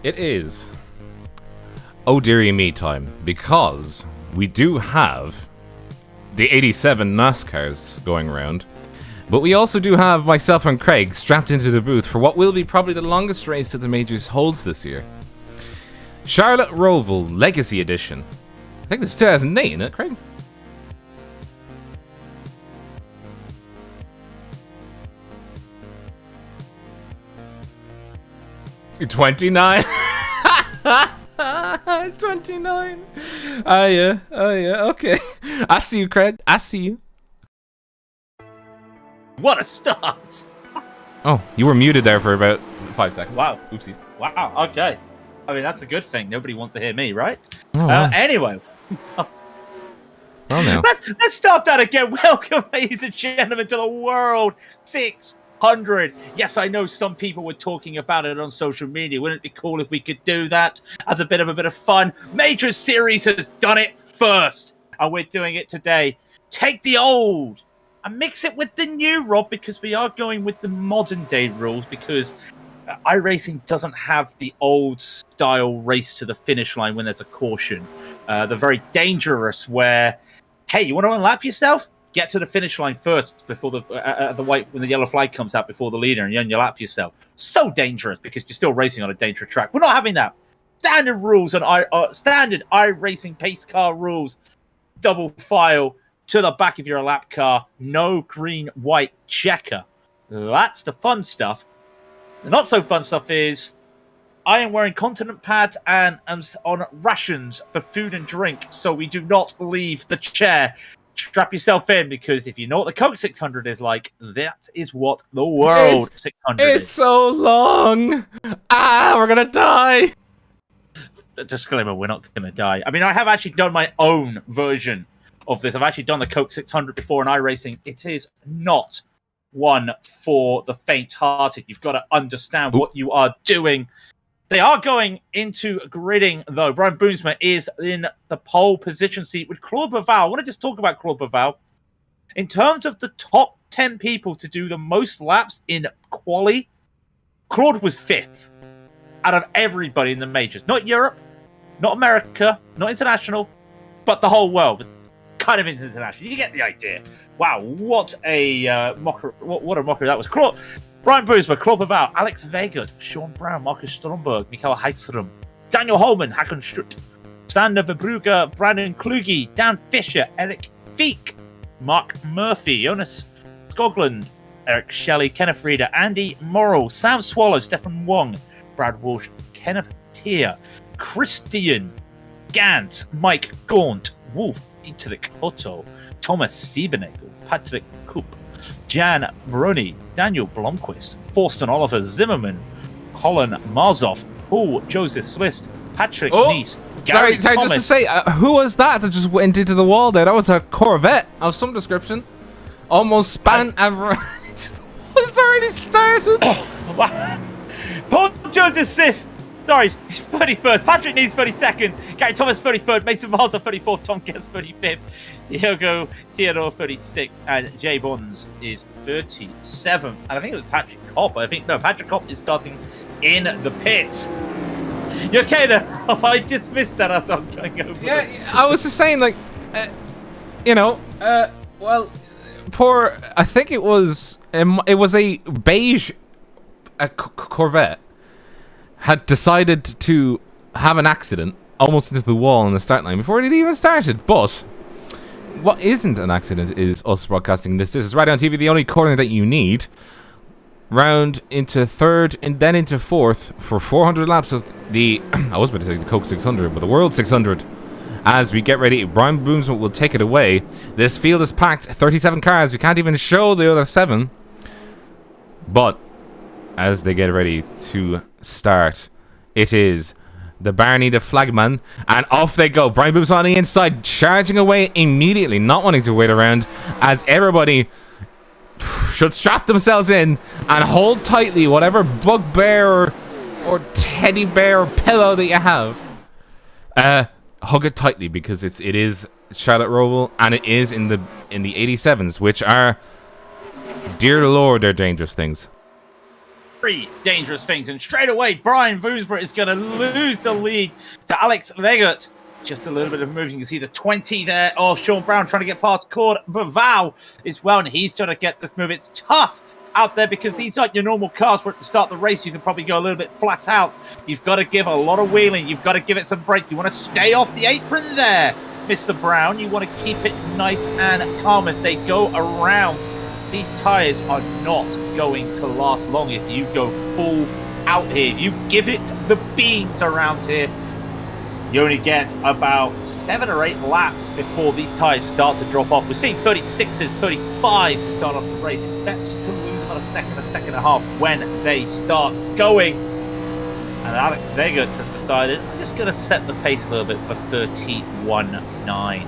It is oh dearie me time, because we do have the 87 NASCARs going around, but we also do have myself and Craig strapped into the booth for what will be probably the longest race that the Majors holds this year. Charlotte Roval Legacy Edition. I think this is 2008, isn't it, Craig? You're 29. 29. Oh yeah, okay. I see you, Craig. I see you. What a start! Oh, you were muted there for about 5 seconds. Wow. Oopsies. Wow, okay. I mean, that's a good thing. Nobody wants to hear me, right? Oh, wow. Anyway. Well, now. Let's start that again. Welcome, ladies and gentlemen, to the World 600. Yes, I know some people were talking about it on social media. Wouldn't it be cool if we could do that as a bit of fun? Major Series has done it first, and we're doing it today. Take the old and mix it with the new, Rob, because we are going with the modern day rules, because iRacing doesn't have the old style race to the finish line when there's a caution. They're very dangerous where, hey, you want to unlap yourself? Get to the finish line first before the white, when the yellow flag comes out before the leader, and you unlap yourself. So dangerous because you're still racing on a dangerous track. We're not having that. Standard rules and standard iRacing pace car rules. Double file to the back of your lap car. No green, white checker. That's the fun stuff. The not so fun stuff is I am wearing continent pads and am on rations for food and drink, so we do not leave the chair. Strap yourself in, because if you know what the Coke 600 is like, that is what the World 600 is. It's so long. We're gonna die. Disclaimer, we're not gonna die. I mean, I have actually done my own version of this. I've actually done the Coke 600 before in iRacing. It is not one for the faint-hearted. You've got to understand what you are doing. They are going into gridding, though. Brian Boomsma is in the pole position seat with Claude Baval. I want to just talk about Claude Baval. In terms of the top 10 people to do the most laps in quali, Claude was 5th out of everybody in the majors. Not Europe, not America, not international, but the whole world. Kind of international. You get the idea. Wow, what a mockery! What a mockery that was. Brian Boomsma, Claude Baval, Alex Vegard, Sean Brown, Marcus Stromberg, Mikael Heidström, Daniel Holman, Hakan Strutt, Sander Verbrugge, Brandon Kluge, Dan Fisher, Eric Feek, Mark Murphy, Jonas Skoglund, Eric Shelley, Kenneth Reeder, Andy Morrow, Sam Swallow, Stefan Wong, Brad Walsh, Kenneth Tier, Christian Gant, Mike Gaunt, Wolf Dietrich Otto, Thomas Siebenegel, Patrick Koop, Jan Bruni, Daniel Blomqvist, Forsten Oliver Zimmerman, Colin Marzoff, Paul Joseph Slist, Patrick Neese, Gary sorry, Thomas. just to say, who was that just went into the wall there? That was a Corvette of some description. Almost span and ran into the wall. It's already started. Paul Joseph Slist, sorry, he's 31st. Patrick Neese, 32nd. Gary Thomas, 33rd. Mason Marzoff, 34th. Tom Guest, 35th. Diogo Theodore, 36th. And Jay Bonds is 37th. And I think it was Patrick Kopp. Patrick Kopp is starting in the pits. You okay there? I just missed that as I was going over. Yeah, I was just saying, like, well, poor. I think it was a beige Corvette had decided to have an accident almost into the wall on the start line before it even started. But what isn't an accident is us broadcasting this. This is Raidillon TV, the only corner that you need. Round into third and then into fourth for 400 laps of the, I was about to say the Coke 600, but the World 600. As we get ready, Brian Boomsma will take it away. This field is packed, 37 cars. We can't even show the other 7. But as they get ready to start, it is the Barney the flagman, and off they go. Brian Boomsma on the inside, charging away immediately, not wanting to wait around, as everybody should strap themselves in and hold tightly whatever bugbear or teddy bear or pillow that you have. Hug it tightly, because it is Charlotte Roval, and it is in the 87s, which are, dear Lord, they're dangerous things. very dangerous things. And straight away, Brian Boomsma is going to lose the lead to Alex Vegut. Just a little bit of moving. You can see the 20 there of Sean Brown trying to get past Cord Bavau as well. And he's trying to get this move. It's tough out there because these aren't your normal cars where at the start of the race you can probably go a little bit flat out. You've got to give a lot of wheeling. You've got to give it some brake. You want to stay off the apron there, Mr. Brown. You want to keep it nice and calm as they go around. These tyres are not going to last long if you go full out here. If you give it the beans around here, you only get about 7 or 8 laps before these tyres start to drop off. We're seeing 36s, 35s to start off the race. Expect to lose about a second and a half when they start going. And Alex Vegas has decided, I'm just going to set the pace a little bit for 31.9.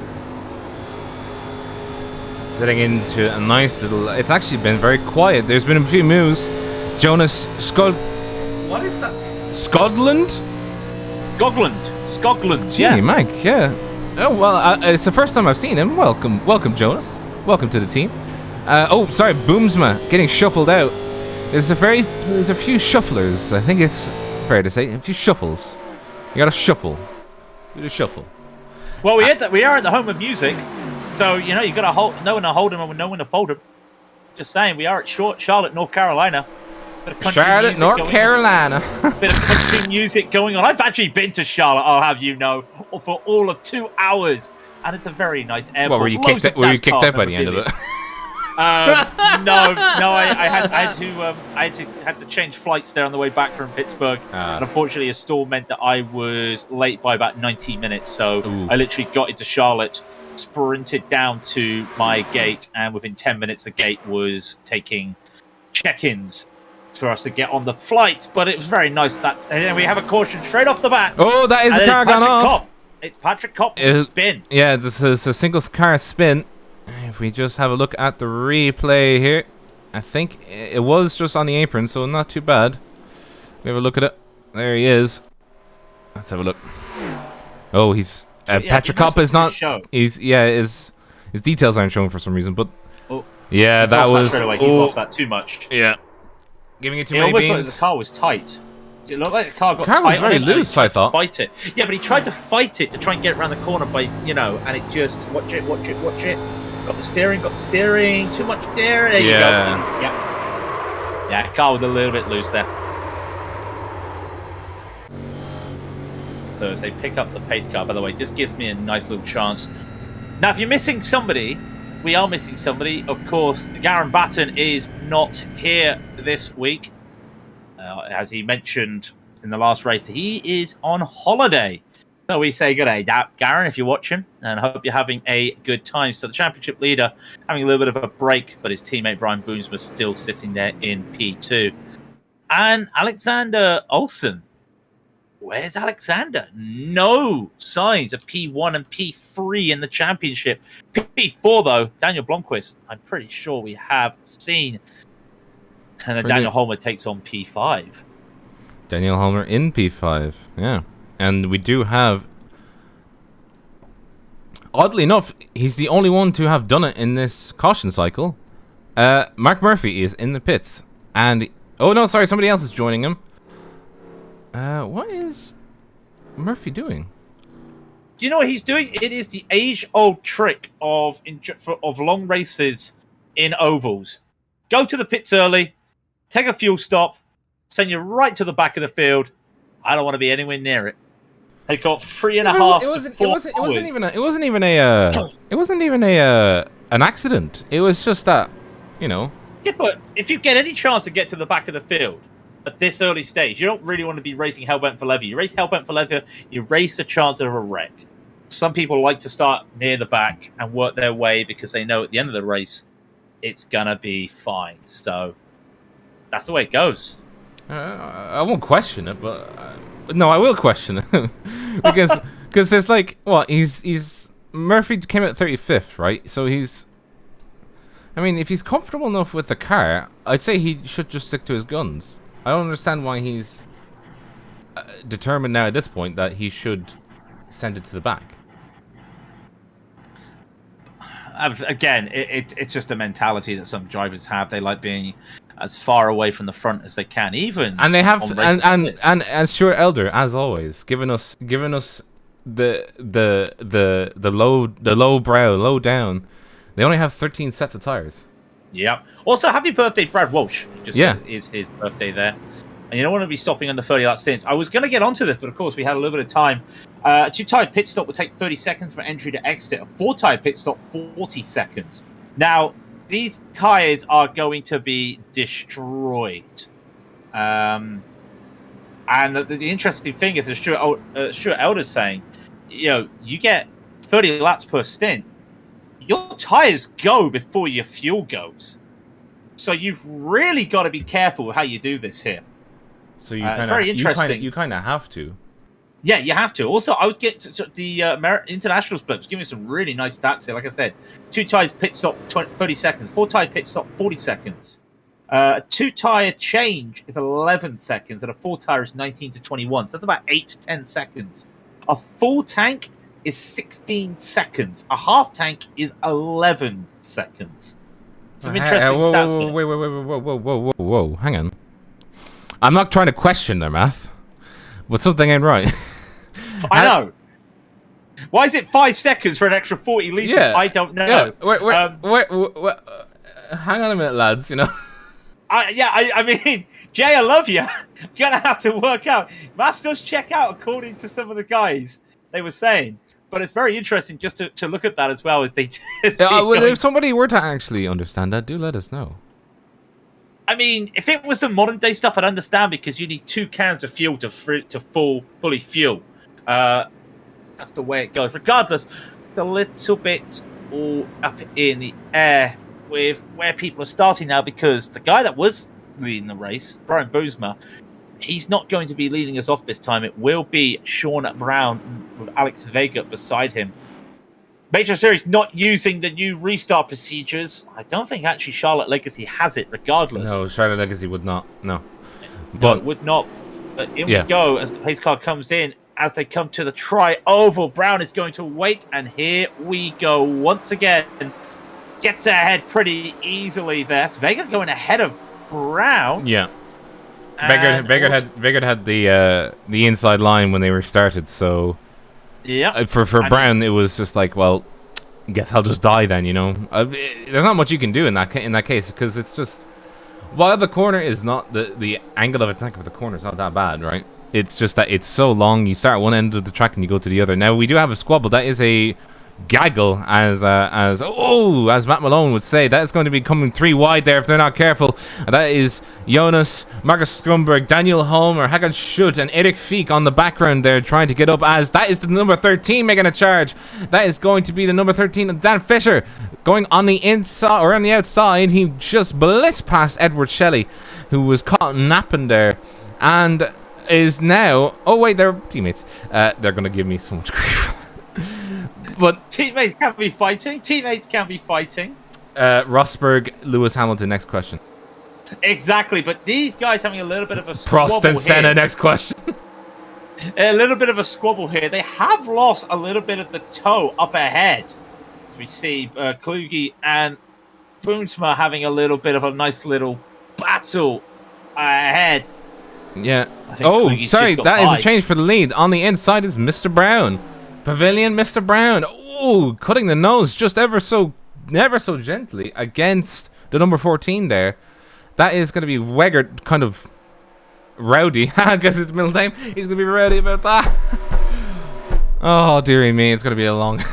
Setting into a nice little... It's actually been very quiet. There's been a few moves. Jonas What is that? Scotland? Scotland, Gee, yeah. Mike, yeah. Oh, well, it's the first time I've seen him. Welcome, Jonas. Welcome to the team. Sorry, Boomsma getting shuffled out. There's a few shufflers. I think it's fair to say. A few shuffles. You gotta shuffle. Do the shuffle. Well, we are at the home of music. So, you know, you got to know when to hold him and know when to fold him. Just saying, we are at Charlotte, North Carolina. Charlotte, North Carolina. Bit of country music going on. I've actually been to Charlotte, I'll have you know, for all of 2 hours. And it's a very nice airport. Well, were you kicked out by the end of it? No, I had to change flights there on the way back from Pittsburgh. And unfortunately, a storm meant that I was late by about 90 minutes. So I literally got into Charlotte, sprinted down to my gate, and within 10 minutes, the gate was taking check-ins for us to get on the flight. But it was very nice that, and then we have a caution straight off the bat. Oh, that is a car gone off. It's Patrick Kopp spin. Yeah, this is a single car spin. If we just have a look at the replay here, I think it was just on the apron, so not too bad. We have a look at it. There he is. Let's have a look. Oh, he's Patrick Kopp is not. His details aren't shown for some reason, but yeah, that was. Straight away. He lost that too much. Yeah, giving it too many many beans. Almost like the car was tight. It looked like the car got tight. The car was very loose, I thought. Fight it. Yeah, but he tried to fight it to try and get around the corner by, and it just watch it. Got the steering. Too much steering. There you go. Yeah, the car was a little bit loose there. So as they pick up the pace car, by the way, this gives me a nice little chance. Now, if you're missing somebody, we are missing somebody. Of course, Garen Batten is not here this week. As he mentioned in the last race, he is on holiday. So we say good day, Garen, if you're watching, and I hope you're having a good time. So the championship leader having a little bit of a break, but his teammate Brian Boones was still sitting there in P2. And Alexander Olsen. Where's Alexander? No signs of P1 and P3 in the championship. P4, though, Daniel Blomqvist, I'm pretty sure we have seen. And then Daniel Holmer takes on P5. Daniel Holmer in P5, yeah. And we do have... Oddly enough, he's the only one to have done it in this caution cycle. Mark Murphy is in the pits. And... Oh, no, sorry, somebody else is joining him. What is Murphy doing? Do you know what he's doing? It is the age-old trick of long races in ovals. Go to the pits early, take a fuel stop, send you right to the back of the field. I don't want to be anywhere near it. They got 3.5 to 4 hours. It wasn't even an accident. It was just that, Yeah, but if you get any chance to get to the back of the field at this early stage, you don't really want to be racing Hellbent for Leather. You race Hellbent for Leather, you race the chance of a wreck. Some people like to start near the back and work their way because they know at the end of the race it's gonna be fine. So that's the way it goes. I won't question it, but no, I will question it because there's like he's Murphy came at 35th, right? So he's. I mean, if he's comfortable enough with the car, I'd say he should just stick to his guns. I don't understand why he's determined now at this point that he should send it to the back. Again, it's just a mentality that some drivers have. They like being as far away from the front as they can, even and they have on races like this. and Stuart Elder, as always, giving us the low down. They only have 13 sets of tires. Yeah. Also, happy birthday, Brad Walsh. Is his birthday there. And you don't want to be stopping under 30 lap stints. I was going to get onto this, but of course we had a little bit of time. A 2-tire pit stop would take 30 seconds for entry to exit. A 4-tire pit stop, 40 seconds. Now, these tires are going to be destroyed. And the interesting thing is, as Stuart Elder's saying, you get 30 laps per stint. Your tires go before your fuel goes. So you've really got to be careful with how you do this here. So you kind of have to. Yeah, you have to. Also, I was getting to the international split. Giving me some really nice stats here. Like I said, 2 tires pit stop 30 seconds. 4-tire pit stop 40 seconds. A 2-tire change is 11 seconds, and a 4-tire is 19 to 21. So that's about 8 to 10 seconds. A full tank is 16 seconds. A half tank is 11 seconds. Some interesting stats here. Whoa. Hang on. I'm not trying to question their math, but something ain't right. I know. Why is it 5 seconds for an extra 40 litres? Yeah. I don't know. Yeah. Wait, hang on a minute, lads, I mean, Jay, I love you. I'm going to have to work out. Maths does check out according to some of the guys they were saying. But it's very interesting just to look at that as well as they do. If somebody were to actually understand that, do let us know. I mean, if it was the modern day stuff, I'd understand because you need 2 cans of fuel to fully fuel. That's the way it goes. Regardless, it's a little bit all up in the air with where people are starting now because the guy that was leading the race, Brian Boesma, he's not going to be leading us off this time. It will be Sean Brown with Alex Vega beside him. Major Series not using the new restart procedures. I don't think actually Charlotte Legacy has it regardless. No, Charlotte Legacy would not. No. But it would not. But in we go as the pace car comes in. As they come to the tri-oval, Brown is going to wait. And here we go once again. Gets ahead pretty easily there. That's Vega going ahead of Brown. Yeah. Vega had the inside line when they were started, so yeah. For Brown, it was just like, well, guess I'll just die then, There's not much you can do in that case because it's just while the corner is not the angle of attack of the corner is not that bad, right? It's just that it's so long. You start at one end of the track and you go to the other. Now we do have a squabble. That is a gaggle, as Matt Malone would say. That is going to be coming 3 wide there if they're not careful. And that is Jonas, Marcus Strumberg, Daniel Holmer, Hagan Schutt, and Eric Fiek on the background there trying to get up, as that is the number 13 making a charge. That is going to be the number 13, Dan Fisher, going on the inside or on the outside. He just blitzed past Edward Shelley, who was caught napping there, and is now... Oh, wait, they're teammates. They're going to give me so much grief. But teammates can't be fighting. Rosberg, Lewis Hamilton, next question. Exactly, but these guys having a little bit of a squabble Prost and Senna, next question. A little bit of a squabble here. They have lost a little bit of the toe up ahead. We see Kluge and Boomsma having a little bit of a nice little battle ahead. Yeah. Oh, sorry, that is a change for the lead. On the inside is Mr. Brown. Pavilion, Mr. Brown. Oh, cutting the nose just ever so gently against the number 14 there. That is going to be Weggert, kind of rowdy. I guess his middle name. He's going to be rowdy about that. Oh, dearie me. It's going to be a long...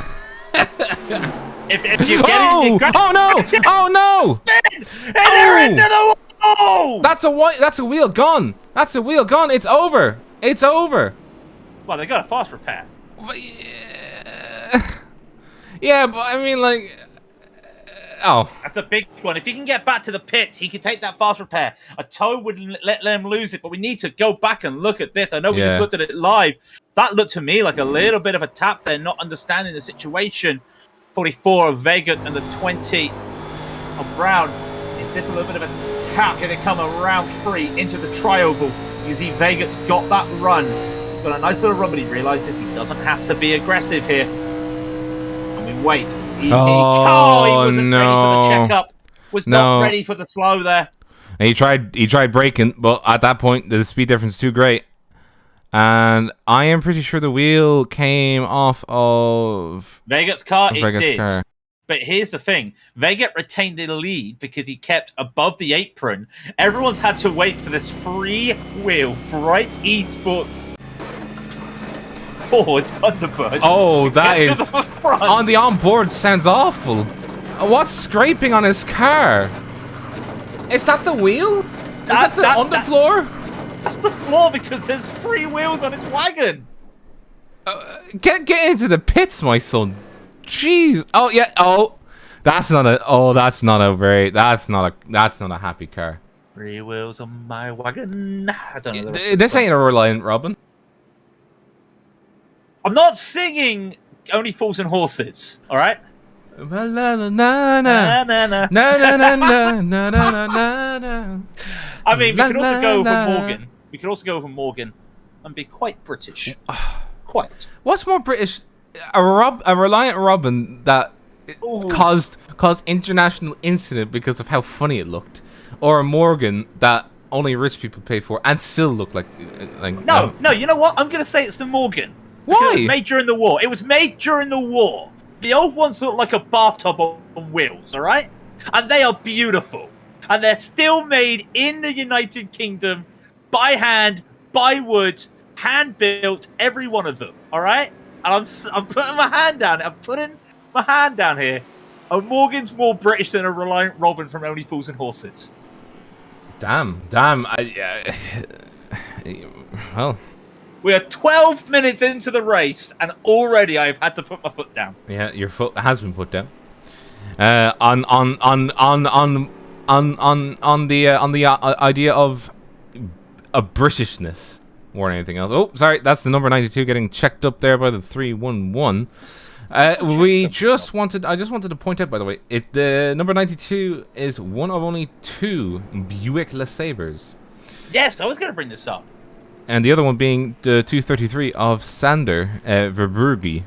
if you get oh no! Oh no! Oh! That's a wheel gone. That's a wheel gone. It's over. It's over. Well, they got a fast repair. Yeah, but I mean, like, that's a big one. If he can get back to the pits, he can take that fast repair. A toe would let them lose it, but we need to go back and look at this. I know we just looked at it live. That looked to me like a little bit of a tap there, not understanding the situation. 44 of Vega and the 20 of Brown. Is this a little bit of a tap? Can they come around free into the tri-oval? You see Vega's got that run. Got a nice little run, but he realizes he doesn't have to be aggressive here. And we wait He wasn't ready for the no. checkup. Was not ready for the slow there. And he tried braking, but at that point the speed difference is too great. And I am pretty sure the wheel came off of Veget's car. Veget's It did. car. But here's the thing. Veget retained the lead because he kept above the apron. Everyone's had to wait for this free-wheel Bright Esports Ford Thunderbird. Oh, that get is... to the front. On the onboard sounds awful. What's scraping on his car? Is that the wheel? Is that the underfloor? That's the floor because there's free wheels on its wagon. Get into the pits, my son. Jeez. Oh yeah. Oh, that's not a happy car. Free wheels on my wagon. I don't know. The rest of This the ain't a Reliant Robin. I'm not singing Only Fools and Horses. All right. Na na na na Na, na, na. na na na na na na na. I mean, we could also La, go la, for la. Morgan. We could also go for Morgan and be quite British. Quite. What's more British? A Reliant Robin that Ooh. caused international incident because of how funny it looked, or a Morgan that only rich people pay for and still look like No. You know what? I'm gonna say it's the Morgan. Why? Because it was made during the war. It was made during the war. The old ones look like a bathtub on wheels, all right? And they are beautiful. And they're still made in the United Kingdom by hand, by wood, hand built, every one of them, all right? And I'm putting my hand down. I'm putting my hand down here. A Morgan's more British than a Reliant Robin from Only Fools and Horses. Damn. Well, We are 12 minutes into the race, and already I've had to put my foot down. yeah, your foot has been put down. On the idea of a Britishness more than anything else. Oh, sorry, that's the number 92 getting checked up there by the 311. I just wanted to point out, by the way, the number 92 is one of only two Buick LeSabres. Yes, I was going to bring this up. And the other one being the 233 of Sander Verburgi.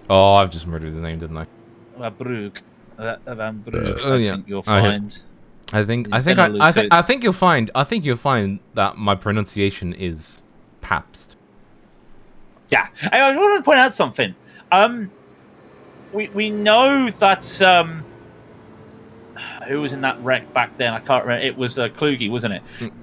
Oh, I've just murdered the name, didn't I? Van Brugge. Yeah. I think you'll find. I think you'll find that my pronunciation is Pabst. Yeah, I want to point out something. We know that who was in that wreck back then? I can't remember. It was Kluge, wasn't it?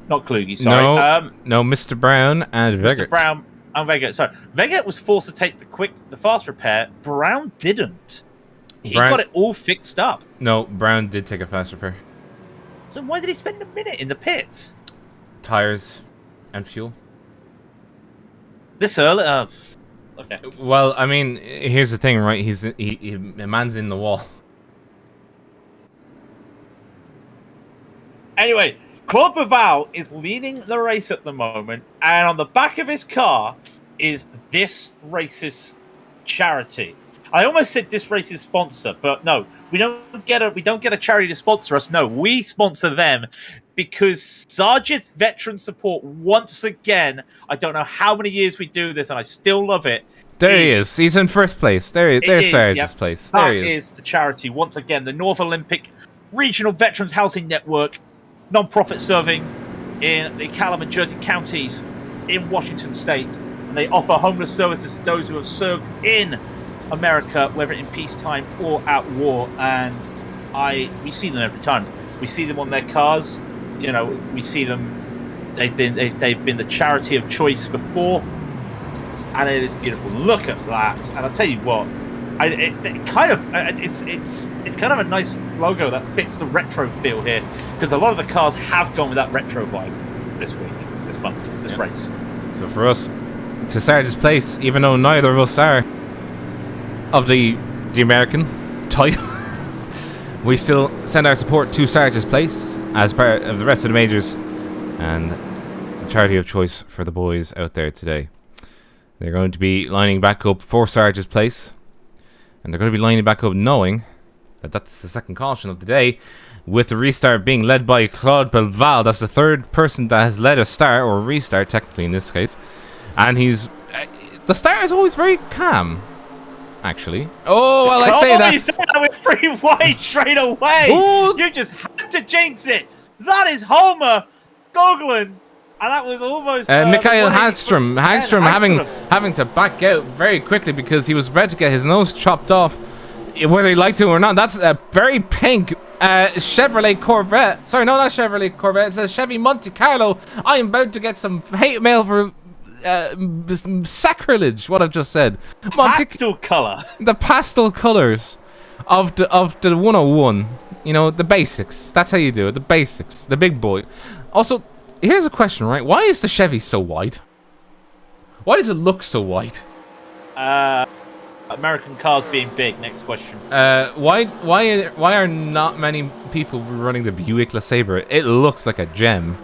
Not Kluge. Sorry. No, Mr. Brown and Veget. Mr. Brown and Veget. Sorry, Veget was forced to take the fast repair. Brown didn't. He got it all fixed up. No, Brown did take a fast repair. So why did he spend a minute in the pits? Tires and fuel. This early? Okay. Well, I mean, here's the thing, right? A man's in the wall. Anyway, Claude Baval is leading the race at the moment, and on the back of his car is this race's charity. I almost said this race's sponsor, but no, we don't get a charity to sponsor us. No, we sponsor them because Sergeant Veteran Support once again. I don't know how many years we do this, and I still love it. There he is. He's in first place. There's Sergeant's place. There he is. That is the charity once again. The North Olympic Regional Veterans Housing Network, non-profit serving in the Callum and Jersey counties in Washington State, and they offer homeless services to those who have served in America, whether in peacetime or at war. And we see them every time. We see them on their cars. You know, we see them. They've been the charity of choice before, and it is beautiful. Look at that! And I'll tell you what, it's kind of a nice logo that fits the retro feel here, because a lot of the cars have gone with that retro vibe this week, this month, this race. So for us, to Sarge's place, even though neither of us are of the American type, we still send our support to Sarge's place as part of the rest of the majors and the charity of choice for the boys out there today. They're going to be lining back up for Sarge's place, and they're going to be lining back up knowing that that's the second caution of the day, with the restart being led by Claude Belval. That's the third person that has led a start, or restart technically in this case, and the start is always very calm. actually. Oh, well, I say You that. said that with 3 wide straight away. Ooh. You just had to jinx it. That is Homer Gogolin. And that was almost... Mikhail Hagstrom having to back out very quickly because he was about to get his nose chopped off, whether he liked to or not. That's a very pink Chevrolet Corvette. Sorry, no, not Chevrolet Corvette. It says Chevy Monte Carlo. I am about to get some hate mail for sacrilege. What I've just said. Pastel color. The pastel colors of the 101. You know, the basics. That's how you do it. The basics. The big boy. Also, here's a question, right? Why is the Chevy so wide? Why does it look so wide? American cars being big. Next question. Why are not many people running the Buick LeSabre? It looks like a gem.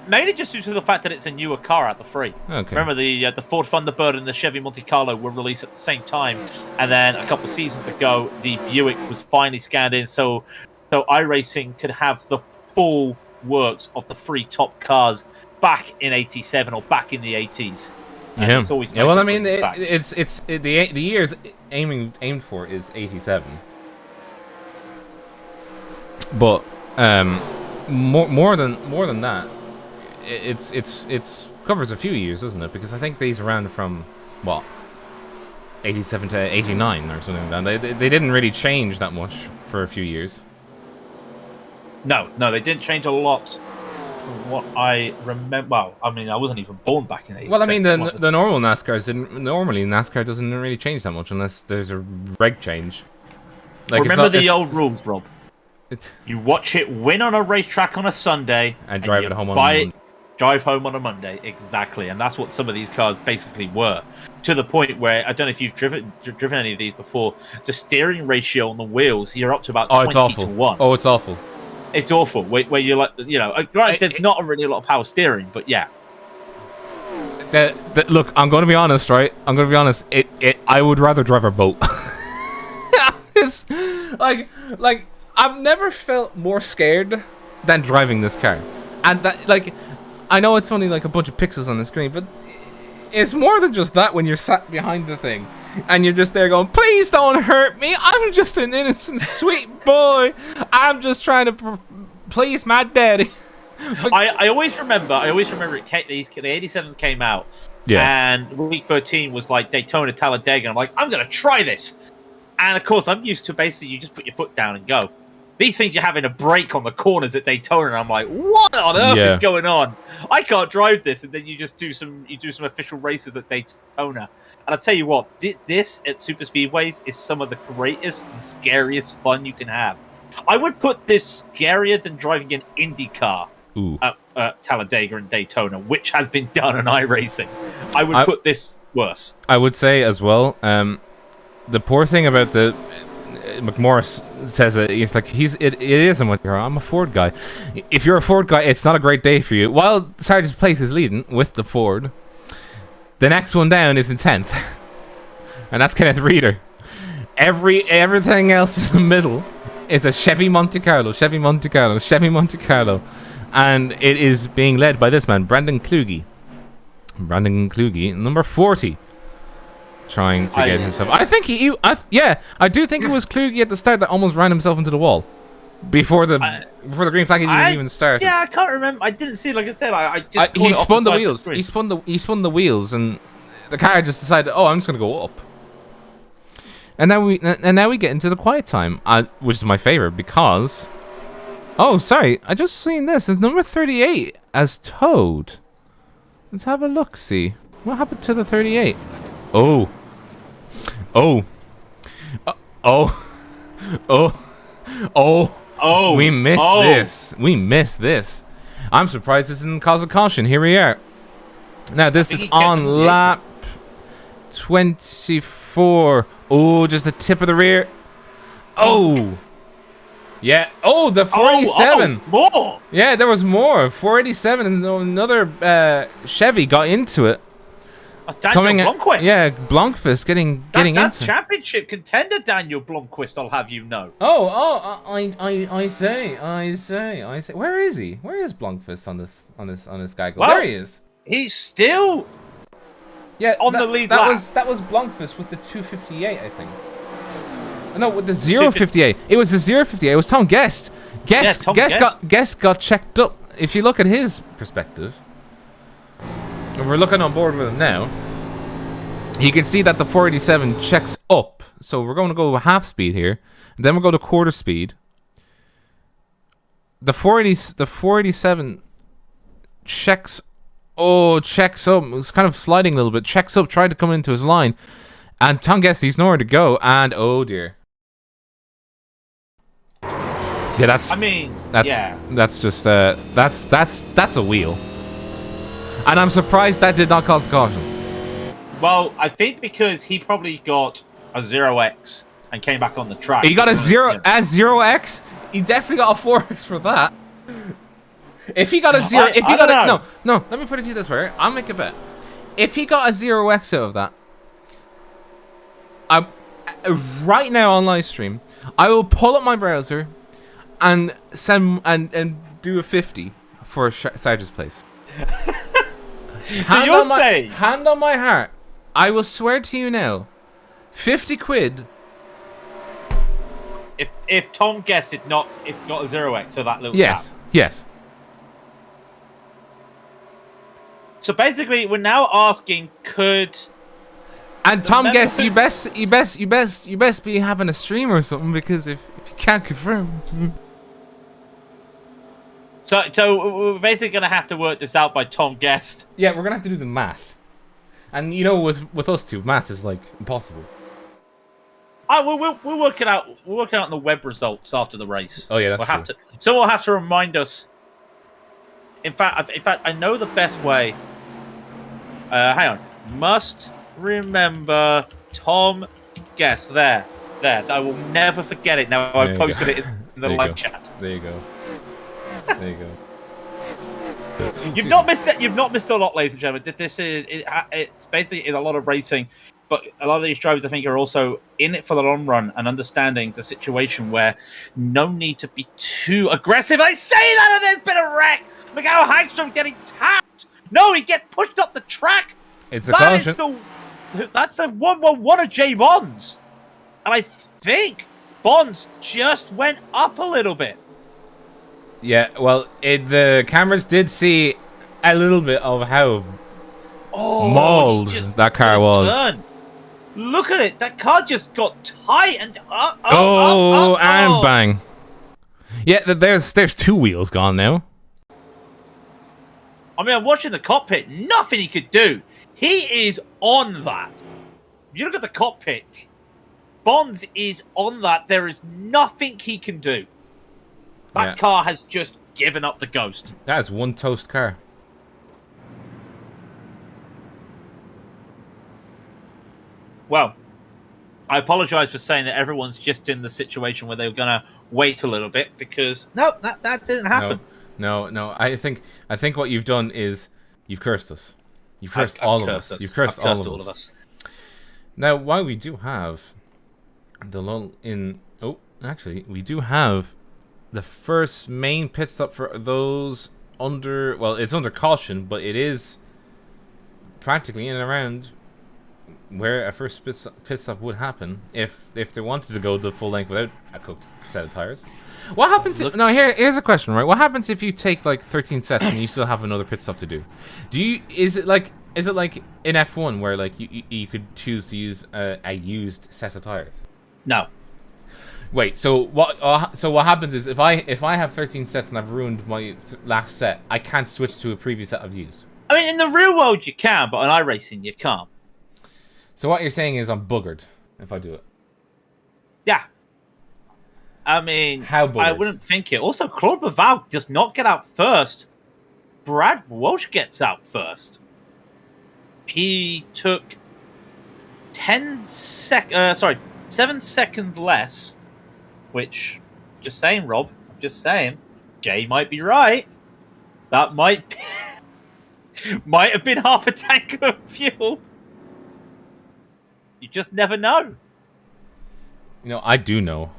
Mainly just due to the fact that it's a newer car out the three. Okay. Remember the Ford Thunderbird and the Chevy Monte Carlo were released at the same time, and then a couple of seasons ago, the Buick was finally scanned in, so iRacing could have the full works of the 3 top cars back in '87 or back in the '80s. Yeah. It's always yeah. nice Well, to I mean, bring it back. the years aimed for is '87, but more than that, it's covers a few years, doesn't it? Because I think these ran from what 87 to 89 or something like that. They didn't really change that much for a few years. No, they didn't change a lot from what I remember. Well, I mean, I wasn't even born back in '87. Well, I mean, the normal NASCARs didn't. Normally, NASCAR doesn't really change that much unless there's a reg change. Like, remember the old rules, Rob. You watch it win on a racetrack on a Sunday and drive it home on Monday. Drive home on a Monday, exactly, and that's what some of these cars basically were. To the point where I don't know if you've driven any of these before. The steering ratio on the wheels, you're up to about 20 to 1. Oh, it's awful. It's awful. Where you're like, you know, there's not really a lot of power steering, but yeah. Look, I'm going to be honest, right? I'm going to be honest. I would rather drive a boat. It's like I've never felt more scared than driving this car, and that, like, I know it's only like a bunch of pixels on the screen, but it's more than just that when you're sat behind the thing and you're just there going, please don't hurt me. I'm just an innocent, sweet boy. I'm just trying to please my daddy. I always remember the 87s came out, and week 13 was like Daytona, Talladega. I'm like, I'm going to try this. And of course, I'm used to basically you just put your foot down and go. These things you're having a brake on the corners at Daytona, and I'm like, what on earth is going on? I can't drive this. And then you just do some official races at Daytona. And I'll tell you what, this at super speedways is some of the greatest and scariest fun you can have. I would put this scarier than driving an Indy car at Talladega and Daytona, which has been done in iRacing. I would put this worse. I would say as well, the poor thing about the McMorris says it's like it is a Monte Carlo. I'm a Ford guy. If you're a Ford guy, it's not a great day for you. While Sargent's Place is leading with the Ford, the next one down is in 10th, and that's Kenneth Reader. Everything else in the middle is a Chevy Monte Carlo, and it is being led by this man, Brandon Kluge, number 40. Trying to get himself. I think I do think it was Kluge at the start that almost ran himself into the wall before the green flag even started. Yeah, I can't remember. I didn't see. Like I said, he spun the wheels. He spun the wheels, and the car just decided, oh, I'm just gonna go up. And now we get into the quiet time, which is my favorite because. Oh, sorry, I just seen this. It's number 38 as Toad. Let's have a look. See what happened to the 38. Oh. We missed this. I'm surprised this didn't cause a caution. Here we are. Now this is on lap 24. Oh, just the tip of the rear. Oh. Yeah. Oh, the 487. More. Yeah, there was more. 487 and another Chevy got into it. Daniel Blomqvist. Yeah, Blomqvist getting that's into championship contender Daniel Blomqvist, I'll have you know. I say. Where is he? Where is Blomqvist on this guy? Well, there he is. He's still Yeah, on the lead that lap. that was Blankfist with the 258, I think. No, with the 058. It was the 058. It was Tom Guest. Guest got checked up. If you look at his perspective, and we're looking on board with him now, you can see that the 487 checks up. So we're going to go half speed here, and then we'll go to quarter speed. The 487 checks up. It's kind of sliding a little bit. Checks up, tried to come into his line, and Tom Guest, he's nowhere to go. And oh dear. Yeah, that's just that's a wheel, and I'm surprised that did not cause caution. Well, I think because he probably got a 0x and came back on the track. He got a 0x. He definitely got a 4x for that. If he got a zero, no, let me put it to you this way. I'll make a bet. If he got a 0x out of that, right now on live stream, I will pull up my browser and send and do a 50 for Sarge's place. So you're saying, hand on my heart, I will swear to you now, 50 quid. If Tom Guest got a 0x for that little yes, tap. Yes. So basically, we're now asking, could... And Tom Guest, you best be having a stream or something, because if you can't confirm. So we're basically gonna have to work this out by Tom Guest. Yeah, we're gonna have to do the math. And you know, with us two, math is like impossible. We'll work it out. We'll work it out in the web results after the race. Oh yeah, that's true. Someone will have to remind us. In fact, I know the best way. Hang on. Must remember Tom Guest. There. I will never forget it. Now I posted it in the live chat. There you go. There you go. You've not missed it. You've not missed a lot, ladies and gentlemen. This is it's basically a lot of racing, but a lot of these drivers, I think, are also in it for the long run and understanding the situation where no need to be too aggressive. I say that, and there's been a wreck. Miguel Hagstrom getting tapped. No, he gets pushed up the track. It's a caution. That's the 111 of J Bonds, and I think Bonds just went up a little bit. Yeah, well, the cameras did see a little bit of how mauled that car was. Turn. Look at it. That car just got tight and and bang. Yeah, there's two wheels gone now. I mean, I'm watching the cockpit. Nothing he could do. He is on that. If you look at the cockpit, Bonds is on that. There is nothing he can do. That car has just given up the ghost. That is one toast car. Well, I apologize for saying that everyone's just in the situation where they were going to wait a little bit, because no, that didn't happen. No. I think what you've done is you've cursed us. You've cursed all of us. You've cursed all of us. Now, while we do have the lull in... Oh, actually, we do have the first main pit stop for those under... Well, it's under caution, but it is practically in and around where a first pit stop would happen if they wanted to go the full length without a cooked set of tires. What happens if... Now, here's a question, right? What happens if you take, like, 13 sets and you still have another pit stop to do? Is it like in F1 where, like, you could choose to use a used set of tires? No. Wait, so what happens is if I have 13 sets and I've ruined my last set, I can't switch to a previous set I've used? I mean, in the real world you can, but on iRacing you can't. So what you're saying is I'm buggered if I do it? Yeah. I mean, how buggered? I wouldn't think it. Also, Claude Baval does not get out first. Brad Walsh gets out first. He took 7 seconds less, which, just saying, Rob, just saying, Jay might be right. That might have been half a tank of fuel. You just never know. You know, I do know.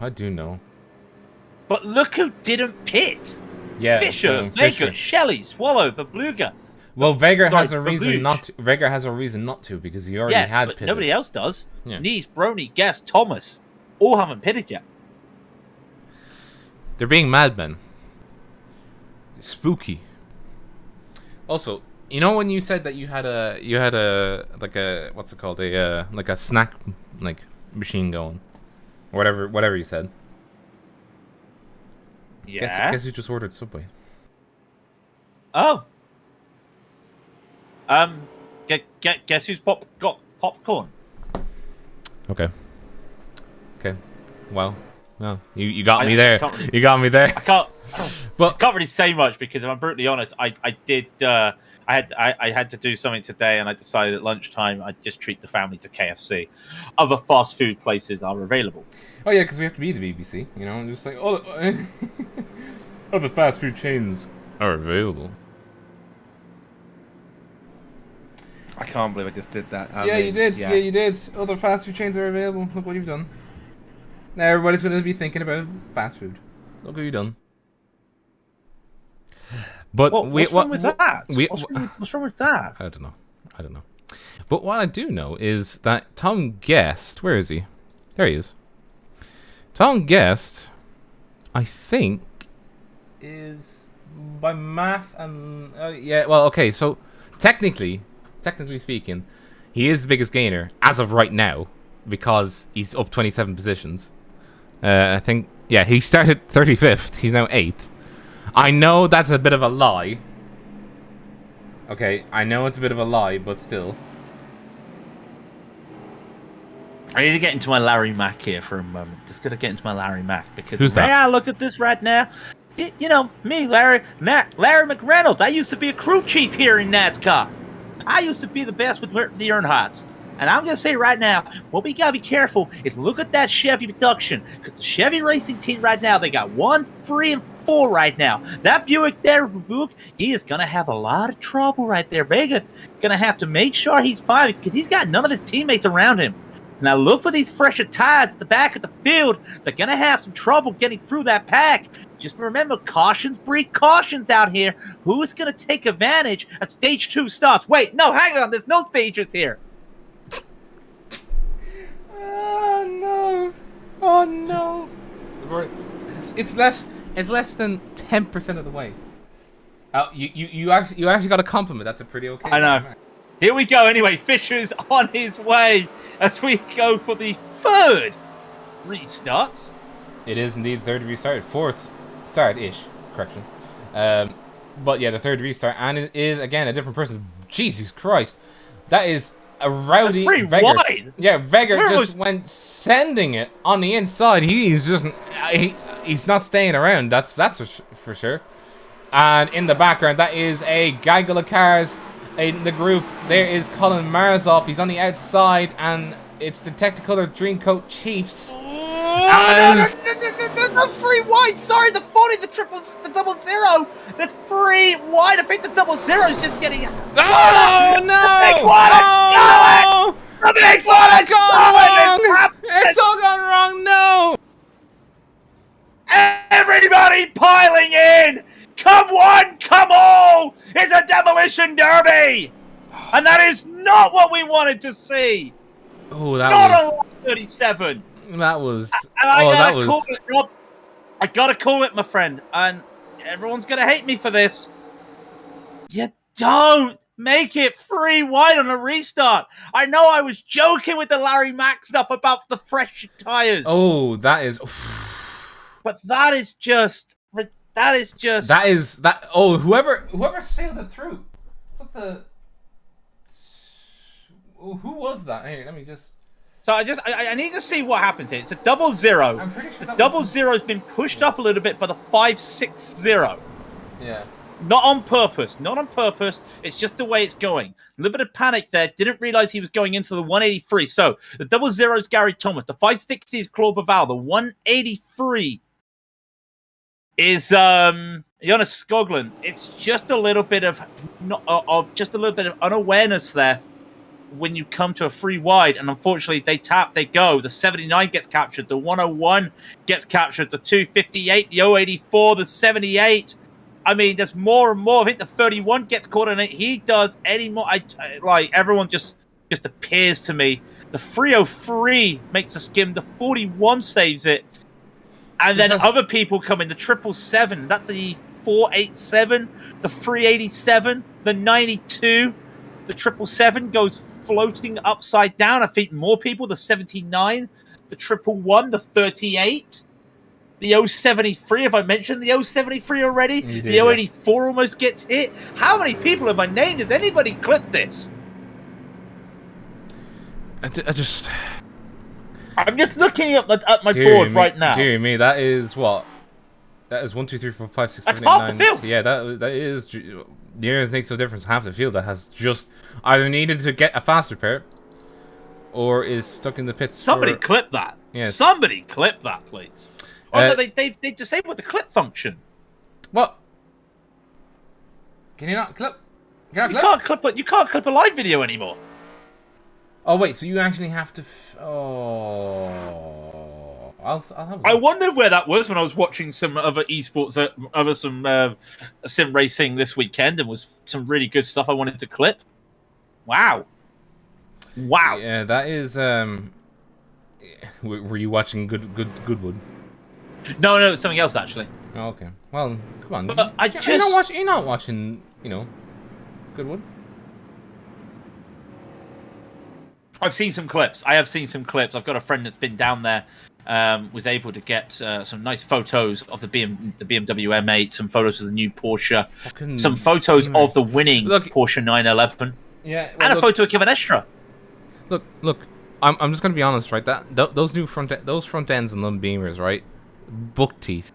But look who didn't pit. Yeah, Fisher, Vega, Shelley, Swallow, Babluga. Well, Vega Sorry, has a reason Babuch. not to. Vega has a reason not to because he already Yes, had but pitted. nobody else does. Yeah. Nice, Brony, Guest, Thomas, all haven't pitted yet. They're being madmen. Spooky. Also, you know when you said that you had a like a what's it called like a snack like machine going, or whatever you said. Yeah. Guess who just ordered Subway? Oh. Guess who's got popcorn? Okay. Well, no, you got me I there. can't- You got me there. I can't. Well, I can't really say much because if I'm brutally honest, I did. I had to do something today, and I decided at lunchtime I'd just treat the family to KFC. Other fast food places are available. oh yeah, because we have to be the BBC, you know, just like other fast food chains are available. I can't believe I just did that. Yeah, you did. Yeah, you did. Other fast food chains are available. Look what you've done. Now everybody's going to be thinking about fast food. Look what you've done. But What's wrong with that? What's wrong with that? I don't know. But what I do know is that Tom Guest, where is he? There he is. Tom Guest, I think, is by math and yeah. Well, okay. So technically speaking, he is the biggest gainer as of right now because he's up 27 positions. I think, yeah, he started 35th. He's now 8th. I know that's a bit of a lie. Okay, I know it's a bit of a lie, but still. I need to get into my Larry Mack here for a moment. Just gotta get into my Larry Mack because Who's that? Yeah, look at this right now. You know me, Larry McReynolds. I used to be a crew chief here in NASCAR. I used to be the best with the Earnhardts. And I'm going to say right now, what we got to be careful is look at that Chevy production. Because the Chevy racing team right now, they got 1, 3, and 4 right now. That Buick there, he is going to have a lot of trouble right there. Vega going to have to make sure he's fine because he's got none of his teammates around him. Now look for these fresher tires at the back of the field. They're going to have some trouble getting through that pack. Just remember, cautions breed cautions out here. Who's going to take advantage at stage 2 starts? Wait, no, hang on. There's no stages here. Oh no! It's less than 10% of the way. You actually got a compliment. That's a pretty okay. I know. Here we go. Anyway, Fisher's on his way as we go for the 3rd restarts. It is indeed 3rd restart, 4th start-ish. Correction. But yeah, the 3rd restart, and it is again a different person. Jesus Christ, that is a rowdy. That's pretty Vega. wide. Yeah, Vega just went sending it on the inside. He's just he's not staying around. That's for sure. And in the background, that is a gaggle of cars in the group. There is Colin Marzoff. He's on the outside, and it's the Technicolor Dreamcoat Chiefs. That's 3 wide. Sorry, the 40, the 00. That's 3 wide. I think the 00 is just getting. Oh no! The big one is going! It's all gone wrong. No! Everybody piling in! Come one, come all! It's a demolition derby! And that is not what we wanted to see! Oh, Not on 37! That was... And call it, Rob. I gotta call it, my friend. And everyone's gonna hate me for this. You don't make it 3 wide on a restart. I know I was joking with the Larry Mack stuff about the fresh tires. Oh, that is... But that is just... Oh, whoever sailed it through. What's the... Who was that? Hey, let me just... So I need to see what happens here. It's a 00. I'm pretty sure The 00 has been pushed up a little bit by the 560. Yeah. Not on purpose. Not on purpose. It's just the way it's going. A little bit of panic there. Didn't realize he was going into the 183. So the 00 is Gary Thomas. The 560 is Claude Baval. The 183 is Jonas Skoglund. It's just a little bit of unawareness there when you come to a 3 wide, and unfortunately they tap, they go. The 79 gets captured, the 101 gets captured, the 258, the 084, the 78. I mean, there's more and more. I think the 31 gets caught in it. He does any more. Like everyone just appears to me. The 303 makes a skim. The 41 saves it, and then other people come in. The 777, that the 487, the 387, the 92, the 777 goes floating upside down. I think more people. The 79, the 111, the 38. The 073, have I mentioned the 073 already? Did, the 084 almost gets hit. How many people have I named? Has anybody clipped this? I'm just looking at my board right now. Dear me, that is what? That is 1, 2, 3, 4, 5, 6, 7, 8, 9. That's half the field. Yeah, that is near as makes no difference. Half the field that has just either needed to get a fast repair or is stuck in the pits. Somebody clip that. Yes. Somebody clip that, please. Oh, no, they disabled the clip function. What? Can you not clip? You can't clip a live video anymore. Oh wait, so you actually have to. I'll have. I wondered where that was when I was watching some other esports, some sim racing this weekend, and was some really good stuff I wanted to clip. Wow. Yeah, that is. Were you watching Goodwood? No, it's something else actually. Oh, okay. Well, come on. But You're not watching, Goodwood. I've seen some clips. I have seen some clips. I've got a friend that's been down there. Was able to get some nice photos of the BMW M8, some photos of the new Porsche, some photos of the winning Porsche 911. Yeah, and a photo of Kevin Estra. Look. I'm just gonna be honest, right? Those new front ends and them Beamers, right? Buck teeth.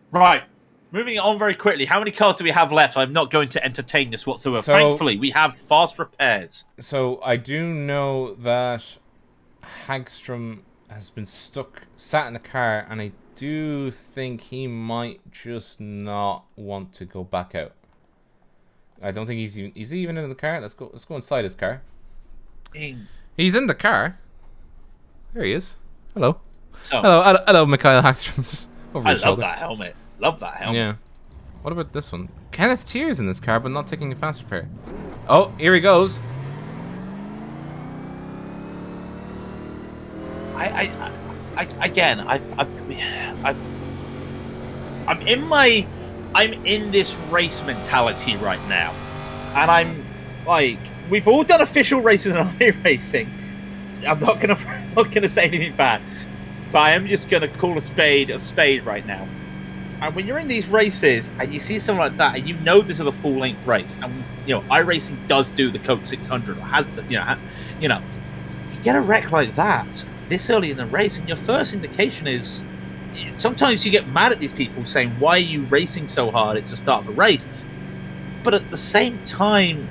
Right. Moving on very quickly. How many cars do we have left? I'm not going to entertain this whatsoever. Thankfully, we have fast repairs. So I do know that Hagstrom has been sat in a car, and I do think he might just not want to go back out. I don't think he's even in the car. Let's go inside his car. He's in the car. There he is. Hello. So, hello, Mikhail Hagstrom. Over your shoulder. That helmet. Love that helmet. Yeah. What about this one? Kenneth Tears in this car, but not taking a fast repair. Oh, here he goes. I'm in this race mentality right now, and I'm like, we've all done official races and iRacing. I'm not gonna say anything bad, but I am just gonna call a spade right now. And when you're in these races and you see something like that, and you know this is a full-length race, and iRacing does do the Coke 600, or has to, you get a wreck like that this early in the race, and your first indication is sometimes you get mad at these people saying, "Why are you racing so hard? It's the start of a race." But at the same time,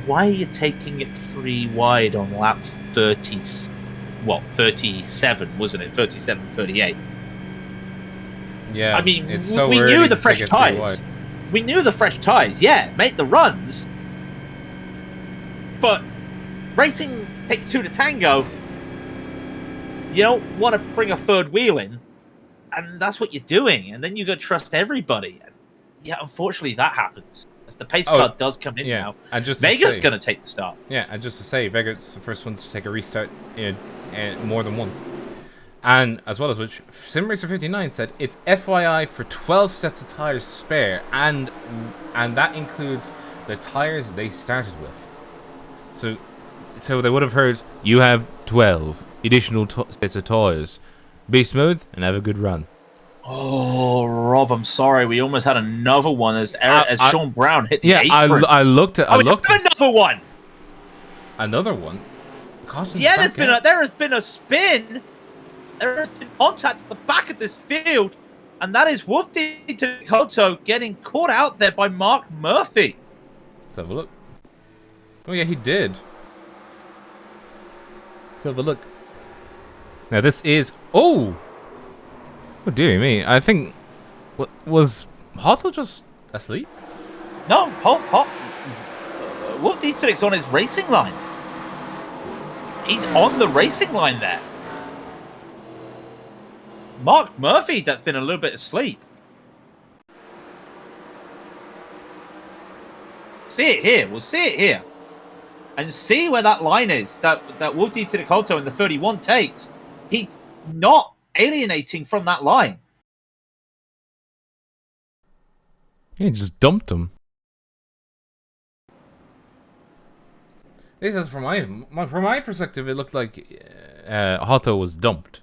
why are you taking it 3 wide on lap 37, wasn't it? 37, 38. Yeah, I mean, it's so we early knew the to fresh take it 3 tyres. wide. We knew the fresh tyres. Yeah, make the runs. But racing takes 2 to tango. You don't want to bring a third wheel in, and that's what you're doing. And then you got to trust everybody. And yeah, unfortunately, that happens. As the pace car does come in now. And just Vega's going to take the start. Yeah, and just to say, Vega's the first one to take a restart more than once. And as well as which, SimRacer59 said it's FYI for 12 sets of tires spare, and that includes the tires they started with. So they would have heard, you have 12 additional sets of tires. Be smooth and have a good run. Oh, Rob, I'm sorry. We almost had another one as Sean Brown hit the apron. I looked at. Another one. Another one. Caution's Yeah, back there has been a spin. There has been contact at the back of this field, and that is Wolfie Koto getting caught out there by Mark Murphy. Let's have a look. Oh yeah, he did. Let's have a look. Now this is oh dear me! I think was Hothel just asleep? No, Wolfie Felix on his racing line. He's on the racing line there. Mark Murphy that's been a little bit asleep. See it here. We'll see it here. And see where that line is that Wolf D to the Colto in the 31 takes. He's not alienating from that line. He just dumped him. This is from my perspective. It looked like Hotto was dumped.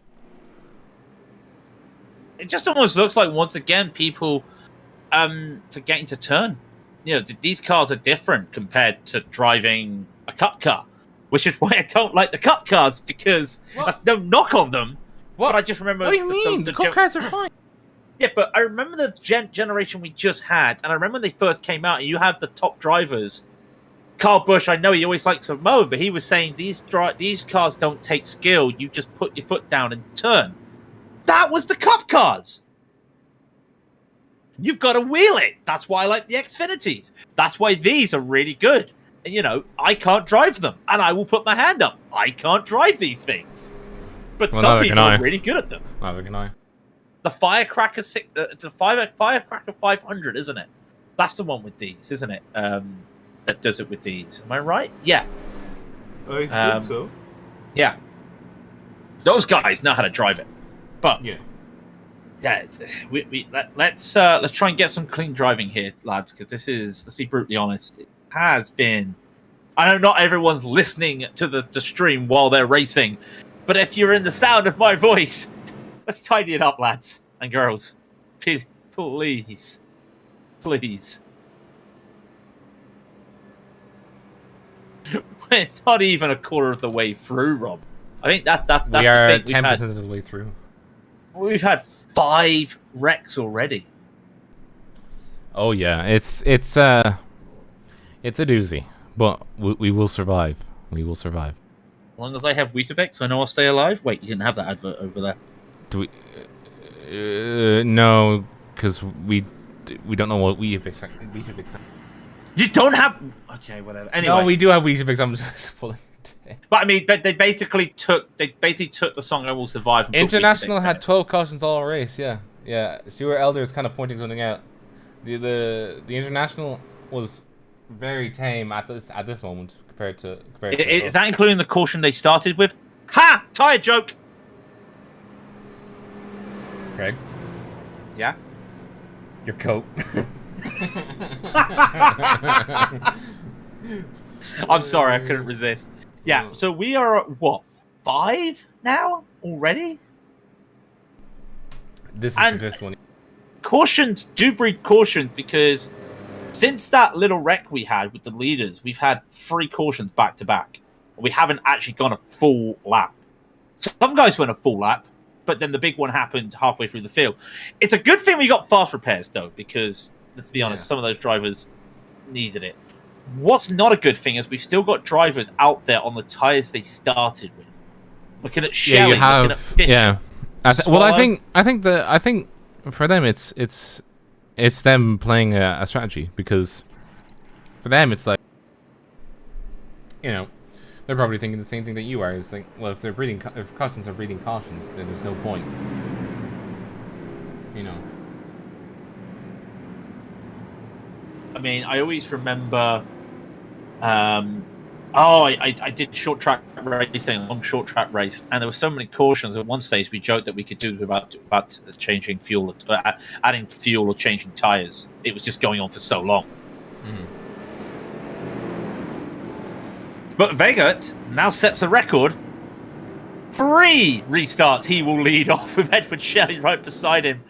It just almost looks like once again people forgetting to turn. You know, these cars are different compared to driving a cup car, which is why I don't like the cup cars, because that's no knock on them. What? But I just remember. What do you mean? The cup cars are fine. Yeah, but I remember the generation we just had, and I remember when they first came out, and you had the top drivers. Carl Busch, I know he always likes to moan, but he was saying these cars don't take skill. You just put your foot down and turn. That was the cup cars. You've got to wheel it. That's why I like the Xfinities. That's why these are really good. And, you know, I can't drive them, and I will put my hand up. I can't drive these things. But some people are really good at them. Neither can I. The Firecracker, the Firecracker 500, isn't it? That's the one with these, isn't it? That does it with these. Am I right? Yeah. I think so. Yeah. Those guys know how to drive it. But yeah, let's try and get some clean driving here, lads, because this is, let's be brutally honest, it has been. I know not everyone's listening to the stream while they're racing, but if you're in the sound of my voice, let's tidy it up, lads and girls. Please. We're not even a quarter of the way through, Rob. I think that's we are 10% of the way through. We've had 5 wrecks already. Oh yeah, it's a doozy, but we will survive. We will survive. As long as I have Weetabix, I know I'll stay alive. Wait, you didn't have that advert over there. Do we? No, because we don't know what Weetabix. You don't have. Okay, whatever. Anyway, no, we do have Weetabix. I'm just pulling. But I mean, they basically took the song "I Will Survive." And International had 12 cautions all race. Yeah. Stuart Elder is kind of pointing something out. The International was very tame at this moment compared to. Is that including the caution they started with? Ha! Tire joke. Greg. Yeah. Your coat. I'm sorry, I couldn't resist. Yeah, so we are at, what, 5 now already? This is the 5th one. Cautions do breed cautions, because since that little wreck we had with the leaders, we've had 3 cautions back to back. We haven't actually gone a full lap. Some guys went a full lap, but then the big one happened halfway through the field. It's a good thing we got fast repairs, though, because, let's be honest, some of those drivers needed it. What's not a good thing is we've still got drivers out there on the tyres they started with. Looking at Shelley, looking at Fisher. Yeah. I think for them it's them playing a strategy, because for them it's like, you know, they're probably thinking the same thing that you are. Is like, well, if cautions are breeding cautions, then there's no point. You know. I mean, I always remember. I did short track racing, long short track race, and there were so many cautions. At one stage, we joked that we could do without changing fuel, adding fuel or changing tires. It was just going on for so long. Mm. But Vegert now sets a record. 3 restarts he will lead off with Edward Shelley right beside him.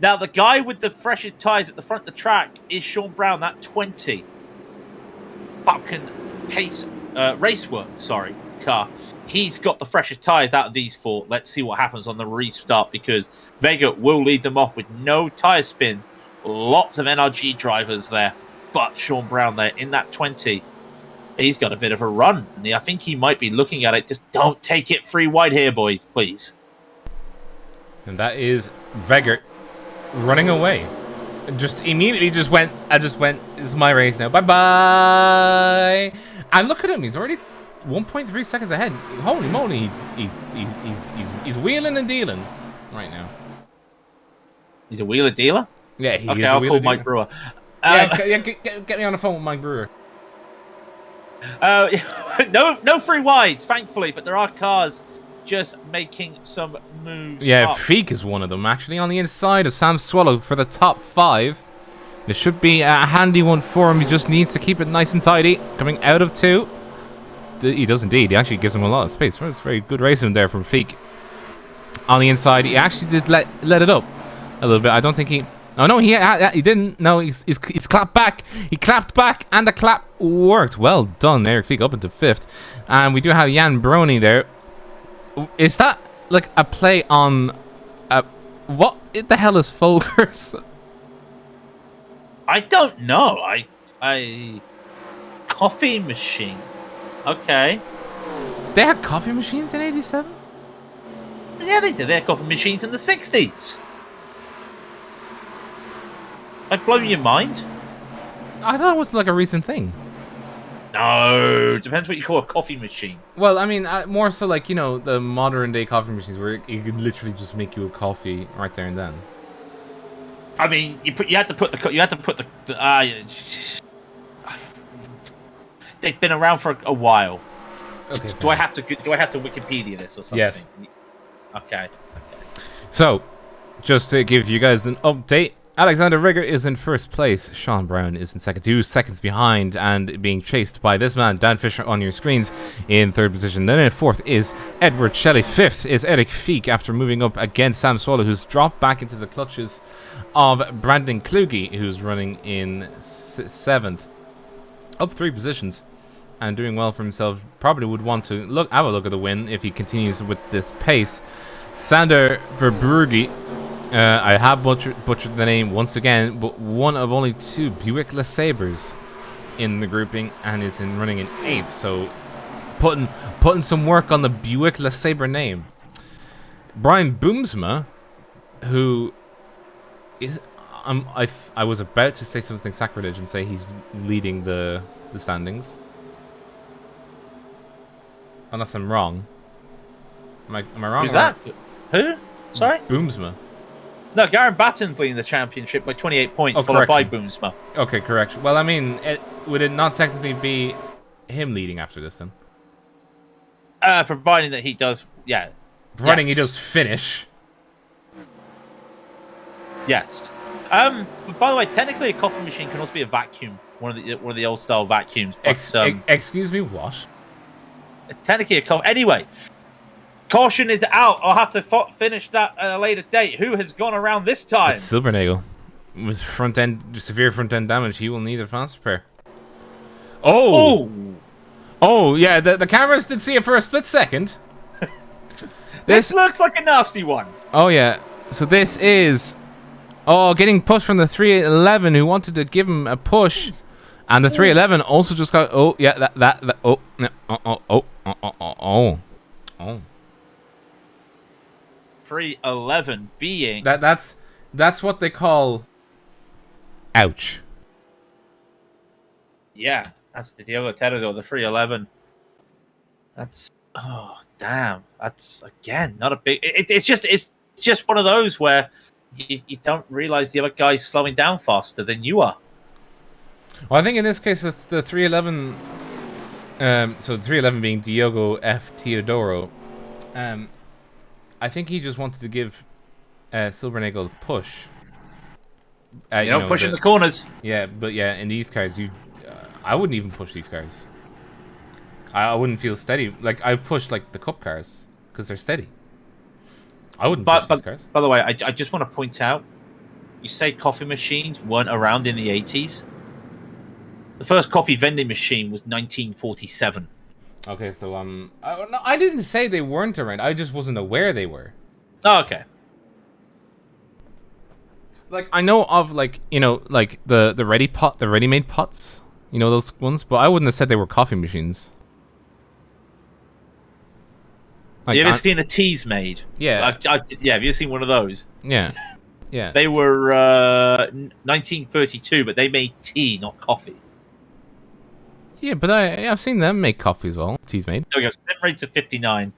Now, the guy with the freshest tyres at the front of the track is Sean Brown, that 20. Falcon Pace Racework, car. He's got the freshest tyres out of these 4. Let's see what happens on the restart, because Vegert will lead them off with no tyre spin. Lots of NRG drivers there, but Sean Brown there in that 20. He's got a bit of a run, and I think he might be looking at it. Just don't take it free wide here, boys, please. And that is Vegert running away. Just immediately went, it's my race now. Bye-bye. And look at him. He's already 1.3 seconds ahead. Holy moly. He's wheeling and dealing. right now. He's a wheeler dealer? Yeah, he okay, is a I'll wheeler call Mike dealer. Brewer. Get me on the phone with Mike Brewer. No free wides, thankfully, but there are cars just making some moves. Yeah, up. Feek is one of them, actually, on the inside of Sam Swallow for the top 5. This should be a handy one for him. He just needs to keep it nice and tidy. Coming out of 2. He does indeed. He actually gives him a lot of space. It's very good racing there from Feek. On the inside, he actually did let it up a little bit. I don't think he... Oh, no, he didn't. No, he's clapped back. He clapped back, and the clap worked. Well done, Eric Feek, up into 5th. And we do have Jan Brony there. Is that, like, a play on... what the hell is Folgers? I don't know. I... Coffee machine. Okay. They had coffee machines in 87? Yeah, they did. They had coffee machines in the 60s. Like, blow your mind? I thought it was like a recent thing. No, depends what you call a coffee machine. Well, I mean, more so like, you know, the modern day coffee machines where it could literally just make you a coffee right there and then. I mean, you had to put the they've been around for a while. Okay. Do I have to Wikipedia this or something? Yes. Okay. So, just to give you guys an update, Alexander Rigger is in 1st place. Sean Brown is in 2nd, 2 seconds behind, and being chased by this man, Dan Fisher, on your screens, in 3rd position. Then in 4th is Edward Shelley. 5th is Eric Feek after moving up against Sam Swallow, who's dropped back into the clutches of Brandon Kluge, who's running in 7th. Up 3 positions and doing well for himself. Probably would want to have a look at the win if he continues with this pace. Sander Verbrugge. I have butchered the name once again, but one of only 2 Buick LeSabres in the grouping, and is running in 8th. So putting some work on the Buick LeSabre name. Brian Boomsma, who is I was about to say something sacrilege and say he's leading the standings, unless I'm wrong. Am I wrong? Who's that? Who? Sorry? Boomsma. No, Garen Batten's leading the championship by 28 points, followed by Boomsma. Okay, correct. Well, I mean, would it not technically be him leading after this, then? Providing that he does, yeah. Providing he does finish. Yes. But by the way, technically a coffee machine can also be a vacuum. One of the old style vacuums. But, excuse me, what? Technically a coffee... Anyway... Caution is out. I'll have to finish that at a later date. Who has gone around this time? It's Silbernagel. With severe front end damage, he will need advanced repair. Oh! Oh, yeah, the cameras did see it for a split second. This looks like a nasty one. Oh, yeah. So this is... Oh, getting pushed from the 311 who wanted to give him a push. And the 311 also just got... Oh, yeah, that oh. 311 being that's what they call ouch. Yeah, that's the Diogo Teredor, the 311. That's damn. That's again not a big. It's just one of those where you don't realize the other guy's slowing down faster than you are. Well, I think in this case the 311. So the 311 being Diogo F. Teodoro. I think he just wanted to give Silbernagel a push. Pushing the corners. Yeah, but yeah, in these cars, I wouldn't even push these cars. I wouldn't feel steady. Like, I push like the cup cars because they're steady. I wouldn't push these cars. By the way, I just want to point out, you say coffee machines weren't around in the 80s. The first coffee vending machine was 1947. Okay, so no, I didn't say they weren't around. I just wasn't aware they were. Oh, okay. Like, I know of like the ready-made pots, those ones, but I wouldn't have said they were coffee machines. Like, you ever seen a teas made? Yeah. Yeah. Have you seen one of those? Yeah. Yeah. They were 1932, but they made tea, not coffee. Yeah, but I've seen them make coffee as well. Tea's made. There we go. Slim rates of 59.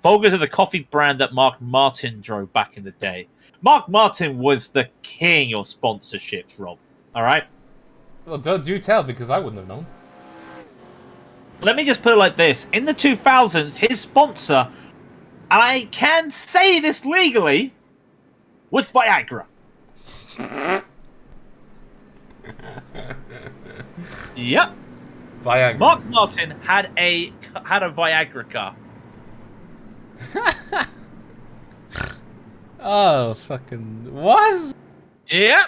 Volgas are the coffee brand that Mark Martin drove back in the day. Mark Martin was the king of sponsorships, Rob. All right? Well, do tell, because I wouldn't have known. Let me just put it like this. In the 2000s, his sponsor, and I can say this legally, was Viagra. Yep. Viagra. Mark Martin had a Viagra car. Oh, fucking what? Yep.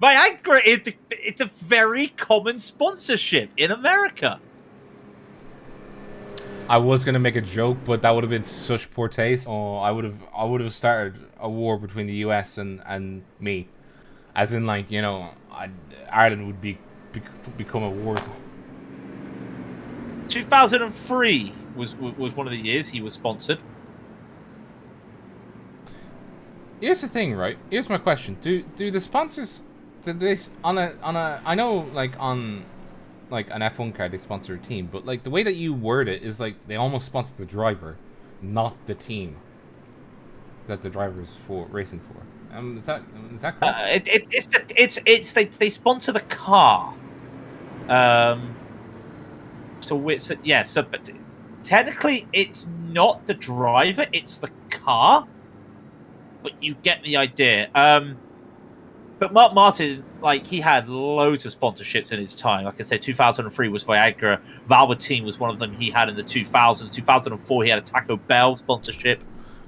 Viagra it's a very common sponsorship in America. I was gonna make a joke, but that would have been such poor taste. Oh, I would have started a war between the US and me, as in, like, you know, Ireland would become a war zone. 2003 was one of the years he was sponsored. Here's the thing, right? Here's my question: Do the sponsors, on a I know, like, on like an F1 car they sponsor a team, but like the way that you word it is like they almost sponsor the driver, not the team that the driver is racing for. Is that correct? They sponsor the car. But technically it's not the driver, it's the car. But you get the idea. But Mark Martin, like, he had loads of sponsorships in his time. Like I said, 2003 was Viagra. Velveteen was one of them he had in the 2000s. 2004, he had a Taco Bell sponsorship.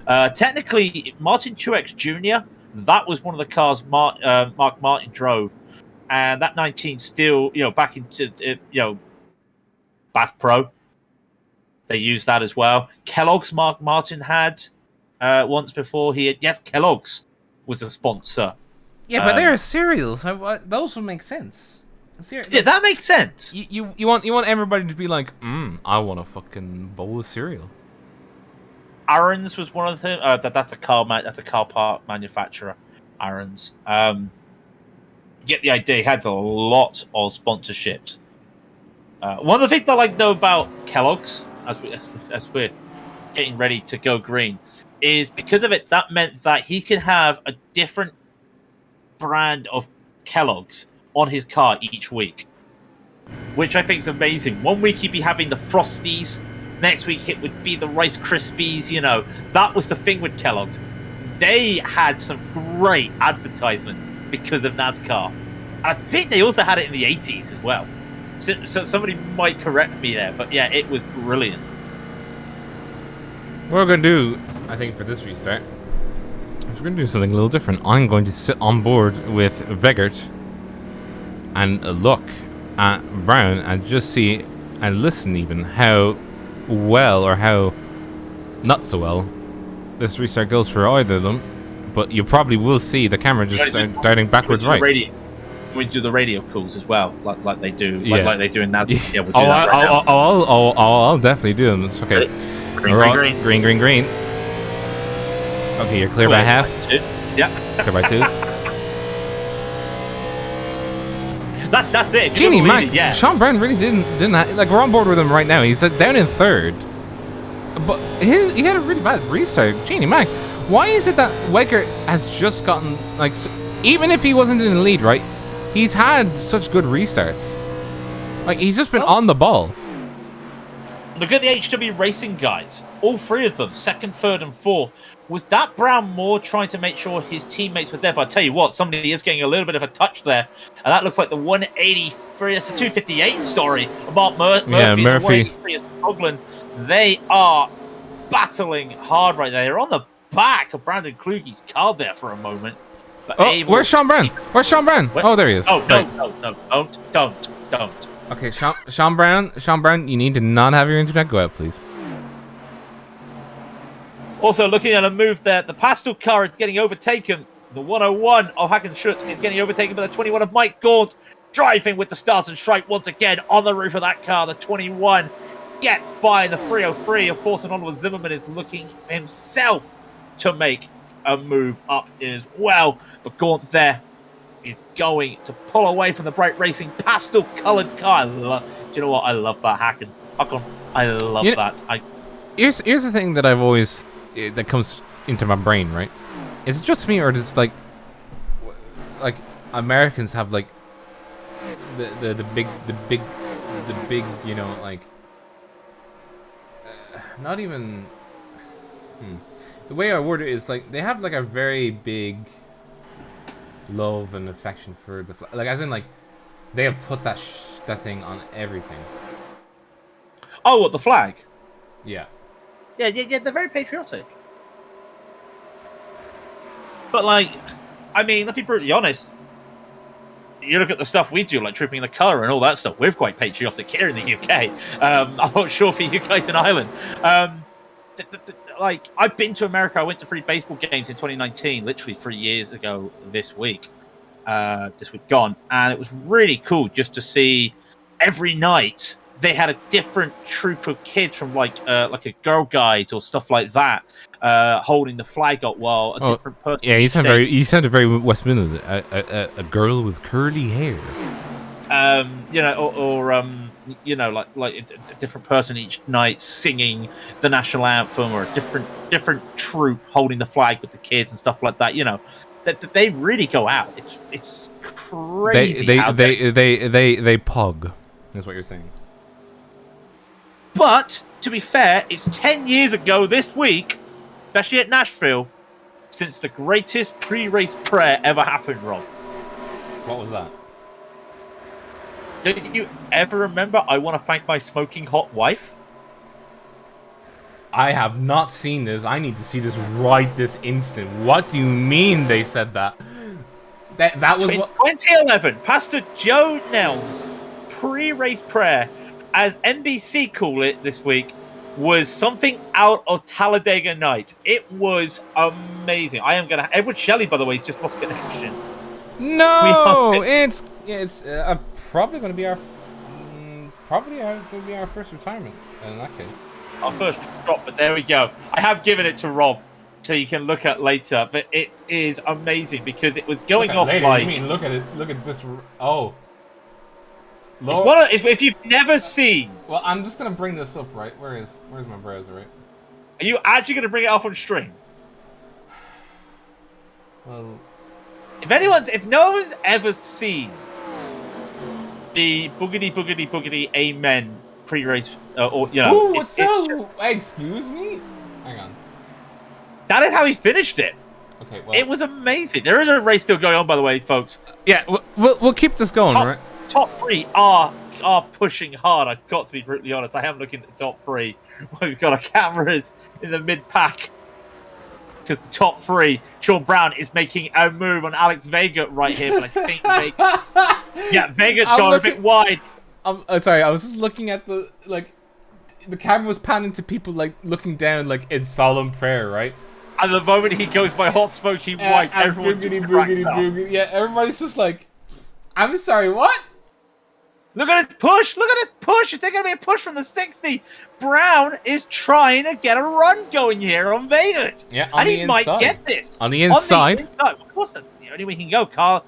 Technically, Martin Truex Jr., that was one of the cars Mark Martin drove. And that 19 still, back into, Bass Pro. They used that as well. Kellogg's Mark Martin had once before. Kellogg's was a sponsor. Yeah, but they're cereals. Those would make sense. Yeah, that makes sense. You want everybody to be like, I want a fucking bowl of cereal. Aaron's was one of the that's a car part manufacturer. Aaron's. Get the idea. He had a lot of sponsorships. One of the things I like know about Kellogg's, as we're getting ready to go green, is because of it. That meant that he can have a different brand of Kellogg's on his car each week, which I think is amazing. One week he'd be having the Frosties, next week it would be the Rice Krispies. That was the thing with Kellogg's. They had some great advertisement because of NASCAR. And I think they also had it in the 80s as well. So somebody might correct me there, but yeah, it was brilliant. What we're going to do, I think, for this restart, we're going to do something a little different. I'm going to sit on board with Vegert and look at Brown and just see and listen even how well or how not so well this restart goes for either of them. But you probably will see the camera just start darting backwards right. We do the radio calls as well, like they do, like they do in that. Yeah, we'll do that right now. I'll definitely do them. It's okay. Green. Okay, you're clear by half. Yeah. Clear by 2. That's it. Genie Mac, yeah. Sean Brown really didn't like, we're on board with him right now. He's down in 3rd, but he had a really bad restart. Genie Mac, why is it that Weger has just gotten, like, even if he wasn't in the lead, right? He's had such good restarts. Like, he's just been on the ball. Look at the HW Racing guys. All 3 of them, 2nd, 3rd, and 4th. Was that Brown more trying to make sure his teammates were there? But I tell you what, somebody is getting a little bit of a touch there. And that looks like the 183, that's the 258, sorry. Mark Murphy. Yeah, and Murphy. The 183 is Coughlin. They are battling hard right there. They're on the back of Brandon Kluge's car there for a moment. Where's Sean Brown? Oh, there he is. Oh, no, don't. Okay, Sean Brown, you need to not have your internet go out, please. Also, looking at a move there, the Pastel car is getting overtaken. The 101 of Hackenschutz is getting overtaken by the 21 of Mike Gaunt, driving with the Stars and Stripe once again on the roof of that car. The 21 gets by the 303 of Forsen Onward. Zimmerman is looking for himself to make a move up as well. But Gaunt there is going to pull away from the bright racing pastel-coloured car. you know what? I love that hacking. I love that. Here's the thing that I've always that comes into my brain, right? Is it just me, or does like Americans have like the big you know, like not even the way I word it is like they have like a very big love and affection for the flag, like as in like they have put that thing on everything. Oh, what, the flag? Yeah. Yeah, they're very patriotic. But like, I mean, let's be brutally honest. You look at the stuff we do, like tripping the colour and all that stuff. We're quite patriotic here in the UK. I'm not sure for you guys in Ireland. Like, I've been to America. I went to 3 baseball games in 2019, literally 3 years ago this week gone, and it was really cool just to see every night they had a different troop of kids from like a Girl Guides or stuff like that, holding the flag up while a different person. Yeah, you sounded very West Midlands. A girl with curly hair. You know, or you know, like a different person each night singing the national anthem, or a different troop holding the flag with the kids and stuff like that. You know, that they really go out. It's crazy. They pog. Is what you're saying. But to be fair, it's 10 years ago this week, especially at Nashville, since the greatest pre-race prayer ever happened, Rob. What was that? Didn't you ever remember I want to thank my smoking hot wife? I have not seen this. I need to see this right this instant. What do you mean they said that? That was what... 2011, Pastor Joe Nell's pre-race prayer, as NBC call it this week, was something out of Talladega Night. It was amazing. Edward Shelley, by the way, has just lost connection. No, it's probably going to be our first retirement in that case. Our first drop, but there we go. I have given it to Rob, so you can look at later. But it is amazing because it was going off later, like. You mean look at it? Look at this. Oh. If you've never seen. Well, I'm just gonna bring this up, right? Where's my browser, right? Are you actually gonna bring it up on stream? Well, if no one's ever seen the boogity amen pre-race, or you know, it's just... Excuse me. Hang on. That is how he finished it. Okay, well, it was amazing. There is a race still going on, by the way, folks. Yeah, we'll keep this going, right? Top 3 are pushing hard. I've got to be brutally honest. I am looking at the top 3. We've got our cameras in the mid-pack. Because the top 3, Sean Brown is making a move on Alex Vega right here. But I think Vega's gone a bit wide. I'm sorry, I was just looking at the camera was panning to people, like, looking down, like, in solemn prayer, right? And the moment he goes by hot smoky white, everyone just cracks up. Yeah, everybody's just like, I'm sorry, what? Look at it push! Look at it push! It's going to be a push from the 60. Brown is trying to get a run going here on Vegas. Yeah, and he might get this. On the inside. Of course, the only way he can go. Car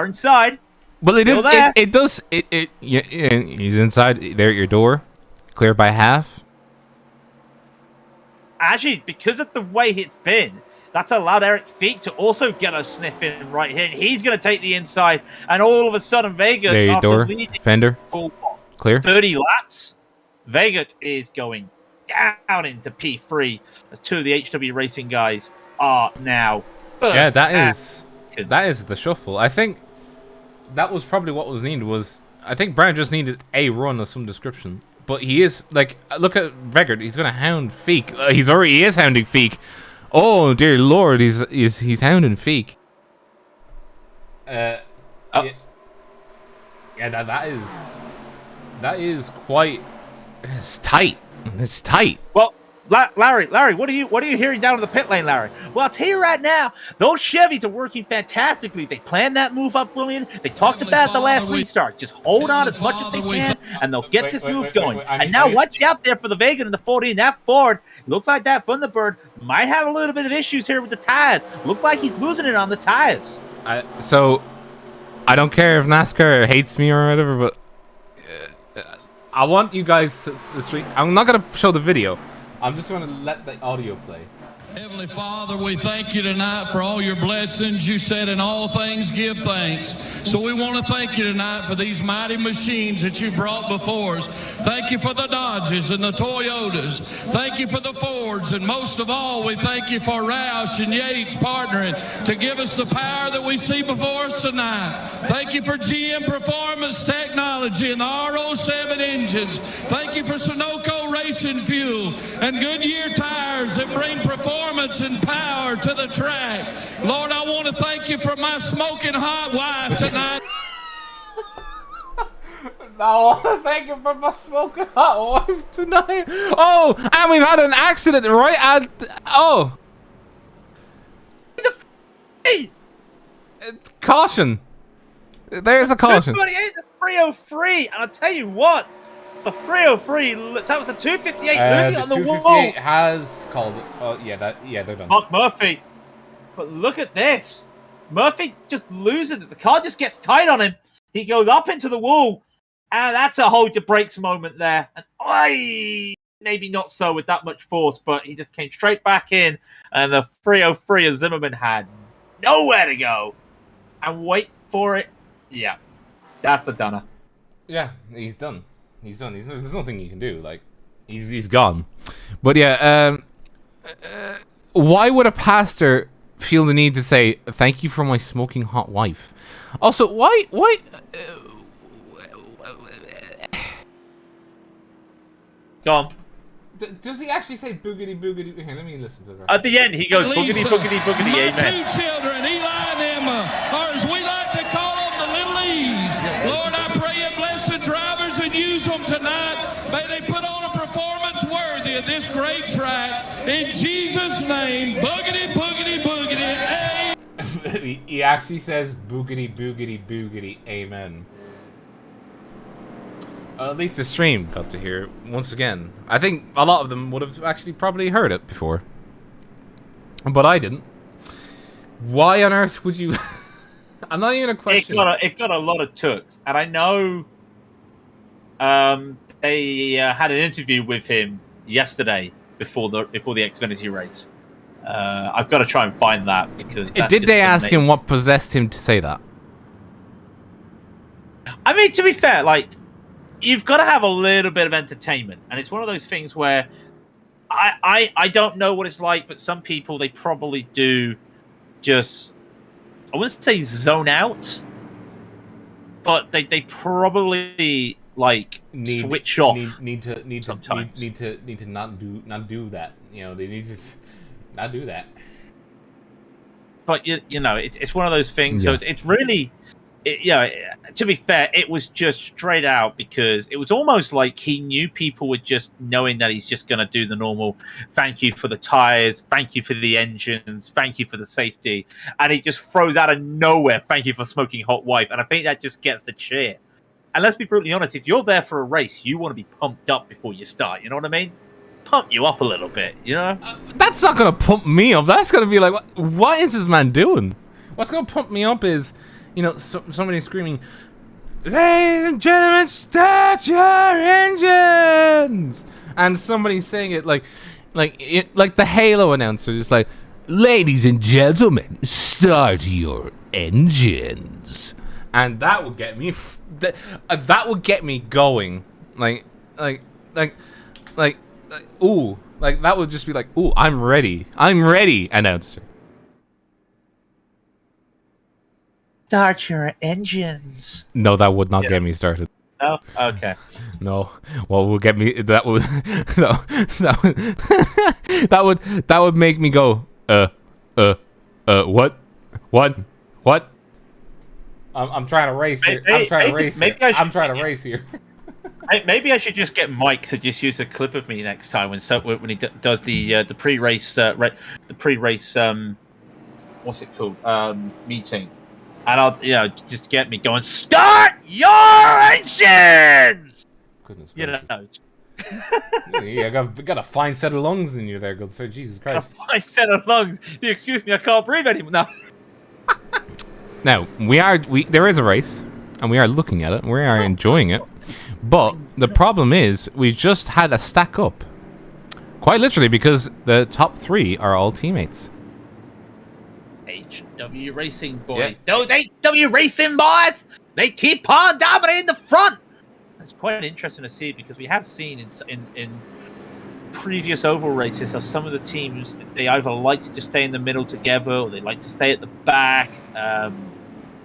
inside. Well, it does. Yeah, he's inside. There at your door. Clear by half. Actually, because of the way it's been, that's allowed Eric Feek to also get a sniff in right here. And he's going to take the inside. And all of a sudden, Vegas, there your door. Fender. Clear. 30 laps. Vegas is going down into P3 as 2 of the HW Racing guys are now first. Yeah, that is the shuffle. I think that was probably what was needed. I think Brown just needed a run of some description. But he is, like, look at Vegard. He's going to hound Feek. He is hounding Feek. Oh dear Lord, he's hounding Feek. Yeah, that is quite. It's tight. It's tight. Well, Larry, what are you hearing down in the pit lane, Larry? Well, I'll tell you right now, those Chevys are working fantastically. They planned that move up, William. They talked about it the last restart. Just hold on as much as they can, and they'll get this move going. And now watch out there for the Vega and the 40. And that Ford, looks like that Thunderbird might have a little bit of issues here with the tires. Look like he's losing it on the tires. So, I don't care if NASCAR hates me or whatever, but I want you guys to stream. I'm not gonna show the video. I'm just gonna let the audio play. Heavenly Father, we thank you tonight for all your blessings. You said in all things give thanks. So we want to thank you tonight for these mighty machines that you brought before us. Thank you for the Dodges and the Toyotas. Thank you for the Fords. And most of all, we thank you for Roush and Yates partnering to give us the power that we see before us tonight. Thank you for GM Performance Technology and the R07 engines. Thank you for Sunoco Racing Fuel and Goodyear tires that bring performance and power to the track. Lord, I want to thank you for my smoking hot wife tonight. I want to thank you for my smoking hot wife tonight. Oh, and we've had an accident right at... Oh. Caution. There's a caution. 228, the 303, and I'll tell you what, the 303, that was the 258 losing on the wall. 258 has called it. Oh, yeah, they're done. Mark Murphy. But look at this. Murphy just loses it. The car just gets tight on him. He goes up into the wall, and that's a hold your brakes moment there. And maybe not so with that much force, but he just came straight back in, and the 303 of Zimmerman had nowhere to go. And wait for it. Yeah, that's a dunner. Yeah, he's done. He's done. There's nothing you can do. Like, he's gone. But yeah, why would a pastor feel the need to say thank you for my smoking hot wife? Also, why? Go on. Does he actually say boogity boogity? Here, let me listen to that. At the end, he goes boogity boogity boogity. My Amen. two children, Eli and Emma, or as we like to call them, the little E's. Lord, I pray you bless the drivers and use them tonight. May they put on a performance worthy of this great track. In Jesus' name, boogity boogity boogity. Amen. He actually says boogity boogity boogity. Amen. At least the stream got to hear it once again. I think a lot of them would have actually probably heard it before. But I didn't. Why on earth would you... I'm not even a question. It got a lot of tooks. And I know they had an interview with him yesterday before the Xfinity race. I've got to try and find that because... Did they ask him what possessed him to say that? I mean, to be fair, like... You've got to have a little bit of entertainment, and it's one of those things where I don't know what it's like, but some people, they probably do just, I wouldn't say zone out, but they probably like switch off. Need to not do that. You know, they need to not do that. But you know, it's one of those things. Yeah. So it's really. To be fair, it was just straight out because it was almost like he knew people were just knowing that he's just going to do the normal thank you for the tires, thank you for the engines, thank you for the safety, and he just throws out of nowhere thank you for smoking hot wife, and I think that just gets the cheer. And let's be brutally honest, if you're there for a race, you want to be pumped up before you start, you know what I mean? Pump you up a little bit, you know? That's not going to pump me up. That's going to be like, what is this man doing? What's going to pump me up is... You know, somebody screaming, "Ladies and gentlemen, start your engines!" And somebody saying it like the Halo announcer, just like, "Ladies and gentlemen, start your engines." And that would get me, that would get me going. Ooh, like that would just be like, "Ooh, I'm ready, announcer." Start your engines. No, that would not get me started. Oh, okay. No. What will get me? That would. No. That would make me go. What? I'm trying to race here. I'm trying to race here. Maybe I should just get Mike to just use a clip of me next time when he does the pre-race what's it called meeting. And I'll, just get me going. Start your engines. Goodness gracious. Yeah, got a fine set of lungs in you there, good sir. Jesus Christ. A fine set of lungs. If you excuse me, I can't breathe anymore now. Now there is a race, and we are looking at it, and we are enjoying it. But the problem is, we just had a stack up. Quite literally, because the top 3 are all teammates. HW Racing boys. Yeah. Those HW Racing boys, they keep on dominating the front. It's quite interesting to see because we have seen in previous oval races how some of the teams, they either like to just stay in the middle together or they like to stay at the back.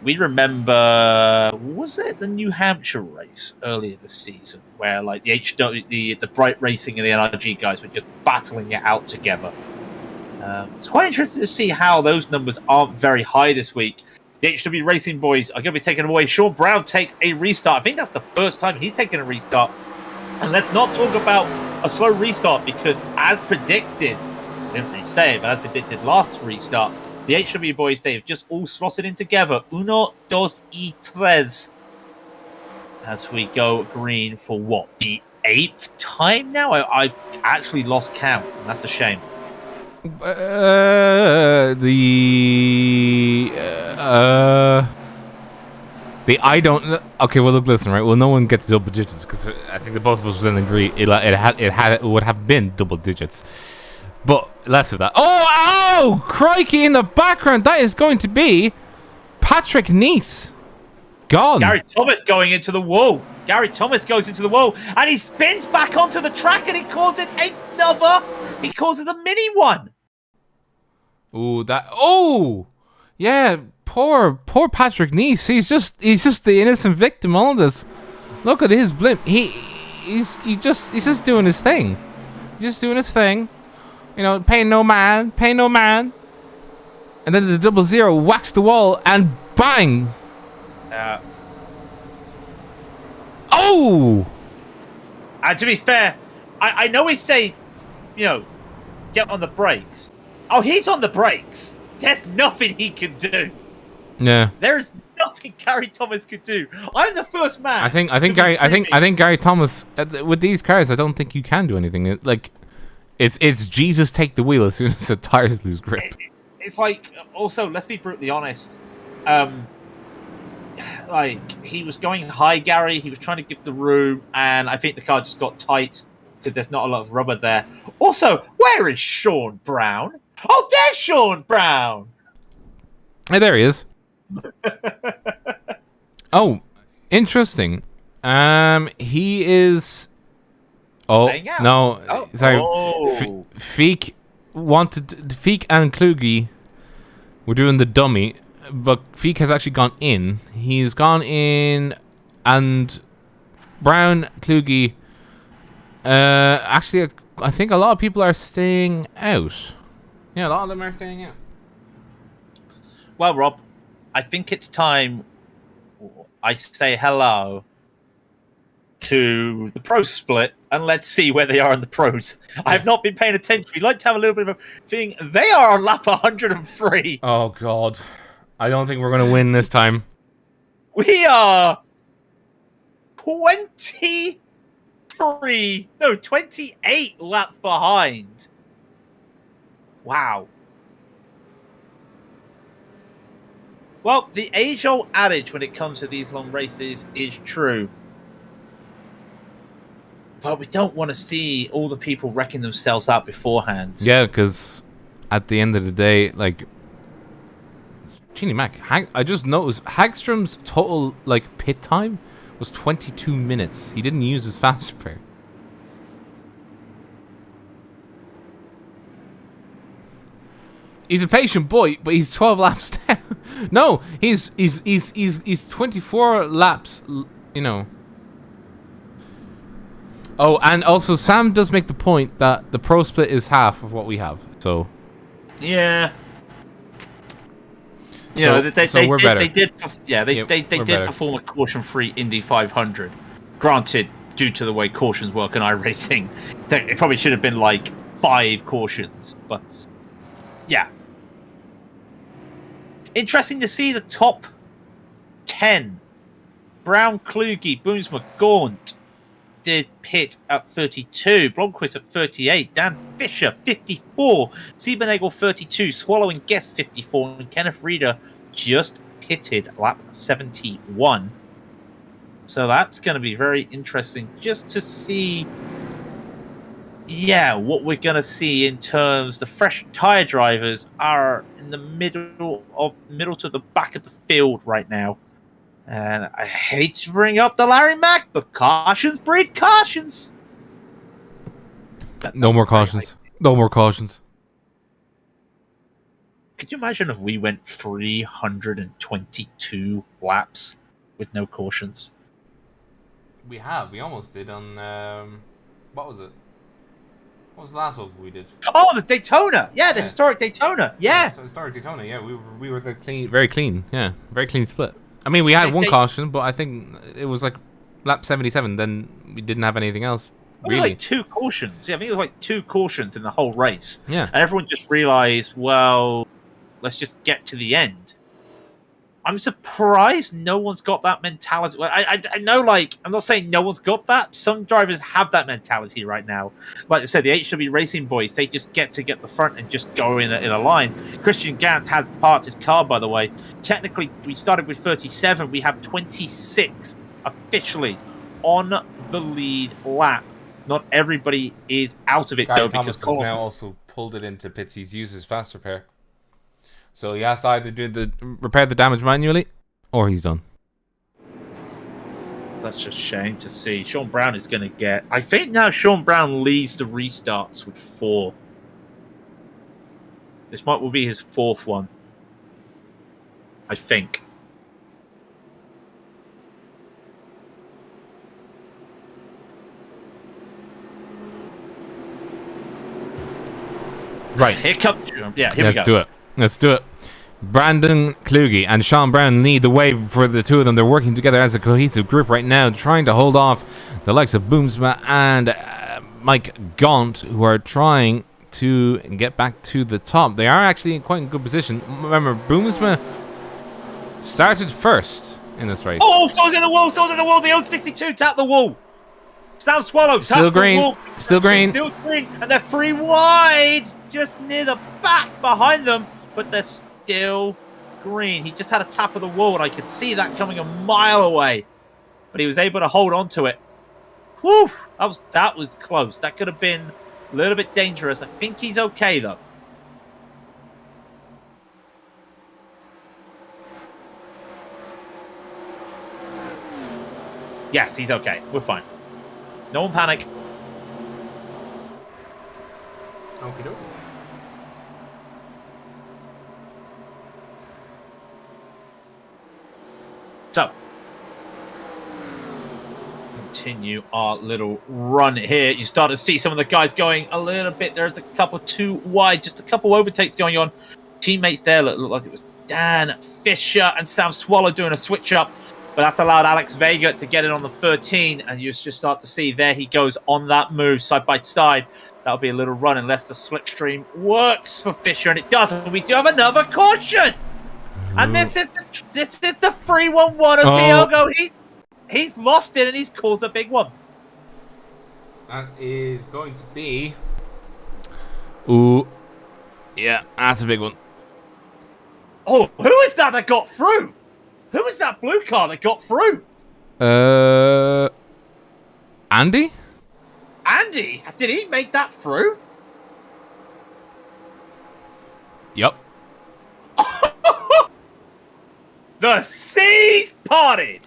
We remember, was it the New Hampshire race earlier this season where like the the Bright Racing and the NRG guys were just battling it out together? It's quite interesting to see how those numbers aren't very high this week. The HW Racing boys are going to be taken away. Sean Brown takes a restart. I think that's the first time he's taken a restart. And let's not talk about a slow restart because as predicted, didn't they say, but as predicted last restart, the HW boys, they've just all slotted in together. Uno, dos y tres. As we go green for what, the 8th time now? I actually lost count, and that's a shame. I don't. Okay, well, look, listen, right? Well, no one gets double digits because I think the both of us would agree it would have been double digits, but less of that. Oh, crikey! In the background, that is going to be Patrick Nice. Gone. Gary Thomas going into the wall. Gary Thomas goes into the wall and he spins back onto the track and he calls it another. He calls it a mini one. Oh, yeah. Poor Patrick Nice. He's just the innocent victim. All of this. Look at his blimp. He's just doing his thing. Just doing his thing. You know, paying no man. And then the 00 whacks the wall and bang. Oh! To be fair, I know we say, get on the brakes. Oh, he's on the brakes. There's nothing he can do. Yeah. There's nothing Gary Thomas could do. I'm the first man. I think Gary Thomas with these cars. I don't think you can do anything. It's Jesus take the wheel as soon as the tires lose grip. It's like, also, let's be brutally honest. Like, he was going high, Gary. He was trying to give the room, and I think the car just got tight because there's not a lot of rubber there. Also, where is Sean Brown? Oh, there's Sean Brown! Hey, there he is. Oh, interesting. He is... Oh, no. Oh. Sorry. Oh. Feek and Kluge were doing the dummy, but Feek has actually gone in. He's gone in, and Brown, Kluge... actually, I think a lot of people are staying out. Yeah, a lot of them are staying out. Well, Rob, I think it's time I say hello to the pro split, and let's see where they are in the pros. I have not been paying attention. We'd like to have a little bit of a feeling. They are on lap 103. Oh, God. I don't think we're going to win this time. We are 28 laps behind. Wow. Well, the age-old adage when it comes to these long races is true. But we don't want to see all the people wrecking themselves out beforehand. Yeah, because at the end of the day, like... Genie Mac, I just noticed Hagstrom's total, pit time was 22 minutes. He didn't use his fast spare. He's a patient boy, but he's 12 laps down. No, he's 24 laps, Oh, and also Sam does make the point that the pro split is half of what we have. So yeah. We're better. They did perform a caution-free Indy 500. Granted, due to the way cautions work in iRacing, it probably should have been 5 cautions, but yeah. Interesting to see the top 10. Brown, Kluge, Boomsma, Gaunt did pit at 32. Blomqvist at 38. Dan Fisher, 54. Siebenegel, 32. Swallow and Guest, 54. And Kenneth Reeder just pitted lap 71. So that's going to be very interesting just to see, what we're going to see in terms the fresh tire drivers are in the middle to the back of the field right now. And I hate to bring up the Larry Mack, but cautions breed cautions. No more cautions. No more cautions. Could you imagine if we went 322 laps with no cautions? We almost did on what was it? What was the last one we did? Oh, the Daytona. Yeah, the historic Daytona. Yeah. So historic Daytona. Yeah, we were very clean. Yeah, very clean split. I mean, we had one caution, but I think it was like lap 77. Then we didn't have anything else. Really, like 2 cautions. Yeah, I think it was like 2 cautions in the whole race. Yeah, and everyone just realized, well, let's just get to the end. I'm surprised no one's got that mentality. Well, I know, like, I'm not saying no one's got that. Some drivers have that mentality right now. Like I said, the HW Racing boys, they just get the front and just go in a line. Christian Gant has parked his car, by the way. Technically, we started with 37. We have 26 officially on the lead lap. Not everybody is out of it, though, because Colin has now also pulled it into pits. He's used his fast repair. So he has to either repair the damage manually, or he's done. That's a shame to see. Sean Brown is going to get... I think now Sean Brown leads the restarts with 4. This will be his 4th one. I think. Right. Here comes... Yeah, here we go. Let's do it. Brandon Kluge and Sean Brown lead the way for the two of them. They're working together as a cohesive group right now, trying to hold off the likes of Boomsma and Mike Gaunt, who are trying to get back to the top. They are actually in quite a good position. Remember, Boomsma started first in this race. Oh, so's in the wall, The old 62 tapped the wall. Sam Swallow tapped Still green. the wall. Still green. Still green. And they're 3 wide, just near the back behind them. But they're still green. He just had a tap of the wall, and I could see that coming a mile away. But he was able to hold on to it. Whew! That was close. That could have been a little bit dangerous. I think he's okay, though. Yes, he's okay. We're fine. No one panic. Okie doke. So, continue our little run here. You start to see some of the guys going a little bit. There's a couple too wide, just a couple overtakes going on. Teammates there look like it was Dan Fisher and Sam Swallow doing a switch up, but that's allowed Alex Vega to get in on the 13, and you just start to see there he goes on that move side by side. That'll be a little run unless the slipstream works for Fisher, and it does. And we do have another caution. And this is the 3-1-1 of Diogo. He's lost it and he's caused a big one. That is going to be... Ooh. Yeah, that's a big one. Oh, who is that got through? Who is that blue car that got through? Andy? Andy? Did he make that through? Yep. The seas parted.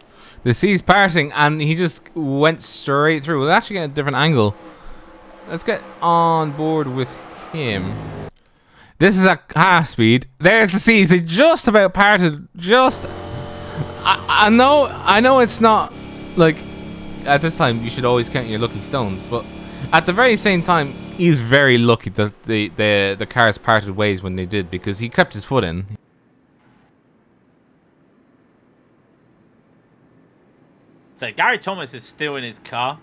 The seas parting, and he just went straight through. We'll actually get a different angle. Let's get on board with him. This is at half speed. There's the seas. They just about parted. I know it's not like at this time you should always count your lucky stones, but at the very same time, he's very lucky that the cars parted ways when they did, because he kept his foot in. So Gary Thomas is still in his car.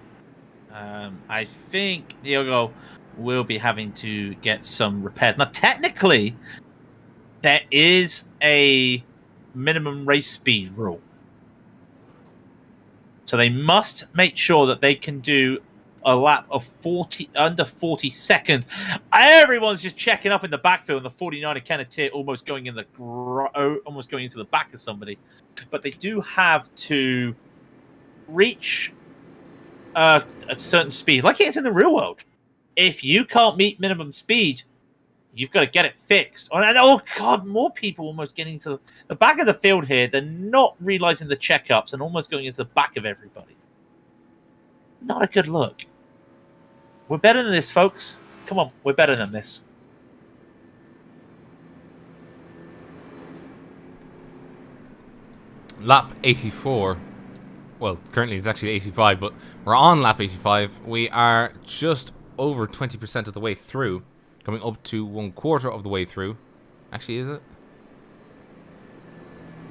I think Diogo will be having to get some repairs. Now, technically, there is a minimum race speed rule. So they must make sure that they can do a lap of under 40 seconds. Everyone's just checking up in the backfield, and the 49er Kenneteer almost going into the back of somebody. But they do have to reach a certain speed, like it is in the real world, if you can't meet minimum speed, you've got to get it fixed. Oh God, more people almost getting to the back of the field here. They're not realizing the checkups and almost going into the back of everybody. Not a good look. We're better than this, folks. Come on, we're better than this. Lap 84. Well, currently it's actually 85, but we're on lap 85. We are just over 20% of the way through. Coming up to 1/4 of the way through. Actually, is it?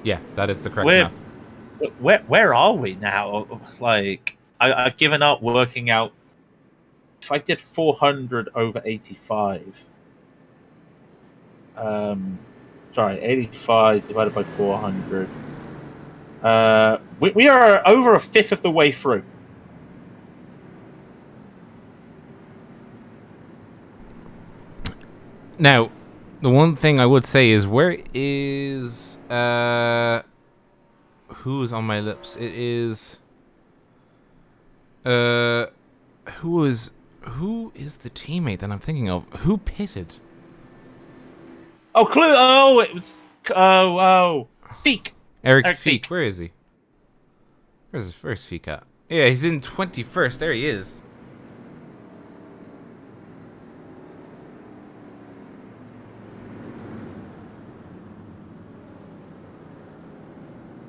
Yeah, that is the correct math. Where are we now? Like, I've given up working out. If I did 400 over 85, sorry, 85 divided by 400. We are over a fifth of the way through. Now, the one thing I would say is, where is who's on my lips? It is who is the teammate that I'm thinking of? Who pitted? Oh, Clue! Oh, it was Feek. Eric Feek. Where is he? Where's Feek at? Yeah, he's in 21st. There he is.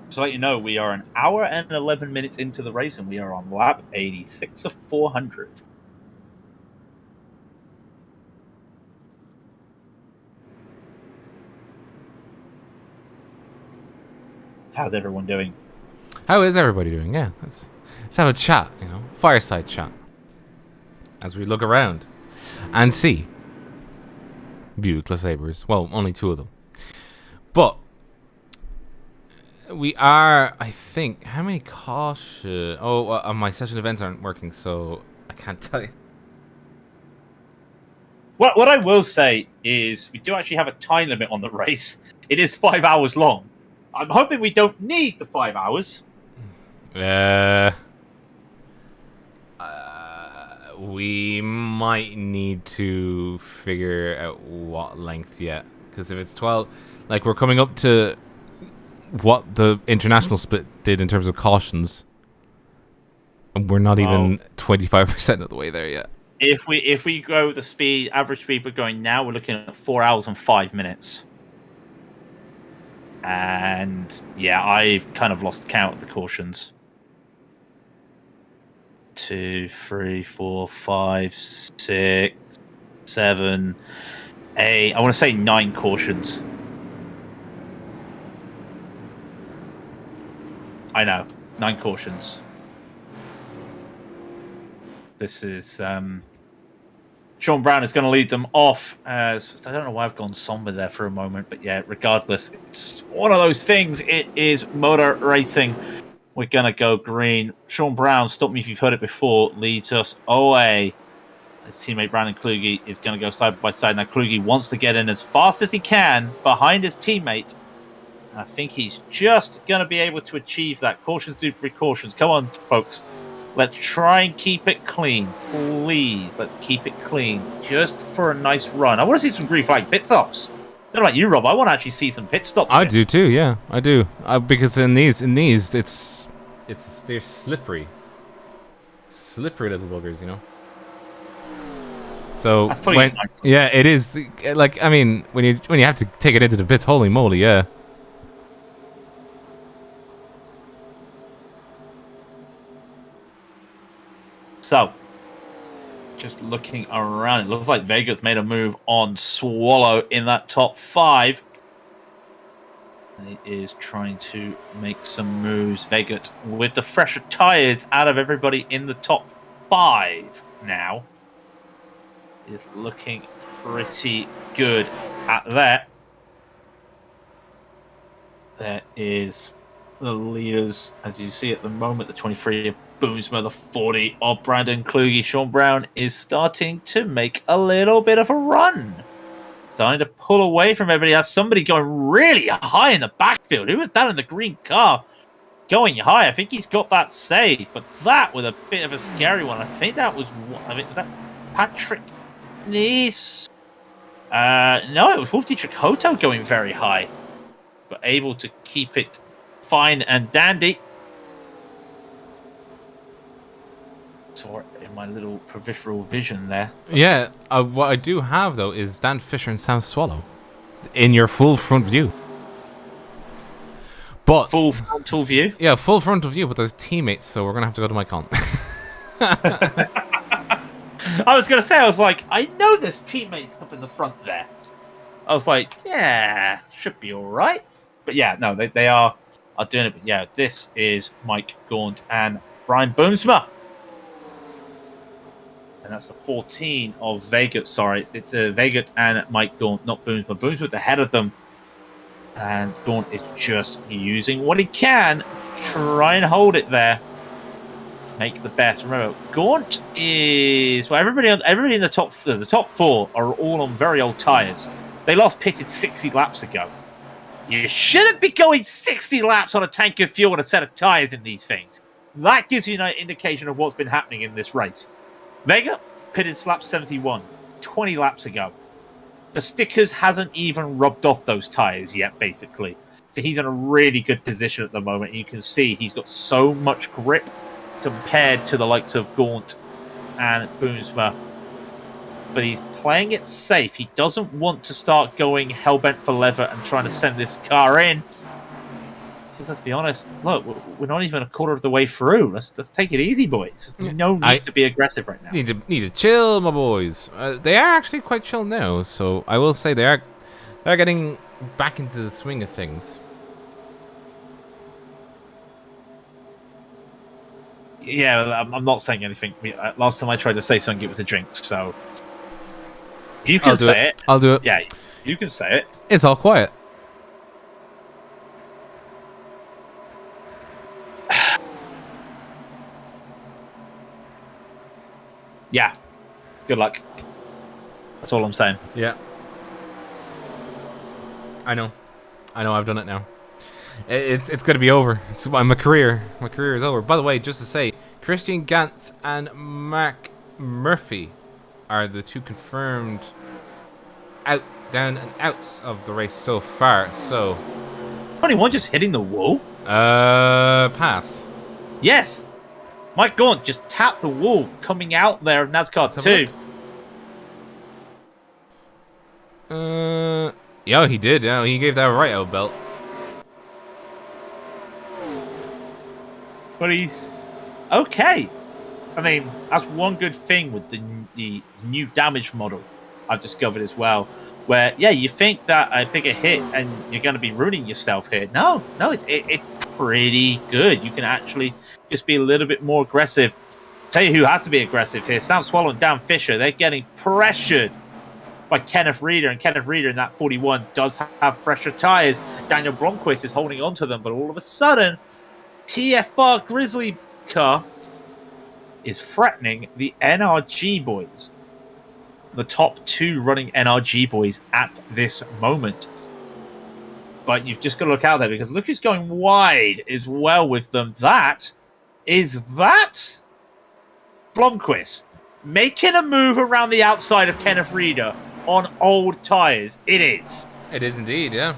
So let you know, we are an hour and 11 minutes into the race, and we are on lap 86 of 400. How's everyone doing? How is everybody doing? Yeah, let's have a chat, fireside chat, as we look around and see Buick Sabres. Well, only 2 of them, but we are, I think, how many caution? Oh, my session events aren't working, so I can't tell you. What I will say is we do actually have a time limit on the race. It is 5 hours long. I'm hoping we don't need the 5 hours. We might need to figure out what length yet, because if it's 12, like, we're coming up to what the international split did in terms of cautions, and we're not even 25% of the way there yet. If we go the average speed we're going now, we're looking at 4 hours and 5 minutes. And yeah, I've kind of lost count of the cautions. 2, 3, 4, 5, 6, 7, 8. I want to say 9 cautions. I know, 9 cautions. This is Sean Brown is going to lead them off. As I don't know why I've gone somber there for a moment, but yeah, regardless, it's one of those things. It is motor racing. We're going to go green. Sean Brown, stop me if you've heard it before, leads us away. His teammate Brandon Kluge is going to go side by side. Now Kluge wants to get in as fast as he can behind his teammate. I think he's just going to be able to achieve that. Cautions do precautions. Come on, folks. Let's try and keep it clean. Please, let's keep it clean. Just for a nice run. I want to see some green flag pit stops. I don't know about you, Rob. I want to actually see some pit stops. I do too, yeah. I do. Because in these, they're slippery. Slippery little buggers, So, nice. Yeah, it is. Like, I mean, when you have to take it into the pits, holy moly, yeah. So, just looking around, it looks like Vega's made a move on Swallow in that top 5. He is trying to make some moves. Vega, with the fresher tyres out of everybody in the top 5 now, is looking pretty good at that. There is the leaders, as you see at the moment, the 23 of Boomsma, the 40 of Brandon Kluge. Sean Brown is starting to make a little bit of a run. Starting to pull away from everybody. That's somebody going really high in the backfield. Who was that in the green car? going high. I think he's got that saved, but that was a bit of a scary one. I think that was that Patrick Nice. No, it was Wolf Dietrich Hoto going very high, but able to keep it fine and dandy. Saw it in my little peripheral vision there. Yeah, what I do have though is Dan Fisher and Sam Swallow in your full front view. But Full frontal view. yeah, full frontal view, but there's teammates, so we're gonna have to go to my con. I was going to say, I was like, I know there's teammates up in the front there. I was like, yeah, should be all right. But yeah, no, they are doing it. But yeah, this is Mike Gaunt and Brian Boomsma. And that's the 14 of Vegas. Sorry, it's Vegas and Mike Gaunt, not Boomsma. Boomsma ahead of them. And Gaunt is just using what he can. Try and hold it there. Make the best. Remember, Gaunt is everybody in the top four are all on very old tires. They last pitted 60 laps ago. You shouldn't be going 60 laps on a tank of fuel and a set of tires in these things. That gives you an indication of what's been happening in this race. Vega pitted lap 71 20 laps ago. The stickers hasn't even rubbed off those tires yet, basically. So he's in a really good position at the moment. You can see he's got so much grip compared to the likes of Gaunt and Boomsma. But he's playing it safe. He doesn't want to start going hell-bent for leather and trying to send this car in. Because let's be honest, look, we're not even a quarter of the way through. Let's take it easy, boys. No need to be aggressive right now. Need to chill, my boys. They are actually quite chill now, so I will say they're getting back into the swing of things. Yeah, I'm not saying anything. Last time I tried to say something, it was a drink. So you can say it. I'll do it. Yeah, you can say it. It's all quiet. Yeah. Good luck. That's all I'm saying. Yeah. I know. I've done it now. It's gonna be over. It's my career. My career is over. By the way, just to say, Christian Gantz and Mark Murphy are the two confirmed down and outs of the race so far. So, only one just hitting the wall. Pass. Yes. Mike Gaunt just tapped the wall coming out there of NASCAR 2. Yeah, he did. Yeah, he gave that right out belt. But he's okay. I mean, that's one good thing with the new damage model I've discovered as well. Where, yeah, you think that a bigger hit and you're going to be ruining yourself here. No, it's pretty good. You can actually just be a little bit more aggressive. Tell you who had to be aggressive here. Sam Swallow and Dan Fisher. They're getting pressured by Kenneth Reeder. And Kenneth Reeder in that 41 does have fresher tires. Daniel Blomqvist is holding on to them. But all of a sudden, TFR Grizzly car is threatening the NRG boys. The top two running NRG boys at this moment. But you've just got to look out there because look who's going wide as well with them. That Blomqvist making a move around the outside of Kenneth Reeder on old tires. It is. It is indeed, yeah.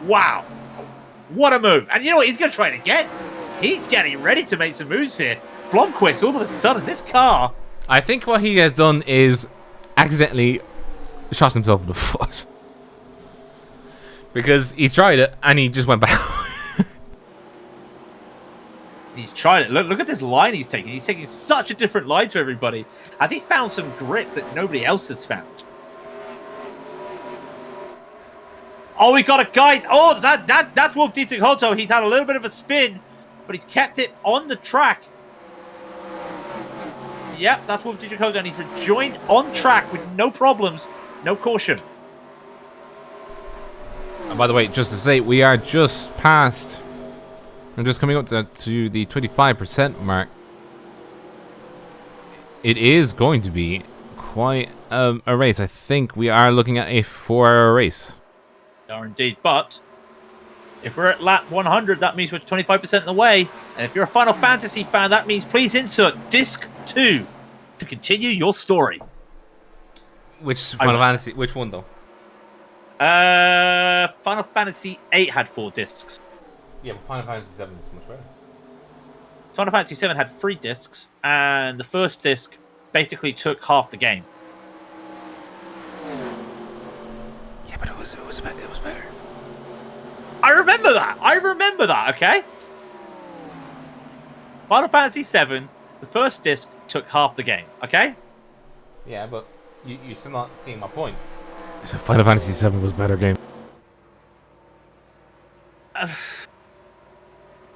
Wow. What a move. And you know what? He's going to try it again. He's getting ready to make some moves here. Blomqvist, all of a sudden, this car... I think what he has done is accidentally shot himself in the foot. Because he tried it, and he just went back. He's tried it. Look at this line he's taking. He's taking such a different line to everybody. Has he found some grip that nobody else has found? Oh, we got a guide. Oh, that's Wolf Dietrich Hoto. He's had a little bit of a spin, but he's kept it on the track. Yep, that's Wolf Dietrich Hoto, and he's rejoined on track with no problems, no caution. And by the way, just to say, we are just past... We're just coming up to the 25% mark. It is going to be quite a race. I think we are looking at a 4-hour race. They are indeed, but If we're at lap 100, that means we're 25% of the way. And if you're a Final Fantasy fan, that means please insert disc 2 to continue your story. Which Final Fantasy? Which one though? Final Fantasy 8 had 4 discs. Yeah, but Final Fantasy 7 is much better. Final Fantasy 7 had 3 discs, and the first disc basically took half the game. Yeah, but it was better. I remember that. Okay. Final Fantasy 7, the first disc took half the game. Okay. Yeah, but you're still not seeing my point. So Final Fantasy 7 was a better game.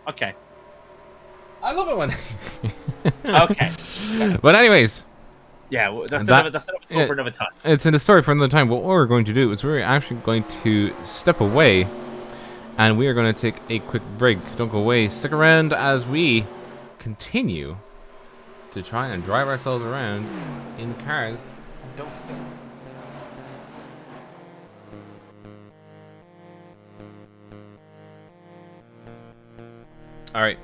Okay. I love it when. Okay. But anyways. Yeah, well, that's another talk for another time. It's in the story for another time. What we're going to do is we're actually going to step away, and we are going to take a quick break. Don't go away. Stick around as we continue to try and drive ourselves around in cars. Don't think. All right.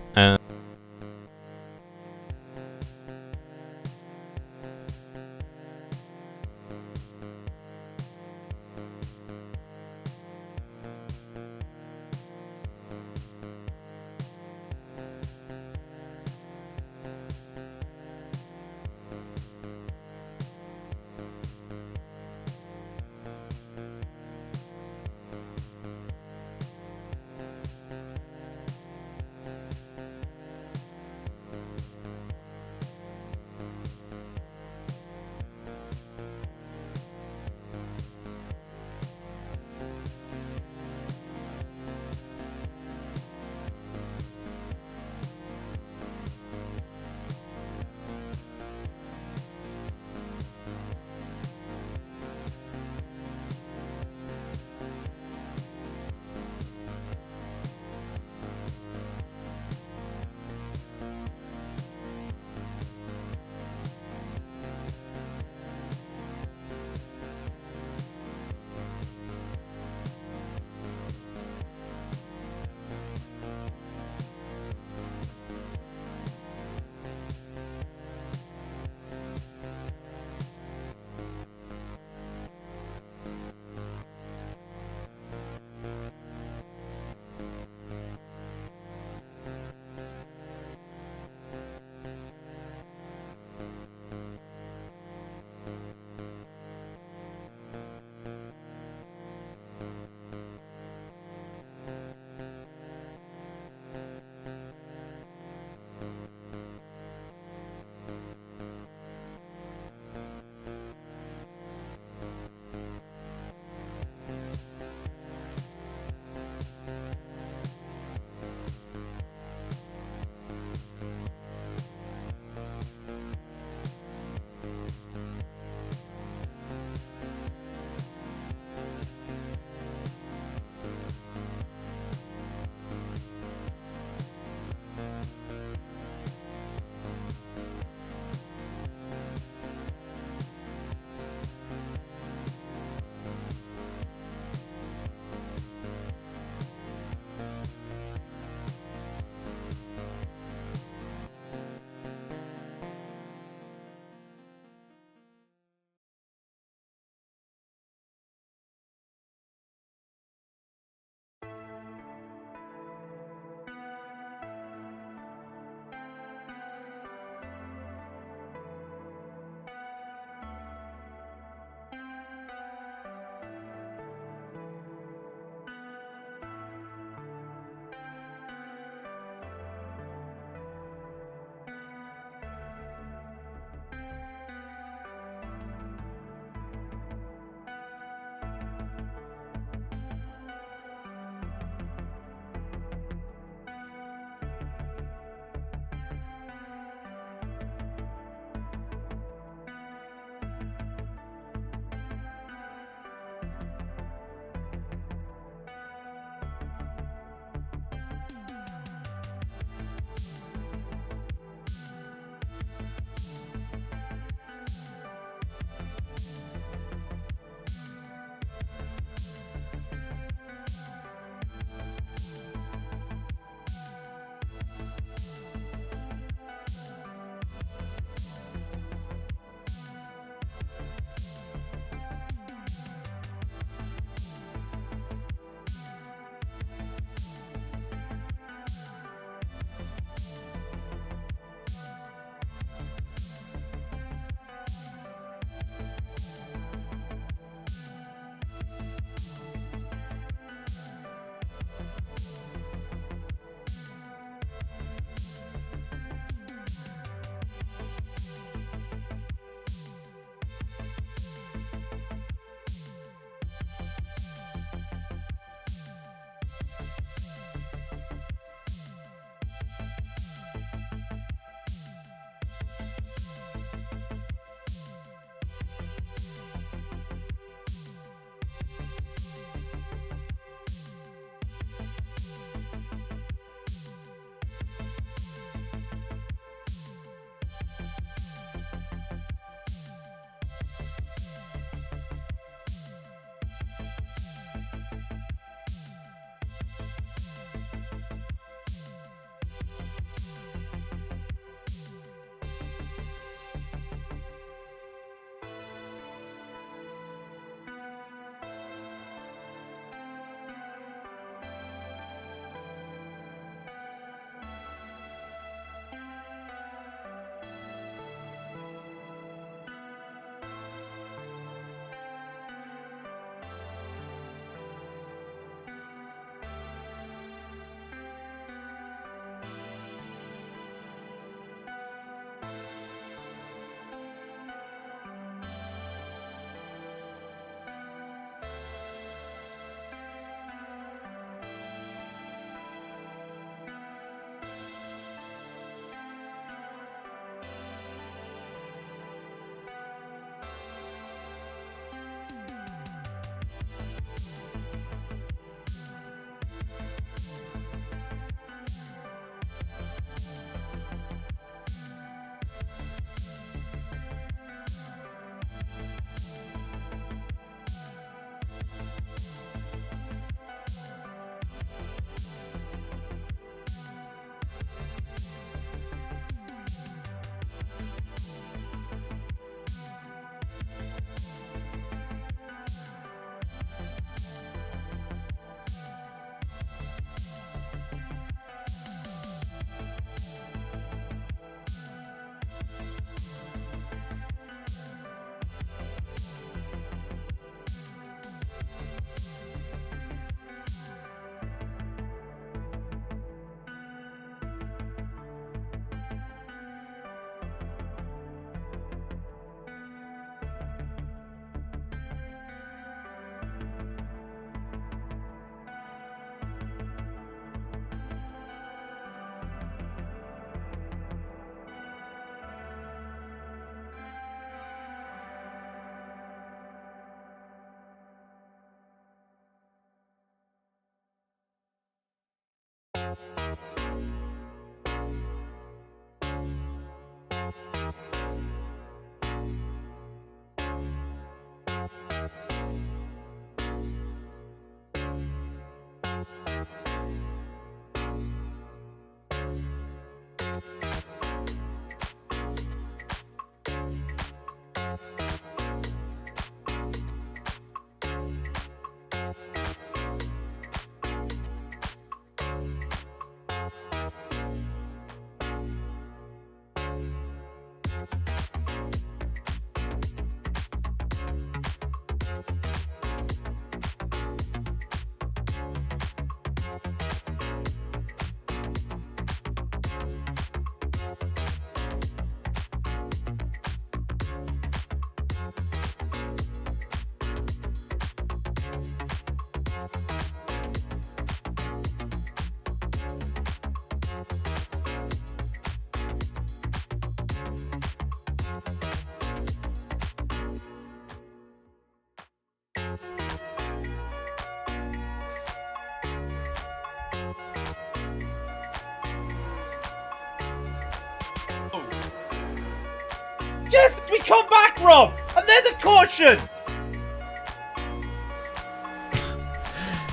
Just we come back, Rob, and there's a caution.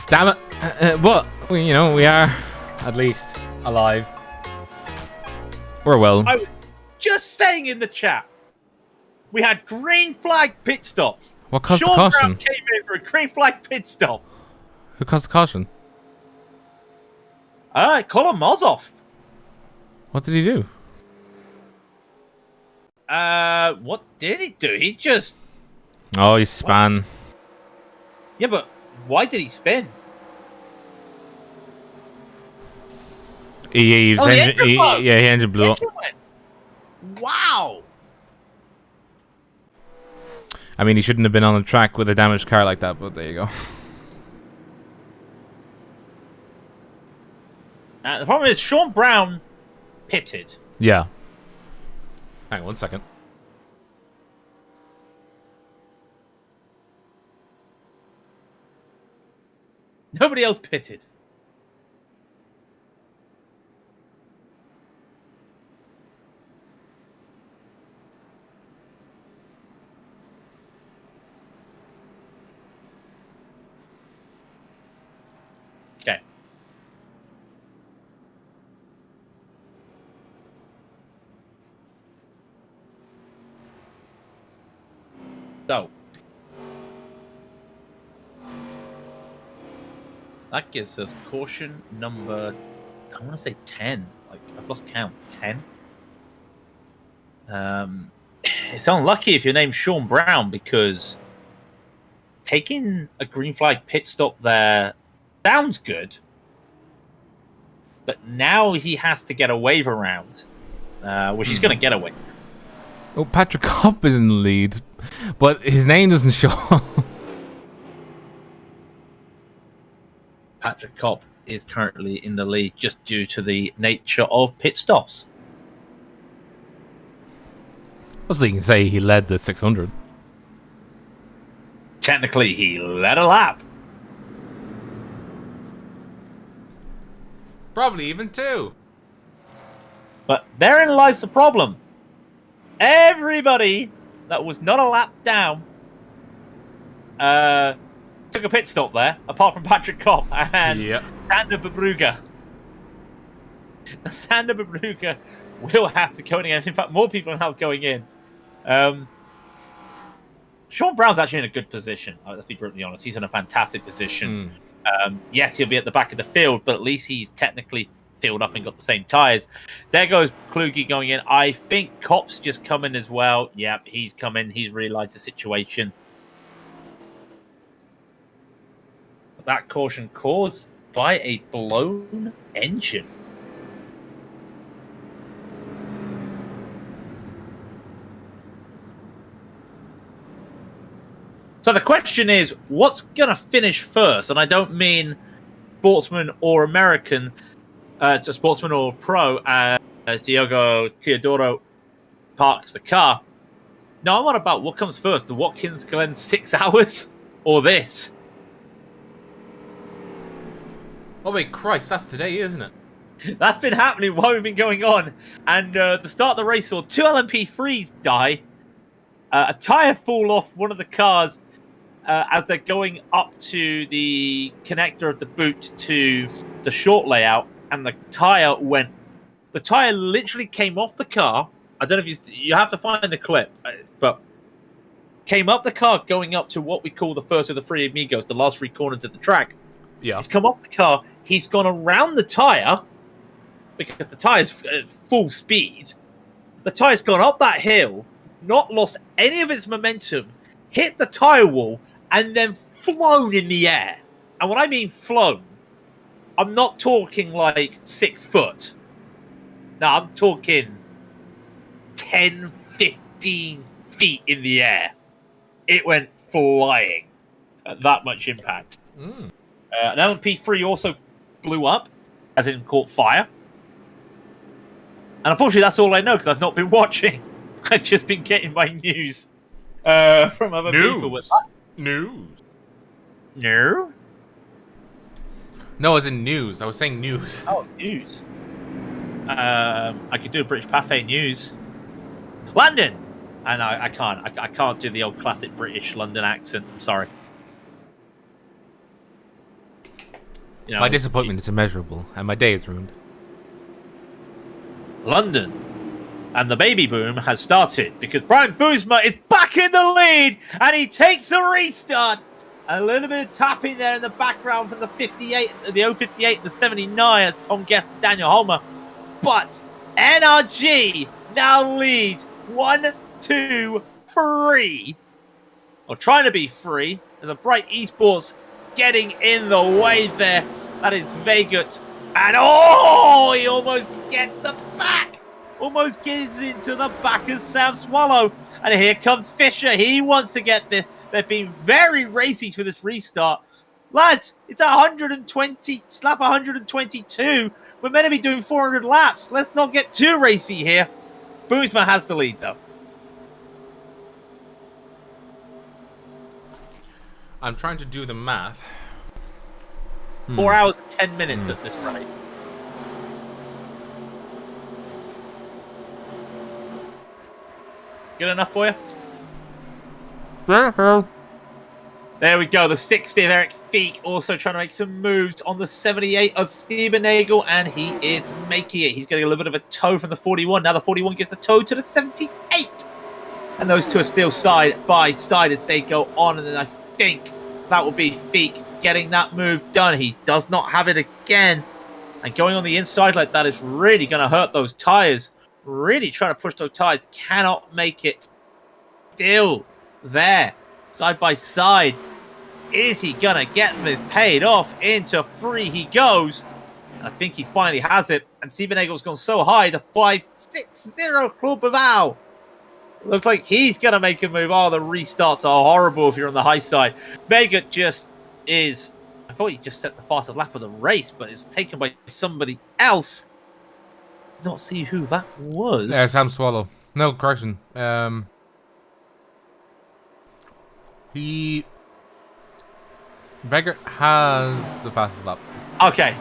Damn it! But we are at least alive. We're well. I was just saying in the chat, we had green flag pit stop. What caused Sean the caution? Brown came in for a green flag pit stop. Who caused the caution? Colin Mozov. What did he do? What did he do? He just... Oh, he span. Yeah, but why did he spin? His engine blew up. Wow. I mean, he shouldn't have been on the track with a damaged car like that, but there you go. The problem is Sean Brown pitted. Yeah. Hang on 1 second. Nobody else pitted. Okay. So that gives us caution number, I want to say 10. Like, I've lost count. 10. It's unlucky if your name's Sean Brown, because taking a green flag pit stop there sounds good, but now he has to get a wave around, which he's going to get away. Oh, Patrick Kopp is in the lead, but his name doesn't show. Patrick Kopp is currently in the lead just due to the nature of pit stops. Also, you can say he led the 600. Technically, he led a lap. Probably even 2. But therein lies the problem. Everybody that was not a lap down took a pit stop there, apart from Patrick Kopp and Sander Babruga. Sander Babruga will have to go in again. In fact, more people are now going in. Sean Brown's actually in a good position. Let's be brutally honest. He's in a fantastic position. Yes, he'll be at the back of the field, but at least he's technically filled up and got the same tyres. There goes Kluge going in. I think Kopp's just come in as well. Yeah, he's come in. He's realised the situation. That caution caused by a blown engine. So the question is, what's going to finish first? And I don't mean sportsman or American, to sportsman or pro, as Diogo Teodoro parks the car. No, I'm on about what comes first, the Watkins Glen 6 hours or this? Oh, wait, Christ, that's today, isn't it? That's been happening while we've been going on. And the start of the race saw 2 LMP3s die, a tyre fall off one of the cars as they're going up to the connector of the boot to the short layout, and the tyre went The tire literally came off the car. I don't know if you have to find the clip, but came up the car going up to what we call the first of the three amigos, the last three corners of the track. Yeah. He's come off the car. He's gone around the tire because the tire's full speed. The tire's gone up that hill, not lost any of its momentum, hit the tire wall, and then flown in the air. And when I mean flown, I'm not talking like 6 foot. No, I'm talking 10, 15 feet in the air. It went flying at that much impact. An LMP3 also blew up, as in caught fire. And unfortunately, that's all I know because I've not been watching. I've just been getting my news from other people. News. No? No, as in news. I was saying news. Oh, news. I could do a British Pathé news. London! And I can't. I can't do the old classic British London accent. I'm sorry. You know, My disappointment is immeasurable, and my day is ruined. London. And the baby boom has started because Brian Boozma is back in the lead and he takes the restart. A little bit of tapping there in the background from the 58, the 058 and the 79 as Tom Guest and Daniel Holmer. But NRG now leads 1, 2, 3. Or trying to be free. There's a Bright Esports getting in the way there. That is Vegut. And oh, he almost gets the back. Almost gets into the back of Sam Swallow. And here comes Fisher. He wants to get this. They've been very racy for this restart. Lads, it's 120, lap 122. We're meant to be doing 400 laps. Let's not get too racy here. Boozma has the lead, though. I'm trying to do the math. 4 hours and 10 minutes at this rate. Good enough for you? There we go. The 60 of Eric Feek also trying to make some moves on the 78 of Stephen Nagel, and he is making it. He's getting a little bit of a toe from the 41. Now the 41 gives the toe to the 78. And those two are still side by side as they go on. And then I think that will be Feek getting that move done. He does not have it again. And going on the inside like that is really going to hurt those tires. Really trying to push those tires. Cannot make it. Still there. Side by side. Is he going to get this paid off? Into 3 he goes. And I think he finally has it. And Stephen Nagel's gone so high. The 5-6-0 Club Bilbao. Looks like he's going to make a move. Oh, the restarts are horrible if you're on the high side. Vega just is... I thought he just set the fastest lap of the race, but it's taken by somebody else. Not see who that was. Yeah, Sam Swallow. No, correction. Beggar has the fastest lap. Okay.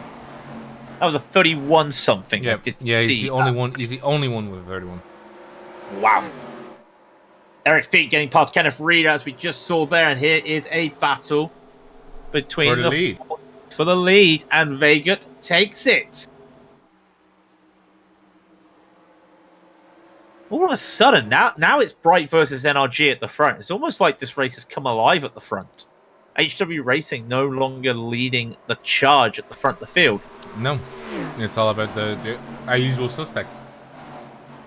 That was a 31 something. Yeah, I did he's see the only one. He's the only one with a 31. Wow. Eric Feet getting past Kenneth Reed as we just saw there, and here is a battle between For the lead. For the lead, and Vegut takes it. All of a sudden, now it's Bright versus NRG at the front. It's almost like this race has come alive at the front. HW Racing no longer leading the charge at the front of the field. No, it's all about our usual suspects.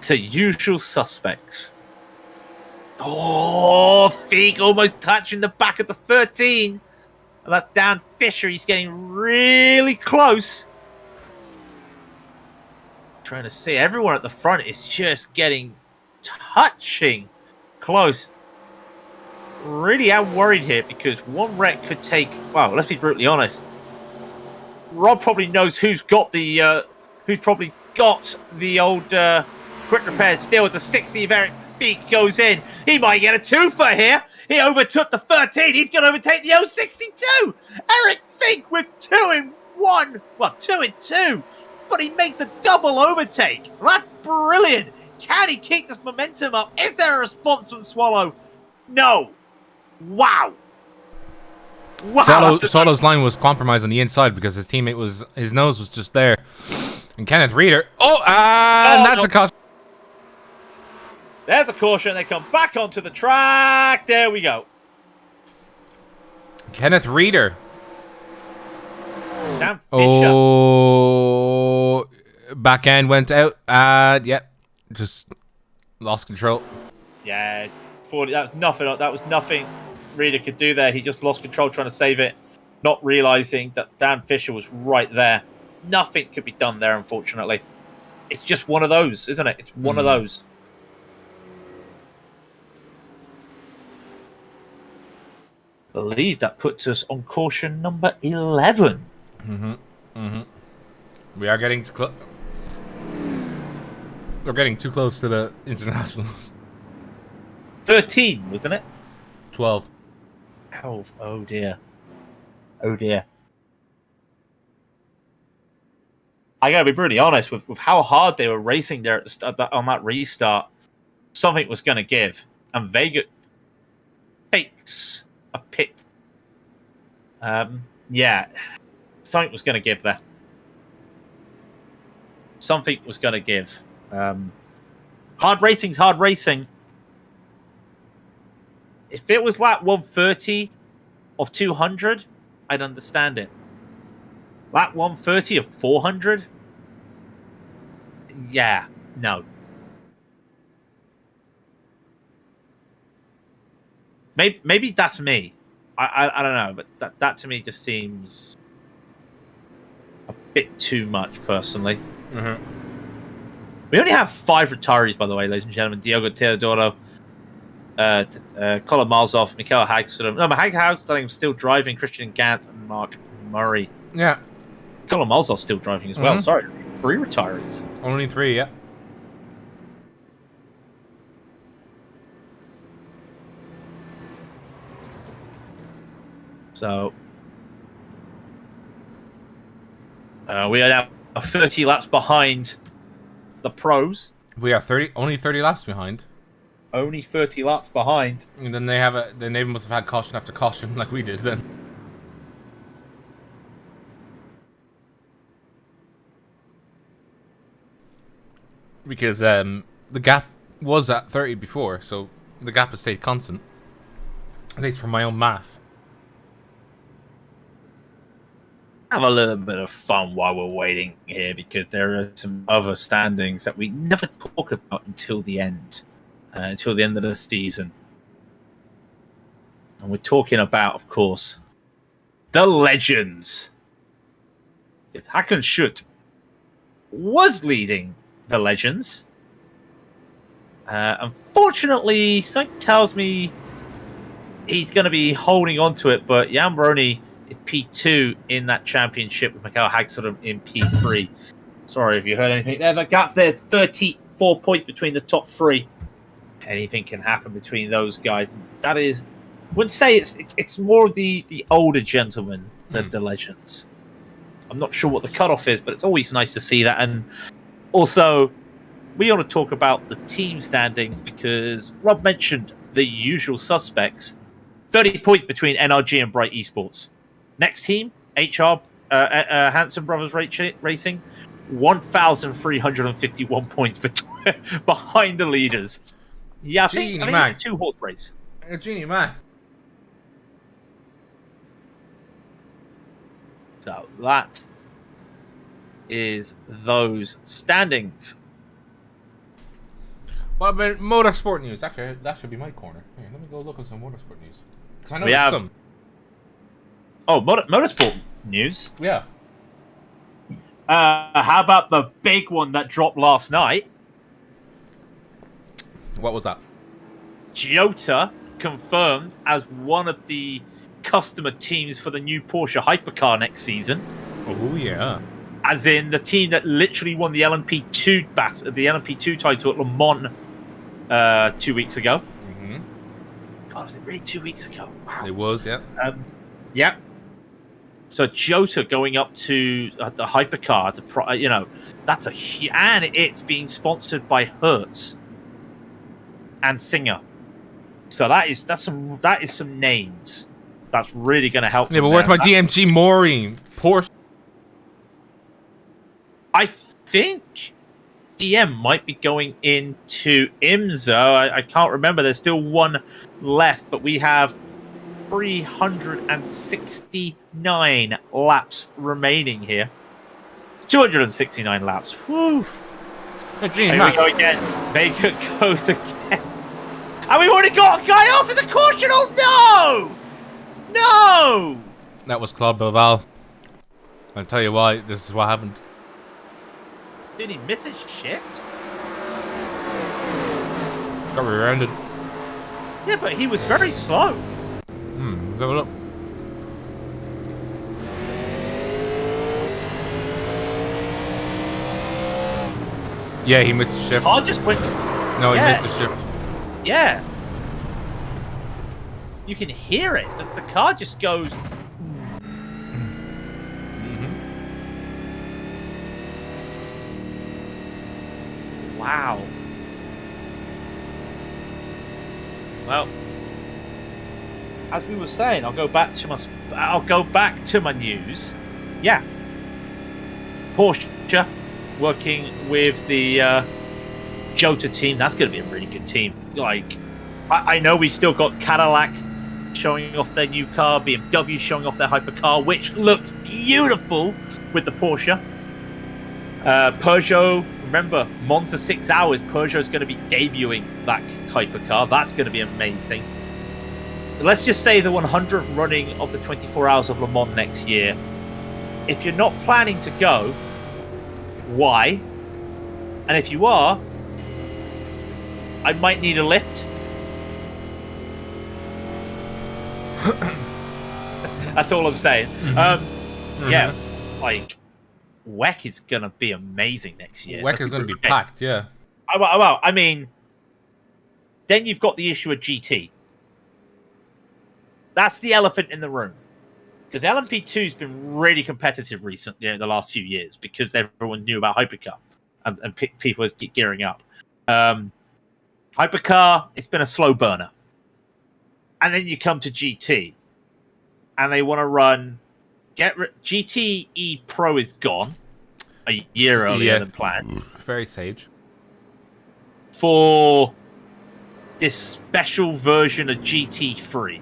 The usual suspects. Oh, Feek almost touching the back of the 13. And that's Dan Fisher. He's getting really close. Trying to see. Everyone at the front is just getting touching close. Really am worried here because one wreck could take... Well, let's be brutally honest. Rob probably knows who's got the old quick repair still. The 60 of Eric Feek goes in. He might get a twofer here. He overtook the 13. He's going to overtake the 062. Eric Feek with 2 in 1. Well, 2 in 2. But he makes a double overtake. That's brilliant. Can he keep this momentum up? Is there a response from Swallow? No. Wow. Wow. Solo's line was compromised on the inside because his nose was just there. And Kenneth Reader. Oh, and that's a caution. There's a caution. They come back onto the track. There we go. Kenneth Reader. Dan Fisher. Oh, back end went out. Yep, just lost control. Yeah, 40. That was nothing. That was nothing Reader could do there. He just lost control trying to save it, not realizing that Dan Fisher was right there. Nothing could be done there, unfortunately. It's just one of those, isn't it? It's one of those. I believe that puts us on caution number 11. We are getting close. We're getting too close to the internationals. 13, wasn't it? 12. 12. Oh dear. Oh dear. I gotta be brutally honest with how hard they were racing there at on that restart. Something was gonna give, and Vega fakes a pit. Yeah, something was gonna give there. Something was gonna give. Hard racing's hard racing. If it was lap 130 of 200, I'd understand it. Lap 130 of 400? Yeah, no. Maybe that's me. I don't know, but that to me just seems a bit too much, personally. We only have 5 retirees, by the way, ladies and gentlemen. Diogo Teodoro, Colin Malzoff, Michael Hagstrom. No, Michael Hagstrom still driving, Christian Gant, and Mark Murray. Yeah. Colin Malzoff's still driving as well. Sorry, 3 retirees. Only 3, yeah. So we are now 30 laps behind the pros. We are only 30 laps behind. Only 30 laps behind. And then they must have had caution after caution like we did then. Because the gap was at 30 before, so the gap has stayed constant. At least for my own math. Have a little bit of fun while we're waiting here, because there are some other standings that we never talk about until the end of the season. And we're talking about, of course, the legends. Hakan Schutt was leading the legends. Unfortunately, something tells me he's going to be holding on to it, but Jan Brony is P2 in that championship with Michael Hagstrom in P3. Sorry if you heard anything there. The gap there is 34 points between the top 3. Anything can happen between those guys. That is, I wouldn't say it's more the older gentlemen than the legends. I'm not sure what the cutoff is, but it's always nice to see that. And also, we want to talk about the team standings because Rob mentioned the usual suspects. 30 points between NRG and Bright Esports. Next team, HR Hanson Brothers Racing, 1,351 points behind the leaders. Yeah, I think it's a 2-horse race. Genie man. So that is those standings. Well, but motorsport news. Actually, that should be my corner. Here, let me go look at some motorsport news. Because I know there's some. Oh, motorsport news? Yeah. How about the big one that dropped last night? What was that? Toyota confirmed as one of the customer teams for the new Porsche hypercar next season. Oh, yeah. As in the team that literally won the LMP2 title at Le Mans 2 weeks ago. Mm-hmm. God, was it really 2 weeks ago? Wow. It was, yeah. Yeah. So Toyota going up to the hypercar, that's and it's being sponsored by Hertz and Singer. So that is some names that's really going to help. Yeah, but where's my DMG Maureen? Porsche. think DM might be going into IMSA. I can't remember. There's still one left, but we have 369 laps remaining here. 269 laps. Whew. Hey, Here we go again. Baker goes again. And we've already got a guy off in the caution. Oh, no! No! That was Claude Bilbao. I'll tell you why. This is what happened. Did he miss his shift? Got rear-ended. Yeah, but he was very slow. Go look. Yeah, he missed the shift. Car just went. No, he Yeah. missed the shift. Yeah. You can hear it. The car just goes. Wow. Well, as we were saying, I'll go back to my news. Yeah. Porsche working with the Jota team. That's going to be a really good team. Like, I know we still got Cadillac showing off their new car, BMW showing off their hypercar, which looks beautiful with the Porsche. Peugeot, remember, Monza 6 Hours, Peugeot's going to be debuting that hypercar. That's going to be amazing. Let's just say the 100th running of the 24 Hours of Le Mans next year. If you're not planning to go, why? And if you are, I might need a lift. That's all I'm saying. Yeah, like, WEC is going to be amazing next year. WEC is going to be packed, yeah. Well, I mean, then you've got the issue of GT. That's the elephant in the room. Because LMP2 has been really competitive recently in the last few years because everyone knew about Hypercar and people are gearing up. Hypercar, it's been a slow burner. And then you come to GT and they want to run. GTE Pro is gone a year earlier than planned. Very sage. For this special version of GT3.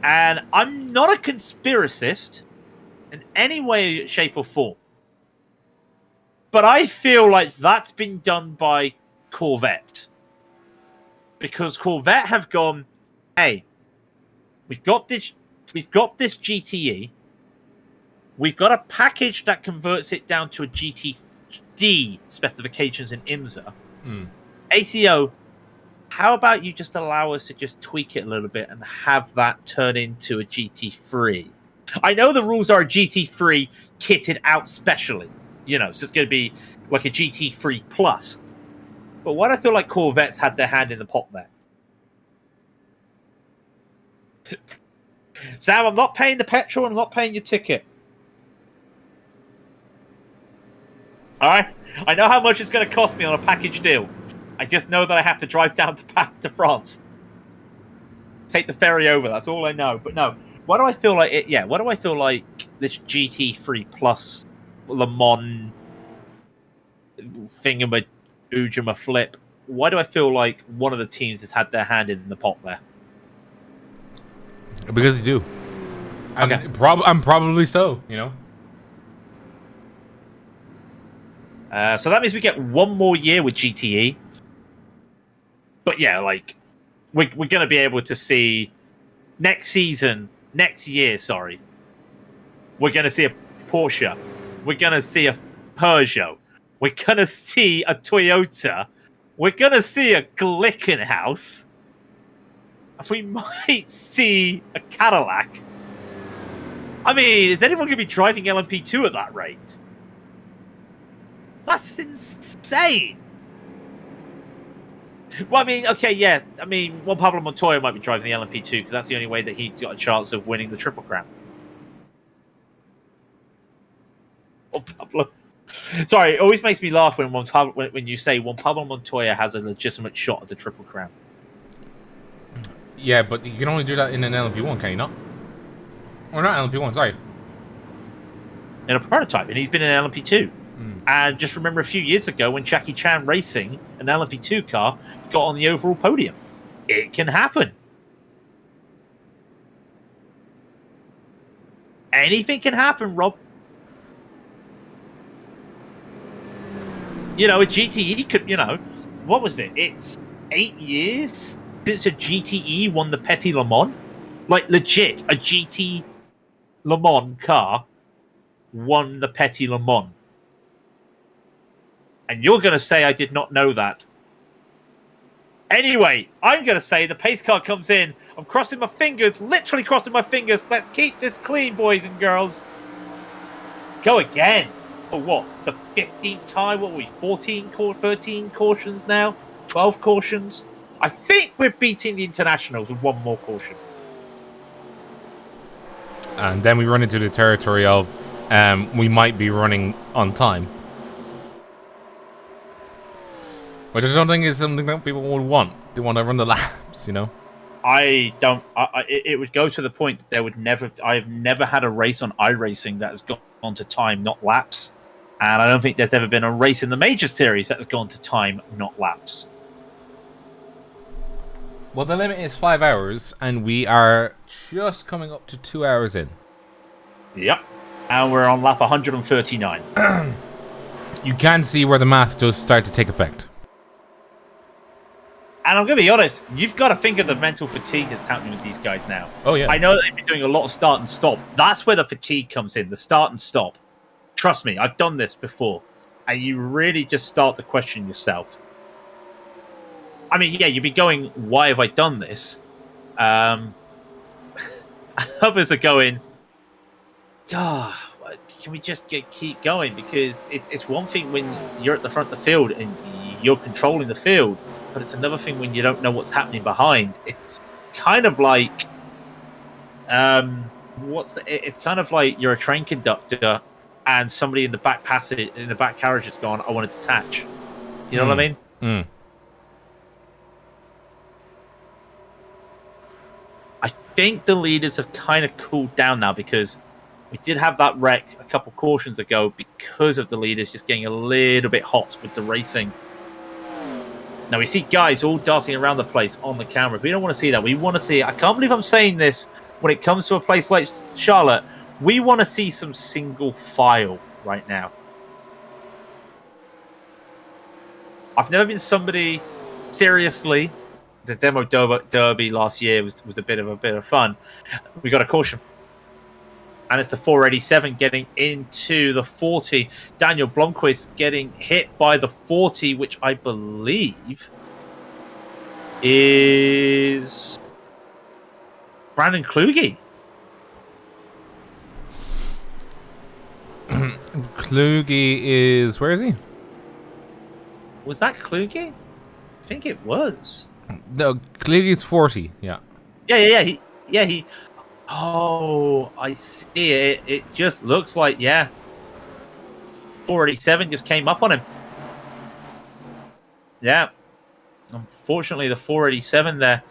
And I'm not a conspiracist in any way, shape, or form. But I feel like that's been done by Corvette. Because Corvette have gone, hey, we've got this GTE. We've got a package that converts it down to a GTD specifications in IMSA. ACO, how about you just allow us to just tweak it a little bit and have that turn into a GT3? I know the rules are a GT3 kitted out specially, so it's going to be like a GT3 plus. But what I feel like Corvette's had their hand in the pot there. Sam, I'm not paying the petrol and I'm not paying your ticket. Alright? I know how much it's going to cost me on a package deal. I just know that I have to drive down to France. Take the ferry over, that's all I know. But no, why do I feel like it? Yeah, why do I feel like this GT3 Plus Le Mans thingama flip? Why do I feel like one of the teams has had their hand in the pot there? Because you do. Okay. I'm probably so, So that means we get one more year with GTE. But yeah, like, we're going to be able to see next year, we're going to see a Porsche. We're going to see a Peugeot. We're going to see a Toyota. We're going to see a Glickenhaus. We might see a Cadillac. I mean, is anyone going to be driving LMP2 at that rate? That's insane. Well, I mean, okay, yeah. I mean, Juan Pablo Montoya might be driving the LMP2 because that's the only way that he's got a chance of winning the Triple Crown. Juan Pablo. Sorry, it always makes me laugh when you say Juan Pablo Montoya has a legitimate shot at the Triple Crown. Yeah, but you can only do that in an LMP1, can you not? Or not LMP1, sorry. in a prototype, and he's been in an LMP2. And just remember a few years ago when Jackie Chan Racing, an LMP2 car, got on the overall podium. It can happen. Anything can happen, Rob. You know, a GTE could, you know, what was it? It's 8 years since a GTE won the Petit Le Mans. Like, legit, a GT Le Mans car won the Petit Le Mans. And you're going to say I did not know that. Anyway, I'm going to say the pace car comes in. I'm crossing my fingers, literally crossing my fingers. Let's keep this clean, boys and girls. Let's go again. For what? The 15th time? What are we? 13 cautions now? 12 cautions? I think we're beating the internationals with one more caution. And then we run into the territory of we might be running on time. Which I don't think is something that people would want. They want to run the laps, you know? I don't. It would go to the point that there would never. I've never had a race on iRacing that has gone to time, not laps. And I don't think there's ever been a race in the Major Series that has gone to time, not laps. Well, the limit is 5 hours, and we are just coming up to 2 hours in. Yep. And we're on lap 139. You can see where the math does start to take effect. And I'm going to be honest, you've got to think of the mental fatigue that's happening with these guys now. Oh, yeah. I know that they've been doing a lot of start and stop. That's where the fatigue comes in, the start and stop. Trust me, I've done this before. And you really just start to question yourself. I mean, yeah, you'd be going, why have I done this? Others are going, God, can we just keep going? Because it's one thing when you're at the front of the field and you're controlling the field, but it's another thing when you don't know what's happening behind. It's kind of like, it's kind of like you're a train conductor and somebody in the back passage, in the back carriage has gone, I want to detach. You know what I mean? Mm. I think the leaders have kind of cooled down now because we did have that wreck a couple cautions ago because of the leaders just getting a little bit hot with the racing. Now we see guys all darting around the place on the camera. We don't want to see that. We want to see, I can't believe I'm saying this when it comes to a place like Charlotte, we want to see some single file right now. I've never been somebody, seriously, the demo derby last year was a bit of fun. We got a caution. And it's the 487 getting into the 40. Daniel Blomqvist getting hit by the 40, which I believe is Brandon Kluge. Kluge is... Where is he? Was that Kluge? I think it was. No, Kluge's 40, yeah. Yeah. He... Oh, I see it. It just looks like, yeah. 487 just came up on him. Yeah. Unfortunately, the 487 there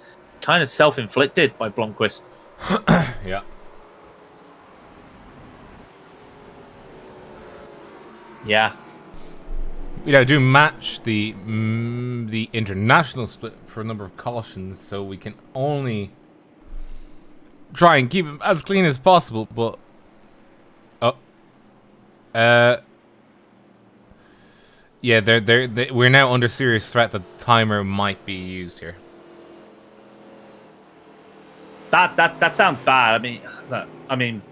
kind of self-inflicted by Blomqvist. Yeah. Yeah. You know, do match the international split for a number of cautions, so we can only try and keep them as clean as possible. But yeah, we're now under serious threat that the timer might be used here. That sounds bad. I mean,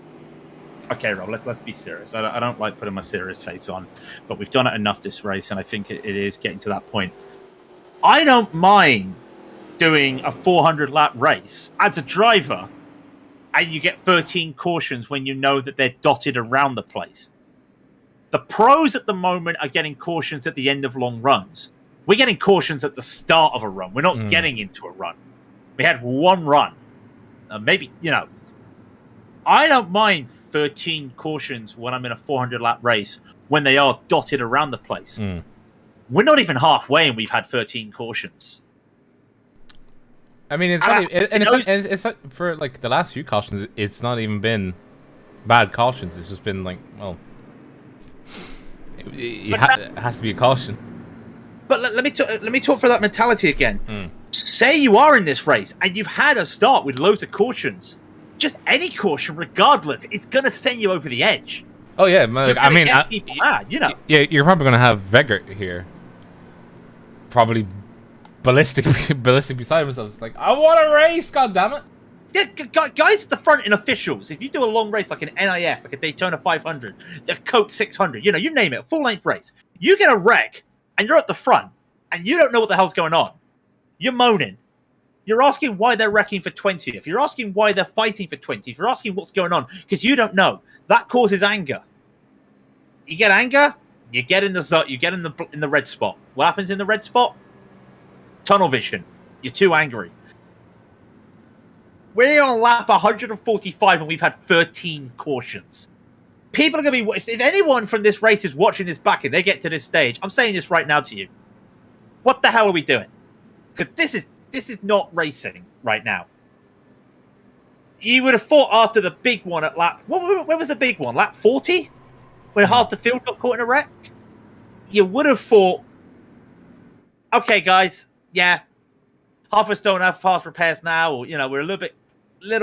okay, Rob. Let's be serious. I don't like putting my serious face on, but we've done it enough this race, and I think it is getting to that point. I don't mind doing a 400 lap race as a driver, and you get 13 cautions when you know that they're dotted around the place. The pros at the moment are getting cautions at the end of long runs. We're getting cautions at the start of a run. We're not getting into a run. We had one run. Maybe, I don't mind 13 cautions when I'm in a 400 lap race when they are dotted around the place. We're not even halfway and we've had 13 cautions. I mean, it's not for like the last few cautions. It's not even been bad cautions. It's just been like, well, It has to be a caution. But let me talk for that mentality again. Say you are in this race and you've had a start with loads of cautions. Just any caution, regardless, it's going to send you over the edge. Oh yeah, I mean, people mad, you know. Yeah, you're probably going to have Vegert here, probably ballistic beside himself. It's like, I want to race, god damn it. Yeah, guys at the front in officials, if you do a long race like an NIS, like a Daytona 500, the Coke 600, you know, you name it, a full-length race, you get a wreck, and you're at the front, and you don't know what the hell's going on. You're moaning. You're asking why they're wrecking for 20th. You're asking why they're fighting for 20th. You're asking what's going on, because you don't know. That causes anger. You get anger, you get in the red spot. What happens in the red spot? Tunnel vision. You're too angry. We're on lap 145 and we've had 13 cautions. People are going to be... If anyone from this race is watching this back and they get to this stage, I'm saying this right now to you. What the hell are we doing? Because this is not racing right now. You would have thought after the big one at lap... Where was the big one? Lap 40? When half the field got caught in a wreck? You would have thought... Okay, guys. Yeah. Half of us don't have fast repairs now. Or, you know, we're a little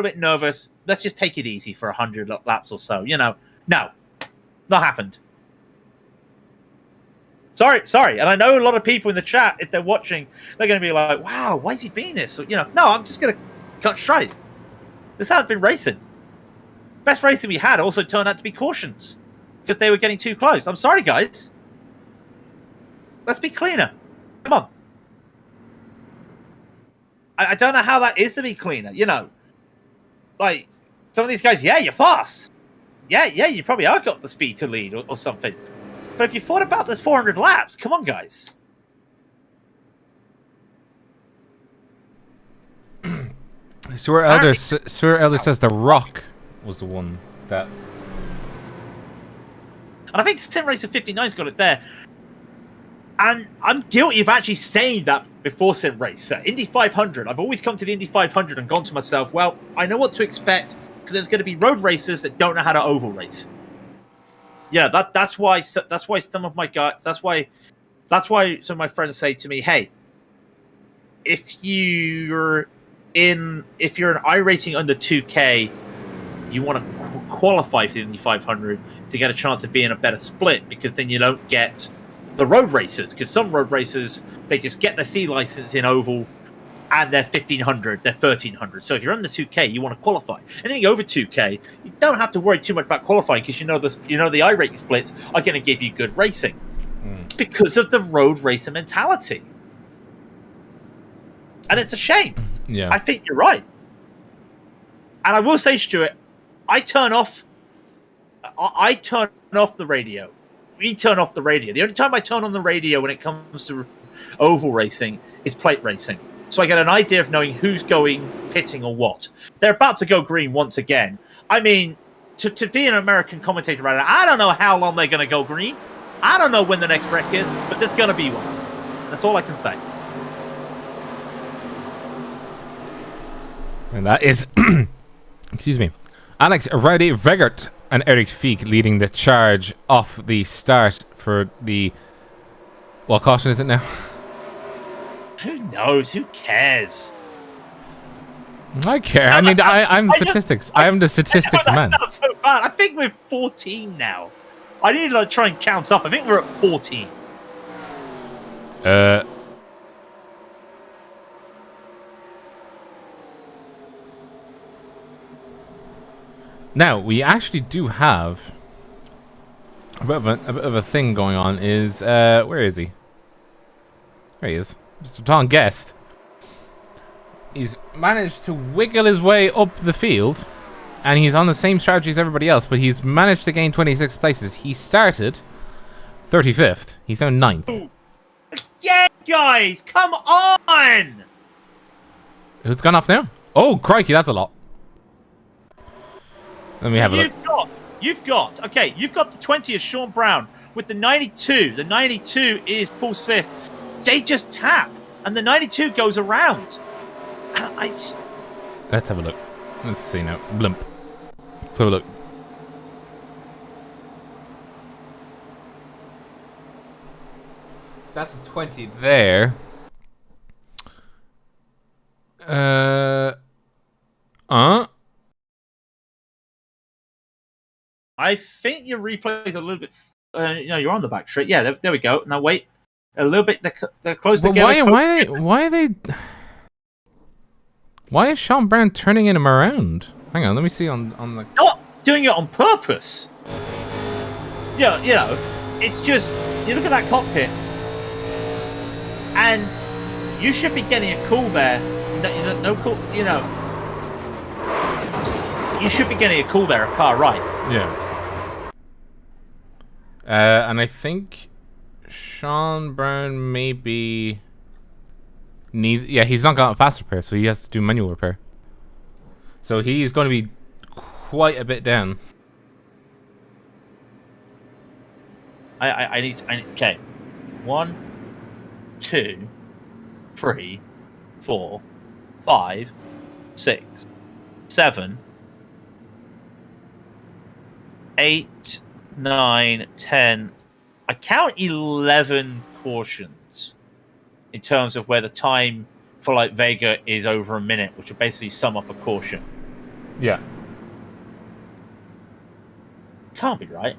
bit nervous. Let's just take it easy for 100 laps or so. You know. No. Not happened. Sorry. And I know a lot of people in the chat, if they're watching, they're going to be like, wow, why is he being this? So, you know, no, I'm just going to cut straight. This hasn't been racing. Best racing we had also turned out to be cautions. Because they were getting too close. I'm sorry, guys. Let's be cleaner. Come on. I don't know how that is to be cleaner, you know. Like, some of these guys, yeah, you're fast. Yeah, you probably are got the speed to lead or something. But if you thought about this 400 laps, come on, guys. Sir Elder says The Rock was the one that... And I think Sim Racer 59's got it there. And I'm guilty of actually saying that before Sim Racer. Indy 500, I've always come to the Indy 500 and gone to myself, well, I know what to expect because there's going to be road racers that don't know how to oval race. Yeah, that's why some of my guys, that's why some of my friends say to me, hey, if you're an iRating under 2K, you want to qualify for the Indy 500 to get a chance of being a better split, because then you don't get the road racers, because some road racers, they just get their C license in oval and they're 1500, they're 1300. So if you're under 2K, you want to qualify. Anything over 2K, you don't have to worry too much about qualifying, because you know the iRating splits are going to give you good racing because of the road racer mentality. And it's a shame. Yeah, I think you're right. And I will say, Stuart, I turn off the radio. We turn off the radio. The only time I turn on the radio when it comes to oval racing is plate racing. So I get an idea of knowing who's going pitting or what. They're about to go green once again. I mean, to be an American commentator right now, I don't know how long they're going to go green. I don't know when the next wreck is, but there's going to be one. That's all I can say. And that is... excuse me. Alex Vegert and Eric Feek leading the charge off the start for the... What caution is it now? Who knows? Who cares? I care. I mean, I'm statistics. I am the statistics man. That's not so bad. I think we're 14 now. I need to try and count up. I think we're at 14. Now, we actually do have a bit of a thing going on. Is where is he? There he is. Mr. Tom Guest. He's managed to wiggle his way up the field, and he's on the same strategy as everybody else, but he's managed to gain 26 places. He started 35th. He's now 9th. Yeah, guys, come on! Who's gone off now? Oh, crikey, that's a lot. Let me have a look. You've got the 20 is Sean Brown with the 92. The 92 is Paul Sith. They just tap, and the 92 goes around. Let's have a look. Let's see now. Blimp. Let's have a look. that's a 20 there. I think your replay is a little bit. You're on the back straight. Yeah, there we go. Now wait, a little bit. They're close together. Why is Sean Brown turning him around? Hang on, let me see on the. Not doing it on purpose. Yeah, it's just you look at that cockpit, and you should be getting a call there. No call. You should be getting a call there, a car right. Yeah. And I think Sean Brown maybe needs. Yeah, he's not got a fast repair, so he has to do manual repair. So he's going to be quite a bit down. I need. Okay. 1, 2, 3, 4, 5, 6, 7, 8, 9, 10. I count 11 cautions in terms of where the time for like Vega is over a minute, which would basically sum up a caution. Yeah. Can't be right.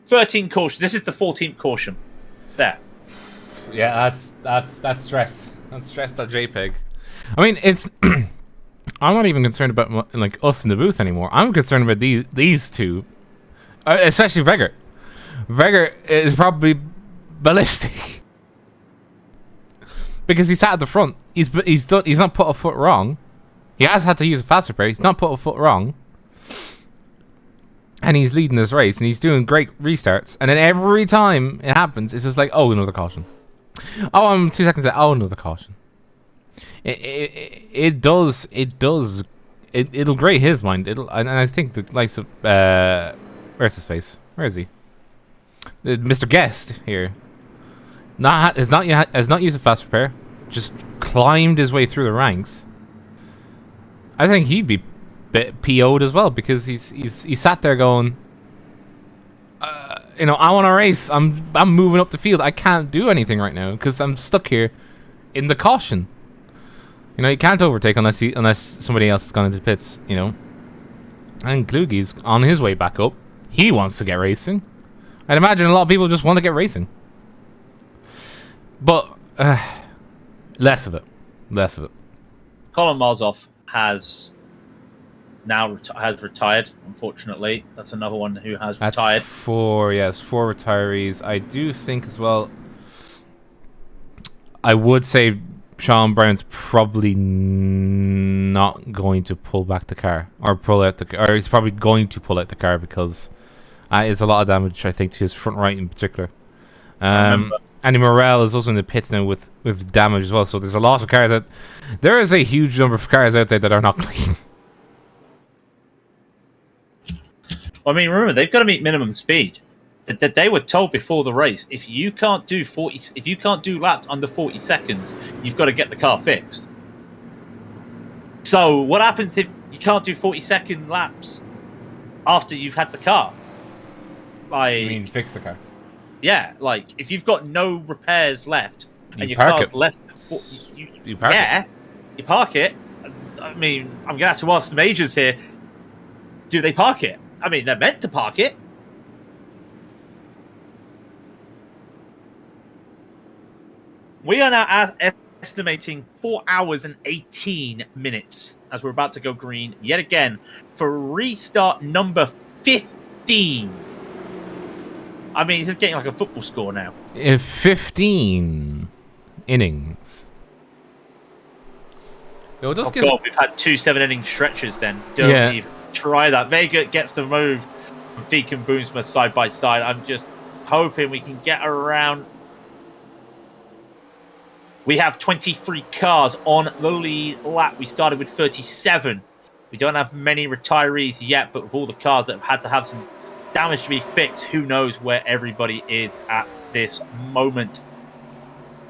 "13 cautions. This is the 14th caution. There. Yeah, that's stress. That's stress.jpg. I mean, it's. I'm not even concerned about like us in the booth anymore. I'm concerned about these two, especially Vegger. Vegger is probably ballistic because he sat at the front. He's not put a foot wrong. He has had to use a fast repair. He's not put a foot wrong. And he's leading this race, and he's doing great restarts. And then every time it happens, it's just like, oh, another caution. Oh, I'm 2 seconds there. Oh, another caution. It'll grate his mind. And I think the likes of where's his face? Where is he? Mr. Guest here. Has not used a fast repair. Just climbed his way through the ranks. I think he'd be bit PO'd as well because he sat there going, I want to race. I'm moving up the field. I can't do anything right now because I'm stuck here in the caution. You can't overtake unless somebody else has gone into pits. And Kluge's on his way back up. He wants to get racing. I'd imagine a lot of people just want to get racing, but less of it. Colin Marzov has retired, unfortunately. That's another one who has retired. Four retirees. I do think as well, I would say Sean Brown's probably not going to pull back the car or he's probably going to pull out the car because it's a lot of damage, I think, to his front right in particular. Andy Morel is also in the pits now with damage as well, so there's a lot of cars there is a huge number of cars out there that are not clean. I mean, remember, they've got to meet minimum speed. That they were told before the race, if you can't do laps under 40 seconds, you've got to get the car fixed. So what happens if you can't do 40-second laps after you've had the car? You mean fix the car? Yeah, like if you've got no repairs left and your car's less than 40, you park it. I mean, I'm gonna have to ask the majors here. Do they park it? I mean, they're meant to park it. We are now estimating 4 hours and 18 minutes as we're about to go green yet again for restart number 15. I mean, he's just getting like a football score now. 15 innings. God, we've had 2 7-inning stretches then. Don't even try that. Vega gets the move from Feek and Boomsma side by side. I'm just hoping we can get around. We have 23 cars on the lead lap. We started with 37. We don't have many retirees yet, but with all the cars that have had to have some damage to be fixed, who knows where everybody is at this moment.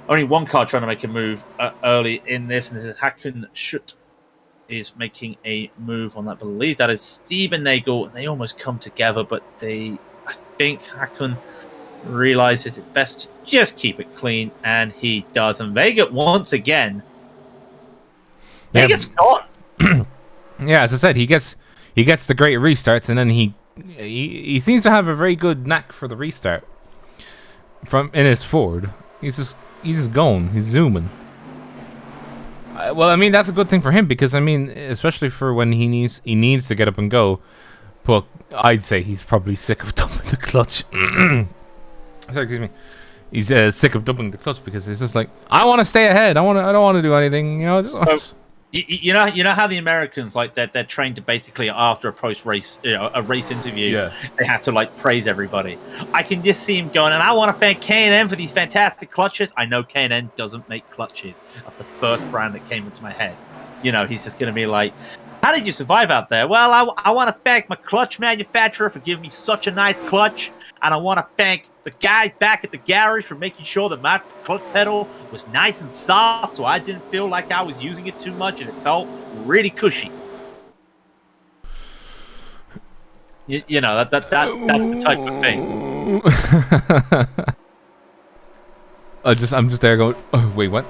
Only one car trying to make a move early in this, and this is Hakan Schutt is making a move on that. I believe that is Steven Nagel. They almost come together, but I think Hakon realizes it's best to just keep it clean, and he does. And Vega once again, Vega's gone. Yeah, as I said, he gets the great restarts, and then he seems to have a very good knack for the restart. From in his Ford, he's just going. He's zooming. Well, I mean, that's a good thing for him because I mean, especially for when he needs to get up and go. But I'd say he's probably sick of dumping the clutch. Sorry, excuse me. He's sick of dumping the clutch because it's just like, I want to stay ahead. I don't want to do anything. You know, just. You know how the Americans they're trained to basically after a post race a race interview they have to like praise everybody. I can just see him going, and I want to thank K&N for these fantastic clutches. I know K&N doesn't make clutches. That's the first brand that came into my head. You know, he's just going to be like, how did you survive out there? Well, I want to thank my clutch manufacturer for giving me such a nice clutch, and I want to thank the guys back at the garage for making sure that my clutch pedal was nice and soft so I didn't feel like I was using it too much and it felt really cushy. You know, that's the type of thing. I'm just there going, oh, wait, what?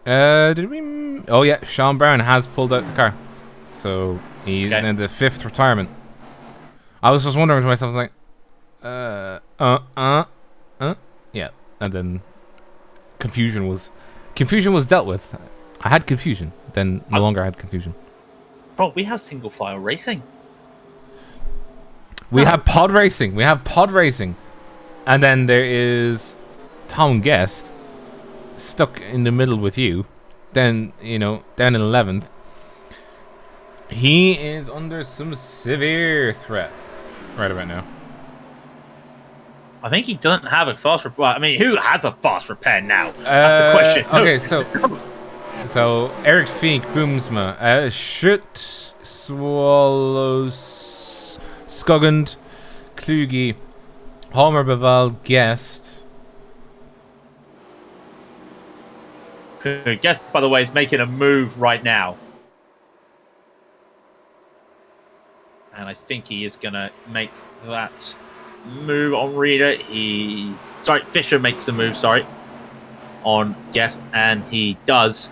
Did we? Oh, yeah, Sean Brown has pulled out the car. So he's in the 5th retirement. I was just wondering to myself, I was like, yeah, and then confusion was dealt with. I had confusion, then no longer had confusion. Bro, we have single file racing. We have pod racing. And then there is Tom Guest stuck in the middle with you. Then, you know, down in 11th. He is under some severe threat right about now. I think he doesn't have a fast repair. I mean, who has a fast repair now? That's the question. Okay, so Eric Feek, Boomsma, Schutt, Swallows, Skogund, Kluge, Homer Baval, Guest. Guest, by the way, is making a move right now. And I think he is going to make that move on Reader. Fisher makes the move, on Guest, and he does.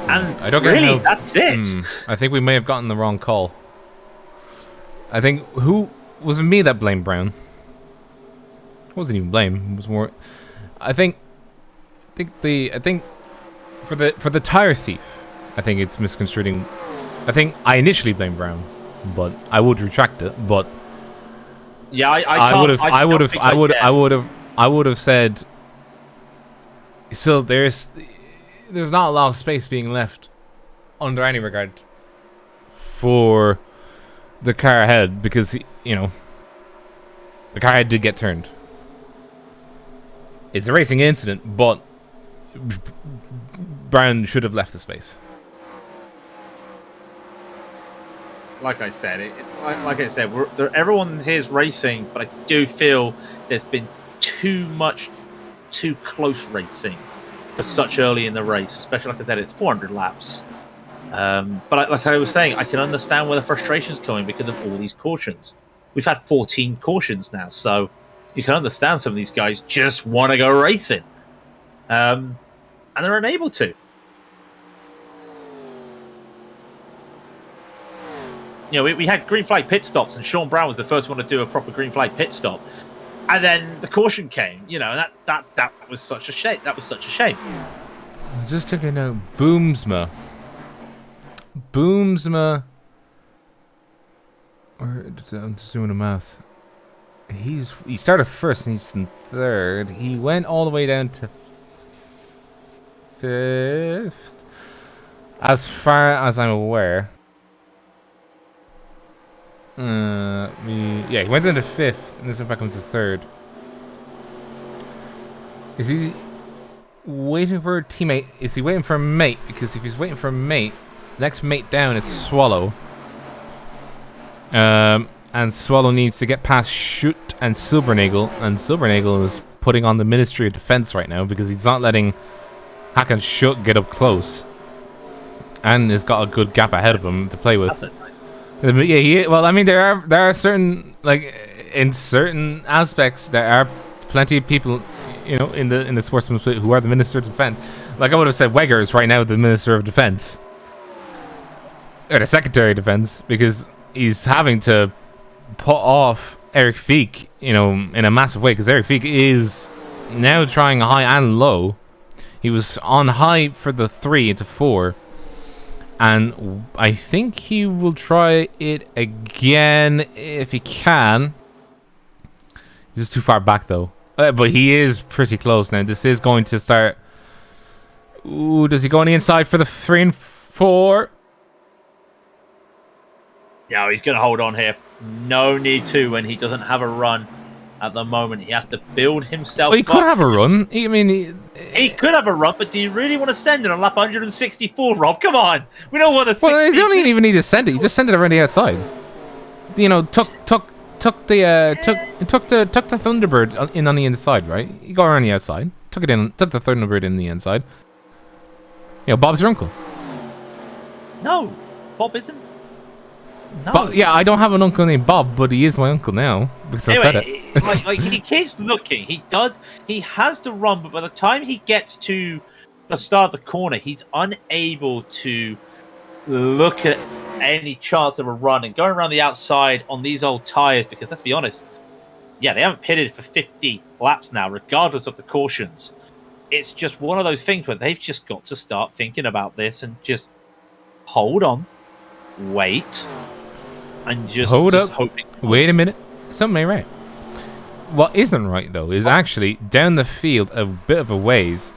And I don't really, that's it. I think we may have gotten the wrong call. I think was it me that blamed Brown? It wasn't even blame. It was more. I think for the tire thief, I think it's misconstruing. I think I initially blamed Brown, but I would retract it. But yeah, I would have said. So there's not a lot of space being left under any regard for the car ahead because you know the car ahead did get turned. It's a racing incident, but Brown should have left the space. Like I said, everyone here is racing, but I do feel there's been too close racing for such early in the race. Especially, like I said, it's 400 laps. But like I was saying, I can understand where the frustration's coming because of all these cautions. We've had 14 cautions now, so you can understand some of these guys just want to go racing. And they're unable to. You know, we had green flag pit stops, and Sean Brown was the first one to do a proper green flag pit stop. And then the caution came, you know, and that was such a shame. That was such a shame. Just checking out Boomsma. I'm just doing the math. He started first and he's in 3rd. He went all the way down to 5th, as far as I'm aware. He went into 5th and this went back into 3rd. Is he waiting for a teammate? Is he waiting for a mate? Because if he's waiting for a mate, next mate down is Swallow. And Swallow needs to get past Schutt and Silbernagel, and Silbernagel is putting on the Ministry of Defense right now because he's not letting Hakan should get up close, and has got a good gap ahead of him to play with. That's it. Yeah, well, I mean, there are certain, like, in certain aspects, there are plenty of people, you know, in the sportsman split who are the Minister of Defence. Like, I would have said Wegger is right now the Minister of Defence, or the Secretary of Defence, because he's having to put off Eric Feek, you know, in a massive way, because Eric Feek is now trying high and low. He was on high for the 3 into 4, and I think he will try it again if he can. He's just too far back though, but he is pretty close now. This is going to start. Ooh, does he go on the inside for the 3 and 4? No, he's going to hold on here. No need to when he doesn't have a run at the moment. He has to build himself Well, he up. could have a run. I mean, He could have a run, but do you really want to send it on lap 164, Rob? Come on. We don't want to. well, you don't even need to send it. You just send it around the outside. You know, tuck the Thunderbird in on the inside, right? You go around the outside. Tuck the Thunderbird in the inside. You know, Bob's your uncle. No, Bob isn't. No. But yeah, I don't have an uncle named Bob, but he is my uncle now because I said it. like he keeps looking. He has to run, but by the time he gets to the start of the corner, he's unable to look at any chance of a run and going around the outside on these old tires. Because let's be honest, yeah, they haven't pitted for 50 laps now, regardless of the cautions. It's just one of those things where they've just got to start thinking about this and just hold on, wait. And just hold up. Hoping. Wait a minute. Something ain't right. What isn't right though is actually down the field a bit of a ways.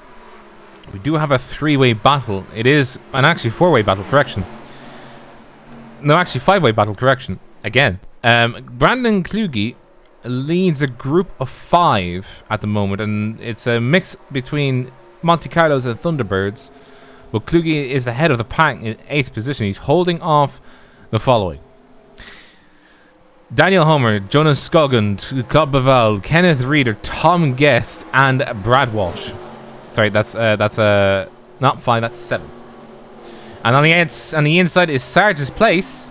We do have a 3-way battle. It is an actually 4-way battle. Correction. No, actually 5-way battle. Correction. Again, Brandon Kluge leads a group of 5 at the moment, and it's a mix between Monte Carlos and Thunderbirds. But Kluge is ahead of the pack in 8th position. He's holding off the following: Daniel Homer, Jonas Skoglund, Claude Baval, Kenneth Reeder, Tom Guest, and Brad Walsh. Sorry, that's not 5, that's 7. And on the inside is Sarge's Place.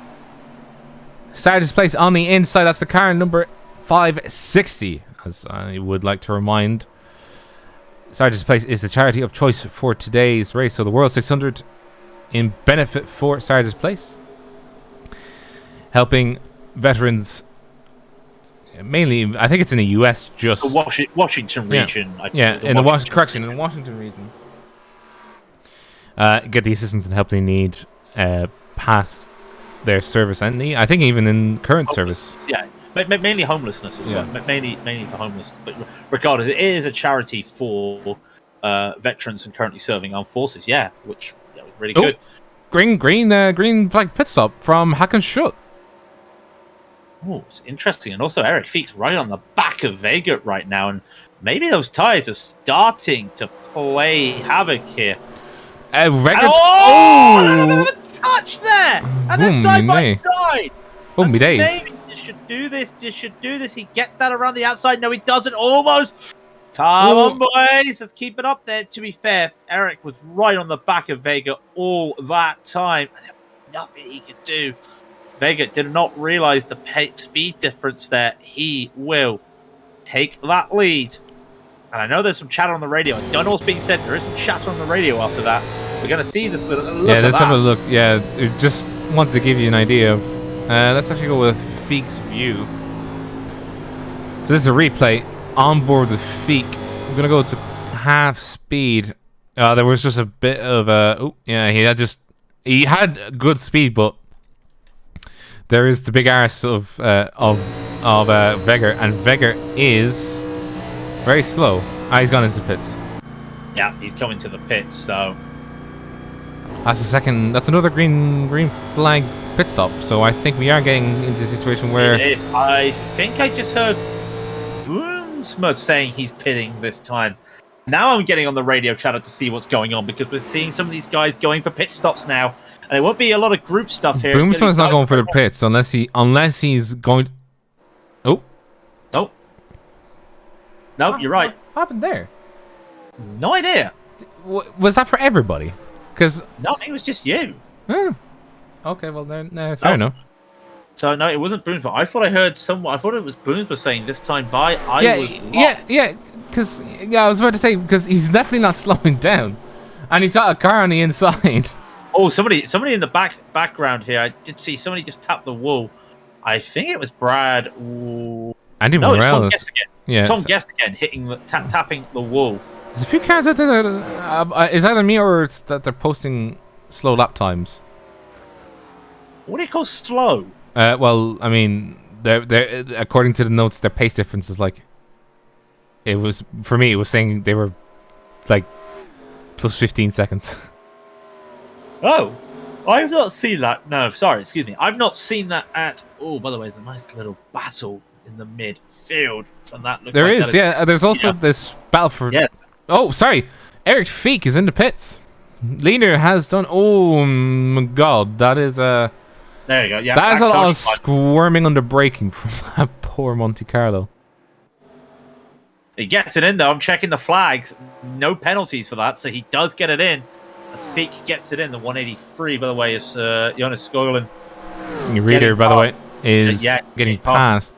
Sarge's Place on the inside, that's the car number 560. As I would like to remind, Sarge's Place is the charity of choice for today's race. So the World 600 in benefit for Sarge's Place, helping veterans, mainly, I think it's in the US, just the Washington region. Yeah, in the Washington region. Get the assistance and help they need past their service, and I think even in current service. Yeah, mainly homelessness as well. Mainly for homeless. But regardless, it is a charity for veterans and currently serving armed forces. Yeah, which was really good. Green flag pit stop from Hakan Schutt. Oh, it's interesting. And also Eric Feek's right on the back of Vega right now, and maybe those tires are starting to play havoc here. Look at the touch there! And then side by side! Oh, me days. Maybe you should do this. He get that around the outside. No, he doesn't. Almost. Come on, boys. Let's keep it up there. To be fair, Eric was right on the back of Vega all that time. And there was nothing he could do. Vega did not realize the speed difference there. He will take that lead. And I know there's some chatter on the radio. I don't know what's being said. There is some chatter on the radio after that. We're going to see this. Let's have a look. Yeah, just wanted to give you an idea. Let's actually go with Feek's view. So this is a replay on board with Feek. We're going to go to half speed. There was just a bit of a... he had good speed, but there is the big arse of Vegger, and Vegger is very slow. He's gone into the pits. Yeah, he's coming to the pits, so... That's another green flag pit stop, so I think we are getting into a situation where... I think I just heard Boomsma saying he's pitting this time. Now I'm getting on the radio channel to see what's going on, because we're seeing some of these guys going for pit stops now. And there won't be a lot of group stuff here. Boomsman's not going for the pits unless he's going... Oh. No, you're right. What happened there? No idea. was that for everybody? Because No, it was just you. okay, well then, fair enough. So no, it wasn't Boomsma. I thought I heard someone. I thought it was Boomsma saying this time by. I was wrong. Yeah. Because I was about to say because he's definitely not slowing down, and he's got a car on the inside. Oh, somebody in the background here. I did see somebody just tap the wall. I think it was Brad. Andy No, it's Tom Morales. Guest again. Yeah, Tom Guest again, hitting tapping the wall. There's a few cars out there that it's either me or it's that they're posting slow lap times. What do you call slow? Well, I mean, they're according to the notes, their pace difference is like. It was for me. It was saying they were like plus 15 seconds. Oh, I've not seen that. No, sorry, excuse me. I've not seen that at. Oh, by the way, there's a nice little battle in the midfield, and that looks. There like is, yeah. There's also this battle for. Yeah. Oh, sorry. Eric Feek is in the pits. Leader has done. Oh my God, that is a. There you go. Yeah, that is a lot of squirming under braking from that poor Monte Carlo. He gets it in though. I'm checking the flags. No penalties for that, so he does get it in. As Feek gets it in, the 183, by the way, is Jonas Skoglund. Your reader, by the way, is getting past.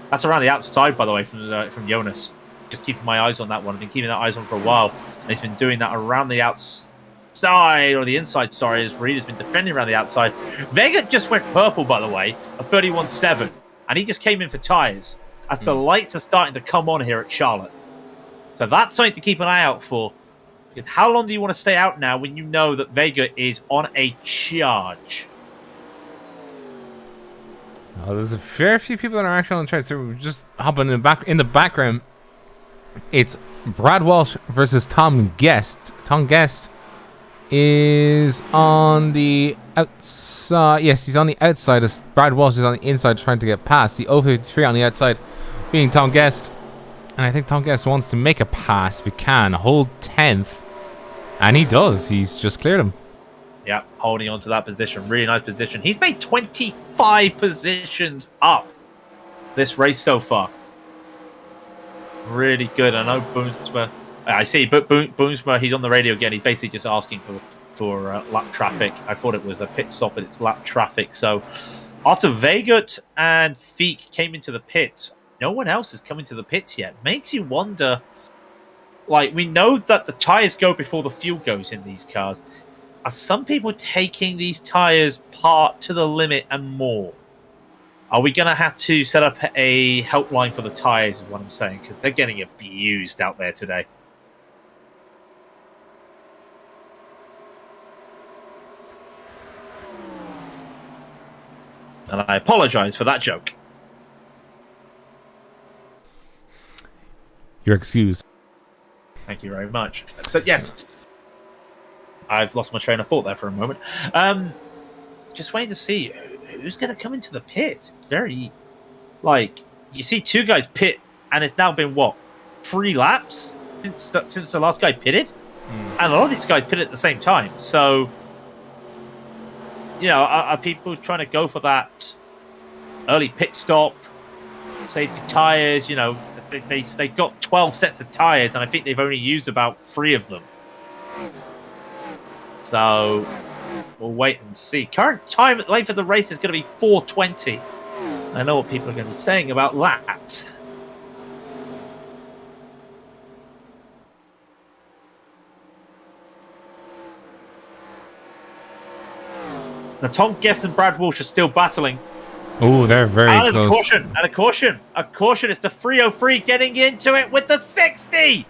That's around the outside, by the way, from Jonas. Just keeping my eyes on that one. I've been keeping that eyes on for a while. And he's been doing that around the outside, or the inside, sorry, as Reed has been defending around the outside. Vega just went purple, by the way, a 31.7. And he just came in for tyres. As the lights are starting to come on here at Charlotte. So that's something to keep an eye out for. Because how long do you want to stay out now when you know that Vega is on a charge? Oh, there's a fair few people that are actually on the chart. So we're just hopping in the background. It's Brad Walsh versus Tom Guest. Tom Guest is on the outside. Yes, he's on the outside. As Brad Walsh is on the inside trying to get past. The 053 on the outside being Tom Guest. And I think Tom Guest wants to make a pass if he can. Hold 10th. And he does. He's just cleared him. Yeah, holding on to that position. Really nice position. He's made 25 positions up this race so far. Really good. I know Boomsma. I see, but Boomsma, he's on the radio again. He's basically just asking for lap traffic. I thought it was a pit stop, but it's lap traffic. So after Vegut and Feek came into the pits, no one else has come into the pits yet. Makes you wonder, like, we know that the tyres go before the fuel goes in these cars. Are some people taking these tyres part to the limit and more? Are we going to have to set up a helpline for the tyres, is what I'm saying, because they're getting abused out there today. And I apologise for that joke. You're excused. Thank you very much. So, yes, I've lost my train of thought there for a moment. Just waiting to see who's going to come into the pit. It's very, like, you see two guys pit, and it's now been, what, 3 laps since the last guy pitted? And a lot of these guys pitted at the same time. So, you know, are people trying to go for that early pit stop, safety tyres? You know, they've got 12 sets of tyres, and I think they've only used about 3 of them. So we'll wait and see. Current time length of the race is going to be 4:20. I know what people are going to be saying about that. Now, Tom Guest and Brad Walsh are still battling. Oh, they're very close. A caution, and a caution. A caution. It's the 303 getting into it with the 60.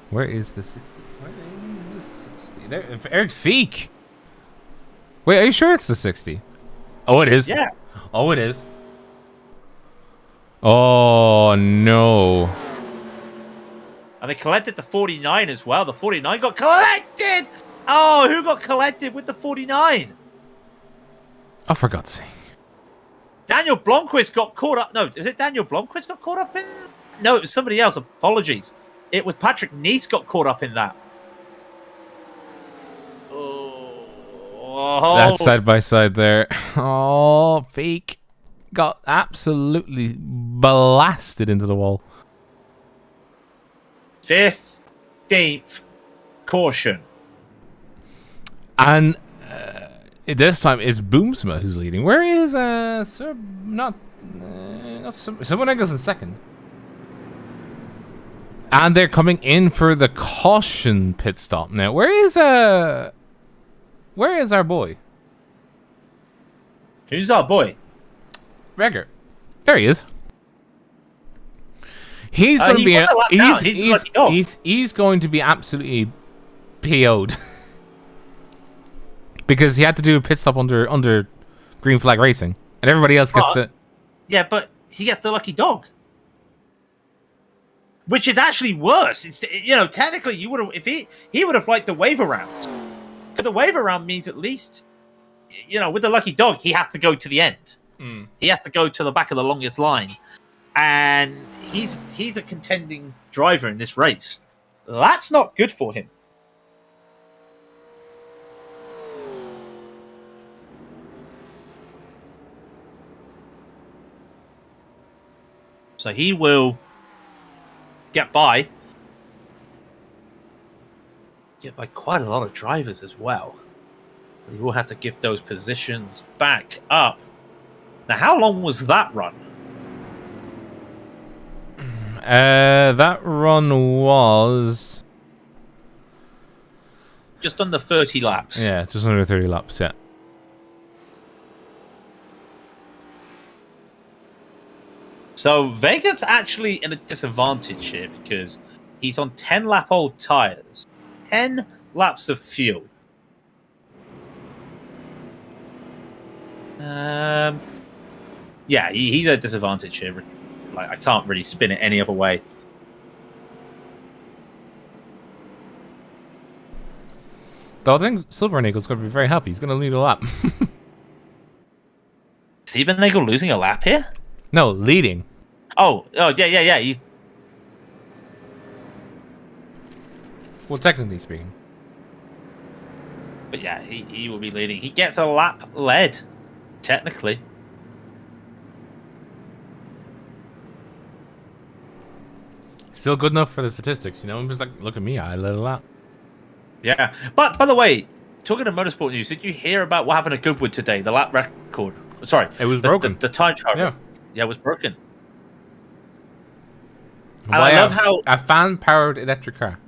Where is the 60? Where is the 60? There, Eric Feek. Wait, are you sure it's the 60? Oh, it is. Yeah. Oh, it is. Oh, no. And they collected the 49 as well. The 49 got collected. Oh, who got collected with the 49? Oh, for God's sake. Daniel Blomqvist got caught up. No, is it Daniel Blomqvist got caught up in? No, it was somebody else. Apologies. It was Patrick Neese got caught up in that. Oh. That's side by side there. Oh, Feek got absolutely blasted into the wall. 15th caution. And this time it's Boomsma who's leading. Where is someone goes in second. And they're coming in for the caution pit stop now. Where is our boy? Who's our boy? Reger. There he is. He's going to be he's going to be absolutely PO'd. Because he had to do a pit stop under green flag racing, and everybody else gets to. Yeah, but he gets the lucky dog, which is actually worse. It's technically you would have if he would have liked the wave around. Because the wave around means at least, with the lucky dog he has to go to the end. He has to go to the back of the longest line, and he's a contending driver in this race. That's not good for him. So he will get by quite a lot of drivers as well. But he will have to give those positions back up. Now, how long was that run? That run was just under 30 laps. Yeah, just under 30 laps, yeah. So Vega's actually in a disadvantage here because he's on 10-lap-old tires, 10 laps of fuel. Yeah, he's at a disadvantage here. Like, I can't really spin it any other way. Though I think Silvernagel's going to be very happy. He's going to lead a lap. Is Silvernagel losing a lap here? No, leading. Oh, yeah. Well, technically speaking. But yeah, he will be leading. He gets a lap led, technically. Still good enough for the statistics, I'm just like, look at me, I led a lap. Yeah, but by the way, talking of motorsport news, did you hear about what happened at Goodwood today? The lap record. Sorry, it was broken. The time trial. Yeah, it was broken. And Wow. I love how a fan-powered electric car.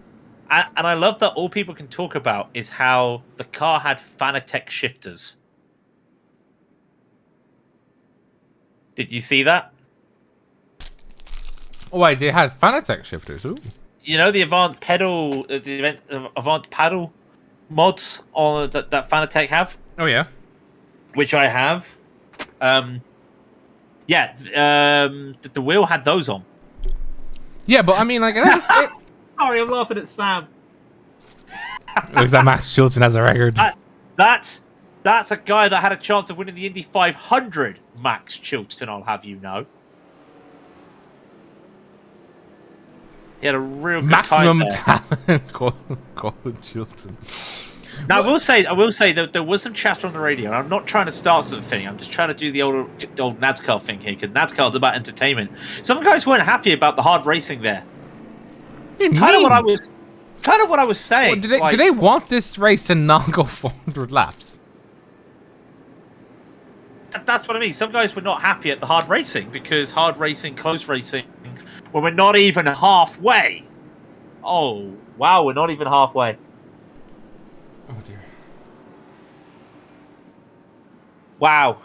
And I love that all people can talk about is how the car had Fanatec shifters. Did you see that? Oh, wait, they had Fanatec shifters. Ooh. The Avant pedal, Avant paddle mods on that Fanatec have. Oh yeah, which I have. The wheel had those on. Yeah, but I mean, like, Sorry, I'm laughing at Sam. Looks like Max Chilton has a record. That's a guy that had a chance of winning the Indy 500. Max Chilton, I'll have you know. He had a real good maximum time there. talent. Colin Chilton. Now, I will say that there was some chatter on the radio, and I'm not trying to start something. I'm just trying to do the old NASCAR thing here, because NASCAR's about entertainment. Some guys weren't happy about the hard racing there. Kind of what I was saying. Well, do they want this race to not go 400 laps? That's what I mean. Some guys were not happy at the hard racing because hard racing, close racing, when we're not even halfway. Oh, wow, we're not even halfway. Oh, dear. Wow.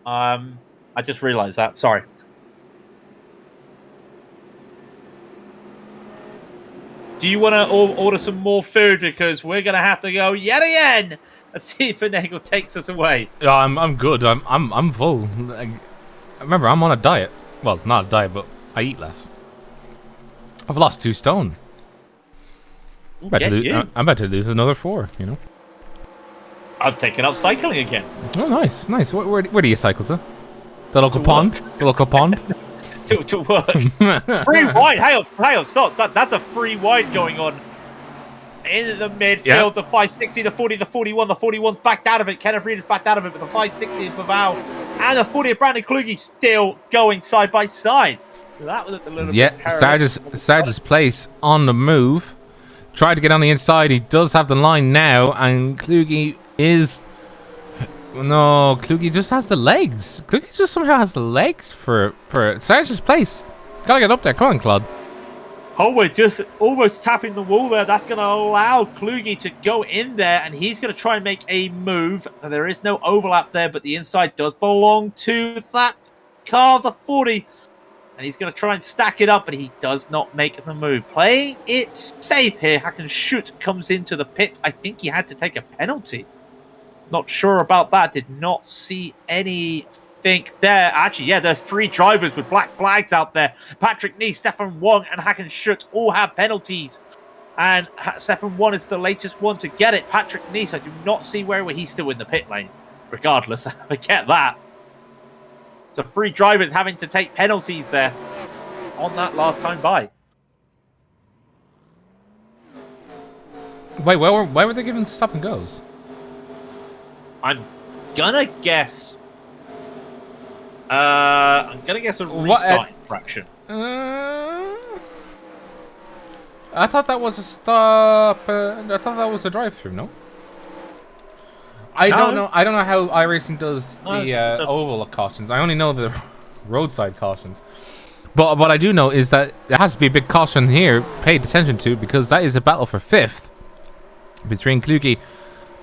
I just realized that. Sorry. Do you want to order some more food? Because we're going to have to go yet again. Let's see if Finagle takes us away. Yeah, I'm good. I'm full. Remember, I'm on a diet. Well, not a diet, but I eat less. I've lost 2 stone. I'm about to lose another 4. I've taken up cycling again. Oh, nice. Where do you cycle to? The local pond. The local pond. to work. Free wide. Hang on. Stop. That's a free wide going on. In the midfield, yeah. The 560, the 40, the 41. The 41's backed out of it. Kenneth Reed is backed out of it, but the 560 is Bavau. And the 40 of Brandon Kluge still going side by side. That was a little Yeah, bit perilous. Sarge's place on the move. Tried to get on the inside. He does have the line now, and Kluge is... No, Kluge just has the legs. Kluge just somehow has the legs for Sarge's place. Gotta get up there. Come on, Claude. Oh, we're just almost tapping the wall there. That's going to allow Kluge to go in there, and he's going to try and make a move. And there is no overlap there, but the inside does belong to that car, the 40. And he's going to try and stack it up, but he does not make the move. Playing it safe here. Shoot comes into the pit. I think he had to take a penalty. Not sure about that. Did not see anything there. Actually, yeah, there's 3 drivers with black flags out there. Patrick Nee, Stefan Wong, and Schut all have penalties. And Stefan Wong is the latest one to get it. Patrick Nee, I do not see where he's still in the pit lane. Regardless, forget that. So 3 drivers having to take penalties there on that last time by. Wait, why were they giving stop and goes? I'm gonna guess. A restart infraction. I thought that was a stop. I thought that was a drive-through. No. I don't know how iRacing does the oval cautions. I only know the roadside cautions. But what I do know is that there has to be a big caution here paid attention to, because that is a battle for 5th between Kluge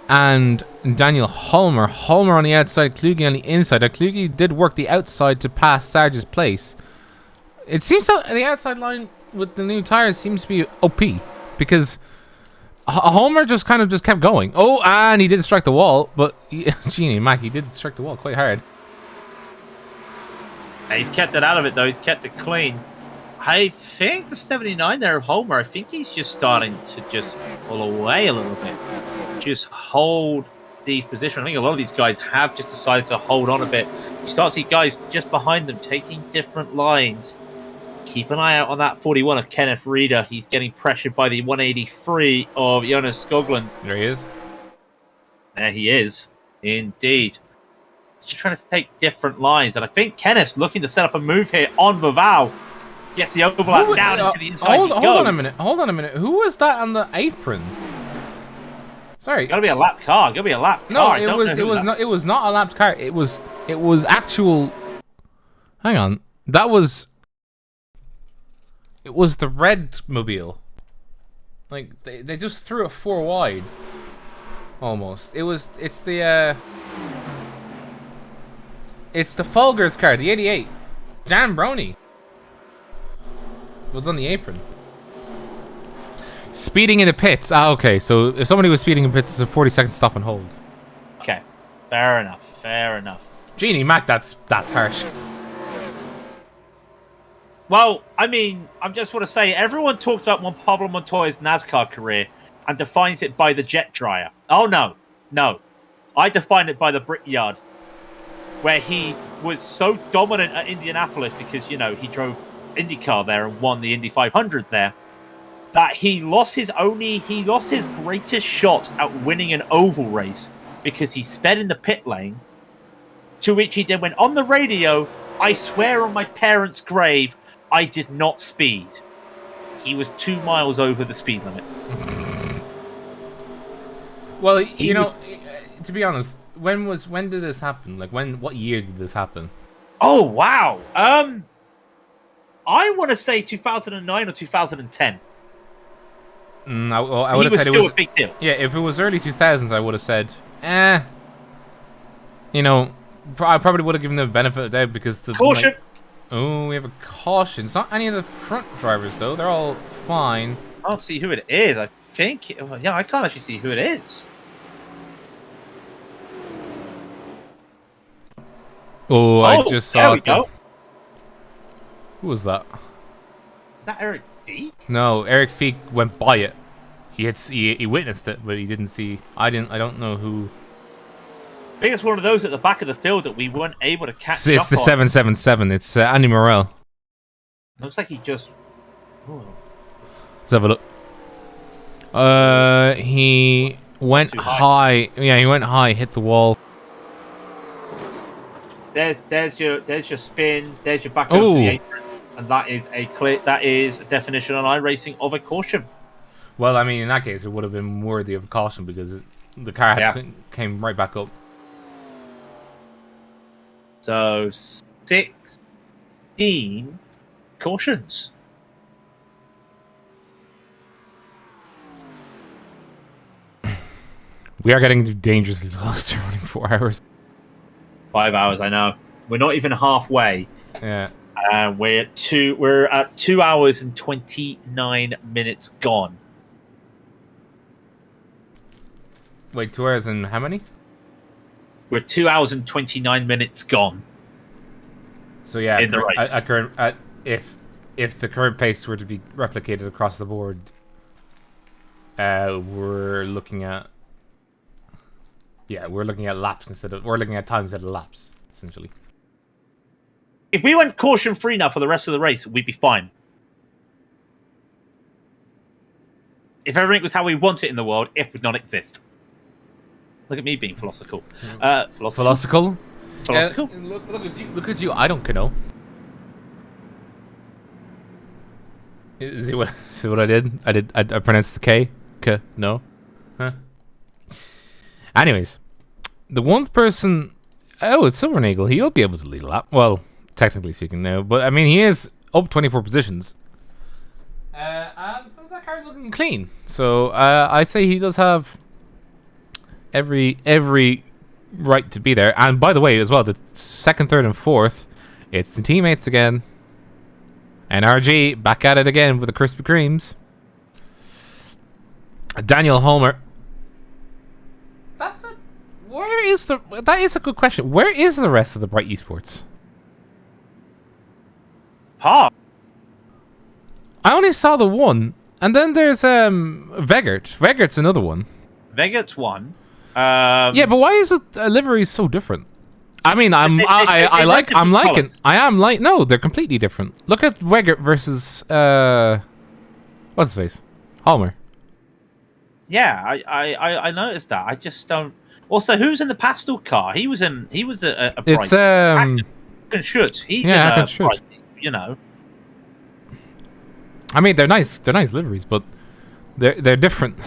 and Daniel Holmer. Holmer on the outside, Kluge on the inside. Now, Kluge did work the outside to pass Sarge's place. It seems that the outside line with the new tires seems to be OP, because Holmer just kept going. Oh, and he did strike the wall, but Genie Mac, he did strike the wall quite hard. He's kept it out of it, though. He's kept it clean. I think the 79 there of Holmer, I think he's just starting to just pull away a little bit. Just hold these positions. I think a lot of these guys have just decided to hold on a bit. You start to see guys just behind them taking different lines. Keep an eye out on that 41 of Kenneth Reeder. He's getting pressured by the 183 of Jonas Skoglund. There he is. There he is, indeed. He's just trying to take different lines. And I think Kenneth's looking to set up a move here on Vavau. Gets the overlap down into the inside. Hold on a minute. Who was that on the apron? Sorry. Gotta be a lap car. Gotta be a lap car. No, it was not a lapped car. It was actual. Hang on. It was the red mobile. Like they just threw it 4 wide. Almost. It's the Fulgers car, the 88. Jan Brony was on the apron. Speeding in the pits. Ah, okay. So if somebody was speeding in pits, it's a 40-second stop and hold. Okay. Fair enough. Genie Mac, that's harsh. Well, I mean, I just want to say, everyone talked about Juan Pablo Montoya's NASCAR career and defines it by the jet dryer. Oh, no. I define it by the Brickyard, where he was so dominant at Indianapolis because, he drove IndyCar there and won the Indy 500 there, that he lost his greatest shot at winning an oval race because he sped in the pit lane, to which he then went on the radio, "I swear on my parents' grave, I did not speed." He was 2 miles over the speed limit. Well, to be honest, when did this happen? Like, what year did this happen? Oh, wow. I want to say 2009 or 2010. I would have said it was a big deal. Yeah, if it was early 2000s, I would have said, I probably would have given them the benefit of the doubt because the caution. Oh, we have a caution. It's not any of the front drivers though; they're all fine. I don't see who it is. I think, I can't actually see who it is. Oh, I just saw. There we go. Who was that? Is that Eric Feek? No, Eric Feek went by it. He witnessed it, but he didn't see. I don't know who. I think it's one of those at the back of the field that we weren't able to catch. It's the 777. It's Andy Morel. Looks like he just. Ooh. Let's have a look. He went high. Yeah, he went high, hit the wall. There's your spin. There's your back over the apron. And that is a definition on iRacing of a caution. Well, I mean, in that case, it would have been worthy of caution because the car came right back up. So 16 cautions. We are getting dangerously close to running 4 hours. 5 hours, I know. We're not even halfway. Yeah. We're at 2 hours and 29 minutes gone. Wait, 2 hours and how many? We're 2 hours and 29 minutes gone. So yeah, in the race. If the current pace were to be replicated across the board, we're looking at laps we're looking at times instead of laps, essentially. If we went caution free now for the rest of the race, we'd be fine. If everything was how we want it in the world, if would not exist. Look at me being philosophical. Philosophical? Philosophical? Look at you. I don't know. See what I did? I pronounced the K. K. No. Huh. Anyways, the one person. Oh, it's Silvernagle. He'll be able to lead a lap. Well, technically speaking, now, but I mean, he is up 24 positions. And that car's looking clean. So I'd say he does have every right to be there. And by the way, as well, the second, third, and fourth, it's the teammates again. NRG back at it again with the Krispy Kremes. Daniel Holmer. That is a good question. Where is the rest of the Bright Esports? Park. I only saw the one, and then there's Vegert. Vegert's another one. Vegert's one. Yeah, but why is it livery so different? I mean, no, they're completely different. Look at Wegert versus what's his face, Halmer. Yeah, I noticed that. I just don't. Also, who's in the pastel car? He was a It's Shoot. He's Shoot. You know. I mean, they're nice. They're nice liveries, but they're different.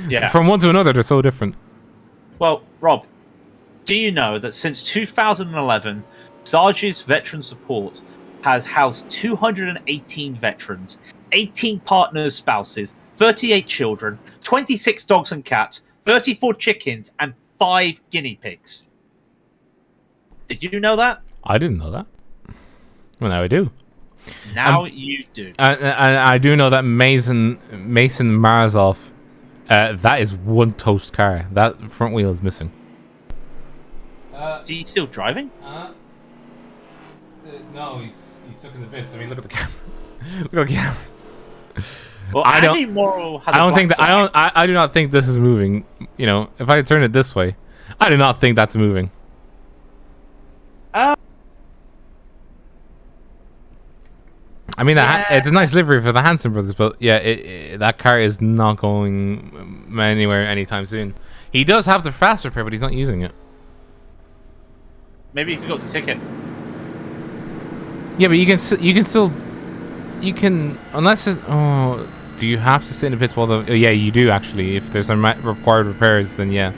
Yeah. From one to another, they're so different. Well, Rob, do you know that since 2011, Sarge's Veteran Support has housed 218 veterans, 18 partners, spouses, 38 children, 26 dogs and cats, 34 chickens, and 5 guinea pigs? Did you know that? I didn't know that. Well, now I do. Now you do. And I do know that Mason Marzov, that is one toast car. That front wheel is missing. Is he still driving? No, he's stuck in the bits. I mean, look at the camera. Look at the cameras. Well, Andy Morrow has I do not think this is moving. You know, if I turn it this way, I do not think that's moving. I mean, it's a nice livery for the Hanson brothers, but yeah, that car is not going anywhere anytime soon. He does have the fast repair, but he's not using it. Maybe he forgot the ticket. Yeah, but you can unless it, do you have to sit in the pits while yeah, you do actually. If there's some required repairs, then yeah,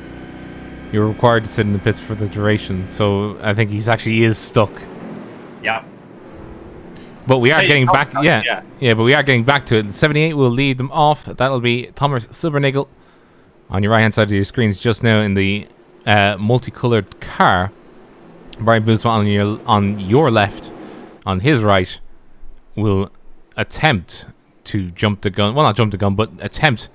you're required to sit in the pits for the duration. So I think he is stuck. Yeah. But we are getting back. Yeah, but we are getting back to it. 78 will lead them off. That'll be Thomas Silvernagel on your right hand side of your screens just now in the multicolored car. Brian Boomsma on your left, on his right, will attempt to jump the gun. Well, not jump the gun, but attempt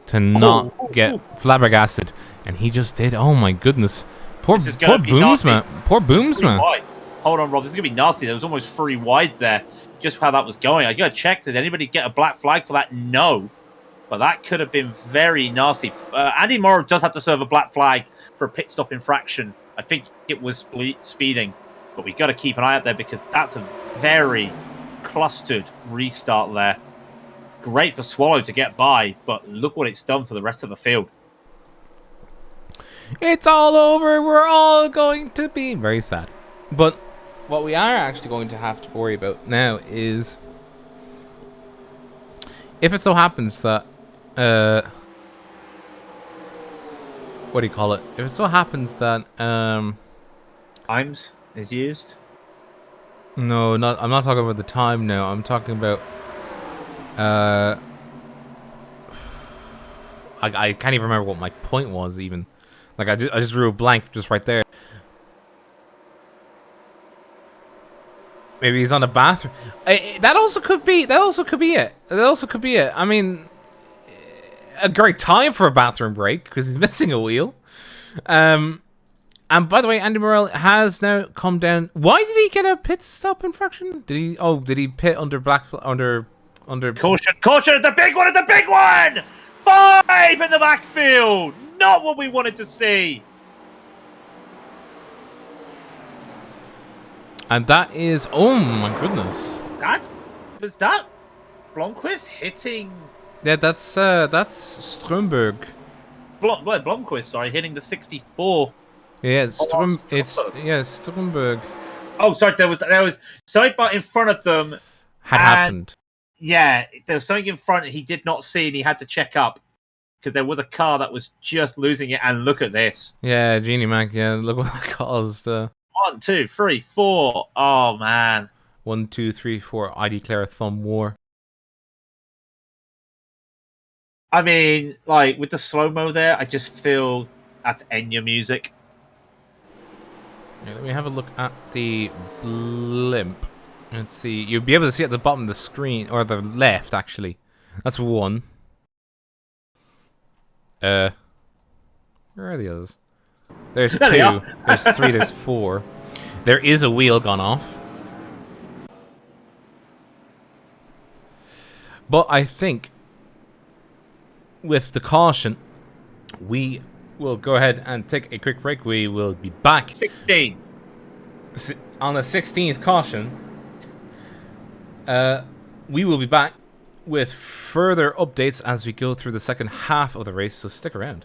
to not get flabbergasted. And he just did. Oh my goodness! Poor Boomsma. Poor Boomsma. Hold on, Rob. This is gonna be nasty. There was almost 3 wide there. Just how that was going. I gotta check. Did anybody get a black flag for that? No. But that could have been very nasty. Andy Morrow does have to serve a black flag for a pit stop infraction. I think it was speeding. But we got to keep an eye out there because that's a very clustered restart there. Great for Swallow to get by, but look what it's done for the rest of the field. It's all over. We're all going to be very sad. But what we are actually going to have to worry about now is if it so happens that what do you call it? If it so happens that Times is used. no, not I'm not talking about the time now. I'm talking about I can't even remember what my point was even. Like I just drew a blank just right there. Maybe he's on a bathroom. That also could be it. That also could be it. I mean, a great time for a bathroom break because he's missing a wheel. And by the way, Andy Morel has now come down. Why did he get a pit stop infraction? Did he? Oh, did he pit under under? Caution! Caution! The big one! The big one! 5 in the backfield. Not what we wanted to see. And that is, oh my goodness. Was that Blomqvist hitting? Yeah, that's Strömberg. Blomqvist, sorry, hitting the 64. Yeah, Strömberg. Oh, sorry, there was sidebar in front of them. Had happened. Yeah, there was something in front he did not see, and he had to check up because there was a car that was just losing it. And look at this. Yeah, Genie Mac. Yeah, look what that caused. 1, 2, 3, 4. Oh man. 1, 2, 3, 4. I declare a thumb war. I mean, like with the slow mo there, I just feel that's Enya music. Yeah, let me have a look at the blimp. Let's see. You'll be able to see at the bottom of the screen, or the left actually. That's 1. Where are the others? There's 2. There's 3. There's 4. There is a wheel gone off. But I think with the caution, we will go ahead and take a quick break. We will be back 16 on the 16th caution. We will be back with further updates as we go through the second half of the race, so stick around.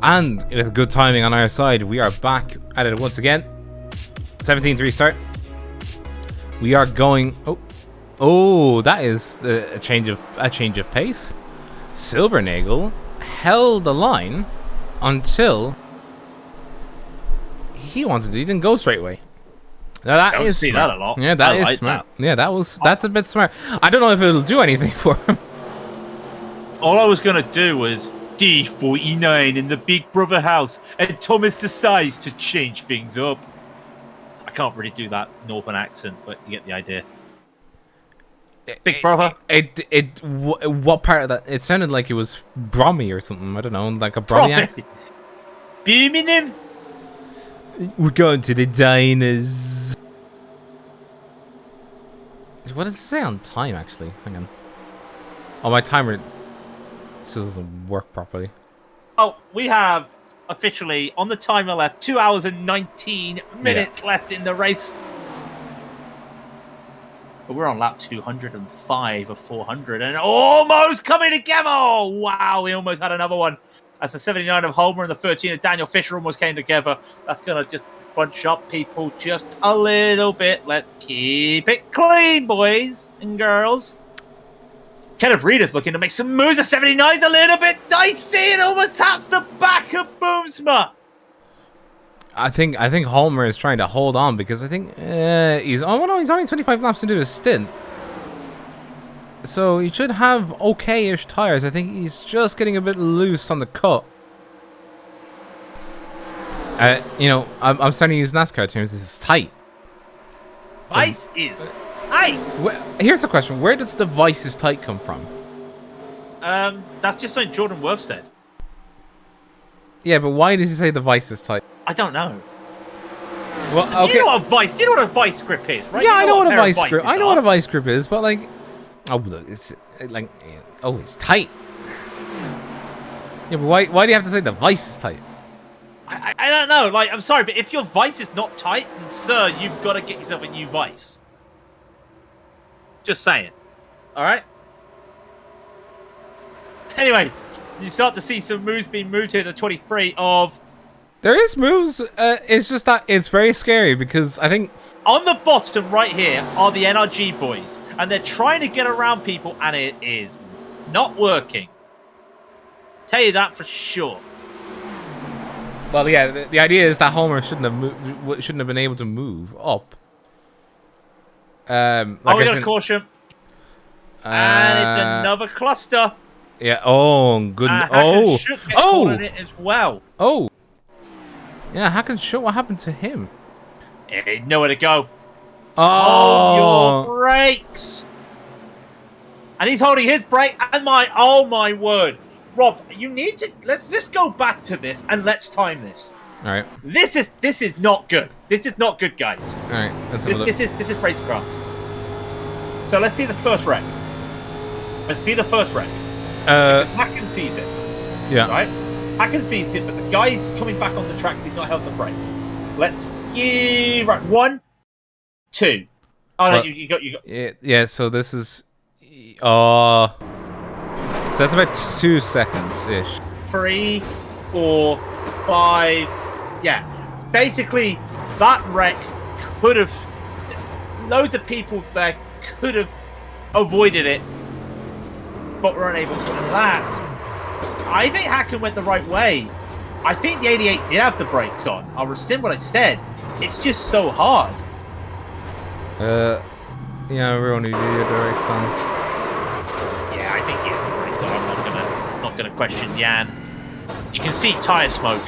And with good timing on our side, we are back at it once again. 17-3 start. We are going. Oh, that is a change of pace. Silbernagel held the line until he didn't go straight away. Now that is see smart. that a lot. Yeah, that I is like smart. that. Yeah, that's a bit smart. I don't know if it'll do anything for him. All I was gonna do was D49 in the Big Brother house, and Thomas decides to change things up. I can't really do that northern accent, but you get the idea. Big Brother. What part of that? It sounded like it was Brommy or something. I don't know, like a Brommy accent. Birmingham. We're going to the diners. What does it say on time, actually? Hang on. Oh, my timer still doesn't work properly. Oh, we have officially on the timer left 2 hours and 19 minutes left in the race. But we're on lap 205 of 400 and almost coming together. Oh, wow, we almost had another one. As the 79 of Homer and the 13 of Daniel Fisher almost came together. That's going to just bunch up people just a little bit. Let's keep it clean, boys and girls. Kenneth Reed is looking to make some moves. The 79's a little bit dicey and almost taps the back of Boomsma. I think Homer is trying to hold on because I think he's only 25 laps into his stint. So he should have okay-ish tires. I think he's just getting a bit loose on the cut. I'm starting to use NASCAR terms. It's tight. Vice is tight. Here's the question: where does the Vice is tight come from? That's just something Jordan Worth said. Yeah, but why does he say the Vice is tight? I don't know. Well, okay. You know what a vice grip is, right? Yeah, I know what a pair of vice grip. vices I know what a are. vice grip is, but like, it's tight. Yeah, but why do you have to say the Vice is tight? I don't know. Like, I'm sorry, but if your vice is not tight, then sir, you've got to get yourself a new vice. Just saying. All right. Anyway, you start to see some moves being moved here. The 23 of. There is moves. It's just that it's very scary because I think on the bottom right here are the NRG boys, and they're trying to get around people, and it is not working. Tell you that for sure. Well, yeah, the idea is that Homer shouldn't have been able to move up. We got a caution, and it's another cluster. Yeah. Oh, good. In it as well. Oh. Yeah, Hacken shoot. What happened to him? He didn't know where to go. Oh, your brakes. And he's holding his brake and oh my word. Rob, you need to, let's just go back to this and let's time this. All right. This is not good. This is not good, guys. All right, let's have a look. This is racecraft. So let's see the first wreck. Hacken sees it. Yeah. Right? Hacken sees it, but the guys coming back on the track did not help the brakes. Let's give right 1, 2. Oh no, you got. Yeah. So this is. So that's about 2 seconds ish. 3, 4, 5. Yeah. Basically, that wreck could have. Loads of people there could have avoided it, but were unable to. And that. I think Hacken went the right way. I think the 88 did have the brakes on. I'll rescind what I said. It's just so hard. Yeah, we're only the brakes on. Yeah, I think he had the brakes on. I'm not gonna question Jan. You can see tire smoke.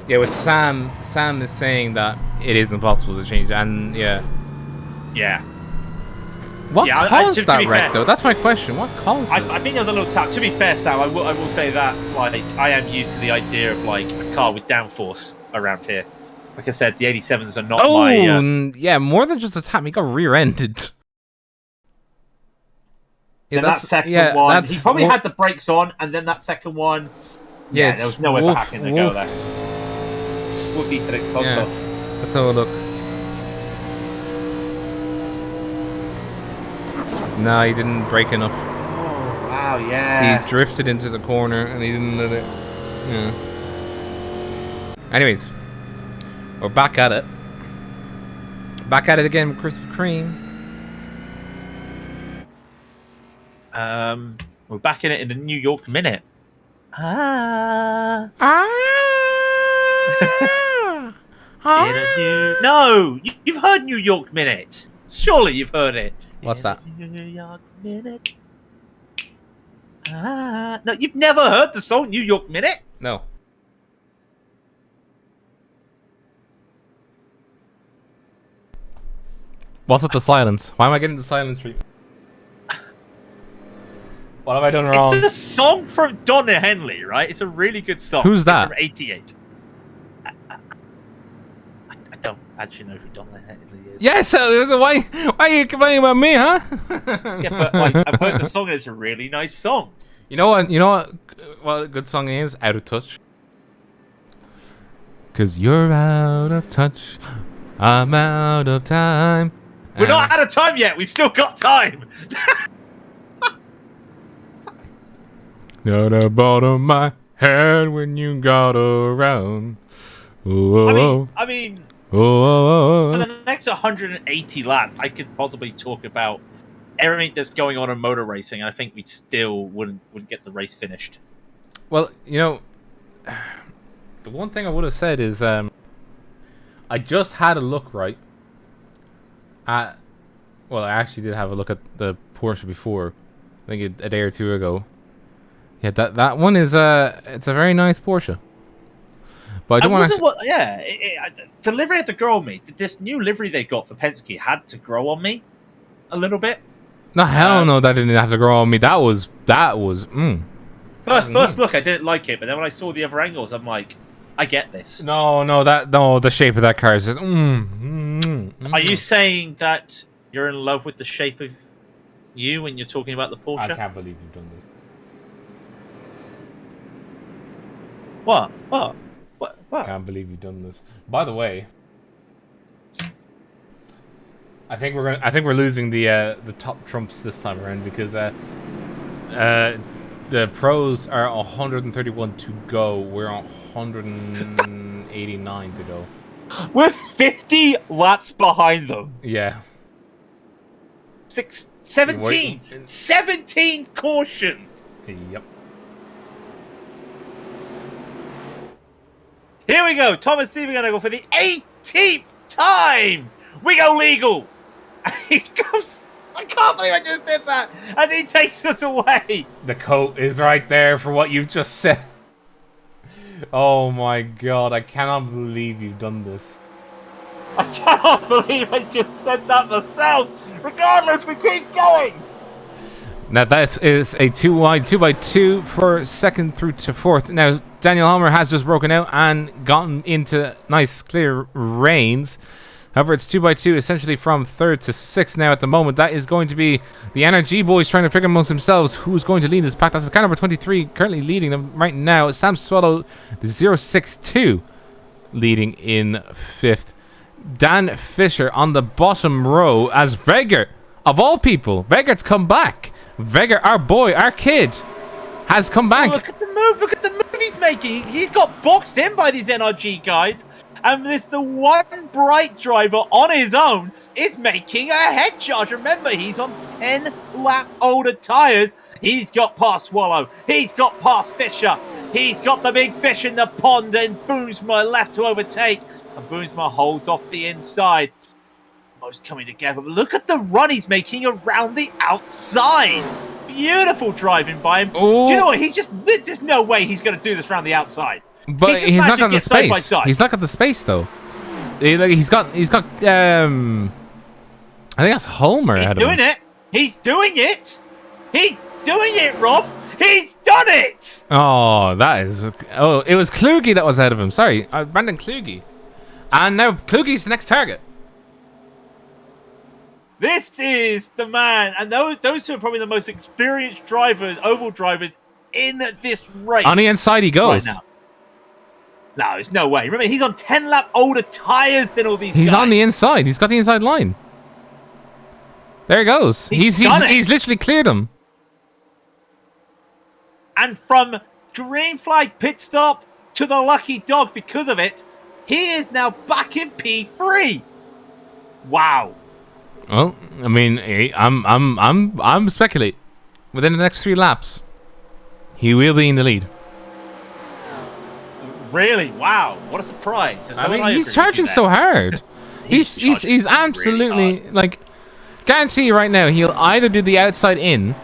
Yeah, with Sam is saying that it is impossible to change, and yeah. What caused that wreck, though? That's my question. What caused it? I think there's a little tap. To be fair, Sam, I will say that like I am used to the idea of like a car with downforce around here. Like I said, the 87s are not my... yeah, more than just a tap. He got rear-ended. Yeah, that second one... He probably had the brakes on, and then that second one... Yes, there was no way for Hacken to go there. Wolfie to the console. Yeah. Let's have a look. No, he didn't brake enough. Oh, wow. Wow, yeah. He drifted into the corner and he didn't let it. Yeah. Anyways, we're back at it. Back at it again with Krispy Kreme. We're back in it in the New York Minute. No, you've heard New York Minute. Surely you've heard it. What's that? New York Minute. No, you've never heard the song New York Minute? No. What's with the silence? Why am I getting the silence treatment? What have I done wrong? It's a song from Donna Henley, right? It's a really good song. Who's that? From '88. I don't actually know who Donna Henley is. Yeah, so why are you complaining about me, huh? Yeah, but like, I've heard the song and it's a really nice song. You know what a good song is? Out of Touch. 'Cause you're out of touch, I'm out of time. We're not out of time yet. We've still got time. Got the bottom of my head when you got around. Oh, I mean, oh, for the next 180 laps, I could possibly talk about everything that's going on in motor racing, and I think we still wouldn't get the race finished. Well, you know, the one thing I would have said is I just had a look right at. Well, I actually did have a look at the Porsche before. I think a day or two ago. Yeah, that one is it's a very nice Porsche. But I don't want to. The livery had to grow on me. This new livery they got for Penske had to grow on me a little bit. No, hell no, that didn't have to grow on me. That was. First look, I didn't like it, but then when I saw the other angles, I'm like, I get this. No, the shape of that car is just. Are you saying that you're in love with the shape of you when you're talking about the Porsche? I can't believe you've done this. What? I can't believe you've done this. By the way, I think we're losing the top trumps this time around because the pros are 131 to go. We're 189 to go. We're 50 laps behind them. Yeah. 17 cautions. Yep. Here we go. Tom and Steve are going to go for the 18th time. We go legal. He goes. I can't believe I just did that. As he takes us away. The coat is right there for what you've just said. Oh my god, I cannot believe you've done this. I cannot believe I just said that myself. Regardless, we keep going. Now that is a 2x2 for second through to fourth. Now Daniel Homer has just broken out and gotten into nice clear reins. However, it's 2x2 essentially from third to sixth now at the moment. That is going to be the NRG boys trying to figure amongst themselves who's going to lead this pack. That's car number 23 currently leading them right now. Sam Swallow, the 062, leading in fifth. Dan Fisher on the bottom row as Veger, of all people, Veger's come back. Veger, our boy, our kid, has come back. Oh, look at the move he's making. He's got boxed in by these NRG guys. And this the one bright driver on his own is making a head charge. Remember, he's on 10-lap older tyres. He's got past Swallow. He's got past Fisher. He's got the big fish in the pond, and Boomsma left to overtake. And Boomsma holds off the inside. Most coming together. But look at the run he's making around the outside. Beautiful driving by him. Ooh. Do you know what? There's no way he's going to do this around the outside. But he's not got the space. He's not got the space though. He's got. I think that's Homer. He's doing it. He's doing it. He's doing it, Rob. He's done it. Oh, that is. Oh, it was Kluge that was ahead of him. Sorry, Brandon Kluge. And now Kluge's the next target. This is the man, and those two are probably the most experienced drivers, oval drivers, in this race. On the inside he goes. Right now. No, there's no way. Remember, he's on 10-lap older tyres than all these guys. He's on the inside. He's got the inside line. There he goes. He's literally cleared him. And from green flag pit stop to the lucky dog because of it, he is now back in P3. Wow. Well, I mean, I'm speculate. Within the next 3 laps, he will be in the lead. Really? Wow. What a surprise. I mean, he's charging so hard. he's absolutely really like, guarantee you right now, he'll either do the outside in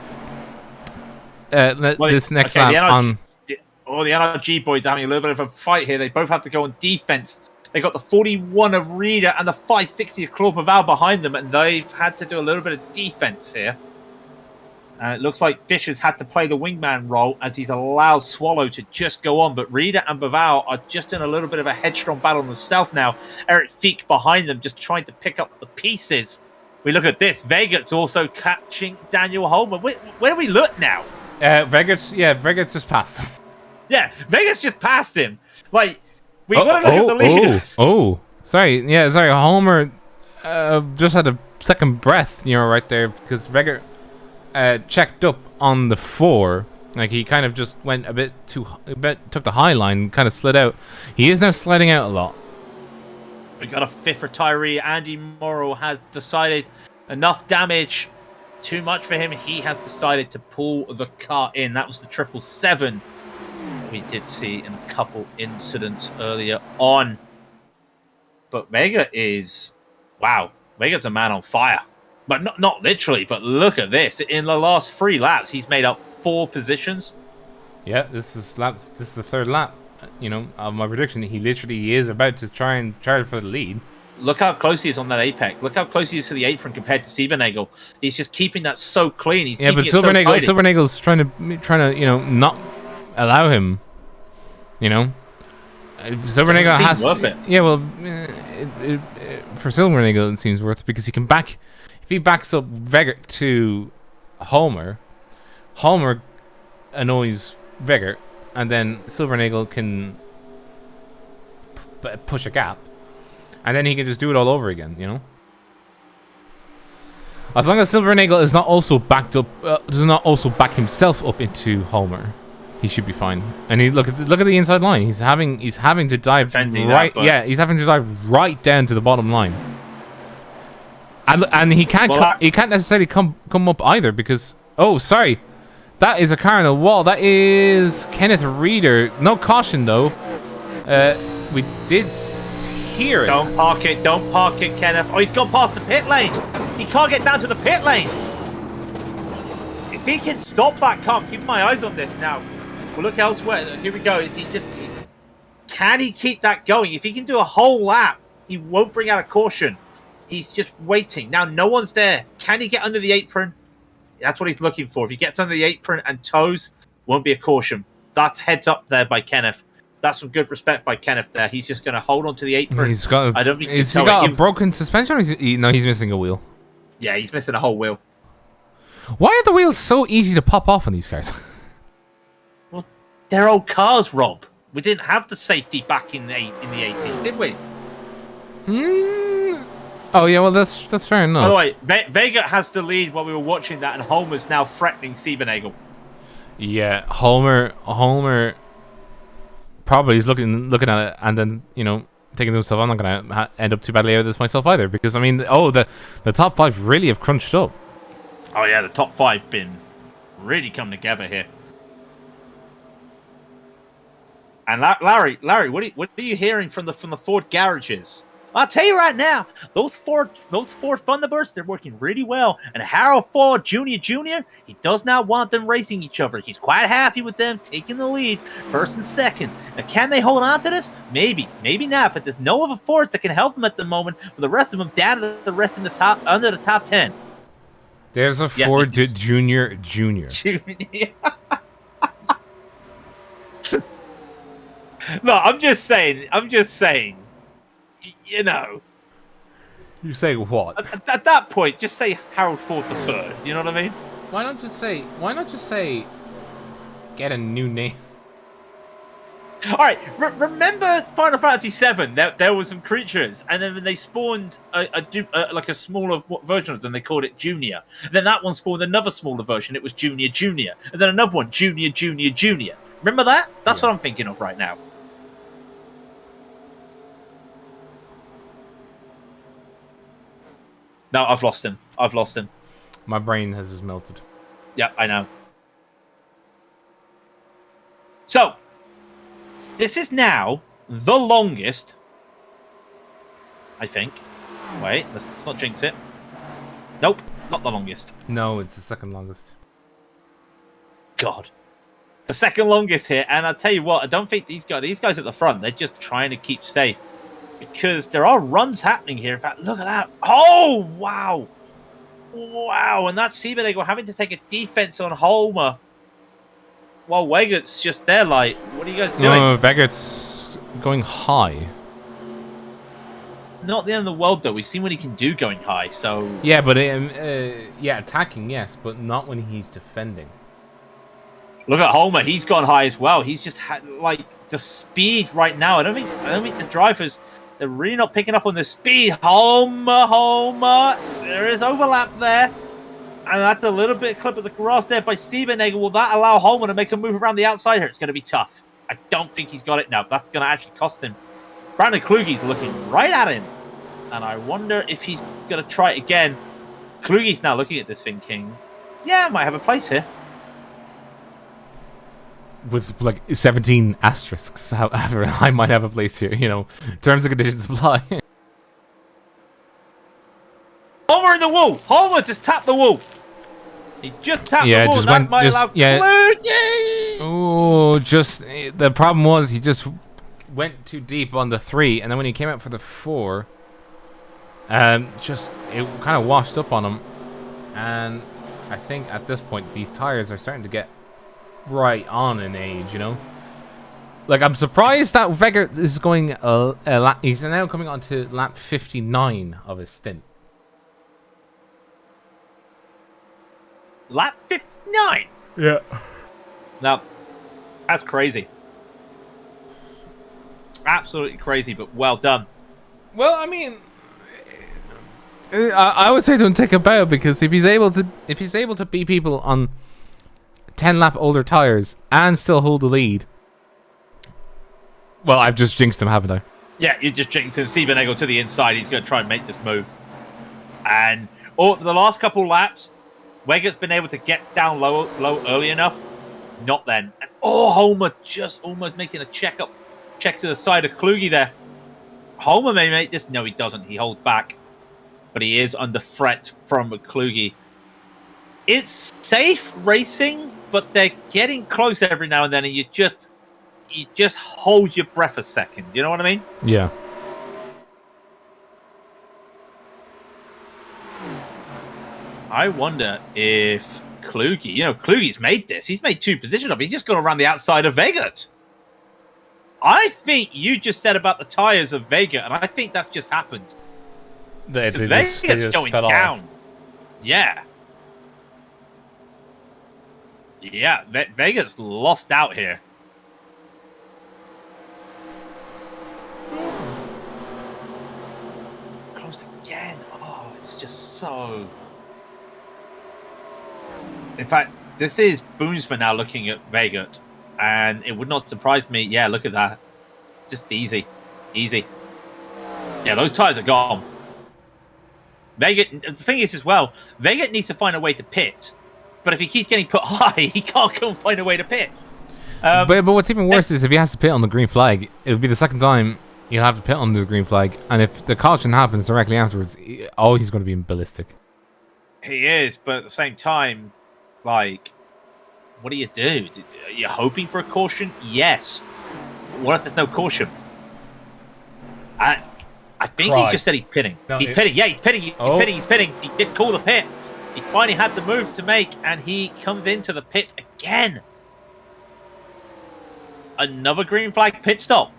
this next lap on. The NRG boys are having a little bit of a fight here. They both have to go on defense. They got the 41 of Reader and the 560 of Claude Baval behind them, and they've had to do a little bit of defense here. It looks like Fisher's had to play the wingman role as he's allowed Swallow to just go on. But Reader and Baval are just in a little bit of a headstrong battle themselves now. Eric Feek behind them, just trying to pick up the pieces. We look at this. Vega's also catching Daniel Holmer. Where do we look now? Vegas just passed him. Yeah, Vegas just passed him. Like, we got to look at the leaders. Sorry. Yeah, sorry. Homer just had a second breath, right there, because Vega checked up on the 4. Like, he kind of just went took the high line, kind of slid out. He is now sliding out a lot. We got a 5th retiree. Andy Morrow has decided enough damage, too much for him. He has decided to pull the car in. That was the 777. We did see in a couple incidents earlier on. But Vega is... Wow. Vega's a man on fire. But not literally, but look at this. In the last 3 laps, he's made up 4 positions. Yeah, this is the 3rd lap. Of my prediction. He literally is about to try and charge for the lead. Look how close he is on that apex. Look how close he is to the apron compared to Siebernagel. He's just keeping that so clean. He's but Silvernagel's trying to not allow him. Silvernagel has worth it. Yeah, well, for Silvernagel it seems worth it because he can back. If he backs up Vegert to Homer annoys Vegert, and then Silvernagel can push a gap, and then he can just do it all over again. As long as Silvernagel is not also backed up, does not also back himself up into Homer, he should be fine. And look at the inside line. He's having to dive right. He's having to dive right down to the bottom line. And he can't necessarily come up either because sorry, that is a car on the wall. That is Kenneth Reader. No caution though. We did hear it. Don't park it, Kenneth. Oh, he's gone past the pit lane. He can't get down to the pit lane. If he can stop that car, keep my eyes on this now. We'll look elsewhere. Here we go. Can he keep that going? If he can do a whole lap, he won't bring out a caution. He's just waiting. Now, no one's there. Can he get under the apron? That's what he's looking for. If he gets under the apron and toes, won't be a caution. That's heads up there by Kenneth. That's some good respect by Kenneth there. He's just going to hold on to the apron. He's got a broken suspension? Or he's missing a wheel. Yeah, he's missing a whole wheel. Why are the wheels so easy to pop off on these cars? Well, they're old cars, Rob. We didn't have the safety back in the 80s, did we? Oh yeah, well that's fair enough. By the way, Vega has the lead while we were watching that, and Homer's now threatening Siebernagel. Yeah, Homer probably is looking at it and then thinking to himself, I'm not gonna end up too badly out of this myself either, because I mean, the top 5 really have crunched up. Oh yeah, the top 5 been really come together here. And Larry, what are you hearing from the Ford garages? I'll tell you right now, those Ford Thunderbirds, they're working really well. And Harold Ford Jr., he does not want them racing each other. He's quite happy with them taking the lead, first and second. Now, can they hold on to this? Maybe not. But there's no other Ford that can help them at the moment. With the rest of them down to the rest in the top, under the top 10. There's a Ford Junior. No, I'm just saying. You say what? At that point, just say Harold Ford III. You know what I mean? Why not just say? Get a new name. All right, remember Final Fantasy VII? There were some creatures, and then they spawned like a smaller version of them. They called it Junior. Then that one spawned another smaller version. It was Junior Junior, and then another one Junior Junior Junior. Remember that? That's what I'm thinking of right now. No, I've lost him. I've lost him. My brain has just melted. Yeah, I know. So, this is now the longest, I think. Wait, let's not jinx it. Nope, not the longest. No, it's the second longest. God. The second longest here, and I'll tell you what, I don't think these guys at the front, they're just trying to keep safe. Because there are runs happening here. In fact, look at that. Oh, wow. Wow, and that's Seabenego having to take a defense on Holmer. While Wegert's just there like, what are you guys doing? No, Vegert's going high. Not the end of the world, though. We've seen what he can do going high, so... Yeah, but yeah, attacking, yes, but not when he's defending. Look at Holmer. He's gone high as well. He's just had, like, the speed right now. I don't think the drivers... They're really not picking up on the speed. Holmer. There is overlap there. And that's a little bit clip of the grass there by Seabenego. Will that allow Holmer to make a move around the outside here? It's going to be tough. I don't think he's got it now. That's going to actually cost him. Brandon Kluge's looking right at him. And I wonder if he's going to try it again. Kluge's now looking at this thinking, yeah, I might have a place here. With like 17 asterisks, however, I might have a place here, you know. Terms and conditions apply. Homer in the wall! Homer just tapped the wall! He just tapped the wall, that might allow Kluge! Oh, just... The problem was he just went too deep on the 3, and then when he came out for the 4, just... It kind of washed up on him. And I think at this point, these tires are starting to get right on in age, you know. Like, I'm surprised that Vegert is going a lap. He's now coming on to lap 59 of his stint. Lap 59? Yeah. Now, that's crazy. Absolutely crazy, but well done. Well, I mean, I would say don't take a bow, because if he's able to beat people on 10 lap older tires and still hold the lead. Well, I've just jinxed him, haven't I? Yeah, you just jinxed him. Seabenego to the inside. He's going to try and make this move. And for the last couple laps, Wegert's been able to get down low early enough. Not then. And Holmer just almost making a check to the side of Kluge there. Holmer may make this. No, he doesn't. He holds back. But he is under threat from Kluge. It's safe racing, but they're getting close every now and then, and you just hold your breath a second. You know what I mean? Yeah. I wonder if Kluge, Kluge's made this. He's made 2 positions up. He's just gone around the outside of Vegert. I think you just said about the tires of Vegert, and I think that's just happened. Vegert's going down. Yeah. Yeah, Vegert's lost out here. Close again. Oh, it's just so... In fact, this is Boomsma now looking at Vegert, and it would not surprise me. Yeah, look at that. Just easy. Easy. Yeah, those tires are gone. Vegert, the thing is as well, Vegert needs to find a way to pit. But if he keeps getting put high, he can't go and find a way to pit. But what's even worse is if he has to pit on the green flag, it'll be the second time he'll have to pit on the green flag. And if the caution happens directly afterwards, he's going to be ballistic. He is, but at the same time, like, what do you do? Are you hoping for a caution? Yes. What if there's no caution? I think he just said he's pitting. No, he's pitting. Yeah, he's pitting. He's pitting. He did call the pit. He finally had the move to make, and he comes into the pit again. Another green flag pit stop.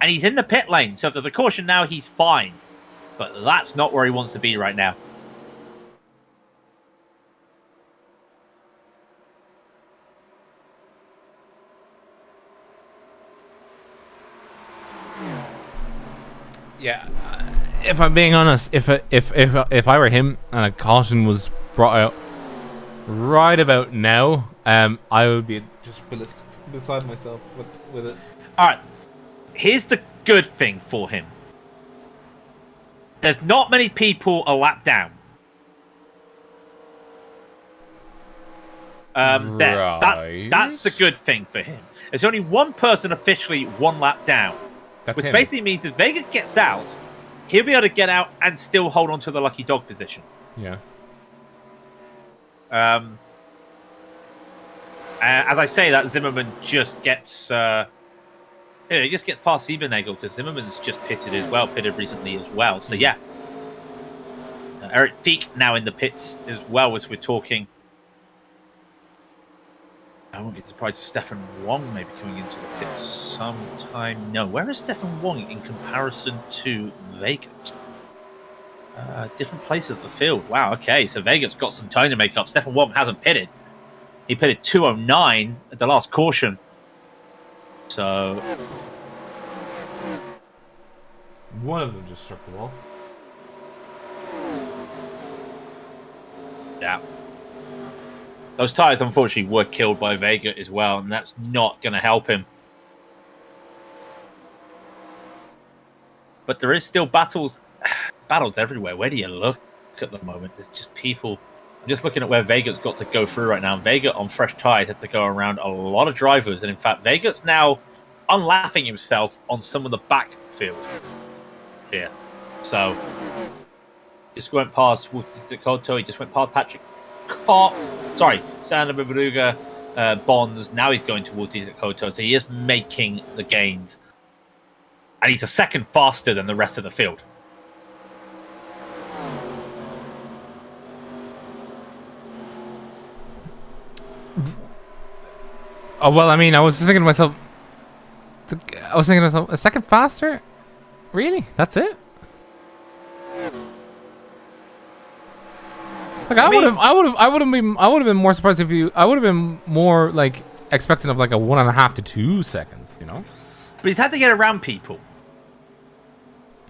And he's in the pit lane, so after the caution now, he's fine. But that's not where he wants to be right now. Yeah. If I'm being honest, if I were him and a caution was brought out right about now, I would be just beside myself with it. All right. Here's the good thing for him. There's not many people a lap down. That's the good thing for him. There's only one person officially one lap down. Which basically means if Vega gets out, he'll be able to get out and still hold on to the lucky dog position. Yeah. As I say that, Zimmerman just gets he just gets past Siebernagel because Zimmerman's just pitted recently as well. So yeah. Eric Feek now in the pits as well as we're talking. I won't be surprised if Stefan Wong may be coming into the pits sometime. No, where is Stefan Wong in comparison to Vegat? Different place of the field. Wow, okay, so Vegat's got some time to make up. Stefan Wong hasn't pitted. He pitted 209 at the last caution. So... one of them just struck the wall. Yeah. Those tires, unfortunately, were killed by Vega as well, and that's not going to help him. But there is still battles everywhere. Where do you look at the moment? There's just people. I'm just looking at where Vega's got to go through right now. Vega on fresh tires had to go around a lot of drivers, and in fact, Vega's now unlapping himself on some of the backfield here. So, just went past Dakota. He just went past Patrick Kopp. Sorry, Sander Babaruga, Bonds. Now he's going towards Dakota, so he is making the gains. And he's a second faster than the rest of the field. Oh, well, I mean, I was just thinking to myself, a second faster? Really? That's it? Like, I would have been more surprised if I would have been more, like, expecting of, like, a 1.5 to 2 seconds, you know? But he's had to get around people.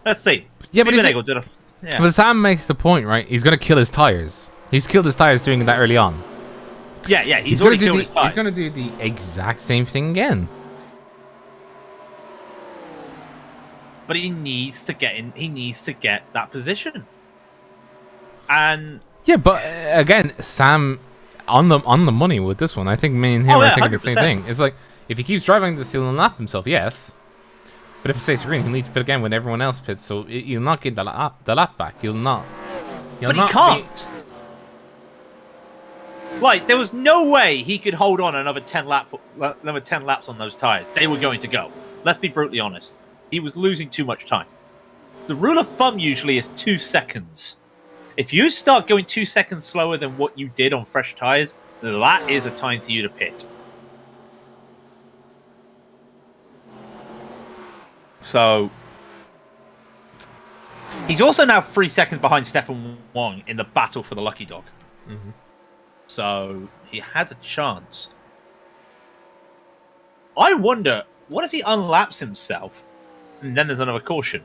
Let's see. Yeah, but Sam makes the point, right? He's going to kill his tires. He's killed his tires doing that early on. Yeah, he's already killed his tires. He's going to do the exact same thing again. But he needs to get in. He needs to get that position. And yeah, but again, Sam on the money with this one. I think me and him are thinking 100%. The same thing. It's like if he keeps driving this, he'll unlap himself. Yes, but if it stays green, he'll need to pit again when everyone else pits. So he'll not get the lap back. He'll not. But he can't. Like, there was no way he could hold on another 10 laps on those tires. They were going to go. Let's be brutally honest. He was losing too much time. The rule of thumb usually is 2 seconds. If you start going 2 seconds slower than what you did on fresh tires, that is a time for you to pit. So, he's also now 3 seconds behind Stefan Wong in the battle for the lucky dog. Mm-hmm. So, he has a chance. I wonder, what if he unlaps himself and then there's another caution?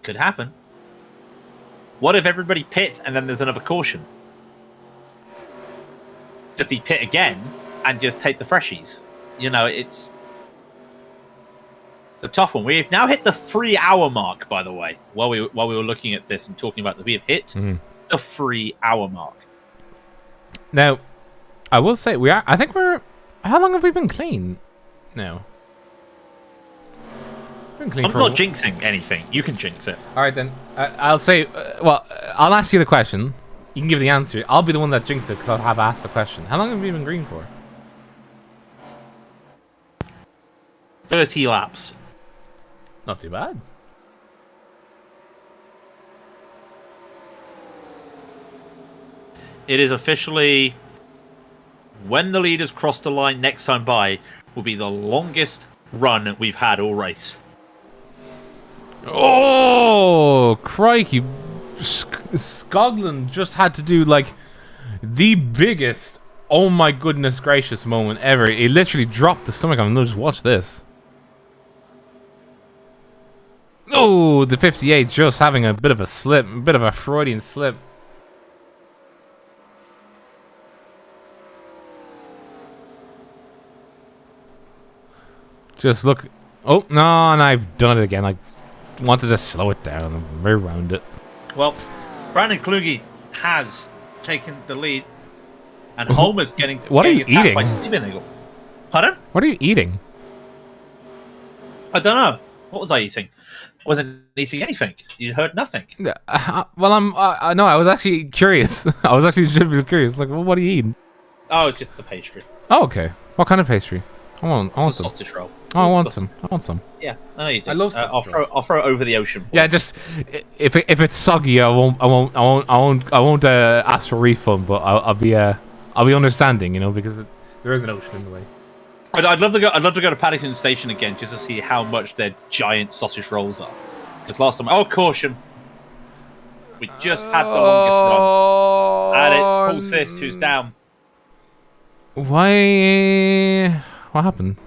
Could happen. What if everybody pits and then there's another caution? Does he pit again and just take the freshies? You know, it's a tough one. We've now hit the 3-hour mark, by the way, while we were looking at this and talking about that. We have hit the 3-hour mark. Now, I will say I think we're. How long have we been clean? Now. I'm not jinxing anything. You can jinx it. All right then. I'll say. I'll ask you the question. You can give the answer. I'll be the one that jinxed it because I'll have asked the question. How long have we been green for? 30 laps. Not too bad. It is officially, when the leaders cross the line next time by, will be the longest run we've had all race. Oh, crikey. Skoglund just had to do, like, the biggest, oh my goodness gracious moment ever. He literally dropped the stomach on him. Just watch this. Oh, the 58 just having a bit of a slip, a bit of a Freudian slip. Just look. Oh, no, and I've done it again. I wanted to slow it down and reround it. Well, Brandon Kluge has taken the lead, and Homer's getting What are you attacked eating? by Steven Eagle. Pardon? What are you eating? I don't know. What was I eating? I wasn't eating anything. You heard nothing. Well, no, I was actually curious. I was actually genuinely curious. Like, well, what are you eating? Oh, just the pastry. Oh, okay. What kind of pastry? I want It's a some. sausage roll. Oh, I want some. I want some. Yeah, I know you do. I love sausage I'll throw it over the ocean. For Yeah, you. just if it's soggy, I won't ask for a refund, but I'll be understanding, you know, because there is an ocean in the way. I'd love to go. I'd love to go to Paddington Station again just to see how much their giant sausage rolls are. Because last time, caution, we just had the longest run, and it's Paul Sis who's down. Why? What happened?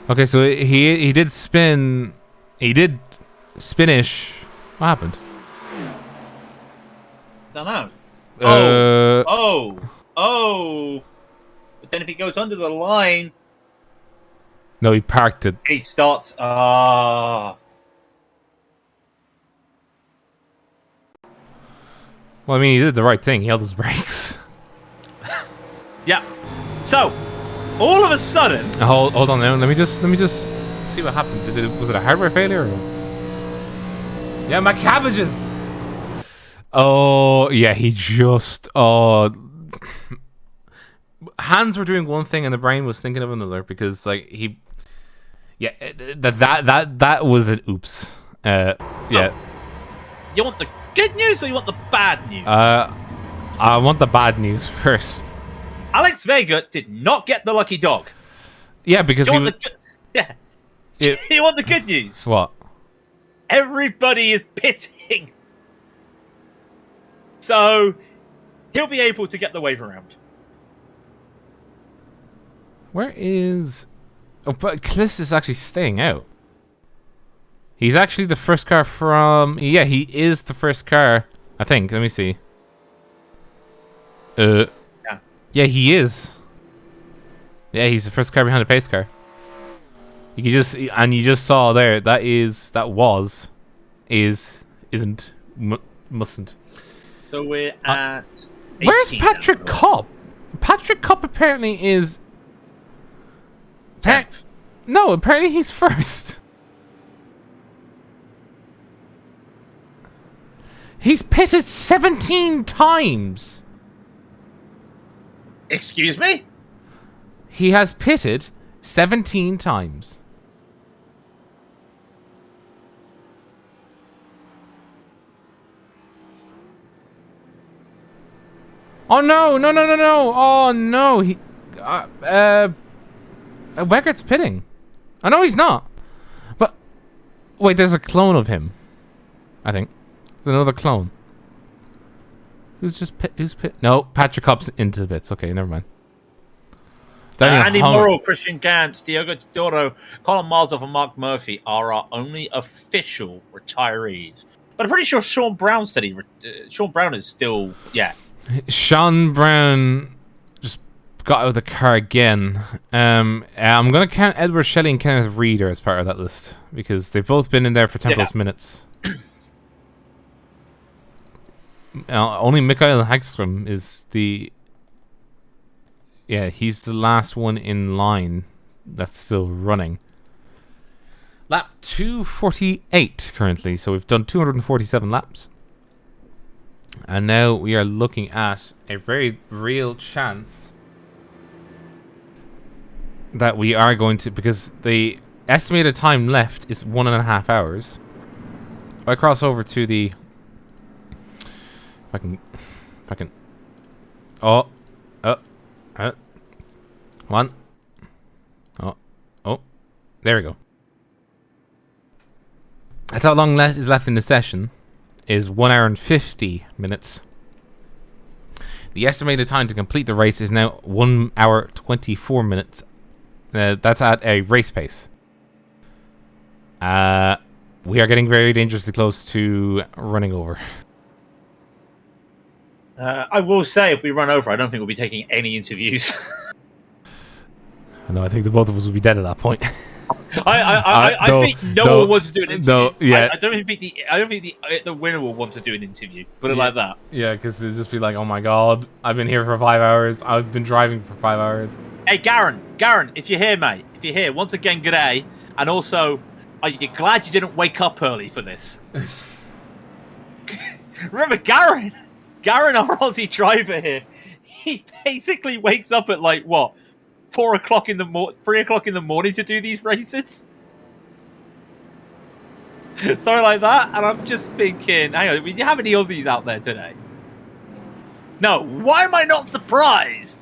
Okay, so he did spin. He did spinish. What happened? Don't know. Uh, Oh! But then if he goes under the line, No, he parked it. he starts. Well, I mean, he did the right thing. He held his brakes. Yeah. So, all of a sudden, Hold on now. Let me just see what happened. Was it a hardware failure? Or... Yeah, my cabbages. Oh yeah, he just hands were doing one thing and the brain was thinking of another because like that was an oops. Yeah. you want the good news or you want the bad news? I want the bad news first. Alex Vega did not get the lucky dog. Yeah, because You he want was, the good... Yeah. Yeah. You want the good news? What? Everybody is pitting. So, he'll be able to get the wave around. Where is... Oh, but Kliss is actually staying out. He's actually the first car from... Yeah, he is the first car, I think. Let me see. Yeah, he is. Yeah, he's the first car behind the pace car. You can just... And you just saw there, isn't, mustn't. So we're at... Where's 18 Patrick now. Kopp? Patrick Kopp apparently is... No, apparently he's first. He's pitted 17 times. Excuse me? He has pitted 17 times. Oh no, no, no, no, no. Oh no. He Weggert's pitting. I know he's not. But wait, there's a clone of him. I think. There's another clone. Who's pit? No, Patrick Kopp's into the bits. Okay, never mind. Andy Morrow, Christian Gantz, Diogo Todoro, Colin Marsdorf, and Mark Murphy are our only official retirees. But I'm pretty sure Sean Brown said Sean Brown is still, yeah. Sean Brown just got out of the car again. I'm going to count Edward Shelley and Kenneth Reader as part of that list because they've both been in there for 10 plus minutes. Only Mikael Hagström is the... Yeah, he's the last one in line that's still running. Lap 248 currently, so we've done 247 laps. And now we are looking at a very real chance that we are going to, because the estimated time left is 1.5 hours. If I cross over to the, if I can, one, there we go. That's how long is left in the session. Is 1 hour and 50 minutes. The estimated time to complete the race is now 1 hour 24 minutes. That's at a race pace. We are getting very dangerously close to running over. I will say, if we run over, I don't think we'll be taking any interviews. No, I think the both of us will be dead at that point. I think no one wants to do an interview. No, yeah. I don't think the winner will want to do an interview. Put it like that. Yeah, because they'll just be like, "Oh my god, I've been here for 5 hours. I've been driving for 5 hours." Hey, Garen, if you're here, mate, if you're here, once again, g'day. And also, are you glad you didn't wake up early for this? Remember, Garen, our Aussie driver here, he basically wakes up at like what? 3 o'clock in the morning to do these races, something like that. And I'm just thinking, hang on, do you have any Aussies out there today? No. Why am I not surprised?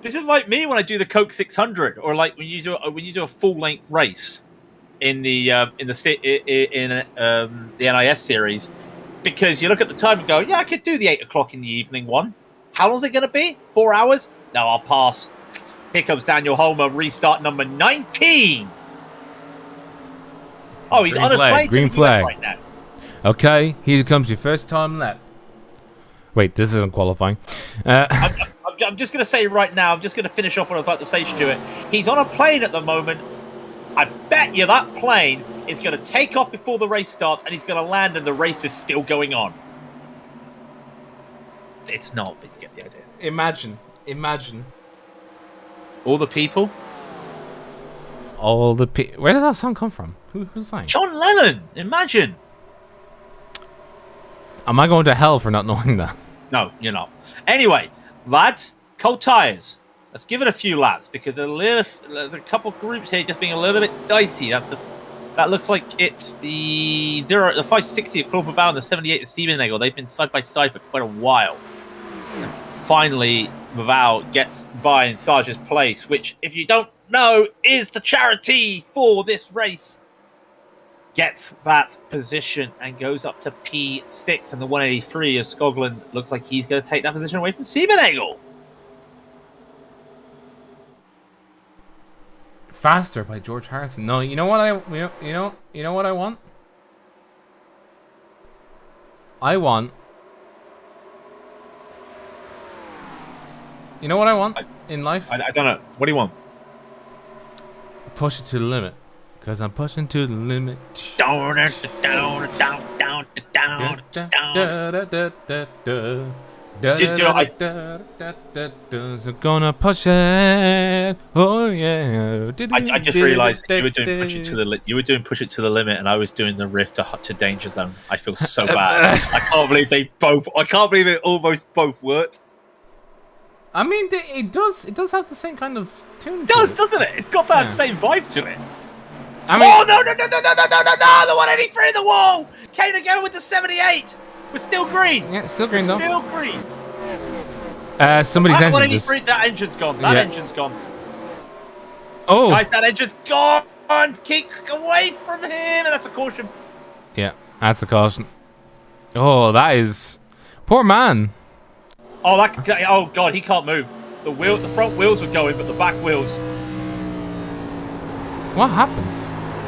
This is like me when I do the Coke 600, or like when you do a full length race in the NIS series, because you look at the time and go, yeah, I could do the 8 o'clock in the evening one. How long is it going to be? 4 hours? No, I'll pass. Here comes Daniel Holmer, restart number 19. Oh, he's Green on a flag, plane green to the US flag. right now. Okay, here comes your first time lap. Wait, this isn't qualifying. I'm just going to say right now, I'm just going to finish off what I was about to say, Stuart. He's on a plane at the moment. I bet you that plane is going to take off before the race starts, and he's going to land and the race is still going on. It's not, but you get the idea. Imagine. All the people? Where did that song come from? Who's saying? John Lennon! Imagine! Am I going to hell for not knowing that? No, you're not. Anyway, lads, cold tyres. Let's give it a few laps, because there's a couple of groups here just being a little bit dicey. That looks like it's the 560 of Claude Val and the 78 of Steven Nagel. They've been side by side for quite a while. And finally, Val gets by in Sarge's place, which, if you don't know, is the charity for this race. Gets that position and goes up to P6, and the 183 of Skoglund looks like he's going to take that position away from Siebenegel. Faster by George Harrison. No, you know what I what I want? You know what I want in life? I don't know. What do you want? Push it to the limit. Because I'm pushing to the limit. Down. So gonna push it. Oh yeah. I just realised you were doing push it to the limit, and I was doing the riff to Danger Zone. I feel so bad. I can't believe it almost both worked. I mean, it does have the same kind of tune. It does, doesn't it? It's got that same vibe to it. I mean, oh no! The 183 in the wall. Kane again with the 78. We're still green. Yeah, still green though. Still green. Somebody's engine just... That engine's gone. That engine's gone. Oh. Guys, that engine's gone. Keep away from him. And that's a caution. Yeah, that's a caution. Oh, that is... Poor man. Oh, God, he can't move. The front wheels were going, but the back wheels... What happened?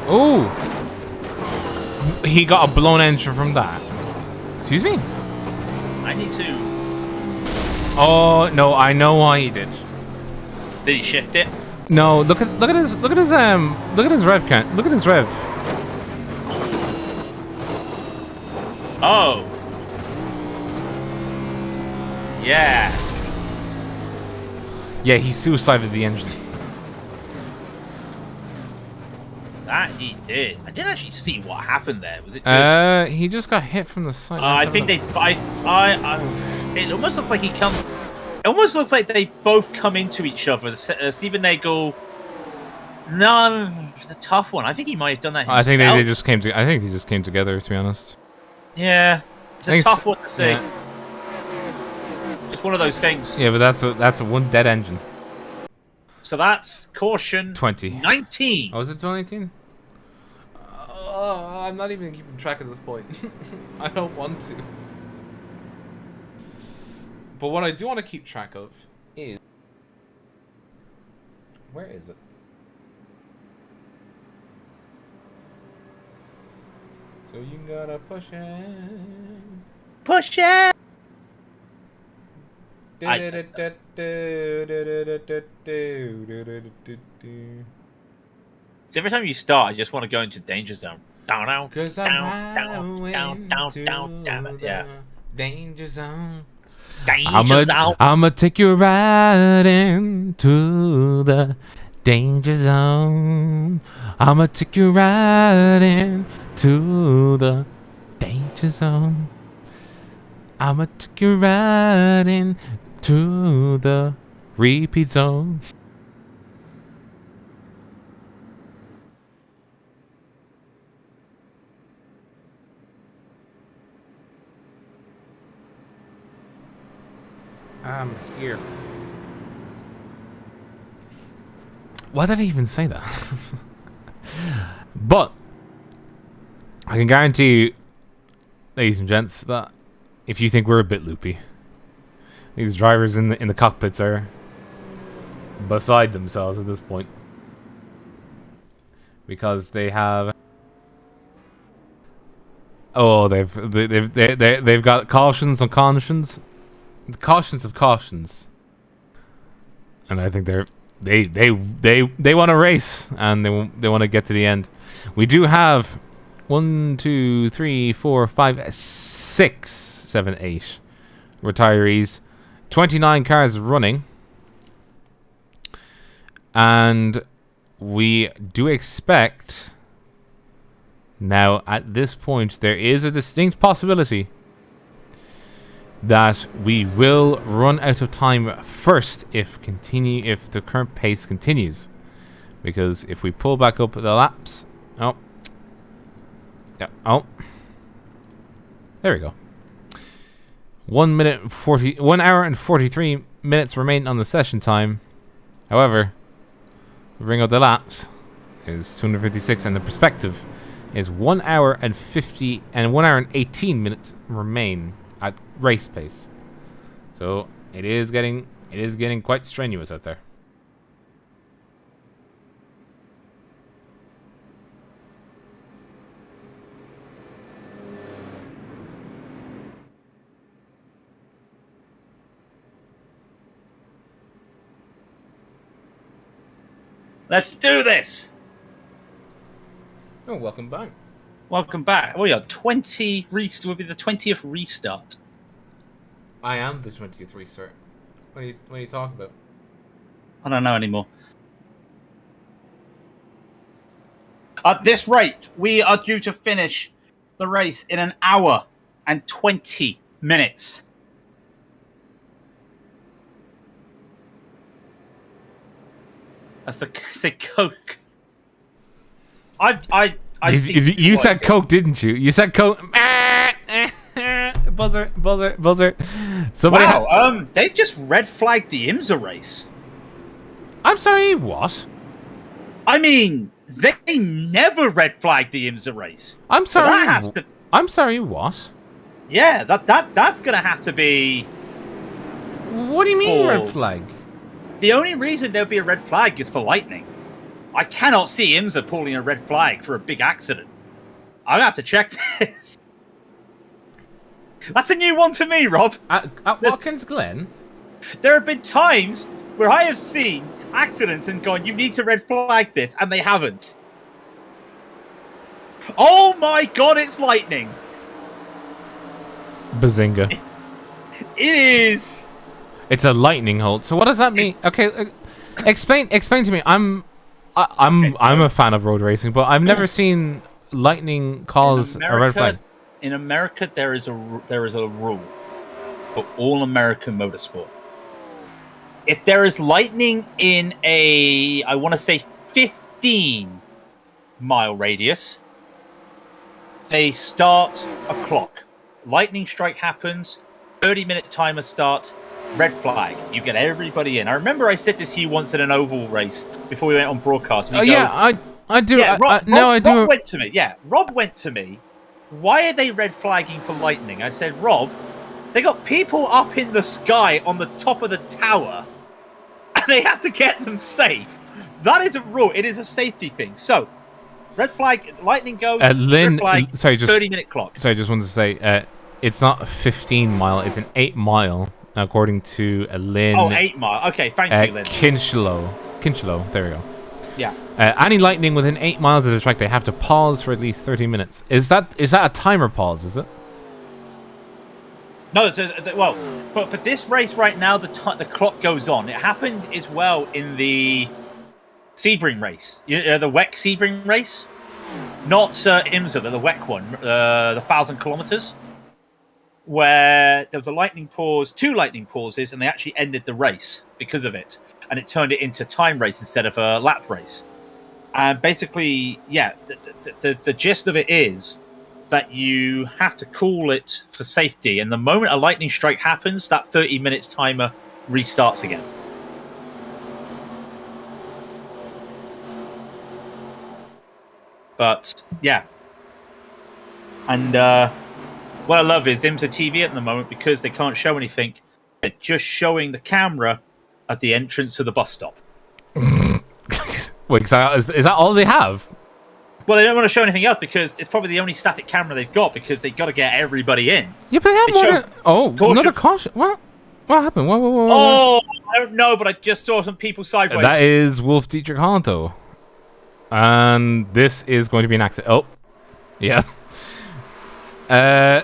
Oh. He got a blown engine from that. Excuse me? I need to... Oh, no, I know why he did. Did he shift it? No, look at his rev count. Look at his rev. Oh. Yeah. Yeah, he suicided the engine. That he did. I didn't actually see what happened there. Was it just... he just got hit from the side. I think they... it almost looks like he comes... It almost looks like they both come into each other. Steven Nagel... No, it's a tough one. I think he might have done that himself. I think they just came to. I think they just came together, to be honest. Yeah, it's a tough one to see. Yeah. It's one of those things. Yeah, but that's a one dead engine. So that's caution 20. 19. Oh, was it 2019? I'm not even keeping track at this point. I don't want to. But what I do want to keep track of is... Where is it? So you gotta push it. Push it! So every time you start, I just want to go into danger zone. Down, down, Cause down, I'm down, down, down, down, damn it. Yeah. Danger zone. Danger zone. I'ma take you right into the danger zone. I'ma take you right into the danger zone. I'ma take you right into the repeat zone. I'm here. Why did I even say that? But I can guarantee you, ladies and gents, that if you think we're a bit loopy, these drivers in the cockpits are beside themselves at this point because they have. Oh, they've got cautions on cautions. Cautions of cautions, and I think they want to race and they want to get to the end. We do have 1, 2, 3, 4, 5, 6, 7, 8 retirees, 29 cars running, and we do expect now at this point there is a distinct possibility that we will run out of time first if the current pace continues, because if we pull back up the laps, there we go. 1 hour and 43 minutes remain on the session time. However, we bring up the laps is 256, and the perspective is 1 hour and 50 and 1 hour and 18 minutes remain at race pace. So it is getting quite strenuous out there. Let's do this. Oh, welcome back. Welcome back. We are 20 restart. Will be the 20th restart. I am the 20th restart. What are you talking about? I don't know anymore. At this rate, we are due to finish the race in 1 hour and 20 minutes. That's the Coke. You said Coke, didn't you? You said Coke. Buzzer. Somebody wow. They've just red flagged the IMSA race. I'm sorry. What? I mean, they never red flagged the IMSA race. I'm sorry. So I'm sorry. What? Yeah, that's gonna have to be. What do you mean red flag? The only reason there'll be a red flag is for lightning. I cannot see IMSA pulling a red flag for a big accident. I'm gonna have to check this. That's a new one to me, Rob. At Watkins Glen? There have been times where I have seen accidents and gone, you need to red flag this, and they haven't. Oh my god, it's lightning. Bazinga. It is. It's a lightning hold. So what does that mean? Okay, explain to me. I'm a fan of road racing, but I've never seen lightning cause a red flag. In America, there is a rule for all American motorsport. If there is lightning in I want to say 15-mile radius, they start a clock. Lightning strike happens, 30-minute timer starts, red flag. You get everybody in. I remember I said this to you once in an oval race before we went on broadcast. I do. Yeah, Rob went to me. Yeah, Rob went to me. Why are they red flagging for lightning? I said, Rob, they got people up in the sky on the top of the tower, and they have to get them safe. That is a rule. It is a safety thing. So, Red flag, lightning goes. Lynn, red flag, sorry, just 30-minute clock. Sorry, just wanted to say, it's not a 15 mile, it's an 8 mile, according to Lynn. Oh, 8 mile. Okay, thank you, Lynn. Kinchlow, there we go. Yeah. Any lightning within 8 miles of the track, they have to pause for at least 30 minutes. Is that a timer pause, is it? No, well, for this race right now, the clock goes on. It happened as well in the Sebring race, the WEC Sebring race. Not IMSA, but the WEC one, the 1,000 kilometers, where there was a lightning pause, 2 lightning pauses, and they actually ended the race because of it. And it turned it into a time race instead of a lap race. And basically, yeah, the gist of it is that you have to call it for safety. And the moment a lightning strike happens, that 30 minutes timer restarts again. But, yeah. And what I love is IMSA TV at the moment, because they can't show anything. They're just showing the camera at the entrance to the bus stop. Wait, is that all they have? Well, they don't want to show anything else because it's probably the only static camera they've got, because they've got to get everybody in. Yeah, but they have more than... Oh, caution. Another caution. What happened? Whoa. Oh, I don't know, but I just saw some people sideways. That is Wolf Dietrich Honto. And this is going to be an accident. Oh, yeah.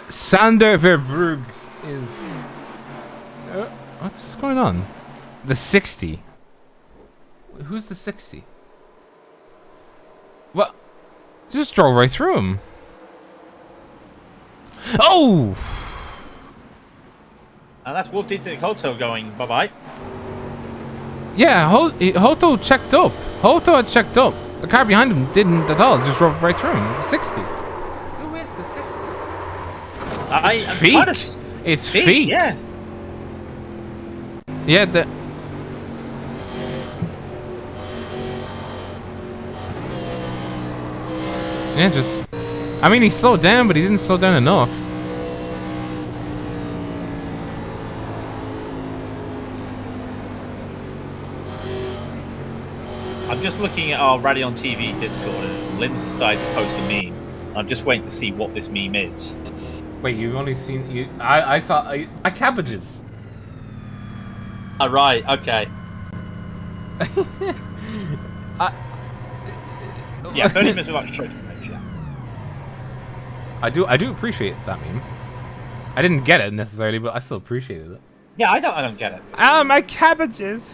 Sander Verbrugge is... what's going on? The 60. Who's the 60? What? Just drove right through him. Oh! And that's Wolf Dietrich Hoto going bye-bye. Yeah, Hoto checked up. Hoto had checked up. The car behind him didn't at all. Just drove right through him. The 60. Who is the 60? Feet. It's feet. Yeah. Yeah, yeah, just... I mean, he slowed down, but he didn't slow down enough. I'm just looking at our Raidillon TV Discord, and Lynn's decided to post a meme. I'm just waiting to see what this meme is. Wait, you've only seen... I saw... my cabbages. Oh, right, okay. Yeah, 30 minutes without showing. I do appreciate that meme. I didn't get it necessarily, but I still appreciated it. Yeah, I don't get it. Ah, my cabbages.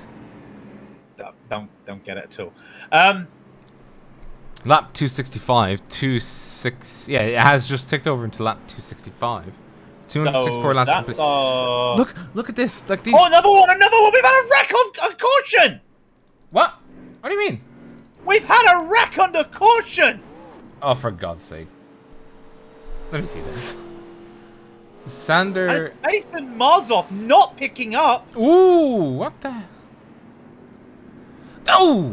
Don't get it at all. Lap 265, 26. Yeah, it has just ticked over into lap 265. 264 laps. That's Look at this. Like these. Oh, another one! We've had a wreck on caution. What? What do you mean? We've had a wreck under caution. Oh, for God's sake! Let me see this. Sander. And it's Mason Marzov not picking up. Ooh, what the? Oh!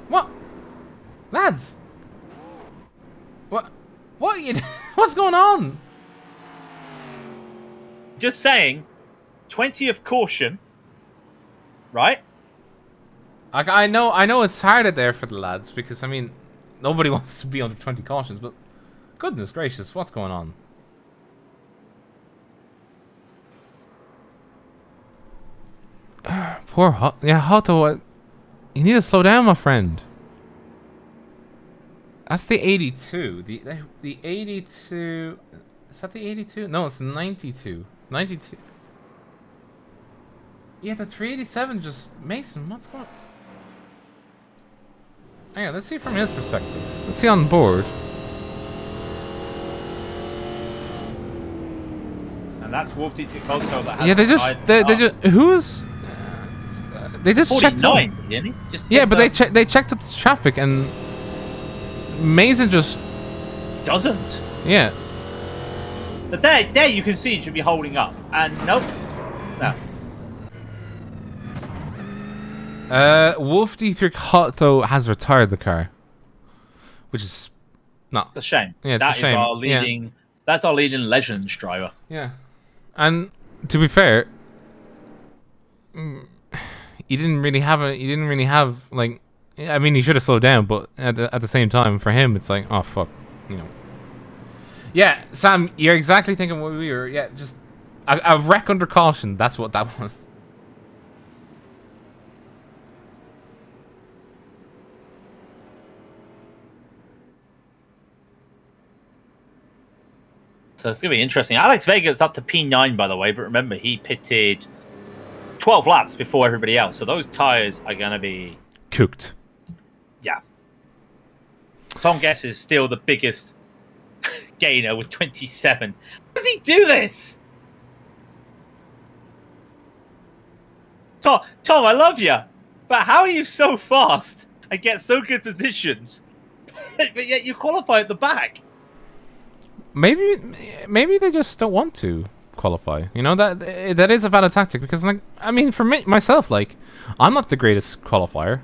What? Lads! What? What are you... What's going on? Just saying, 20th caution, right? I know it's harder there for the lads, because, I mean, nobody wants to be under 20 cautions, but goodness gracious, what's going on? Poor Hoto, you need to slow down, my friend. That's the 82. The 82... Is that the 82? No, it's 92. 92. Yeah, the 387 just... Mason, what's going on? Hang on, let's see from his perspective. Let's see on board. And that's Wolf Dietrich Hoto that has... Yeah, they just... Who's... They just checked up. Didn't he? Yeah, but they checked up the traffic, and Mason just doesn't. Yeah. But there you can see it should be holding up, and nope, no. Wolf Dietrich Hoto has retired the car, which is not. It's a shame. Yeah, that is our leading. Yeah. That's our leading Legends driver. Yeah, and to be fair. He didn't really have like I mean, he should have slowed down, but at the same time, for him, it's like, oh fuck, you know. Yeah, Sam, you're exactly thinking what we were. Yeah, just a wreck under caution. That's what that was. So it's going to be interesting. Alex Vega's up to P9, by the way, but remember, he pitted 12 laps before everybody else. So those tyres are going to be... cooked. Yeah. Tom Guess is still the biggest gainer with 27. How does he do this? Tom, I love you, but how are you so fast and get so good positions, but yet you qualify at the back? Maybe they just don't want to qualify. You know, that is a valid tactic, because, like, I mean, for myself, like, I'm not the greatest qualifier.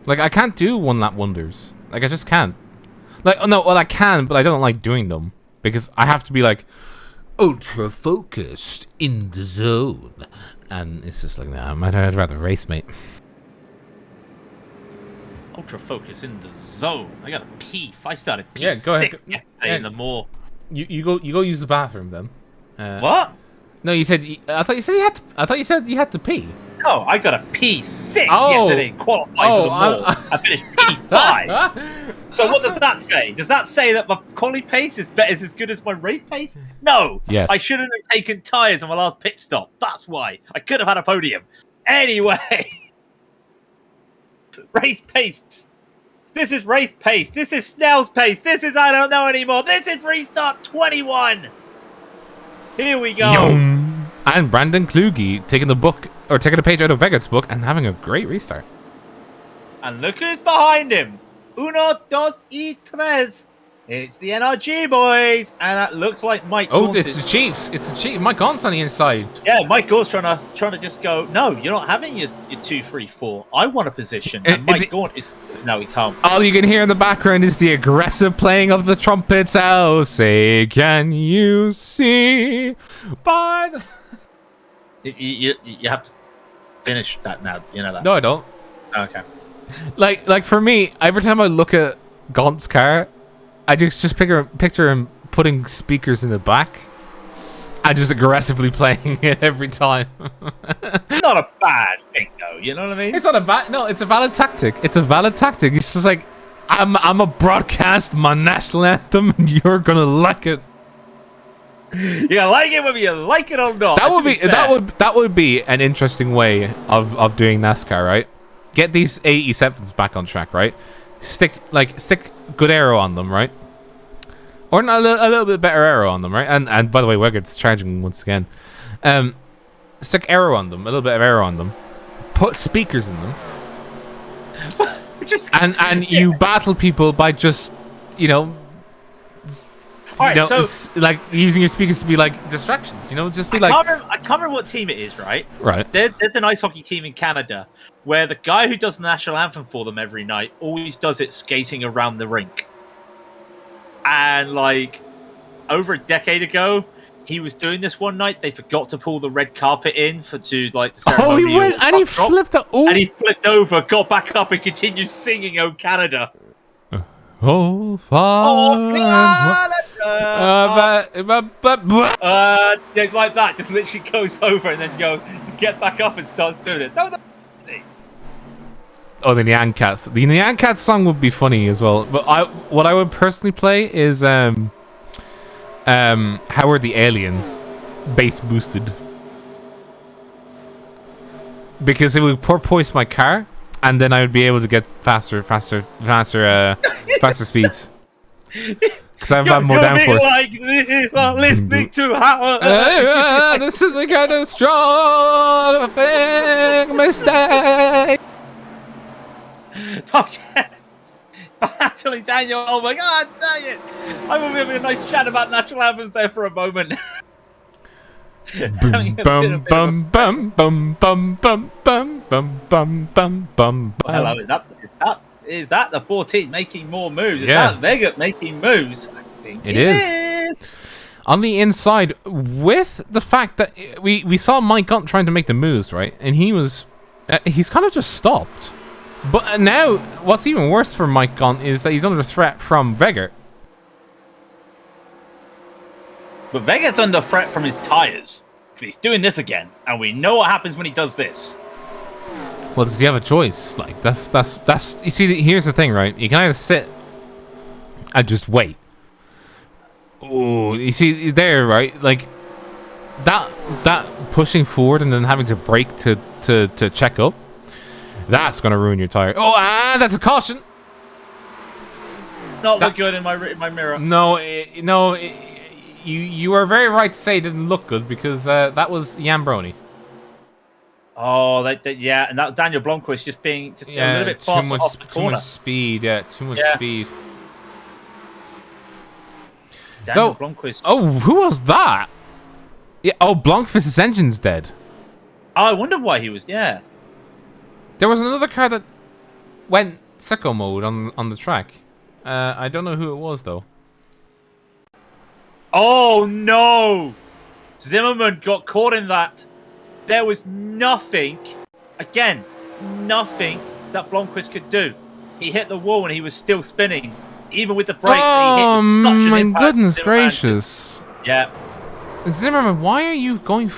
Like, I can't do one-lap wonders. Like, I just can't. Like, no, well, I can, but I don't like doing them, because I have to be, like, ultra focused in the zone, and it's just like, nah, I'd rather race, mate. Ultra focus in the zone. I got a P. I started P6 Yeah, go ahead. yesterday in the mall. You go use the bathroom then. What? No, you said I thought you said you had to pee. No, I got a P6 yesterday, qualified for the mall. I finished P5. So what does that say? Does that say that my quali pace is as good as my race pace? No. Yes. I shouldn't have taken tyres on my last pit stop. That's why. I could have had a podium. Anyway. Race pace. This is race pace. This is Snell's pace. This is I don't know anymore. This is restart 21. Here we go. And Brandon Kluge taking a page out of Vega's book and having a great restart. And look who's behind him. Uno, dos, y tres. It's the NRG boys, and that looks like Mike. Oh, it's the Chiefs. It's the Chiefs. Mike Gaunt's on the inside. Yeah, Mike Gaunt's trying to just go. No, you're not having your 2, 3, 4. I want a position. And Mike Gaunt is. No, he can't. All you can hear in the background is the aggressive playing of the trumpets. Oh, say, can you see by the... You have to finish that now. You know that. No, I don't. Okay. Like for me, every time I look at Gaunt's car, I just picture him putting speakers in the back and just aggressively playing it every time. It's not a bad thing, though. You know what I mean? It's not a bad. No, it's a valid tactic. It's a valid tactic. It's just like I'm a broadcast my national anthem, and you're gonna like it. You're gonna like it whether you like it or not. That would be an interesting way of doing NASCAR, right? Get these 87s back on track, right? Stick good aero on them, right? Or a little bit better aero on them, right? And by the way, Wegget's charging once again. Stick aero on them, a little bit of aero on them. Put speakers in them. and you battle people by just, like using your speakers to be like distractions, just be like. I can't remember what team it is, right? Right. There's an ice hockey team in Canada where the guy who does the national anthem for them every night always does it skating around the rink. And like over a decade ago, he was doing this one night. They forgot to pull the red carpet in the ceremonial. Oh, he went and he flipped up. And he flipped over, got back up, and continued singing "Oh Canada." Oh, far. Like that, just literally goes over and then just get back up and starts doing it. Oh, the Nyan Cats. The Nyan Cats song would be funny as well. But what I would personally play is Howard the Alien, bass boosted, because it would porpoise my car, and then I would be able to get faster speeds. Because I have more downforce. Like this while listening to Howard. This is the kind of strong thing mistake. Actually, Daniel, oh my god, dang it! I will be having a nice chat about national anthems there for a moment. Bum bum bum bum bum bum bum bum bum bum bum bum. Hello, is that the 14 making more moves? Is Yeah. that Vega making moves? I think It is. On the inside, with the fact that we saw Mike Gunt trying to make the moves, right? And he was He's kind of just stopped. But now, what's even worse for Mike Gunn is that he's under threat from Vegert. But Vega's under threat from his tires. He's doing this again, and we know what happens when he does this. Well, does he have a choice? Like, that's. You see, here's the thing, right? You can either sit and just wait. Oh, you see there, right? Like that pushing forward and then having to brake to check up. That's gonna ruin your tire. Oh, that's a caution. Not look good in my mirror. No, you are very right to say it didn't look good because that was Jan Oh, yeah, and that Daniel Blomqvist just being a little bit faster off the corner. Too much speed, too much speed. Daniel Blomqvist. Oh, who was that? Yeah. Oh, Blomqvist's engine's dead. Oh, I wonder why he was. Yeah. There was another car that went sicko mode on the track. I don't know who it was though. Oh no! Zimmerman got caught in that. There was nothing that Blomqvist could do. He hit the wall and he was still spinning, even with the brakes. Oh, and he hit with such an impact. goodness Zimmerman gracious! Yeah. Zimmerman, why are you going?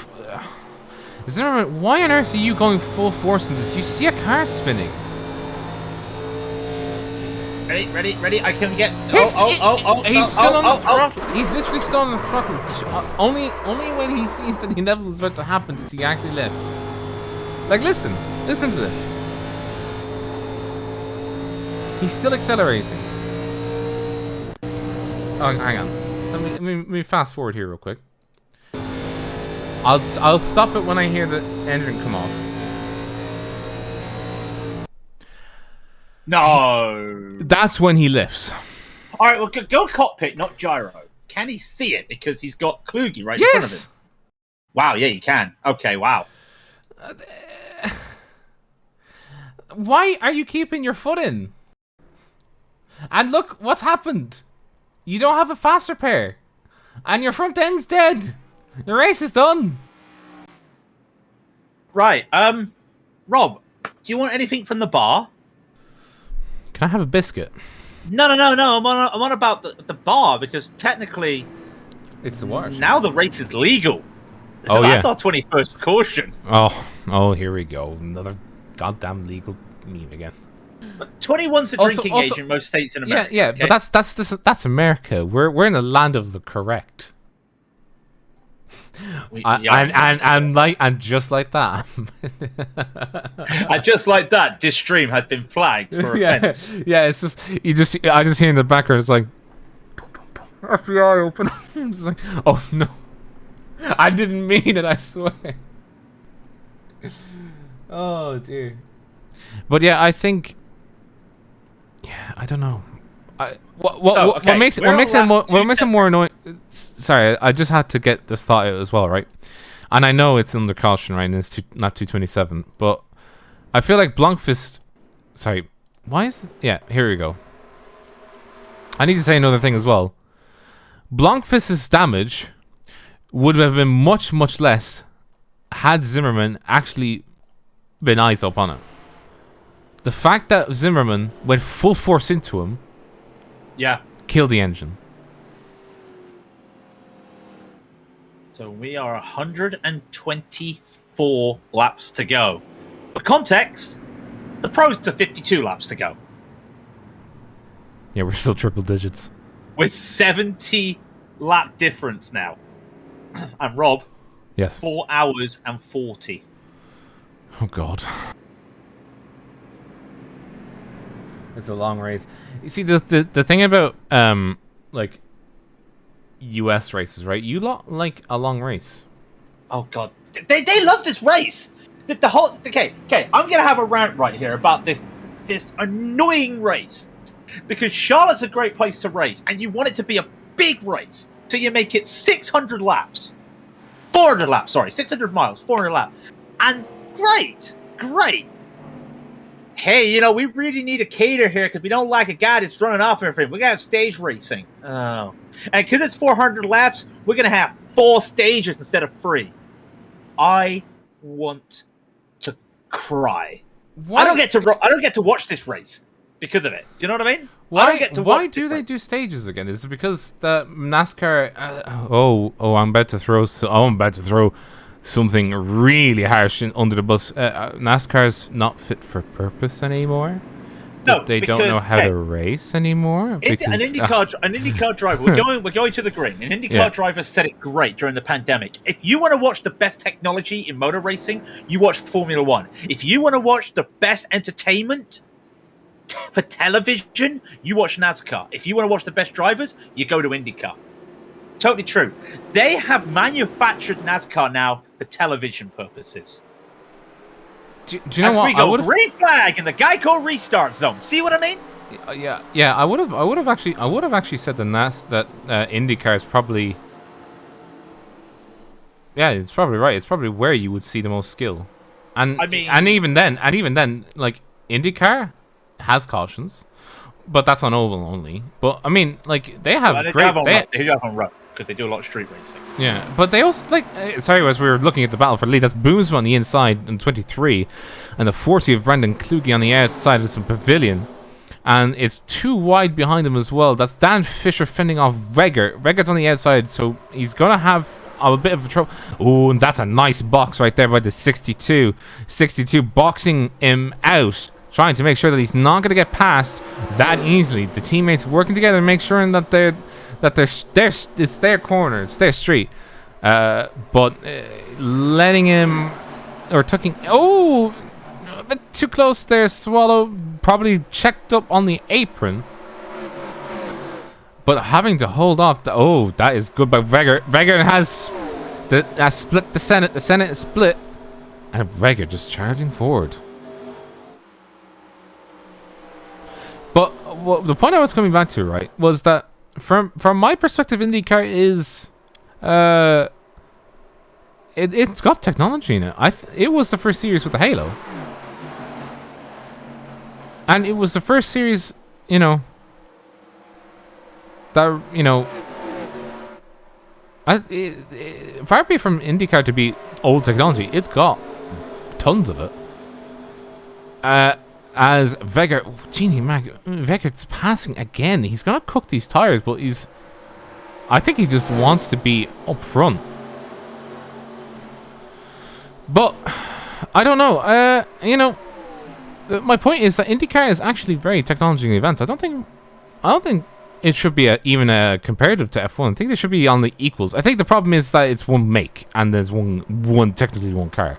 Zimmerman, why on earth are you going full force in this? You see a car spinning. Ready. I can get. He's still on the throttle. He's literally still on the throttle. Only when he sees that the inevitable is about to happen does he actually lift. Like, listen to this. He's still accelerating. Oh, hang on. Let me fast forward here real quick. I'll stop it when I hear the engine come off. No. That's when he lifts. All right, well, go cockpit, not gyro. Can he see it because he's got Kluge right in front of him? Wow, yeah, you can. Okay, wow. Why are you keeping your foot in? And look, what's happened? You don't have a faster pair. And your front end's dead. The race is done. Right, Rob, do you want anything from the bar? Can I have a biscuit? No. I'm on about the bar because technically, it's the worst. Now the race is legal. So that's our 21st caution. Oh, here we go. Another goddamn legal meme again. But 21's the drinking age in most states in America. Yeah, okay? but that's America. We're in the land of the correct. And just like that. And just like that, this stream has been flagged for offense. Yeah, it's just I just hear in the background it's like FBI open up. I'm just like, oh no. I didn't mean it, I swear. Oh dear. But yeah, I think I don't know. What makes it more annoying? Sorry, I just had to get this thought out as well, right? And I know it's under caution, right? And it's not 227, but I feel like Blomqvist. Sorry, why is? Here we go. I need to say another thing as well. Blomqvist's damage would have been much less had Zimmerman actually been eyes up on it. The fact that Zimmerman went full force into him. Yeah. Kill the engine. So we are 124 laps to go. For context, the pros to 52 laps to go. Yeah, we're still triple digits. With 70 lap difference now. And Rob. Yes. 4 hours and 40. Oh God. It's a long race. You see, the thing about like US races, right? You like a long race. Oh God, they love this race. The whole okay. I'm gonna have a rant right here about this annoying race because Charlotte's a great place to race, and you want it to be a big race, so you make it 600 laps, 400 laps. Sorry, 600 miles, 400 laps, and great. Hey, we really need a cater here because we don't like a guy that's running off everything. We got stage racing. Oh. And because it's 400 laps, we're going to have 4 stages instead of 3. I want to cry. Why? I don't get to watch this race because of it. Do you know what I mean? Why? I don't get to Why watch do this they race. do stages again? Is it because the NASCAR? I'm about to throw. I'm about to throw something really harsh under the bus. NASCAR's not fit for purpose anymore. No, They don't know how to race anymore. Because, an IndyCar driver. We're going to the green. An IndyCar driver said it great during the pandemic. If you want to watch the best technology in motor racing, you watch Formula One. If you want to watch the best entertainment for television, you watch NASCAR. If you want to watch the best drivers, you go to IndyCar. Totally true. They have manufactured NASCAR now for television purposes. Do you know what? We go green flag in the Geico restart zone. See what I mean? Yeah. I would have actually said that IndyCar is probably. Yeah, it's probably right. It's probably where you would see the most skill, and even then, like IndyCar has cautions, but that's on oval only. But I mean, like they have they have on road because they do a lot of street racing. Yeah, but they also sorry, as we were looking at the battle for the lead, that's Boomsman on the inside in 23, and the 40 of Brendan Kluge on the outside of some pavilion, and it's too wide behind him as well. That's Dan Fisher fending off Regger. Regger's on the outside, so he's gonna have a bit of a trouble. Oh, and that's a nice box right there by the 62. 62 boxing him out, trying to make sure that he's not going to get past that easily. The teammates working together, make sure that it's their corner, it's their street. But letting him or tucking. Oh, a bit too close there. Swallow probably checked up on the apron, but having to hold off. That is good by Vegger. Vegger has split the Senate. The Senate is split, and Vegger just charging forward. But the point I was coming back to, right, was that from my perspective, IndyCar is it's got technology in it. It was the first series with the Halo, and it was the first series, far be from IndyCar to be old technology. It's got tons of it. As Vegger, Vegger's passing again. He's gonna cook these tires, but I think he just wants to be up front. But I don't know. My point is that IndyCar is actually very technologically advanced. I don't think it should be even a comparative to F1. I think they should be on the equals. I think the problem is that it's one make and there's technically one car.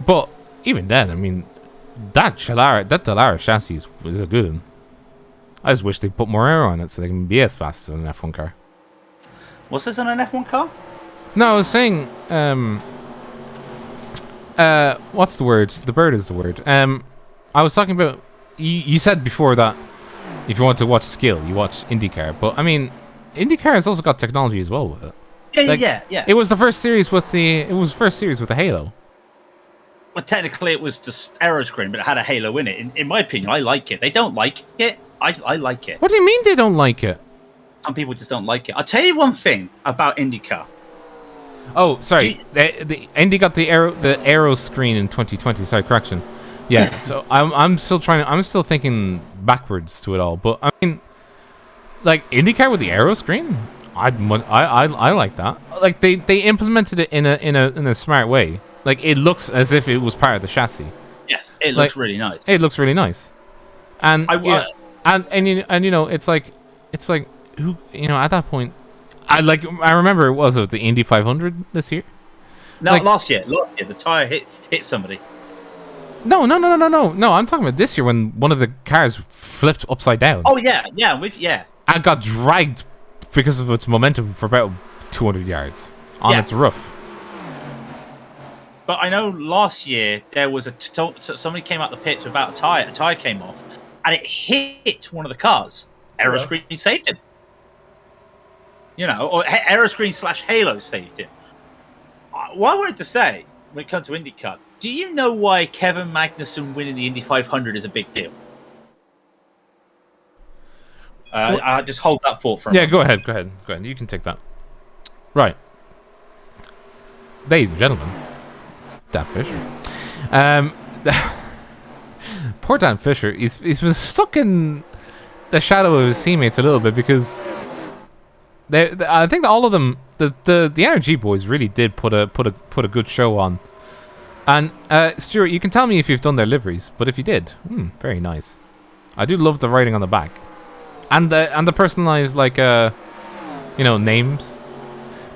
But even then, I mean, that Dallara chassis is a good one. I just wish they put more aero on it so they can be as fast as an F1 car. Was this on an F1 car? No, I was saying, what's the word? The bird is the word. I was talking about, you said before that if you want to watch skill, you watch IndyCar. But, I mean, IndyCar has also got technology as well with it. Yeah. It was the first series with the Halo. Well, technically, it was just aeroscreen, but it had a halo in it. In my opinion, I like it. They don't like it. I like it. What do you mean they don't like it? Some people just don't like it. I'll tell you one thing about IndyCar. Oh, sorry. The Indy got the aero screen in 2020. Sorry, correction. Yeah. So I'm still thinking backwards to it all. But I mean, like IndyCar with the aero screen, I like that. Like they implemented it in a smart way. Like it looks as if it was part of the chassis. Yes, it looks really nice. It looks really nice, and it's like who at that point, I remember it was the Indy 500 this year. No, last year the tire hit somebody. No. I'm talking about this year when one of the cars flipped upside down. Oh yeah, and got dragged because of its momentum for about 200 yards on its roof. But I know last year there was somebody came out the pits without a tire. A tire came off, and it hit one of the cars. Aeroscreen saved him. Or Aeroscreen / Halo saved him. What I wanted to say when it comes to IndyCar, do you know why Kevin Magnussen winning the Indy 500 is a big deal? I'll just hold that thought for a moment. Go ahead. You can take that. Right. Ladies and gentlemen, Dan Fisher. Poor Dan Fisher. He's been stuck in the shadow of his teammates a little bit because I think that all of them, the NRG boys, really did put a good show on. And Stuart, you can tell me if you've done their liveries, but if you did, very nice. I do love the writing on the back, and the personalized names.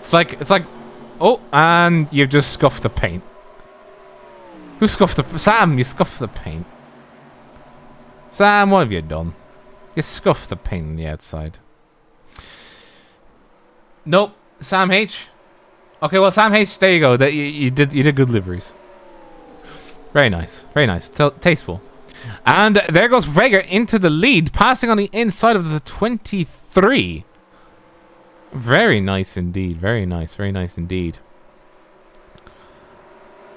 It's like, oh, and you've just scuffed the paint. Who scuffed the Sam? You scuffed the paint. Sam, what have you done? You scuffed the paint on the outside. Nope, Sam H. Okay, well, Sam H. There you go. That you did good liveries. Very nice, tasteful. And there goes Rager into the lead, passing on the inside of the 23. Very nice indeed. Very nice indeed.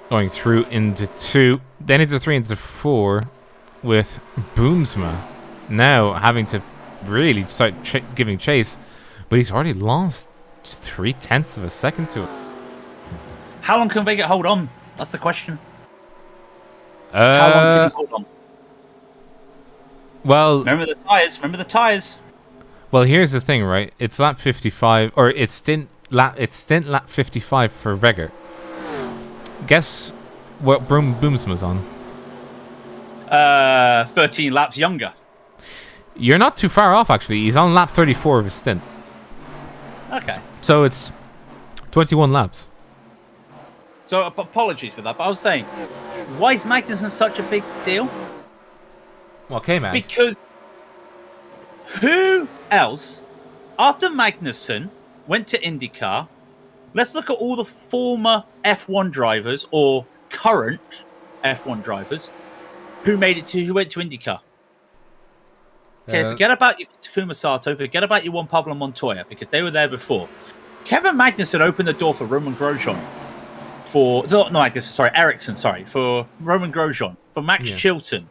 Going through into 2, then into 3, into 4, with Boomsma now having to really start giving chase, but he's already lost 0.3 of a second to it. How long can Vega hold on? That's the question. How long can he hold on? Well, remember the tires. Well, here's the thing, right? It's lap 55, or it's stint lap 55 for Vega. Guess what Boomsma's on? 13 laps younger. You're not too far off, actually. He's on lap 34 of his stint. Okay. So it's 21 laps. So apologies for that, but I was saying, why is Magnussen such a big deal? Okay, man. Because who else, after Magnussen went to IndyCar, let's look at all the former F1 drivers or current F1 drivers who went to IndyCar. Okay, forget about your Takuma Sato, forget about your Juan Pablo Montoya, because they were there before. Kevin Magnussen opened the door for Roman Grosjean. For Roman Grosjean, for Max Chilton,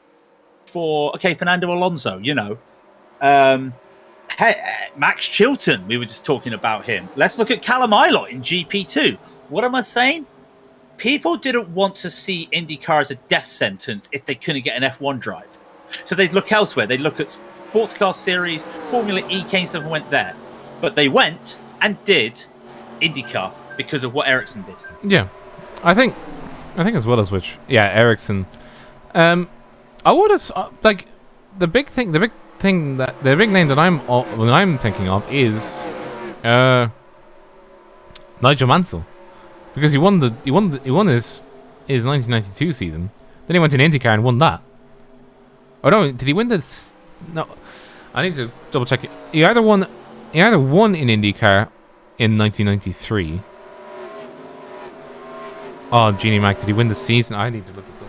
for Fernando Alonso, Max Chilton, we were just talking about him. Let's look at Callum Ilott in GP2. What am I saying? People didn't want to see IndyCar as a death sentence if they couldn't get an F1 drive. So they'd look elsewhere. They'd look at Sports Car Series, Formula E came stuff and went there. But they went and did IndyCar because of what Ericsson did. Yeah. I think as well as which, Ericsson. I would have the big name that I'm thinking of is Nigel Mansell, because he won his 1992 season. Then he went to IndyCar and won that. Oh no, did he win this? No, I need to double check it. He either won in IndyCar in 1993. Oh, Genie Mac, did he win the season? I need to look this up.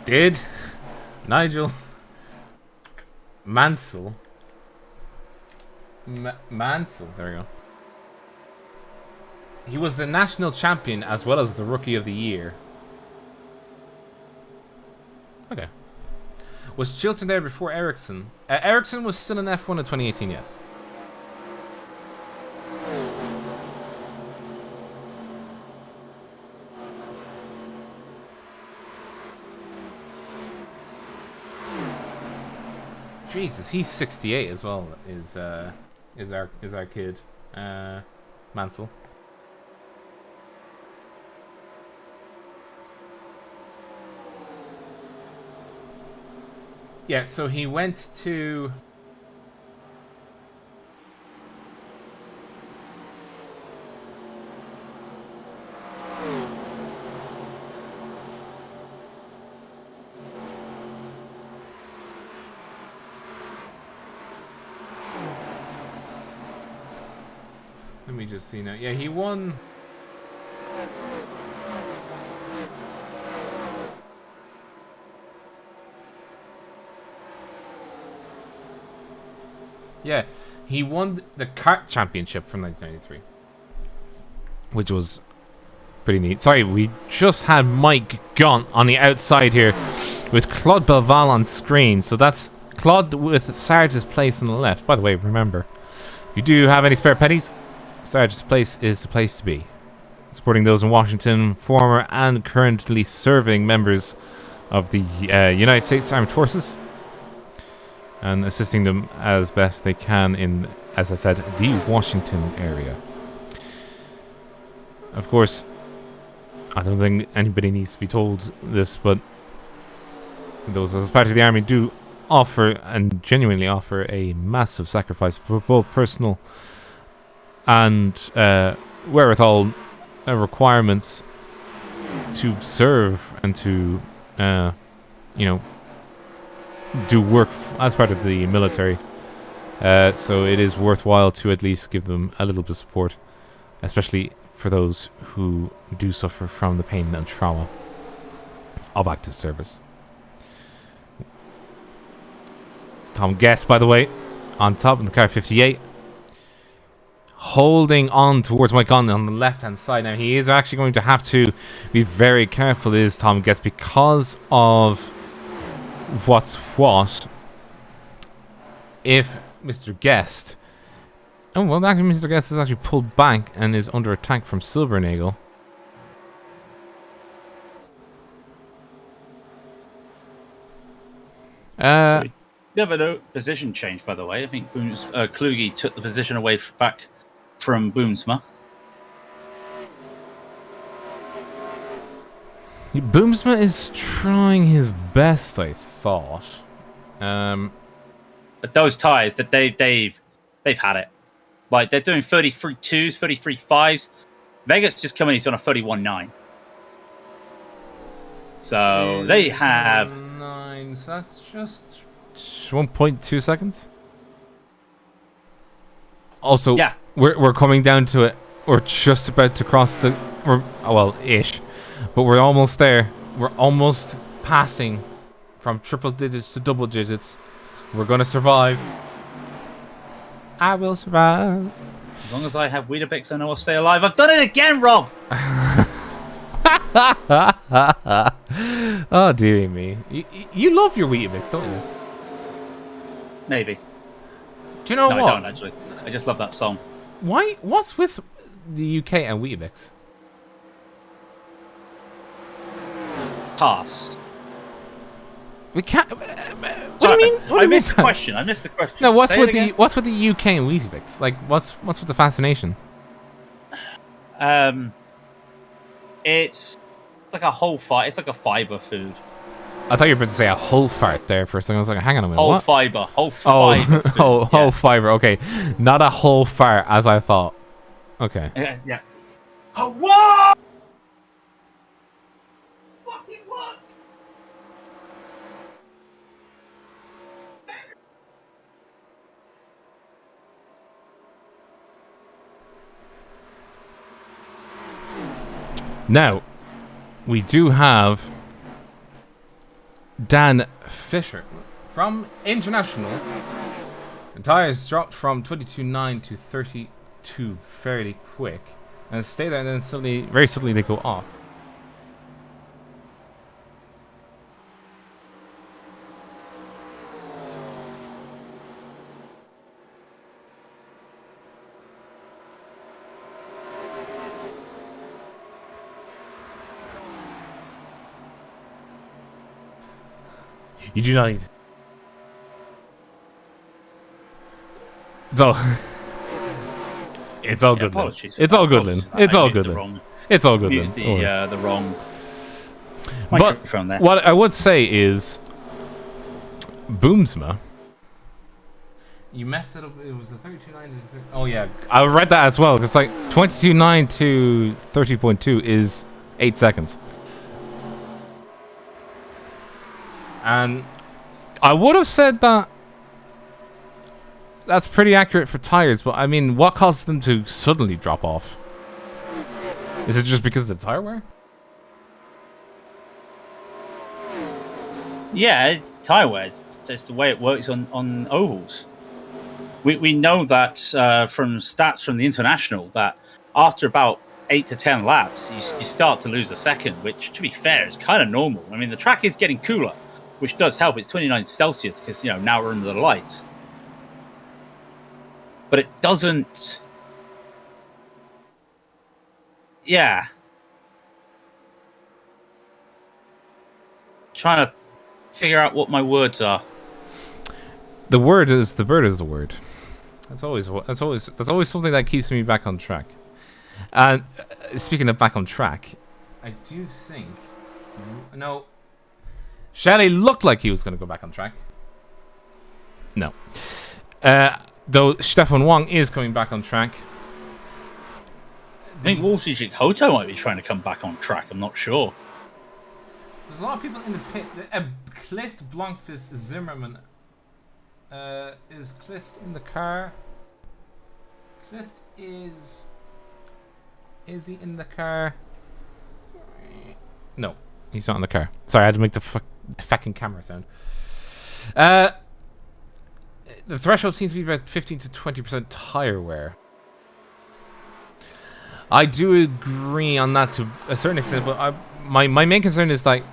Did Nigel Mansell Mansell, there we go. He was the national champion as well as the rookie of the year. Okay. Was Chilton there before Ericsson? Ericsson was still in F1 in 2018, yes. Jesus, he's 68 as well. Is our kid Mansell? Yeah, so he went to. Let me just see now. Yeah, he won. Yeah, he won the kart championship from 1993, which was pretty neat. Sorry, we just had Mike Gaunt on the outside here with Claude Belval on screen. So that's Claude with Sarge's place on the left. By the way, remember, if you do have any spare pennies, Sarge's place is the place to be. supporting those in Washington, former and currently serving members of the United States Armed Forces, and assisting them as best they can in, as I said, the Washington area. Of course, I don't think anybody needs to be told this, but those as part of the army do offer and genuinely offer a massive sacrifice for both personal and wherewithal requirements to serve and to do work as part of the military. So it is worthwhile to at least give them a little bit of support, especially for those who do suffer from the pain and trauma of active service. Tom Guest, by the way, on top in the car 58, holding on towards Mike on the left-hand side. Now, he is actually going to have to be very careful, is Tom Guest, because of what's what. If Mr. Guest... Oh, well, actually, Mr. Guest is actually pulled back and is under attack from Silvernagel. Never know. Position change, by the way. I think Kluge took the position away back from Boomsma. Boomsma is trying his best, I thought. But those tyres, that they've had it. Like, they're doing 33.2s, 33.5s. Vegas just come in, he's on a 31.9. So they have 9. So that's just 1.2 seconds. Also, yeah, we're coming down to it. We're just about to cross the, ish, but we're almost there. We're almost passing from triple digits to double digits. We're gonna survive. I will survive. As long as I have Weetabix, I know I'll stay alive. I've done it again, Rob. Oh, dearie me. You love your Weetabix, don't you? Maybe. Do you know no, what? I don't, actually. I just love that song. Why? What's with the UK and Weetabix? Pass. We can't. What do you mean? What do I you missed mean? the question. I missed the question. No, what's Say with it again. what's with the UK and Weetabix? Like, what's with the fascination? It's like a whole fiber. It's like a fiber food. I thought you were about to say a whole fart there for a second. I was like, hang on a minute. Whole what? fiber. Whole fiber. Food. Whole fiber. Okay, not a whole fart as I thought. Okay. Yeah. Oh, what? Fucking what? Now, we do have Dan Fisher from International. The tires dropped from 22.9 to 32 fairly quick, and stay there, and then suddenly, very suddenly, they go off. You do not need. So it's all good. Apologies. It's all good, Lynn. It's all good. It's all good. The wrong but microphone there. What I would say is, Boomsma. You messed it up. It was a 32.9. Oh yeah, I read that as well. Because like 22.9 to 30.2 is 8 seconds. And I would have said that that's pretty accurate for tires, but I mean, what causes them to suddenly drop off? Is it just because of the tire wear? Yeah, it's tire wear. That's the way it works on ovals. We know that from stats from the International that after about 8 to 10 laps, you start to lose a second, which, to be fair, is kind of normal. I mean, the track is getting cooler, which does help. It's 29 Celsius because, now we're under the lights. But it doesn't... Yeah. Trying to figure out what my words are. The bird is the word. That's always something that keeps me back on track. And speaking of back on track, I do think no. Shelley looked like he was going to go back on track. No. Though Stefan Wang is coming back on track. I think Wolfie Hoto might be trying to come back on track. I'm not sure. There's a lot of people in the pit. Klist Blankfist Zimmerman. Is Klist in the car? Klist is. Is he in the car? No, he's not in the car. Sorry, I had to make the fucking camera sound. The threshold seems to be about 15 to 20% tire wear. I do agree on that to a certain extent, but my main concern is like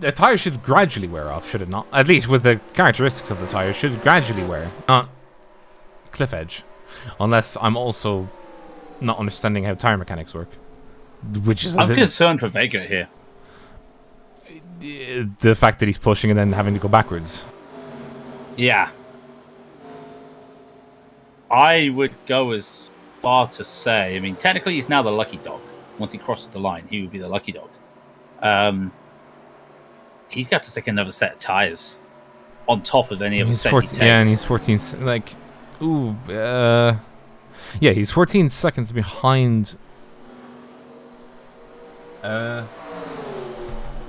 the tire should gradually wear off, should it not? At least with the characteristics of the tire, should gradually wear, not cliff edge, unless I'm also not understanding how tire mechanics work. Which is I'm concerned for Vega here. The fact that he's pushing and then having to go backwards. Yeah. I would go as far to say, I mean, technically he's now the lucky dog. Once he crosses the line, he would be the lucky dog. He's got to take another set of tires on top of any other set he takes. Yeah, and he's 14. Like, ooh, yeah, he's 14 seconds behind.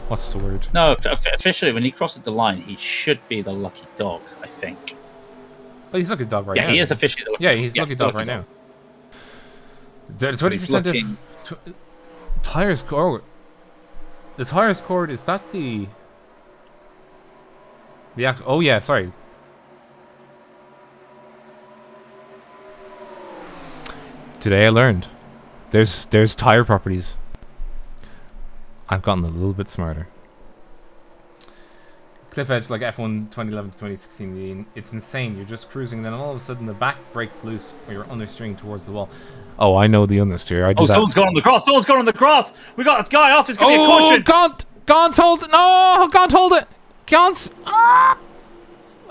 What's the word? No, officially, when he crosses the line, he should be the lucky dog, I think. But he's lucky dog right now. Yeah, he is officially the lucky dog. Yeah, he's lucky dog right now. 20% of tire score. The tire scored, is that the oh yeah, sorry. Today I learned there's tire properties. I've gotten a little bit smarter. Cliff edge like F1 2011 to 2016, it's insane. You're just cruising, and then all of a sudden the back breaks loose or you're understeering towards the wall. Oh, I know the understeer. I do that. Someone's gone on the cross. Someone's gone on the cross. We got a guy off. It's going to be a caution. Gaunt, hold it. No, Gaunt, hold it. Gaunt. Ah.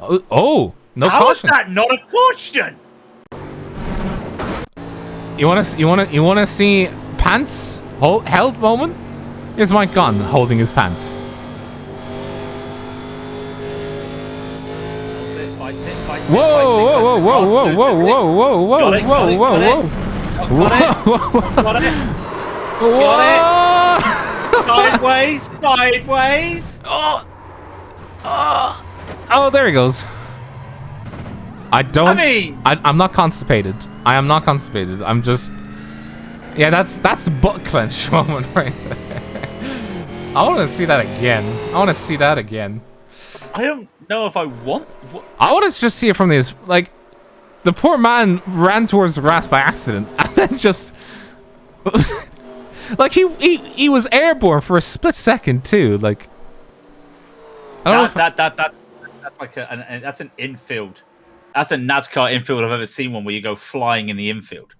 Oh, no How caution. How is that not a caution? You wanna see pants held moment? Here's Mike Gunn holding his pants. Whoa! Sideways! Oh, there he goes. I'm not constipated. I am not constipated. I'm just... Yeah, that's the butt clench moment right there. I want to see that again. I don't know if I want... I want to just see it from this... Like, the poor man ran towards the grass by accident and then just... like, he was airborne for a split second, too. Like... I don't know that's like that's an infield. That's a NASCAR infield I've ever seen one where you go flying in the infield.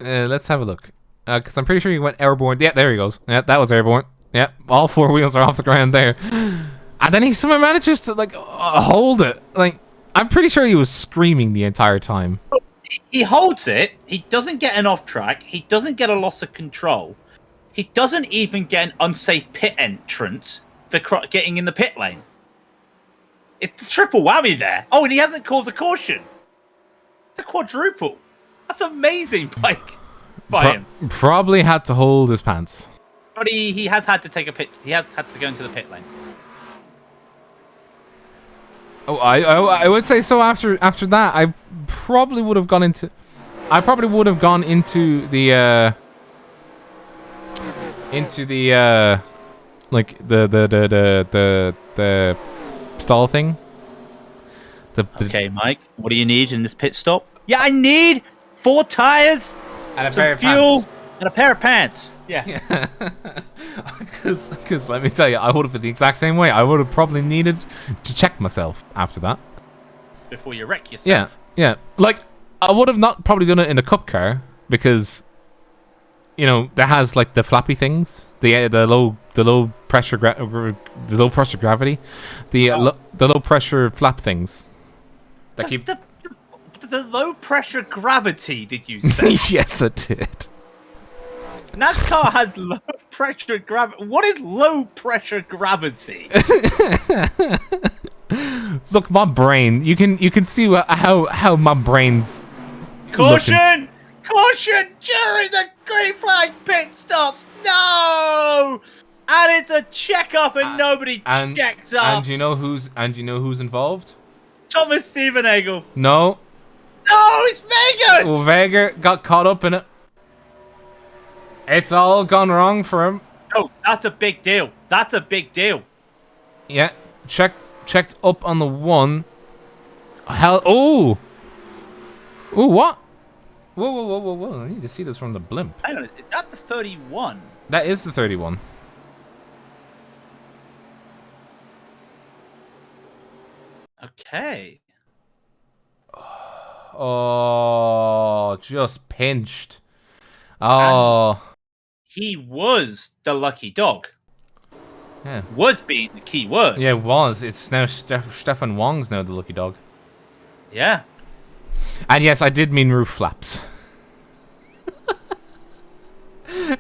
Let's have a look. Because I'm pretty sure he went airborne. Yeah, there he goes. Yeah, that was airborne. Yeah, all four wheels are off the ground there. And then he somehow manages to, like, hold it. Like, I'm pretty sure he was screaming the entire time. He holds it. He doesn't get an off track. He doesn't get a loss of control. He doesn't even get an unsafe pit entrance for getting in the pit lane. It's a triple whammy there. Oh, and he hasn't caused a caution. It's a quadruple. That's amazing by him. Probably had to hold his pants. But he has had to take a pit. He has had to go into the pit lane. Oh, I would say so. After that, I probably would have gone into. I probably would have gone into the. Like the stall thing. Okay, Mike. What do you need in this pit stop? Yeah, I need 4 tires and a pair of fuel pants. And a pair of pants. Yeah. Because let me tell you, I would have been the exact same way. I would have probably needed to check myself after that. Before you wreck yourself. Yeah. Like, I would have not probably done it in a cup car because that has like the flappy things, the low pressure gravity, the low pressure flap things that keep the low pressure gravity. Did you say? Yes, I did. NASCAR has low pressure gravity. What is low pressure gravity? Look, my brain. You can see how my brain's Caution! looking. Caution! During the green flag pit stops. No! And it's a check up, and nobody checks up. And you know who's involved? Thomas Stevenagel. No. No, it's Vegas. Well, Vega got caught up in it. It's all gone wrong for him. Oh, that's a big deal. That's a big deal. Yeah, checked up on the one. Hell, oh, what? Whoa! I need to see this from the blimp. Hang on, is that the 31? That is the 31. Okay. Oh, just pinched. Oh. He was the lucky dog. Yeah. Was being the key word. Yeah, it was. It's now Stefan Wong's now the lucky dog. Yeah. And yes, I did mean roof flaps.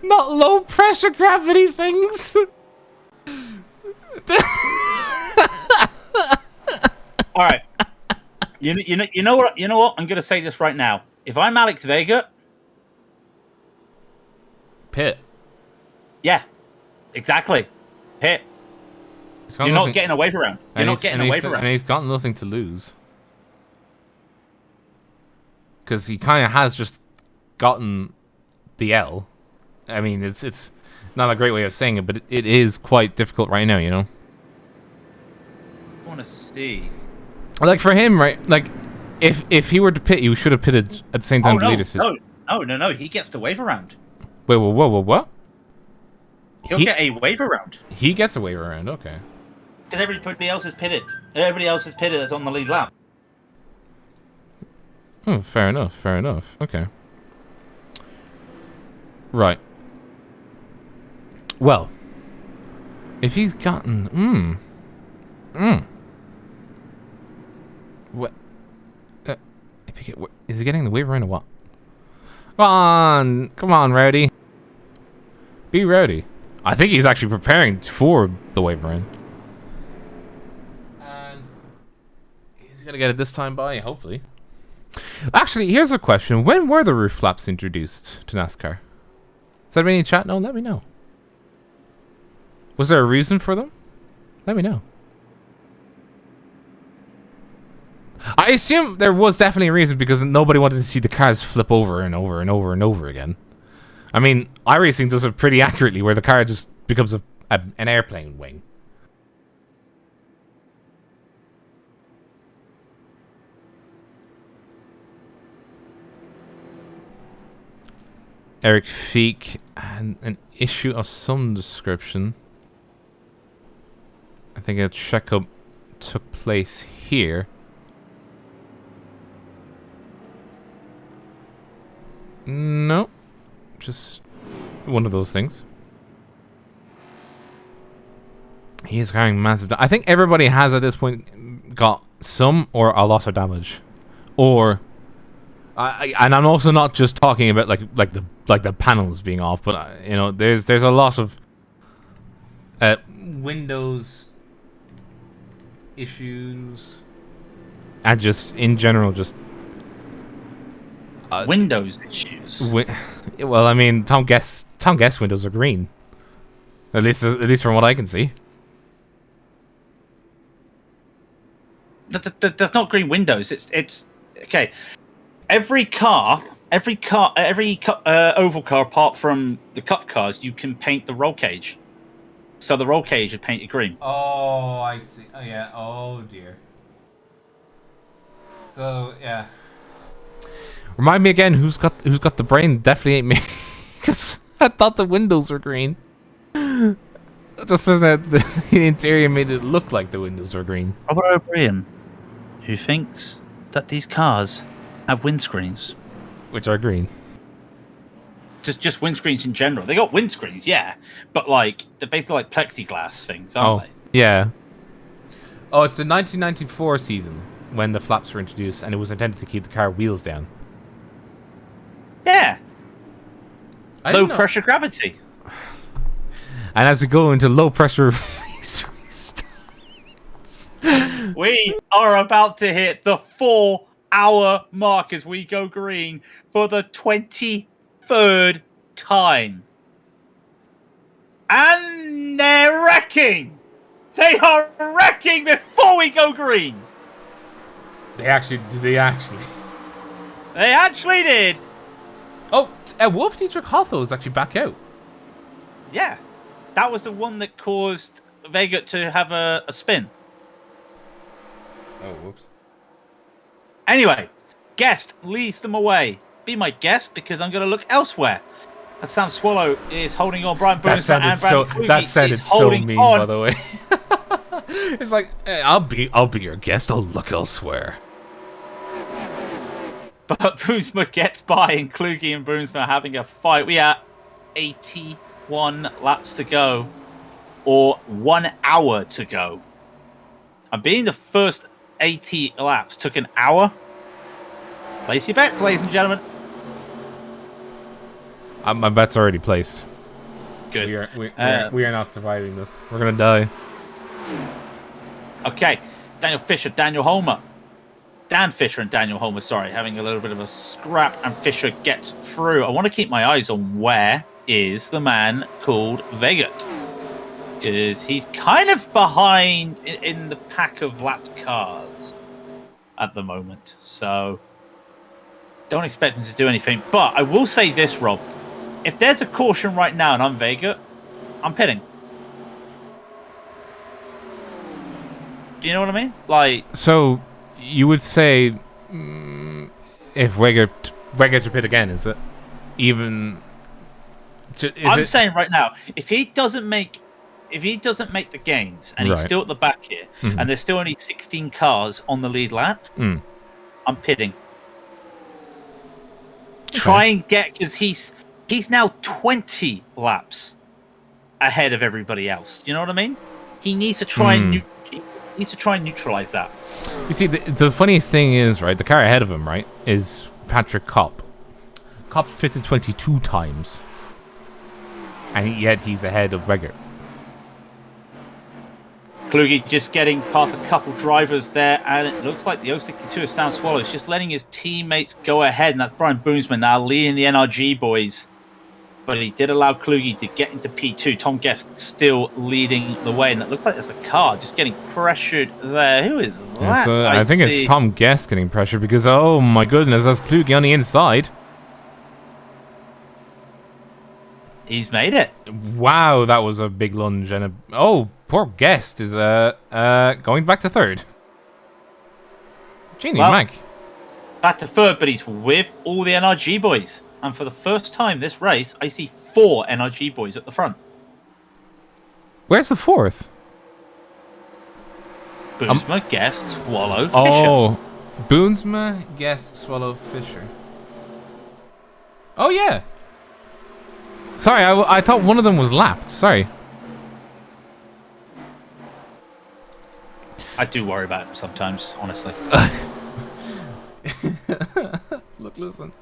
Not low pressure gravity things. All right. You know what? I'm going to say this right now. If I'm Alex Vega, pit. Yeah, exactly. Pit. You're not getting a wave around. You're not getting a wave around. And he's got nothing to lose. Because he kind of has just gotten the L. I mean, it's not a great way of saying it, but it is quite difficult right now, I want to see. Like, for him, right? Like, if he were to pit, he should have pitted at the same time. No. He gets the wave around. Wait, what? He'll get a wave around. He gets a wave around, okay. Because everybody else is pitted. Everybody else is pitted that's on the lead lap. Oh, fair enough. Okay. Right. Well, if he's gotten... What? Is he getting the wave around or what? Come on, Rowdy. Be rowdy. I think he's actually preparing for the wave around. And he's gonna get it this time by, hopefully. Actually, here's a question. When were the roof flaps introduced to NASCAR? Is anybody in chat? No, let me know. Was there a reason for them? Let me know. I assume there was definitely a reason because nobody wanted to see the cars flip over and over and over and over again. I mean, iRacing does it pretty accurately where the car just becomes an airplane wing. Eric Feek and an issue of some description. I think a checkup took place here. No, just one of those things. He is carrying massive. I think everybody has at this point got some or a lot of damage, or. And I'm also not just talking about like the panels being off, but there's a lot of Windows issues, and just in general just Windows issues. Well, I mean, Tom Guess windows are green, at least from what I can see. That's not green windows. It's okay. Every oval car, apart from the cup cars, you can paint the roll cage. So the roll cage is painted green. Oh, I see. Oh yeah. Oh dear. So yeah. Remind me again, who's got the brain? Definitely ain't me, because I thought the windows were green. Just so that the interior made it look like the windows were green. Robert O'Brien, who thinks that these cars have windscreens, which are green. just windscreens in general. They got windscreens, yeah, but like they're basically like plexiglass things, aren't they? Yeah. Oh, it's the 1994 season when the flaps were introduced, and it was intended to keep the car wheels down. Yeah. Low know. pressure gravity. And as we go into low pressure We are about to hit the 4-hour mark as we go green for the 23rd time. And they're wrecking! They are wrecking before we go green! They actually They actually did! Oh, Wolf Dietrich Hotho is actually back out. Yeah. That was the one that caused Vega to have a spin. Oh, whoops. Anyway, guest leads them away. Be my guest because I'm going to look elsewhere. And Sam Swallow is holding on. Brian Boomsma and Brandon Kluge that sounded is so holding mean, on. by the way. It's like, hey, I'll be your guest. I'll look elsewhere. But Boomsma gets by, and Kluge and Boomsma are having a fight. We are 81 laps to go, or 1 hour to go. And being the first 80 laps took an hour. Place your bets, ladies and gentlemen. My bet's already placed. Good. We are not surviving this. We're gonna die. Okay, Dan Fisher and Daniel Homer, sorry, having a little bit of a scrap, and Fisher gets through. I want to keep my eyes on where is the man called Vegat, because he's kind of behind in the pack of lapped cars at the moment, so don't expect him to do anything. But I will say this, Rob, if there's a caution right now and I'm Vegat, I'm pitting. Do you know what I mean? Like, so you would say if Weger to pit again, is it even? I'm saying right now, if he doesn't make the gains and he's still at the back here, and there's still only 16 cars on the lead lap, I'm pitting. Okay. Try and get, because he's now 20 laps ahead of everybody else. You know what I mean? He needs to try and neutralize that. You see, the funniest thing is, right, the car ahead of him, right, is Patrick Kopp. Kopp pitted 22 times, and yet he's ahead of Weger. Kluge just getting past a couple drivers there, and it looks like the 062 of Stan Swallows just letting his teammates go ahead, and that's Brian Boomsman now leading the NRG boys. But he did allow Kluge to get into P2. Tom Guest still leading the way, and it looks like there's a car just getting pressured there. Who is that? I think it's Tom Guest getting pressured because, oh my goodness, that's Kluge on the inside. He's made it. Wow, that was a big lunge. And poor Guest is going back to third. Genie Mac. Back to third, but he's with all the NRG boys. And for the first time this race, I see 4 NRG boys at the front. Where's the fourth? Boomsma, Guest, Swallow, Fisher. Oh, Boomsma, Guest, Swallow, Fisher. Oh, yeah. Sorry, I thought one of them was lapped. Sorry. I do worry about him sometimes, honestly. Look, listen.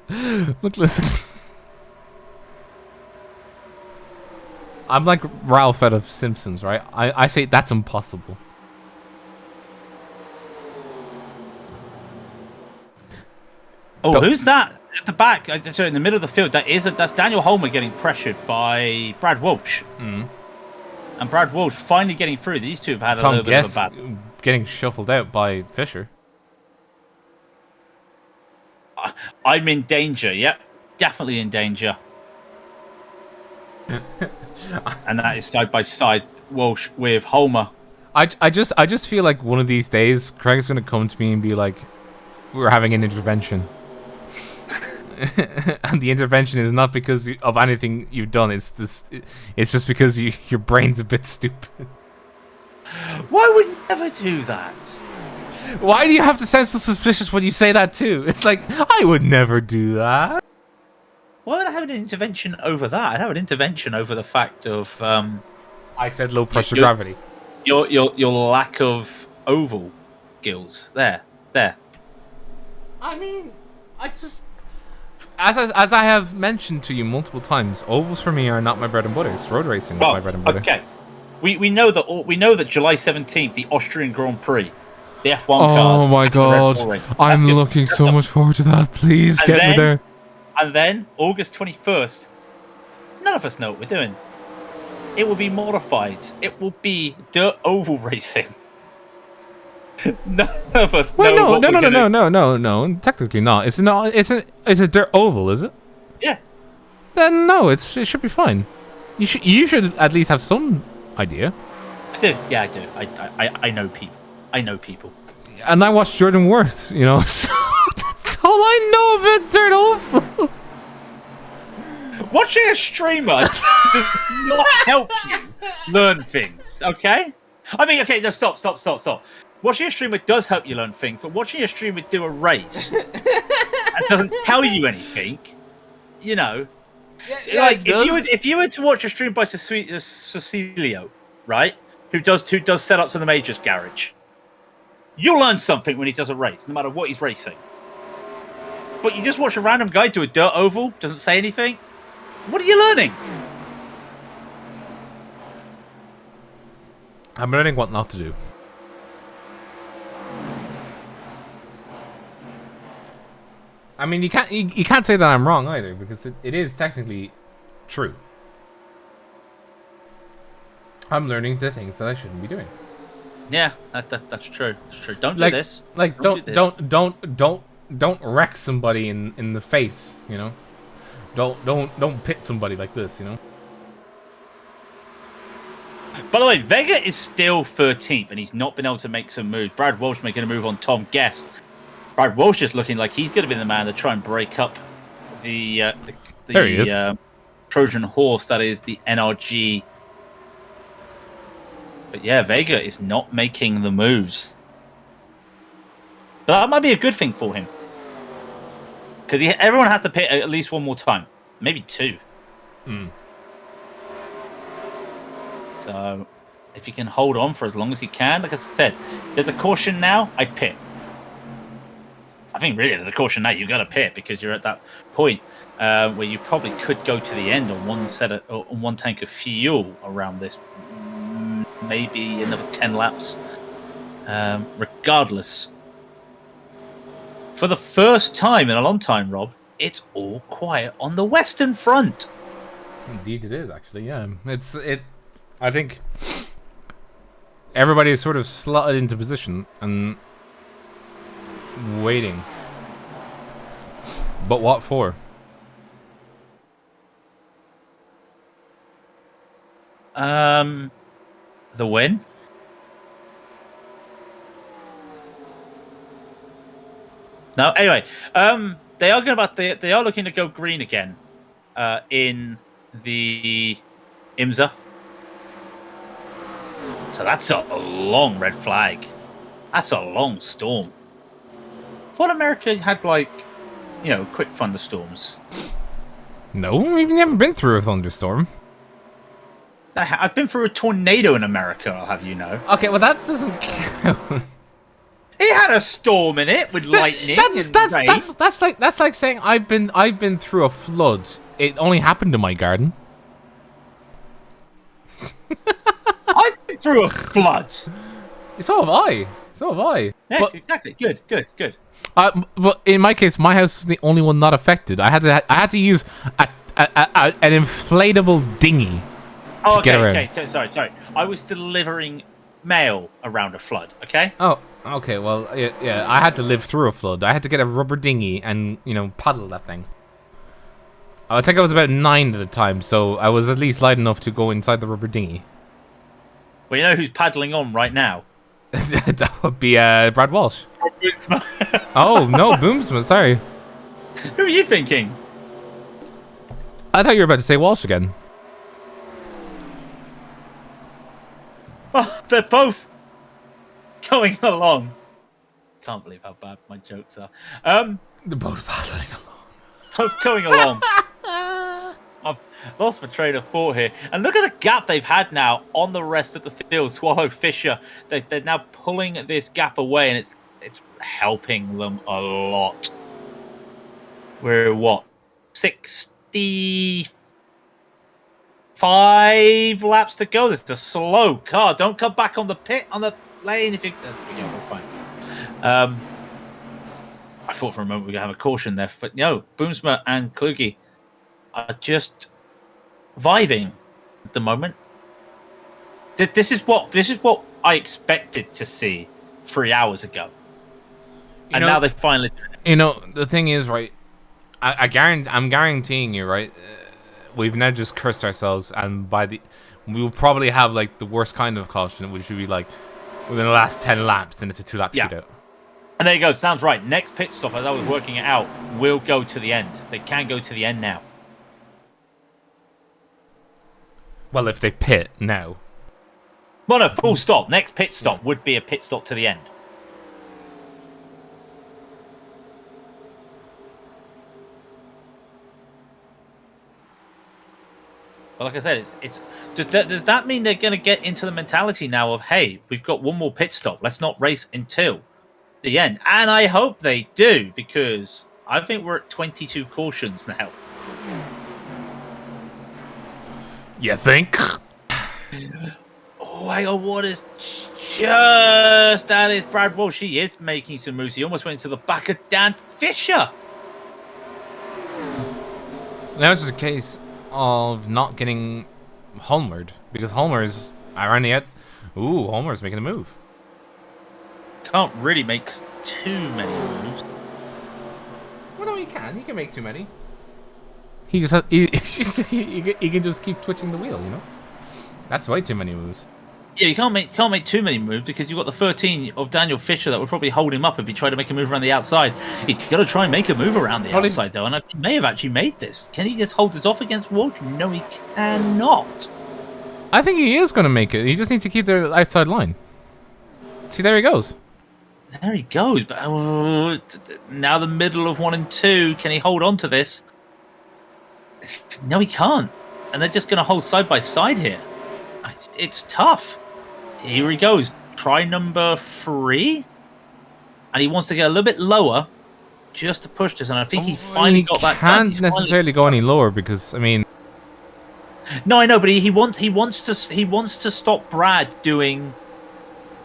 I'm like Ralph out of Simpsons, right? I say that's impossible. Oh, who's that at the back? Sorry, in the middle of the field. That's Daniel Homer getting pressured by Brad Walsh. And Brad Walsh finally getting through. These two have had a little bit of a battle. Getting shuffled out by Fisher. I'm in danger. Yep, definitely in danger. And that is side by side Walsh with Homer. I just feel like one of these days Craig's gonna come to me and be like, "We're having an intervention," and the intervention is not because of anything you've done. It's just because your brain's a bit stupid. Why would you ever do that? Why do you have to sound so suspicious when you say that too? It's like, I would never do that. Why would I have an intervention over that? I'd have an intervention over the fact of I said low pressure gravity. Your lack of oval skills. There. I mean, I just as I have mentioned to you multiple times, ovals for me are not my bread and butter. It's road racing that's my bread and butter. Okay, we know that July 17th, the Austrian Grand Prix, the F1 cars. Oh my god, I'm looking so much forward to that. Please get me there. And then August 21st, none of us know what we're doing. It will be modified. It will be dirt oval racing. None of us know. No. Technically not. It's not. It's a dirt oval, is it? Yeah. Then no, it should be fine. You should at least have some idea. I do. Yeah, I do. I know people. I know people. And I watched Jordan Worth, you know, so that's all I know about dirt ovals. Watching a streamer does not help you learn things, okay? I mean, okay, no, stop. Watching a streamer does help you learn things, but watching a streamer do a race that doesn't tell you anything, you know. Yeah, like if you were to watch a stream by Cecilio, right, who does setups in the Majors garage, you'll learn something when he does a race, no matter what he's racing. But you just watch a random guy do a dirt oval, doesn't say anything. What are you learning? I'm learning what not to do. I mean, you can't say that I'm wrong either, because it is technically true. I'm learning the things that I shouldn't be doing. Yeah, that's true. That's true. Don't do this. Like don't wreck somebody in the face, you know. Don't pit somebody like this, you know. By the way, Vega is still 13th, and he's not been able to make some moves. Brad Walsh making a move on Tom Guest. Brad Walsh is looking like he's going to be the man to try and break up the Trojan horse that is the NRG. But yeah, Vega is not making the moves. But that might be a good thing for him. Because everyone has to pit at least one more time. Maybe two. So, if he can hold on for as long as he can, like I said, there's a caution now, I pit. I think really there's a caution now, you got to pit because you're at that point where you probably could go to the end on one tank of fuel around this. Maybe another 10 laps. Regardless, for the first time in a long time, Rob, it's all quiet on the Western Front. Indeed, it is actually. Yeah, I think everybody is sort of slotted into position and waiting. But what for? The win. No, anyway, they are looking to go green again in the IMSA. So that's a long red flag. That's a long storm. I thought America had quick thunderstorms. No, we've never been through a thunderstorm. I've been through a tornado in America, I'll have you know. Okay, well that doesn't count. It had a storm in it with lightning and rain. That's like saying I've been through a flood. It only happened in my garden. I've been through a flood. So have I. Yeah, but, exactly. Good. But in my case, my house is the only one not affected. I had to use an inflatable dinghy. Oh, okay. Sorry. I was delivering mail around a flood. Okay. Oh, okay. Well, yeah. I had to live through a flood. I had to get a rubber dinghy and paddle that thing. I think I was about 9 at the time, so I was at least light enough to go inside the rubber dinghy. Well, you know who's paddling on right now? That would be Brad Walsh. Oh no, Boomsman. Sorry. Who are you thinking? I thought you were about to say Walsh again. Oh, they're both going along. Can't believe how bad my jokes are. They're both paddling along. Both going along. I've lost my train of thought here. And look at the gap they've had now on the rest of the field. Swallow Fisher, they're now pulling this gap away, and it's helping them a lot. We're what? 65 laps to go. This is a slow car. Don't come back on the lane if you... Yeah, we're fine. I thought for a moment we were going to have a caution there, but no, Boomsma and Kluge are just vibing at the moment. This is what I expected to see 3 hours ago, and now they finally. The thing is, right? I'm guaranteeing you, right? We've now just cursed ourselves, and we will probably have like the worst kind of caution, which would be like within the last 10 laps, and it's a 2-lap shootout. And there you go. Sounds right. Next pit stop, as I was working it out, will go to the end. They can go to the end now. Well, if they pit now. Well, no, full stop. Next pit stop would be a pit stop to the end. But like I said, does that mean they're going to get into the mentality now of, hey, we've got one more pit stop. Let's not race until the end. And I hope they do, because I think we're at 22 cautions now. You think? Oh, hang on, what is just... That is Brad Walsh. She is making some moves. He almost went to the back of Dan Fisher. Now it's just a case of not getting homered, because Homer's around the edge. Ooh, Homer's making a move. Can't really make too many moves. Well, no, he can. He can make too many. He just he can just keep twitching the wheel, That's way too many moves. Yeah, you can't make too many moves, because you've got the 13 of Daniel Fisher that would probably hold him up if he tried to make a move around the outside. He's got to try and make a move around the outside, though, and he may have actually made this. Can he just hold it off against Walsh? No, he cannot. I think he is going to make it. He just needs to keep the outside line. See, there he goes. There he goes. But now the middle of 1 and 2. Can he hold on to this? No, he can't. And they're just going to hold side by side here. It's tough. Here he goes. Try number 3. And he wants to get a little bit lower just to push this. And I think he finally got that done. He can't necessarily go any lower because, I mean... No, I know, but he wants to stop Brad doing...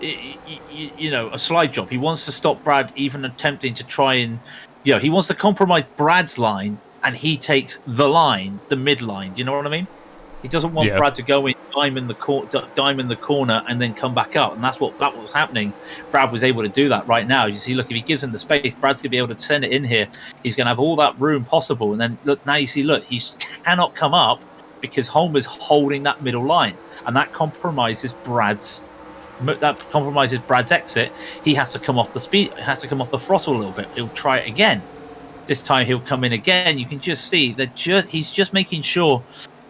a slide job. He wants to stop Brad even attempting to try and, he wants to compromise Brad's line, and he takes the line, the mid line. Do you know what I mean? He doesn't want Brad to go in, dime in the corner, and then come back up. And that was happening. Brad was able to do that right now. You see, look, if he gives him the space, Brad's gonna be able to send it in here. He's gonna have all that room possible. And then look, now you see, look, he cannot come up because Homer's holding that middle line, and that compromises Brad's exit. He has to come off the speed. He has to come off the throttle a little bit. He'll try it again. This time he'll come in again. You can just see that he's just making sure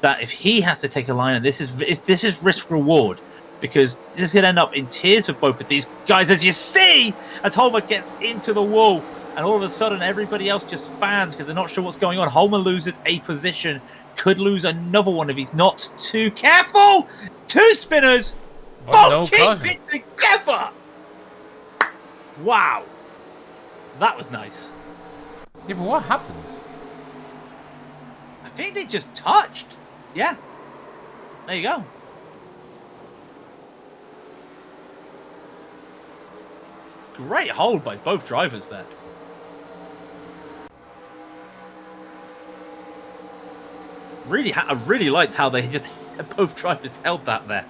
that if he has to take a line, and this is risk reward, because this is going to end up in tears for both of these guys, as you see, as Homer gets into the wall, and all of a sudden everybody else just fans because they're not sure what's going on. Homer loses a position, could lose another one if he's not too careful. 2 spinners. Both keep it together! Wow. That was nice. Yeah, but what happened? I think they just touched. Yeah. There you go. Great hold by both drivers there. I really liked how they just both drivers held that there.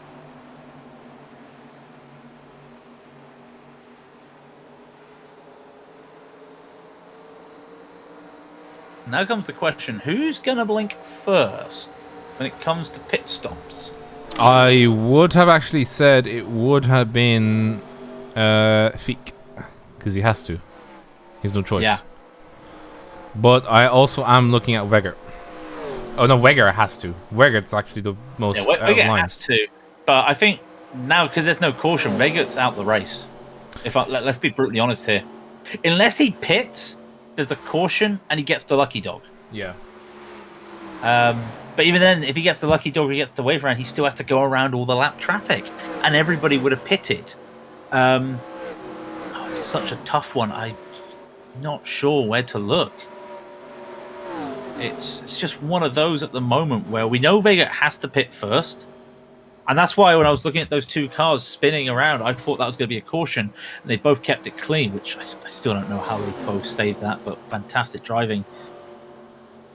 Now comes the question, who's going to blink first when it comes to pit stops? I would have actually said it would have been Feek, because he has to. He has no choice. Yeah. But I also am looking at Weger. Oh no, Weger has to. Weger's actually the most Weger has to. But I think now, because there's no caution, Weger's out the race. Let's be brutally honest here. Unless he pits, there's a caution and he gets the lucky dog. Yeah. But even then, if he gets the lucky dog, he gets the wave round, he still has to go around all the lap traffic, and everybody would have pitted. It's such a tough one. I'm not sure where to look. It's just one of those at the moment where we know Vega has to pit first. And that's why when I was looking at those two cars spinning around, I thought that was going to be a caution. And they both kept it clean, which I still don't know how they both saved that, but fantastic driving.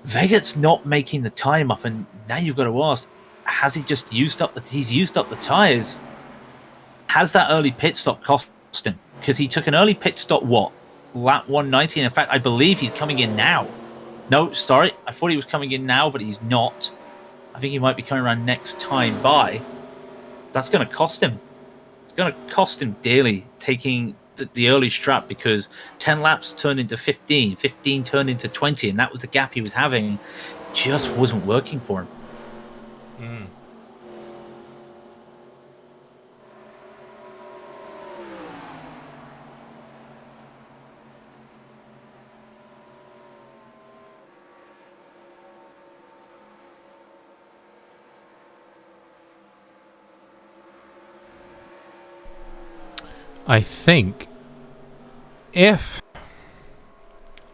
Vega's not making the time up, and now you've got to ask, has he just used up he's used up the tyres? Has that early pit stop cost him? Because he took an early pit stop, lap 190, and in fact, I believe he's coming in now. No, sorry, I thought he was coming in now, but he's not. I think he might be coming around next time by. That's going to cost him. It's going to cost him dearly, taking the early strap, because 10 laps turned into 15, 15 turned into 20, and that was the gap he was having. Just wasn't working for him. Mm. I think if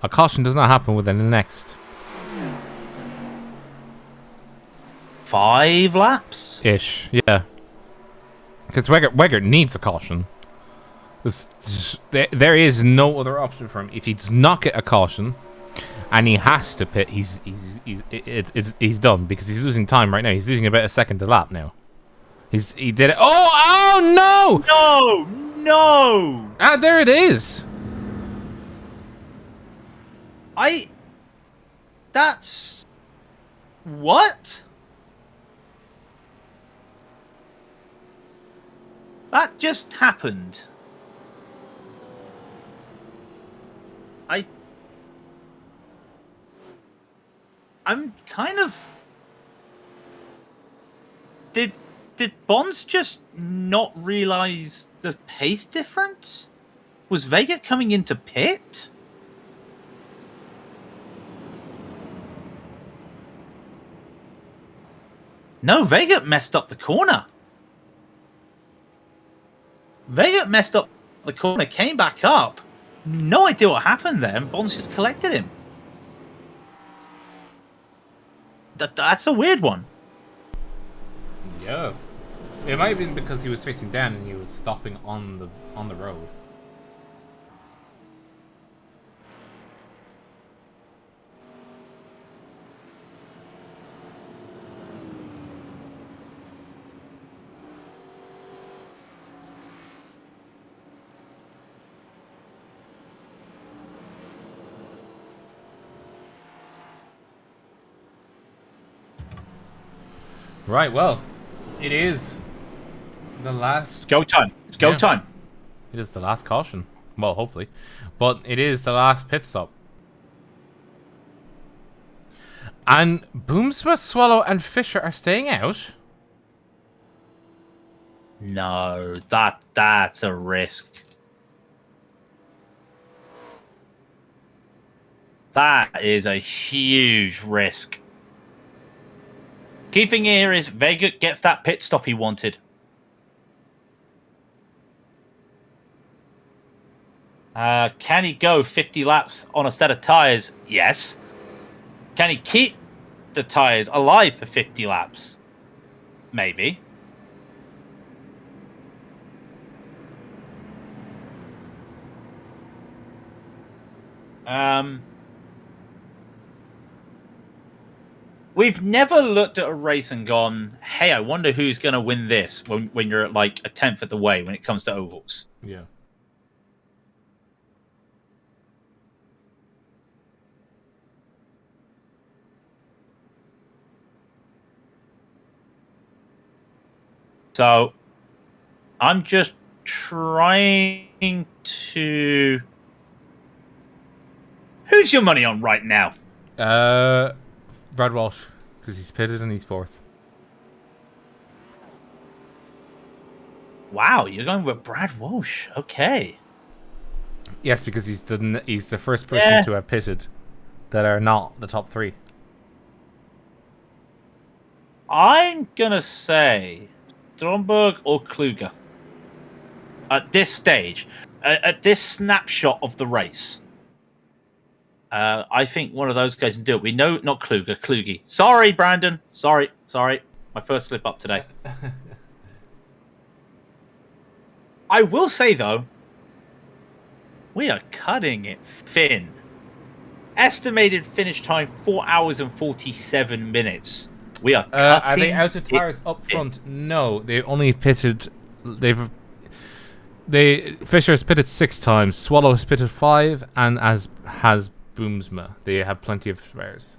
a caution does not happen within the next 5 laps? ish, yeah, because Wegert needs a caution. There is no other option for him. If he does not get a caution and he has to pit, he's done, because he's losing time right now. He's losing about a second a lap now. He did it. Oh no! No! Ah, there it is. That's... What? That just happened. I'm kind of... Did Bonds just not realize the pace difference? Was Vega coming into pit? No, Vega messed up the corner. Vega messed up the corner, came back up. No idea what happened there, and Bonds just collected him. That's a weird one. Yeah. It might have been because he was facing down and he was stopping on the road. Right, well, it is the last... Go time. It's go time. It is the last caution. Well, hopefully. But it is the last pit stop. And Boomsma, Swallow, and Fisher are staying out? No, that's a risk. That is a huge risk. Key thing here is Vega gets that pit stop he wanted. Can he go 50 laps on a set of tyres? Yes. Can he keep the tyres alive for 50 laps? Maybe. We've never looked at a race and gone, hey, I wonder who's going to win this when you're at like a 10th of the way when it comes to ovals. Yeah. So, I'm just trying to... Who's your money on right now? Brad Walsh, because he's pitted and he's fourth. Wow, you're going with Brad Walsh. Okay. Yes, because he's the first person to have pitted that are not the top three. I'm gonna say Stromberg or Kluger at this stage, at this snapshot of the race. I think one of those guys can do it. We know not Kluger, Kluge. Sorry, Brandon. Sorry. My first slip up today. I will say though, we are cutting it thin. Estimated finish time 4 hours and 47 minutes. We are cutting. Are they out of tires up front? No, they only pitted. Fisher's pitted 6 times. Swallow's pitted 5, and as has Boomsma. They have plenty of spares.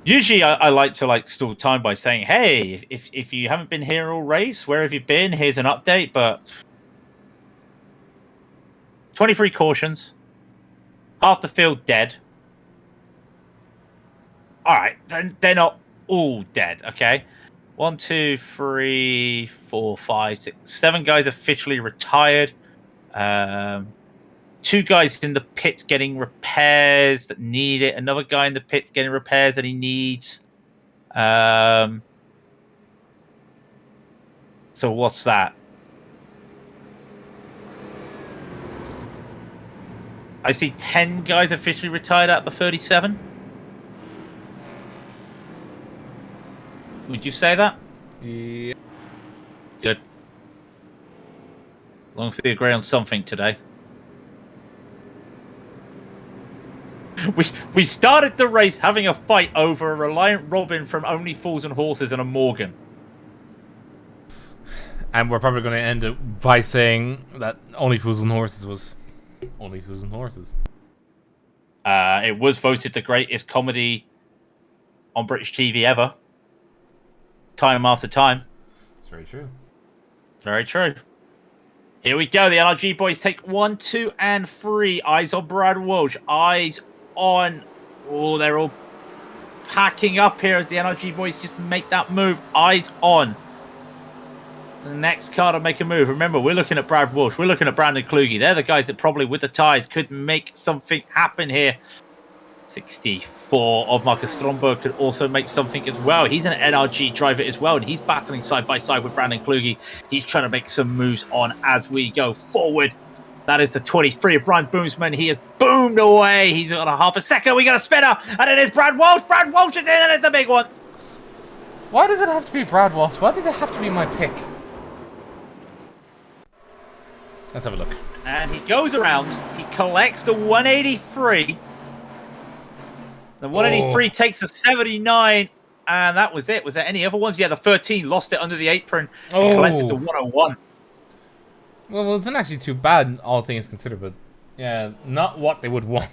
Usually, I like to stall time by saying, "Hey, if you haven't been here all race, where have you been? Here's an update." But 23 cautions, half the field dead. All right, then they're not all dead. Okay, 1, 2, 3, 4, 5, 6, 7 guys officially retired. 2 guys in the pit getting repairs that need it. Another guy in the pit getting repairs that he needs. So what's that? I see 10 guys officially retired out of the 37. Would you say that? Yeah. Good. As long as we agree on something today. We started the race having a fight over a Reliant Robin from Only Fools and Horses and a Morgan. And we're probably going to end it by saying that Only Fools and Horses was Only Fools and Horses. It was voted the greatest comedy on British TV ever. Time after time. That's very true. Very true. Here we go. The NRG boys take 1, 2, and 3. Eyes on Brad Walsh. Eyes on. Oh, they're all packing up here as the NRG boys just make that move. Eyes on. The next car to make a move. Remember, we're looking at Brad Walsh. We're looking at Brandon Kluge. They're the guys that probably, with the tires, could make something happen here. 64 of Marcus Stromberg could also make something as well. He's an NRG driver as well, and he's battling side by side with Brandon Kluge. He's trying to make some moves on as we go forward. That is the 23 of Brian Boomsman. He has boomed away. He's got a half a second. We got a spinner, and it is Brad Walsh. Brad Walsh is in, and it's the big one. Why does it have to be Brad Walsh? Why did it have to be my pick? Let's have a look. And he goes around. He collects the 183. The 183 takes a 79, and that was it. Was there any other ones? Yeah, the 13 lost it under the apron and collected the 101. Well, it wasn't actually too bad, all things considered, but yeah, not what they would want.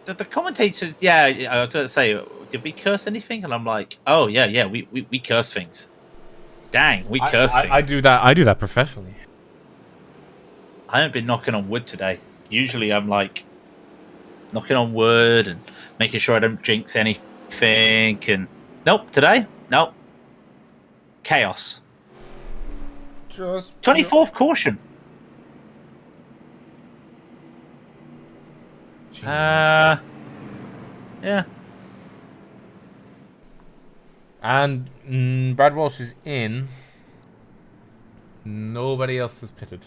The commentators, yeah, I was going to say, did we curse anything? And I'm like, oh, yeah, we curse things. Dang, we curse things. I do that professionally. I haven't been knocking on wood today. Usually I'm like, knocking on wood and making sure I don't jinx anything. And nope, today, nope. Chaos. Just 24th caution. Yeah. And Brad Walsh is in. Nobody else has pitted.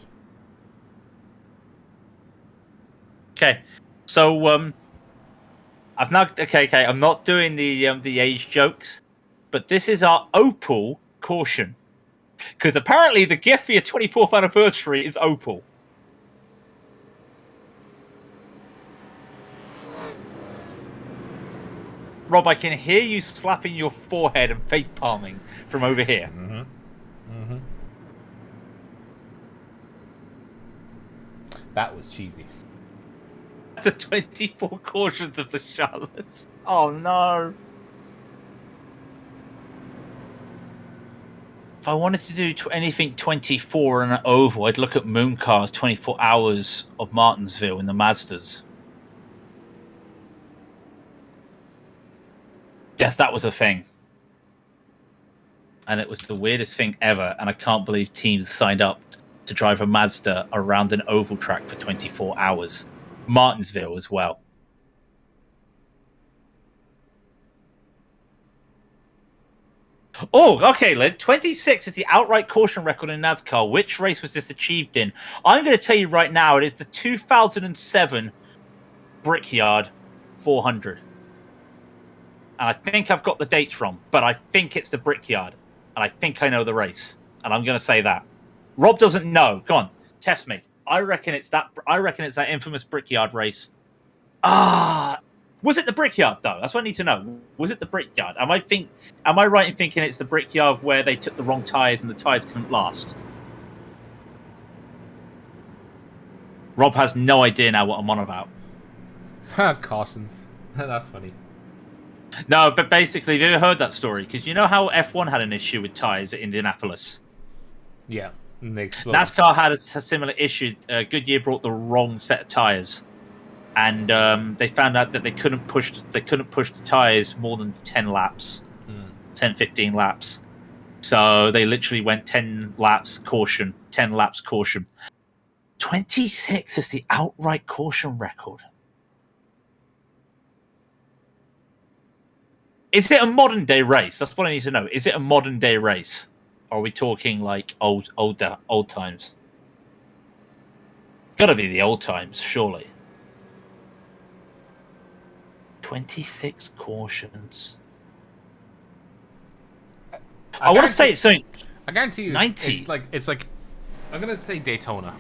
Okay. So I'm not doing the age jokes, but this is our Opal caution, because apparently the gift for your 24th anniversary is Opal. Rob, I can hear you slapping your forehead and face palming from over here. That was cheesy. The 24 cautions of the Charlottes. Oh no. If I wanted to do anything 24 and over, I'd look at Mooncar's 24 hours of Martinsville in the Mazdas. Yes, that was a thing. And it was the weirdest thing ever, and I can't believe teams signed up to drive a Mazda around an oval track for 24 hours. Martinsville as well. Oh, okay, Lynn. 26 is the outright caution record in NASCAR. Which race was this achieved in? I'm going to tell you right now, it is the 2007 Brickyard 400. And I think I've got the dates wrong, but I think it's the Brickyard. And I think I know the race. And I'm going to say that. Rob doesn't know. Come on, test me. I reckon it's that infamous Brickyard race. Was it the Brickyard though? That's what I need to know. Was it the Brickyard? Am I right in thinking it's the Brickyard where they took the wrong tires and the tires couldn't last? Rob has no idea now what I'm on about. Cautions. That's funny. No, but basically, have you ever heard that story? Because you know how F1 had an issue with tires at Indianapolis? Yeah. And they exploded. NASCAR had a similar issue. Goodyear brought the wrong set of tires. And they found out that they couldn't push the tires more than 10 laps, 10, 15 laps. So they literally went 10 laps caution, 10 laps caution. 26 is the outright caution record. Is it a modern day race? That's what I need to know. Is it a modern day race? Or are we talking like old times? It's got to be the old times, surely. 26 cautions. I want to say it's something. I guarantee you, 90s. It's like. I'm gonna say Daytona.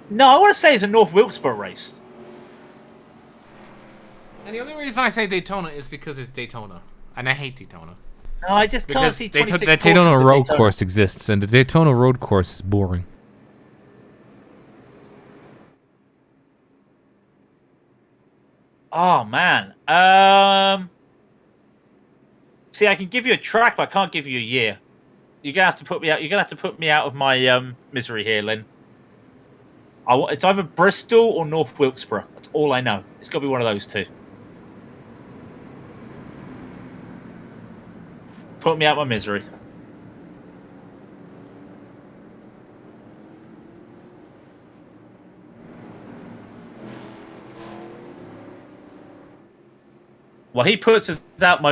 No, I want to say it's a North Wilkesboro race. And the only reason I say Daytona is because it's Daytona, and I hate Daytona. No, I just can't Because see the 26 Daytona cautions at road Daytona. course exists, and the Daytona road course is boring. Oh man. See, I can give you a track, but I can't give you a year. You're gonna have to put me out. You're gonna have to put me out of my misery here, Lynn. It's either Bristol or North Wilkesboro. That's all I know. It's got to be one of those two. Put me out of my misery. Well, he puts us out of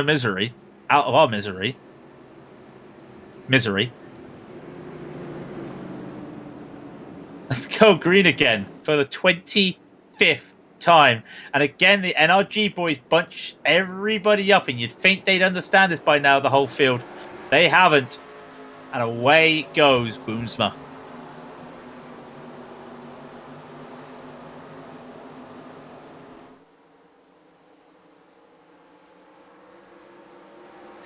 our misery. Let's go green again for the 25th time. And again, the NRG boys bunch everybody up, and you'd think they'd understand this by now, the whole field. They haven't. And away goes Boomsma.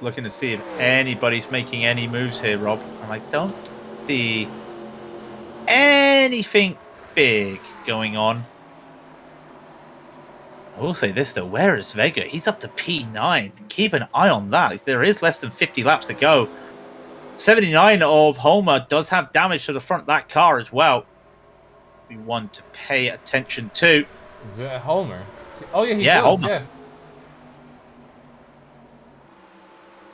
Looking to see if anybody's making any moves here, Rob. And I don't see anything big going on. I will say this though, where is Vega? He's up to P9. Keep an eye on that. There is less than 50 laps to go. 79 of Homer does have damage to the front of that car as well. We want to pay attention to. Is it Homer? Oh yeah, he Yeah, does, Homer. yeah.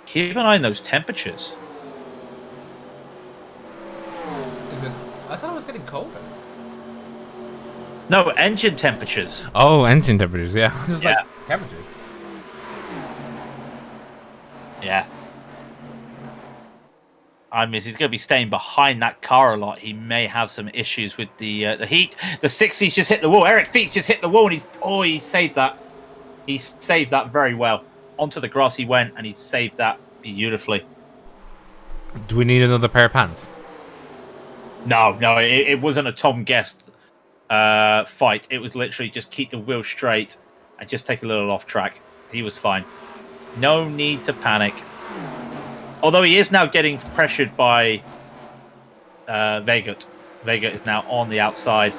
Keep an eye on those temperatures. Is it? I thought it was getting colder. No, engine temperatures. Oh, engine temperatures, yeah. Just Yeah. like temperatures. Yeah. I mean, he's going to be staying behind that car a lot. He may have some issues with the heat. The 60s just hit the wall. Eric Feets just hit the wall, and he saved that. He saved that very well. Onto the grass he went, and he saved that beautifully. Do we need another pair of pants? No, it wasn't a Tom Guest fight. It was literally just keep the wheel straight and just take a little off track. He was fine. No need to panic. Although he is now getting pressured by Vegut. Vegut is now on the outside.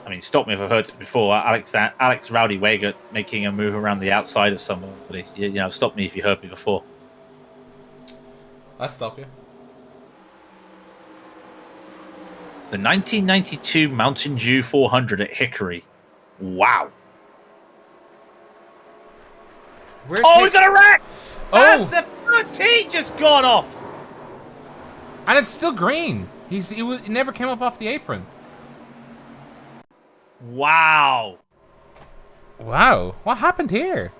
I mean, stop me if I've heard it before. Alex Rowdy Vegut making a move around the outside of somebody. You know, stop me if you heard me before. I'll stop you. The 1992 Mountain Dew 400 at Hickory. Wow. We got a wreck! Oh! That's the 13 just gone off! And it's still green. He never came up off the apron. Wow. Wow, what happened here?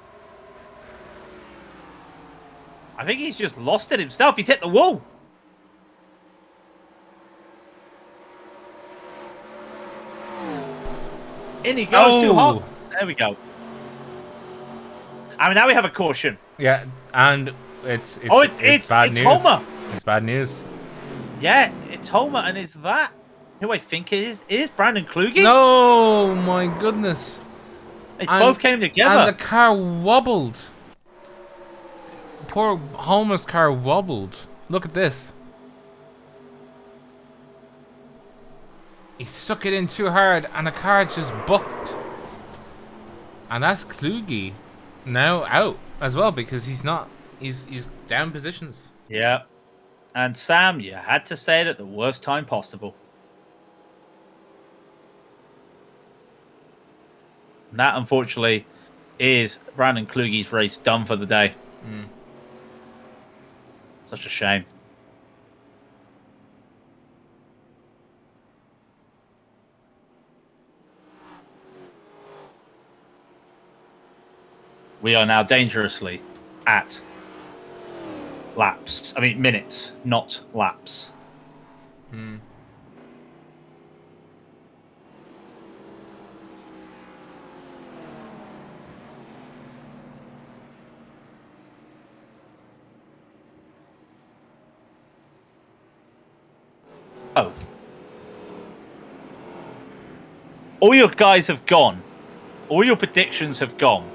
I think he's just lost it himself. He's hit the wall. In he goes too hot. There we go. I mean, now we have a caution. Yeah, and it's bad news. Homer. It's bad news. Yeah, it's Homer, and it's that. Who I think it is. It is Brandon Kluge. No, my goodness. They both came together. And the car wobbled. Poor Homer's car wobbled. Look at this. He stuck it in too hard, and the car just bucked. And that's Kluge now out as well, because he's down positions. Yeah. And Sam, you had to say it at the worst time possible. And that, unfortunately, is Brandon Kluge's race done for the day. Such a shame. We are now dangerously at laps. I mean, minutes, not laps. Oh. All your guys have gone. All your predictions have gone.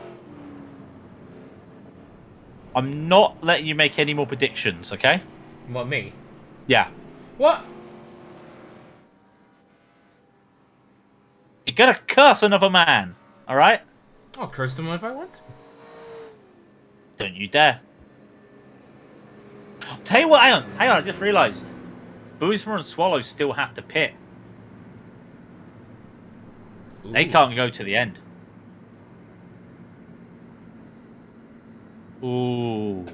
I'm not letting you make any more predictions, okay? What, me? Yeah. What? You're gonna curse another man, alright? I'll curse him if I want. Don't you dare. Tell you what, hang on, I just realised. Boozmer and Swallow still have to pit. Ooh. They can't go to the end. Ooh.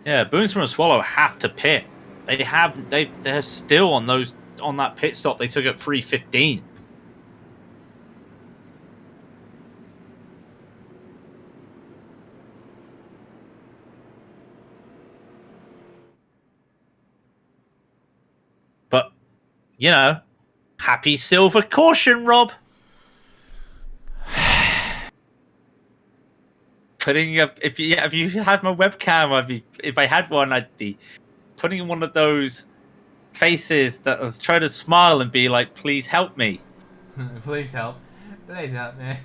Yeah, Boozmer and Swallow have to pit. They're still on that pit stop they took at 3:15. But, you know, happy silver caution, Rob. Putting up, if you had my webcam, if I had one, I'd be putting in one of those faces that was trying to smile and be like, "Please help me." Please help me.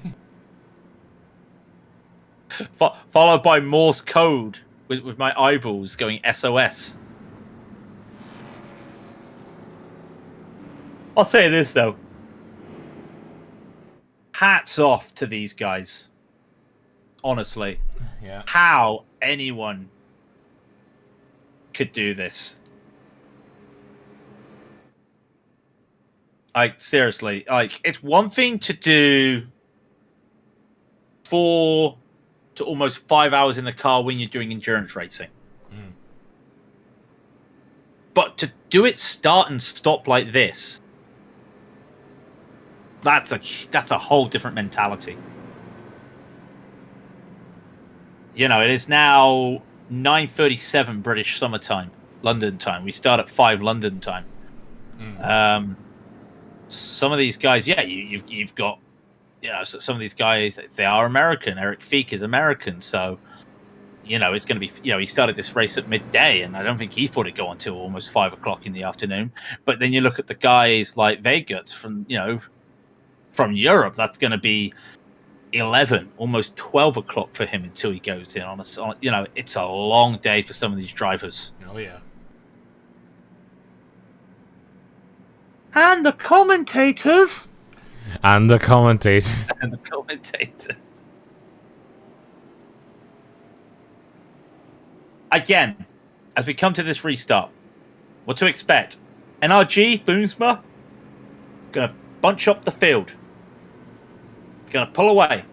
Followed by Morse code with my eyeballs going SOS. I'll say this though. Hats off to these guys. Honestly. Yeah. How anyone could do this. Like, seriously. Like, it's one thing to do 4 to almost 5 hours in the car when you're doing endurance racing. But to do it start and stop like this, that's a whole different mentality. You know, it is now 9:37 British summertime, London time. We start at 5 London time. Some of these guys, yeah, you've got, you know, some of these guys, they are American. Eric Feek is American, so, you know, it's going to be, you know, he started this race at midday, and I don't think he thought it'd go until almost 5 o'clock in the afternoon. But then you look at the guys like Vegas from Europe, that's going to be 11, almost 12 o'clock for him until he goes in on you know, it's a long day for some of these drivers. Oh yeah. And the commentators. And the commentators. Again, as we come to this restart, what to expect? NRG, Boomsma, gonna bunch up the field. Gonna pull away.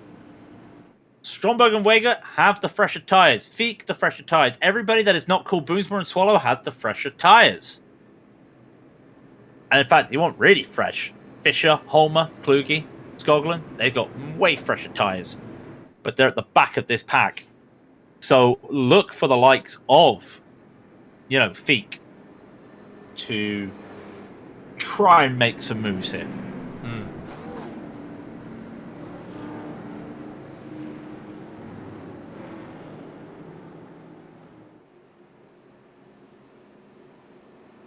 Stromberg and Wager have the fresher tyres. Feek, the fresher tyres. Everybody that is not called Boomsma and Swallow has the fresher tyres. And in fact, they weren't really fresh. Fisher, Holmer, Kluge, Skoglund, they've got way fresher tyres. But they're at the back of this pack. So look for the likes of, Feek to try and make some moves here.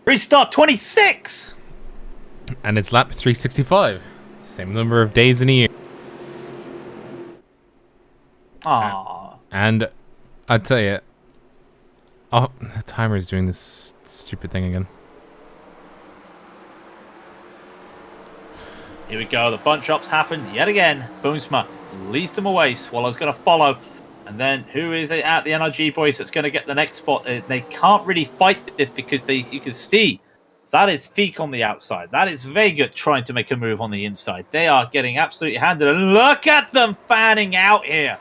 Restart 26! And it's lap 365. Same number of days in a year. Aww. And I tell you, oh, the timer is doing this stupid thing again. Here we go. The bunch ups happened yet again. Boomsma leads them away. Swallow's going to follow. And then who is it at the NRG boys that's going to get the next spot? They can't really fight this because you can see that is Feek on the outside. That is Vega trying to make a move on the inside. They are getting absolutely handed. And look at them fanning out here.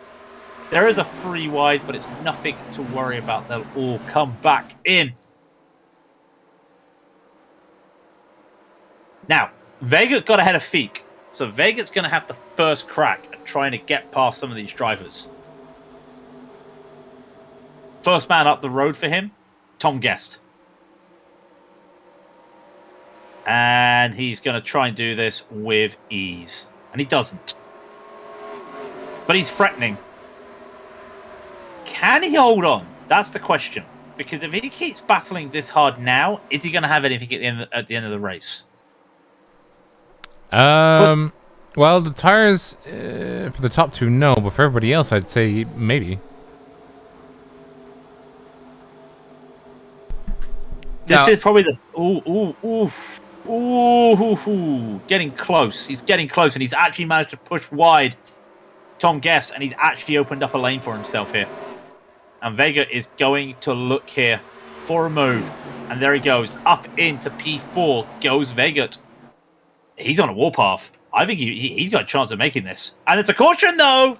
There is a free wide, but it's nothing to worry about. They'll all come back in. Now, Vega got ahead of Feek. So Vega's going to have the first crack at trying to get past some of these drivers. First man up the road for him, Tom Guest. And he's going to try and do this with ease. And he doesn't. But he's threatening. Can he hold on? That's the question. Because if he keeps battling this hard now, is he going to have anything at the end of the race? Well, the tires for the top two, no. But for everybody else, I'd say maybe. This is probably the... Ooh. Getting close. He's getting close, and he's actually managed to push wide Tom Guest, and he's actually opened up a lane for himself here. And Vega is going to look here for a move. And there he goes. Up into P4 goes Vega. He's on a warpath. I think he's got a chance of making this. And it's a caution, though!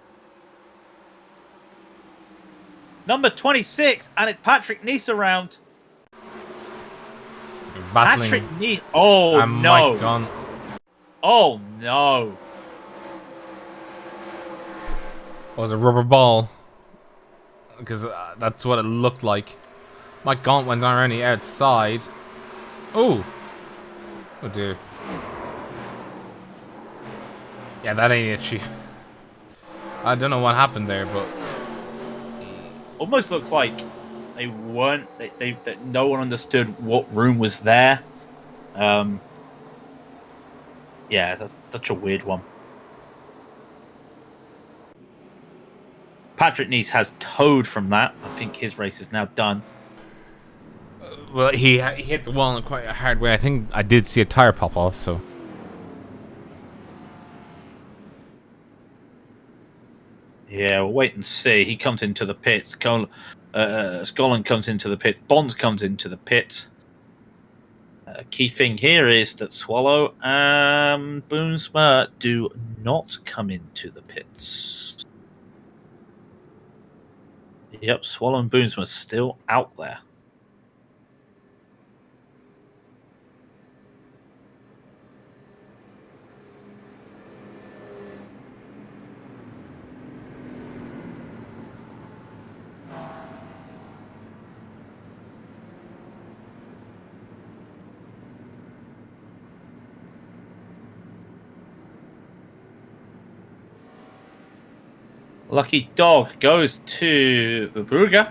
Number 26, and it's Patrick Nice around. Battling. Patrick Nice. Oh, and no. Mike gone. Oh, no. It was a rubber ball. Because that's what it looked like. Mike Gaunt went down around the outside. Oh. Oh, dear. Yeah, that ain't it, Chief. I don't know what happened there, but... Almost looks like they weren't... That no one understood what room was there. Yeah, that's such a weird one. Patrick Nice has towed from that. I think his race is now done. Well, he hit the wall in quite a hard way. I think I did see a tire pop off, so... Yeah, we'll wait and see. He comes into the pits. Scotland comes into the pit. Bonds comes into the pits. Key thing here is that Swallow and Boomsma do not come into the pits. Yep, Swallow and Boomsma still out there. Lucky Dog goes to Brugger.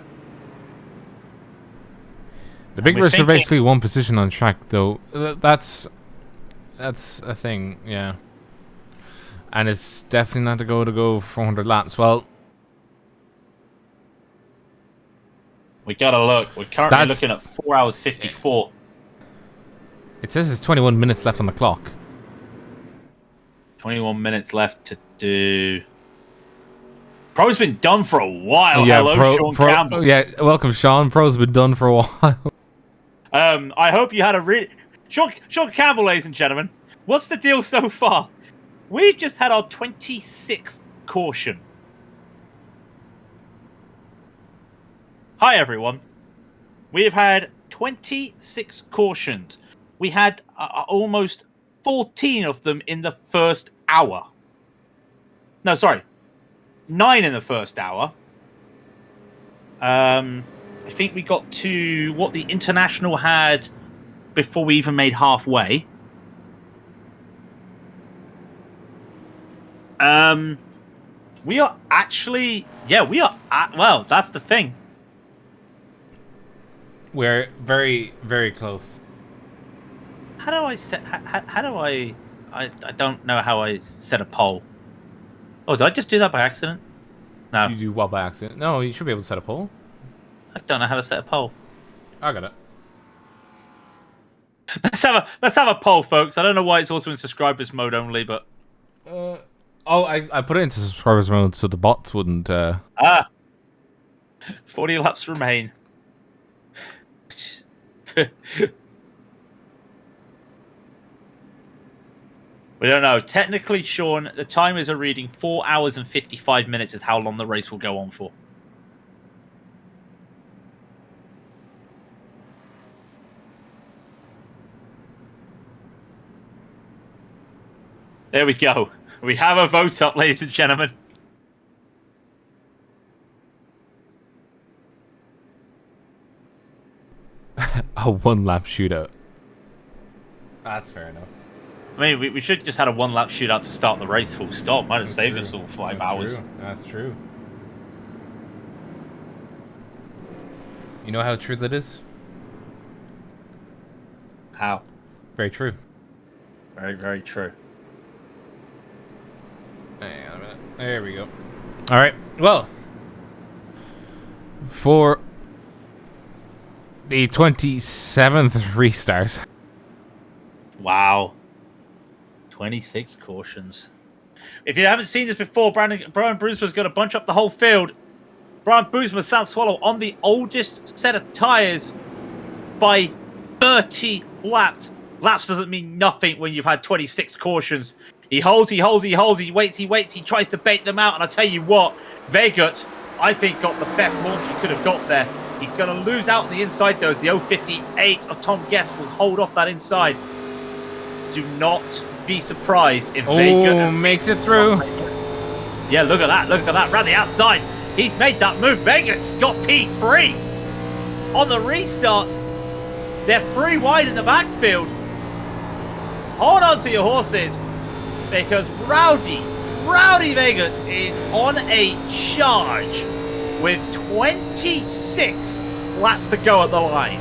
The big birds are basically one position on track, though. That's a thing, yeah. And it's definitely not to go 400 laps. Well, we gotta look. We're currently looking at 4 hours 54. It says there's 21 minutes left on the clock. 21 minutes left to do. Pro's been done for a while. Yeah, Hello, Sean Campbell. Yeah, welcome, Sean. Pro's been done for a while. I hope you had a really... Sean Campbell, ladies and gentlemen. What's the deal so far? We've just had our 26th caution. Hi, everyone. We have had 26 cautions. We had almost 14 of them in the first hour. No, sorry. 9 in the first hour. I think we got to what the International had before we even made halfway. We are actually... Yeah, we are... well, that's the thing. We're very, very close. How do I set... How do I don't know how I set a poll. Oh, did I just do that by accident? No. You do well by accident. No, you should be able to set a poll. I don't know how to set a poll. I got it. Let's have a poll, folks. I don't know why it's also in subscribers mode only, but... I put it into subscribers mode so the bots wouldn't... 40 laps remain. We don't know. Technically, Sean, the timers are reading 4 hours and 55 minutes is how long the race will go on for. There we go. We have a vote up, ladies and gentlemen. A one-lap shootout. That's fair enough. I mean, we should just had a one-lap shootout to start the race full stop. Might have saved us all 5 hours. True. That's true. You know how true that is? How? Very true. Very, very true. Hang on a minute. There we go. Alright, well. For the 27th restart. Wow. 26 cautions. If you haven't seen this before, Brian Boomsma's going to bunch up the whole field. Brian Boomsma, South Swallow, on the oldest set of tyres by 30 laps. Laps doesn't mean nothing when you've had 26 cautions. He holds, he waits, he tries to bait them out, and I tell you what, Vegut, I think, got the best launch he could have got there. He's going to lose out on the inside, though, as the 058 of Tom Guest will hold off that inside. Do not be surprised if Vegut makes it through. Yeah, look at that, round the outside. He's made that move. Vegut's got P3 on the restart. They're 3 wide in the backfield. Hold on to your horses, because Rowdy Vegut is on a charge with 26 laps to go at the line.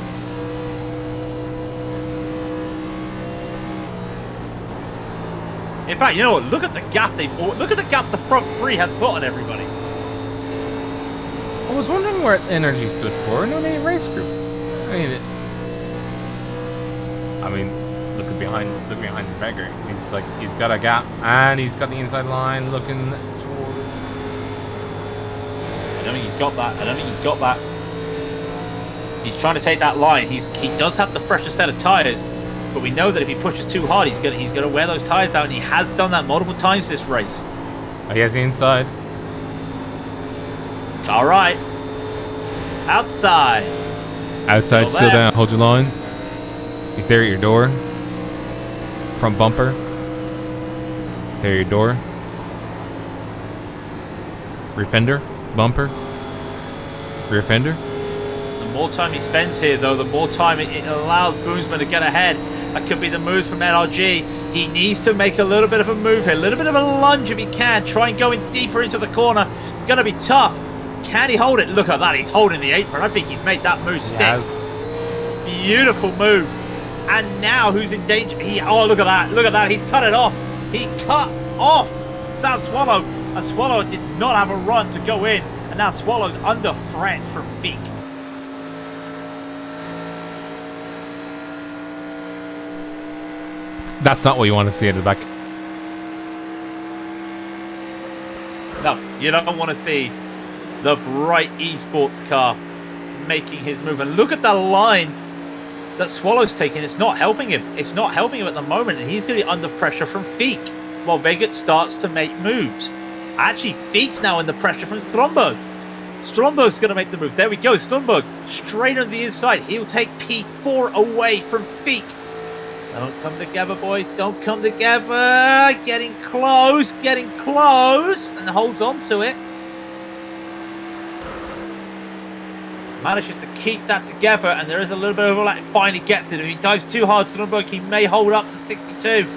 In fact, you know what? Look at the gap the front 3 have put on everybody. I was wondering where energy stood for. No, they race group. I mean, look behind Vegger. He's got a gap and he's got the inside line looking towards. I don't think he's got that. He's trying to take that line. He does have the fresher set of tires, but we know that if he pushes too hard, he's gonna wear those tires down. And he has done that multiple times this race. Oh, he has the inside. All right. Outside. Still down. Hold your line. He's there at your door. Front bumper. There at your door. Rear fender. Bumper. Rear fender. The more time he spends here, though, the more time it allows Boomsman to get ahead. That could be the move from NRG. He needs to make a little bit of a move here. A little bit of a lunge if he can. Try and go in deeper into the corner. Gonna be tough. Can he hold it? Look at that. He's holding the apron. I think he's made that move stick. Beautiful move. And now who's in danger? Oh, look at that. Look at that. He's cut it off. He cut off South Swallow. And Swallow did not have a run to go in. And now Swallow's under threat from Feek. That's not what you want to see at the back. No, you don't want to see the bright esports car making his move. And look at the line that Swallow's taking. It's not helping him. It's not helping him at the moment. And he's going to be under pressure from Feek while Vegut starts to make moves. Actually, Feek's now under pressure from Stromberg. Stromberg's going to make the move. There we go. Stromberg straight on the inside. He'll take P4 away from Feek. Don't come together, boys. Don't come together. Getting close. Getting close. And holds on to it. Manages to keep that together. And there is a little bit of overlap. Finally gets it. If he dives too hard, Stromberg, he may hold up to 62.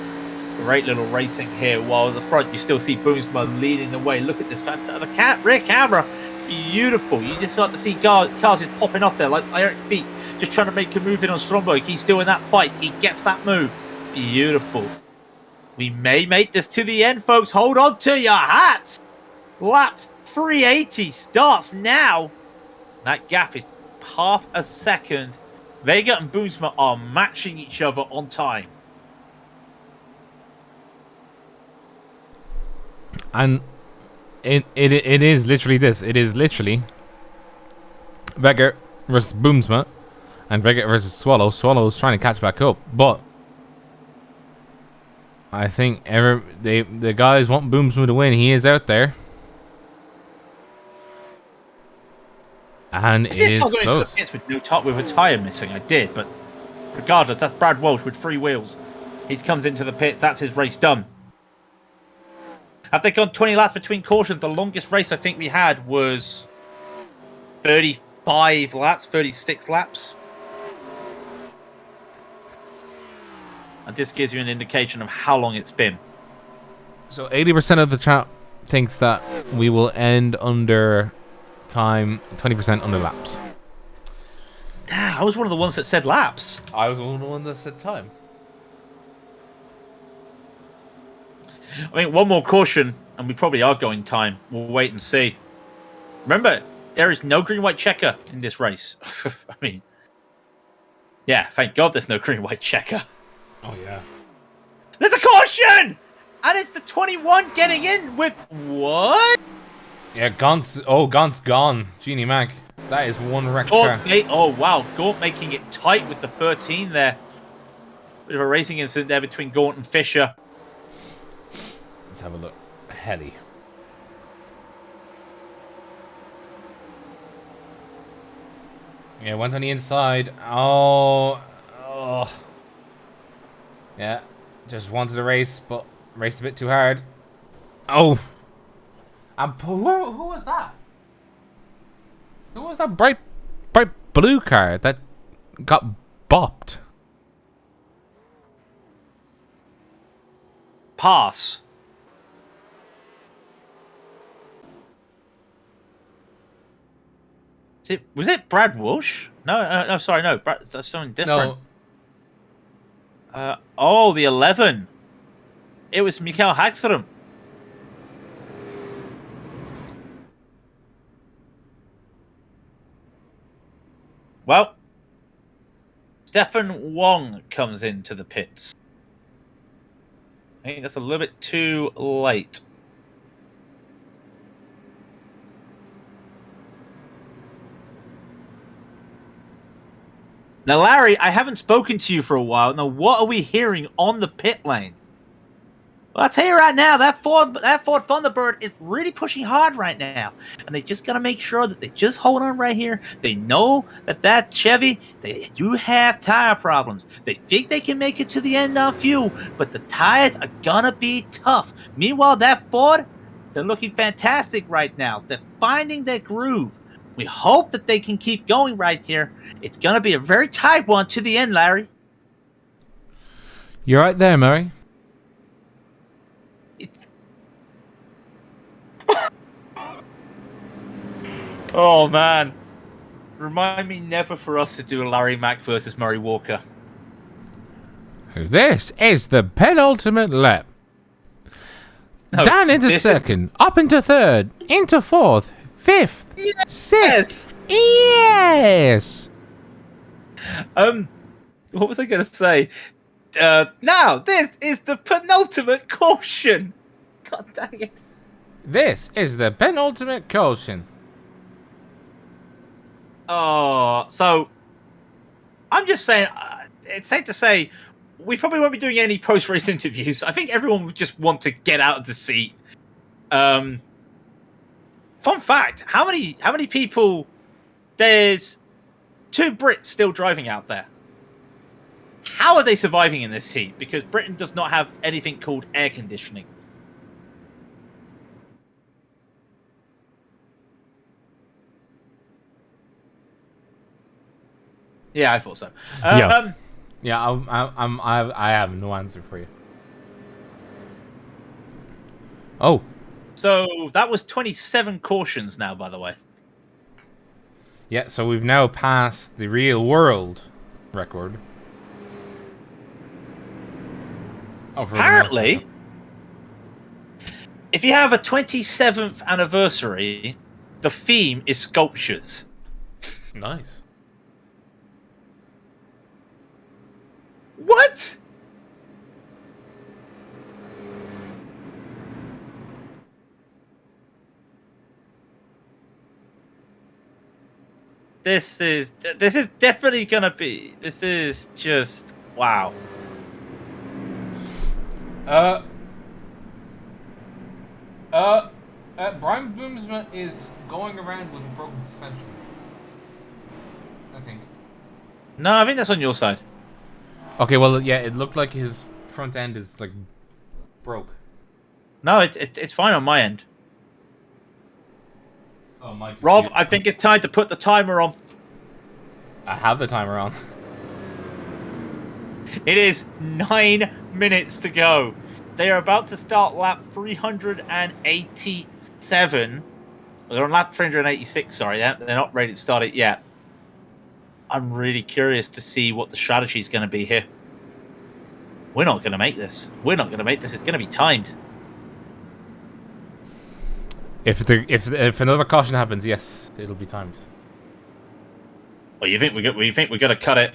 Great little racing here. While at the front, you still see Boomsma leading the way. Look at this fantastic rear camera. Beautiful. You just start to see cars just popping off there like Eric Feet. Just trying to make a move in on Stromberg. He's still in that fight. He gets that move. Beautiful. We may make this to the end, folks. Hold on to your hats. Lap 380 starts now. That gap is half a second. Vega and Boomsma are matching each other on time. And it is literally this. It is literally Vega versus Boomsma. And Vega versus Swallow. Swallow's trying to catch back up, but I think the guys want Boomsma to win. He is out there, and it is close. With a tyre missing, I did, but regardless, that's Brad Walsh with 3 wheels. He comes into the pit. That's his race done. Have they gone 20 laps between cautions? The longest race I think we had was 35 laps, 36 laps. And this gives you an indication of how long it's been. So 80% of the chat thinks that we will end under time, 20% under laps. I was one of the ones that said laps. I was one of the ones that said time. I mean, one more caution, and we probably are going time. We'll wait and see. Remember, there is no green-white checker in this race. I mean, yeah, thank God there's no green-white checker. Oh, yeah. There's a caution! And it's the 21 getting in with what? Yeah, Gaunt's gone. Genie Mac. That is one wrecked car. Oh, wow. Gaunt making it tight with the 13 there. Bit of a racing incident there between Gaunt and Fisher. Let's have a look. Heli. Yeah, went on the inside. Oh. Yeah, just wanted to race, but raced a bit too hard. Oh. And who was that? Who was that bright blue car that got bopped? Pass. Was it Brad Walsh? No, sorry, no. That's something different. No. The 11. It was Mikael Hagström. Well, Stefan Wong comes into the pits. I think that's a little bit too late. Now, Larry, I haven't spoken to you for a while. Now, what are we hearing on the pit lane? Well, I'll tell you right now, that Ford Thunderbird is really pushing hard right now. And they just got to make sure that they just hold on right here. They know that Chevy, they do have tire problems. They think they can make it to the end on fuel, but the tires are going to be tough. Meanwhile, that Ford, they're looking fantastic right now. They're finding their groove. We hope that they can keep going right here. It's going to be a very tight one to the end, Larry. You're right there, Murray. Oh, man. Remind me never for us to do a Larry Mack versus Murray Walker. This is the penultimate lap. No, down into second, up into third, into fourth, fifth, sixth. Yes! What was I going to say? Now, this is the penultimate caution. God dang it. This is the penultimate caution. Oh, so I'm just saying, it's safe to say we probably won't be doing any post-race interviews. I think everyone would just want to get out of the seat. Fun fact: how many people? There's 2 Brits still driving out there. How are they surviving in this heat? Because Britain does not have anything called air conditioning. Yeah, I thought so. Yeah. I have no answer for you. Oh. So that was 27 cautions now, by the way. Yeah, so we've now passed the real world record. Apparently, if you have a 27th anniversary, the theme is sculptures. Nice. What? This is definitely gonna be. This is just wow. Brian Boomsma is going around with a broken suspension. I think. No, I think that's on your side. Okay, well, yeah, it looked like his front end is like broke. No, it's fine on my end. Oh my. Rob, I think it's time to put the timer on. I have the timer on. It is 9 minutes to go. They are about to start lap 387. Well, they're on lap 386, sorry. They're not ready to start it yet. I'm really curious to see what the strategy is going to be here. We're not going to make this. We're not going to make this. It's going to be timed. If another caution happens, yes, it'll be timed. Well, you think we're going to cut it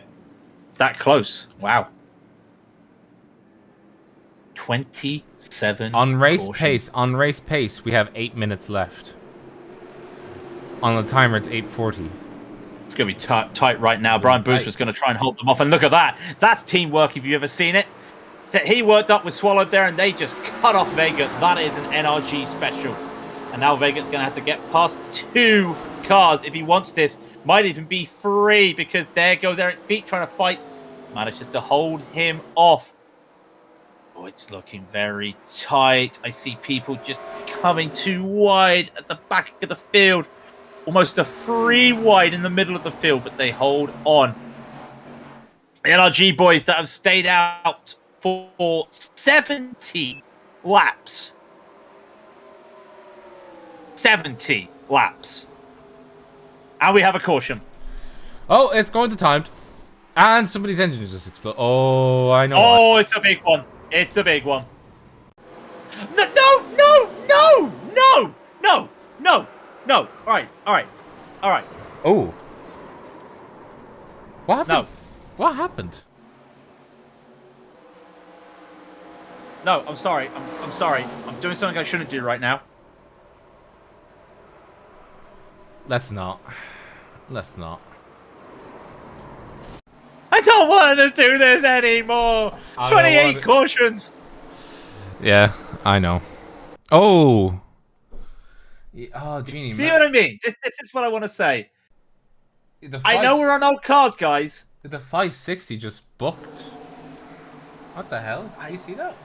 that close? Wow. 27 on race cautions. pace, we have 8 minutes left. On the timer, it's 8:40. It's going to be tight right now. Brian Boomsman's going to try and hold them off. And look at that. That's teamwork if you've ever seen it. That he worked up with Swallowed there and they just cut off Vega. That is an NRG special. And now Vega's going to have to get past 2 cars if he wants this. Might even be 3 because there goes Eric Feet trying to fight. Manages to hold him off. Oh, it's looking very tight. I see people just coming too wide at the back of the field. Almost a 3 wide in the middle of the field, but they hold on. The NRG boys that have stayed out for 70 laps. 70 laps. And we have a caution. Oh, it's going to timed. And somebody's engine just exploded. Oh, I know. Oh, it's a big one. It's a big one. No, no, no, no, no, no, no, no. All right, all right, all right. Oh. What happened? No. What happened? No, I'm sorry. I'm sorry. I'm doing something I shouldn't do right now. Let's not. Let's not. I don't want to do this anymore. 28 cautions. Yeah, I know. Oh. Oh, Genie. See what I mean? This is what I want to say. The I know we're on old cars, guys. The 560 just booked. What the hell? Do you see that?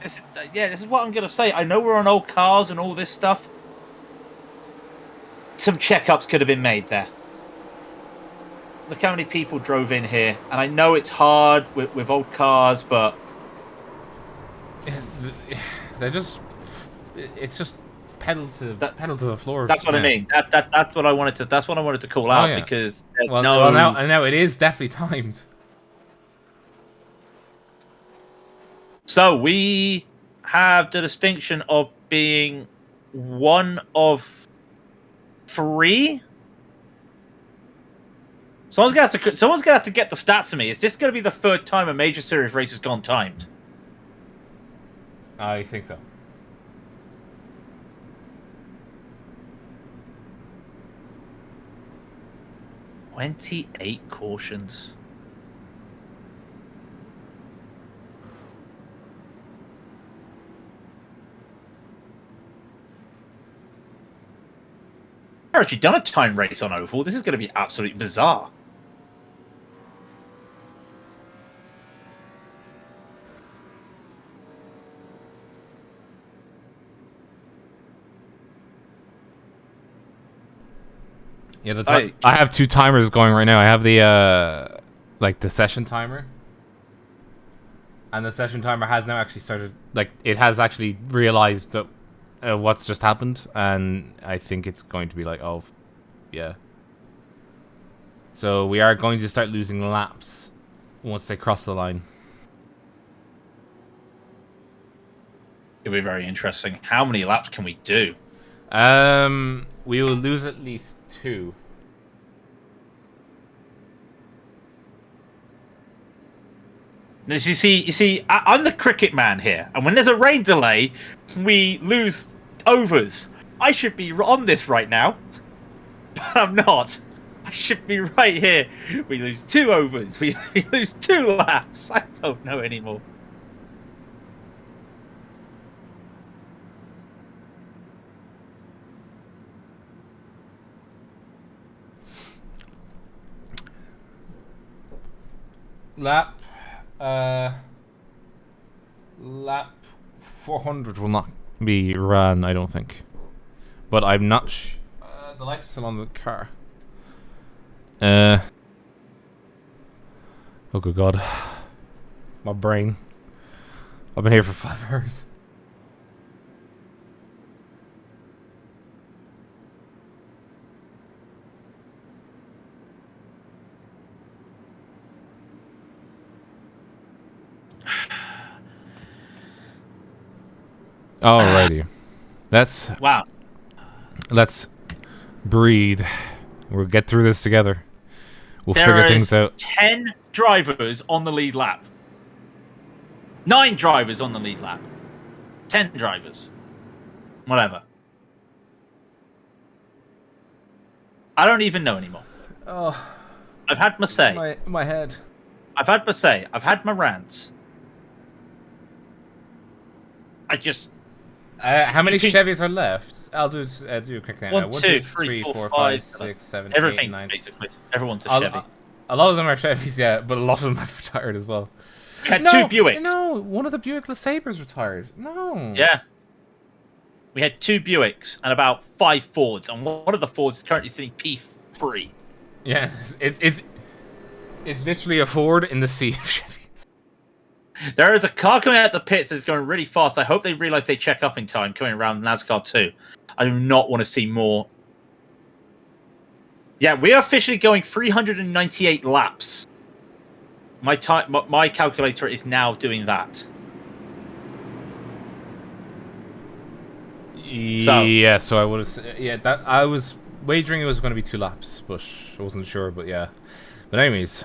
This is what I'm going to say. I know we're on old cars and all this stuff. Some checkups could have been made there. Look how many people drove in here. And I know it's hard with old cars, but... They're just... It's just pedal to the floor. That's what I mean. That's what I wanted to. That's what I wanted to call out because now it is definitely timed. So we have the distinction of being one of 3. Someone's gonna have to get the stats for me. Is this gonna be the 3rd time a major series race has gone timed? I think so. "28 cautions. never actually done a time race on oval. This is going to be absolutely bizarre. Yeah, I have 2 timers going right now. I have the like the session timer, and the session timer has now actually started. Like, it has actually realized that what's just happened, and I think it's going to be like, oh, yeah. So we are going to start losing laps once they cross the line. It'll be very interesting. How many laps can we do? We will lose at least 2. You see, I'm the cricket man here, and when there's a rain delay, we lose overs. I should be on this right now, but I'm not. I should be right here. We lose 2 overs. We lose 2 laps. I don't know anymore. Lap 400 will not be ran, I don't think. But I'm not the lights are still on the car. Oh good god. My brain. I've been here for 5 hours. Alrighty. Let's breathe. We'll get through this together. We'll figure things out. 10 drivers on the lead lap. 9 drivers on the lead lap. 10 drivers. Whatever. I don't even know anymore. Oh, I've had my say. my head. I've had my say. I've had my rants. I just... how many Chevys are left? I'll do a quick count. 1, 2, 3, 4, 5, 6, 7, everything, 8, 9. basically. Everyone's a Chevy. A lot of them are Chevys, yeah, but a lot of them have retired as well. We had 2 Buicks. No, one of the Buick LeSabres retired. No. Yeah. We had 2 Buicks and about 5 Fords, and one of the Fords is currently sitting P3. Yeah, it's literally a Ford in the sea of Chevys. There is a car coming out the pits that's going really fast. I hope they realise they check up in time coming around NASCAR 2. I do not want to see more. Yeah, we are officially going 398 laps. My calculator is now doing that. Yeah, so I would have. That I was wagering it was going to be 2 laps, but I wasn't sure. But yeah, but anyways,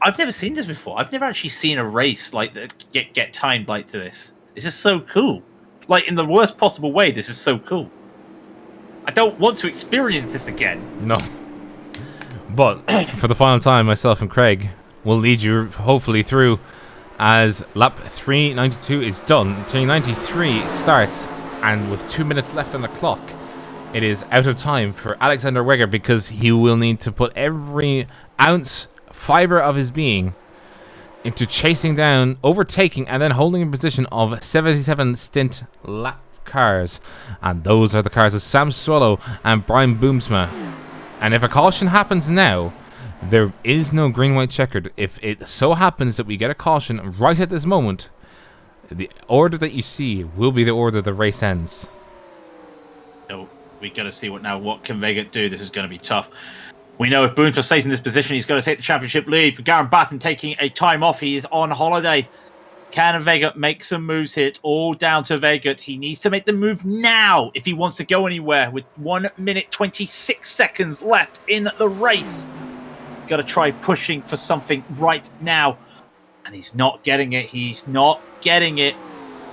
I've never seen this before. I've never actually seen a race like that get timed like this. This is so cool. Like, in the worst possible way, this is so cool. I don't want to experience this again. No. But for the final time, myself and Craig will lead you hopefully through as lap 392 is done. 393 starts, and with 2 minutes left on the clock, it is out of time for Alexander Weger, because he will need to put every ounce, fiber of his being into chasing down, overtaking, and then holding a position of 77 stint lap cars. And those are the cars of Sam Swallow and Brian Boomsma. And if a caution happens now, there is no green-white checkered. If it so happens that we get a caution right at this moment, the order that you see will be the order the race ends. So we got to see what can Vega do. This is going to be tough. We know if Boomsma stays in this position, he's going to take the championship lead. Garen Batten taking a time off. He is on holiday. Can Vega make some moves here? It's all down to Vega. He needs to make the move now if he wants to go anywhere. With 1 minute 26 seconds left in the race, he's got to try pushing for something right now. And he's not getting it. He's not getting it.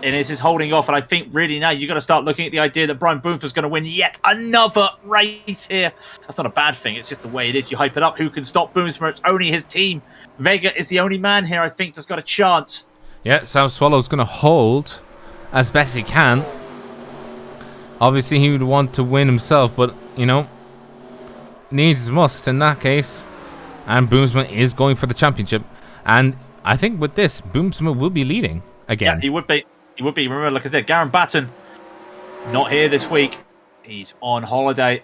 And this is holding off. And I think really now you've got to start looking at the idea that Brian Boomsma is going to win yet another race here. That's not a bad thing. It's just the way it is. You hype it up. Who can stop Boomsma? It's only his team. Vega is the only man here, I think, that's got a chance. Yeah, Sam Swallow's going to hold as best he can. Obviously, he would want to win himself, but, you know, needs must in that case. And Boomsma is going for the championship. And I think with this, Boomsma will be leading again. Yeah, he would be. He would be. Remember, like I said, Garen Batten, not here this week. He's on holiday.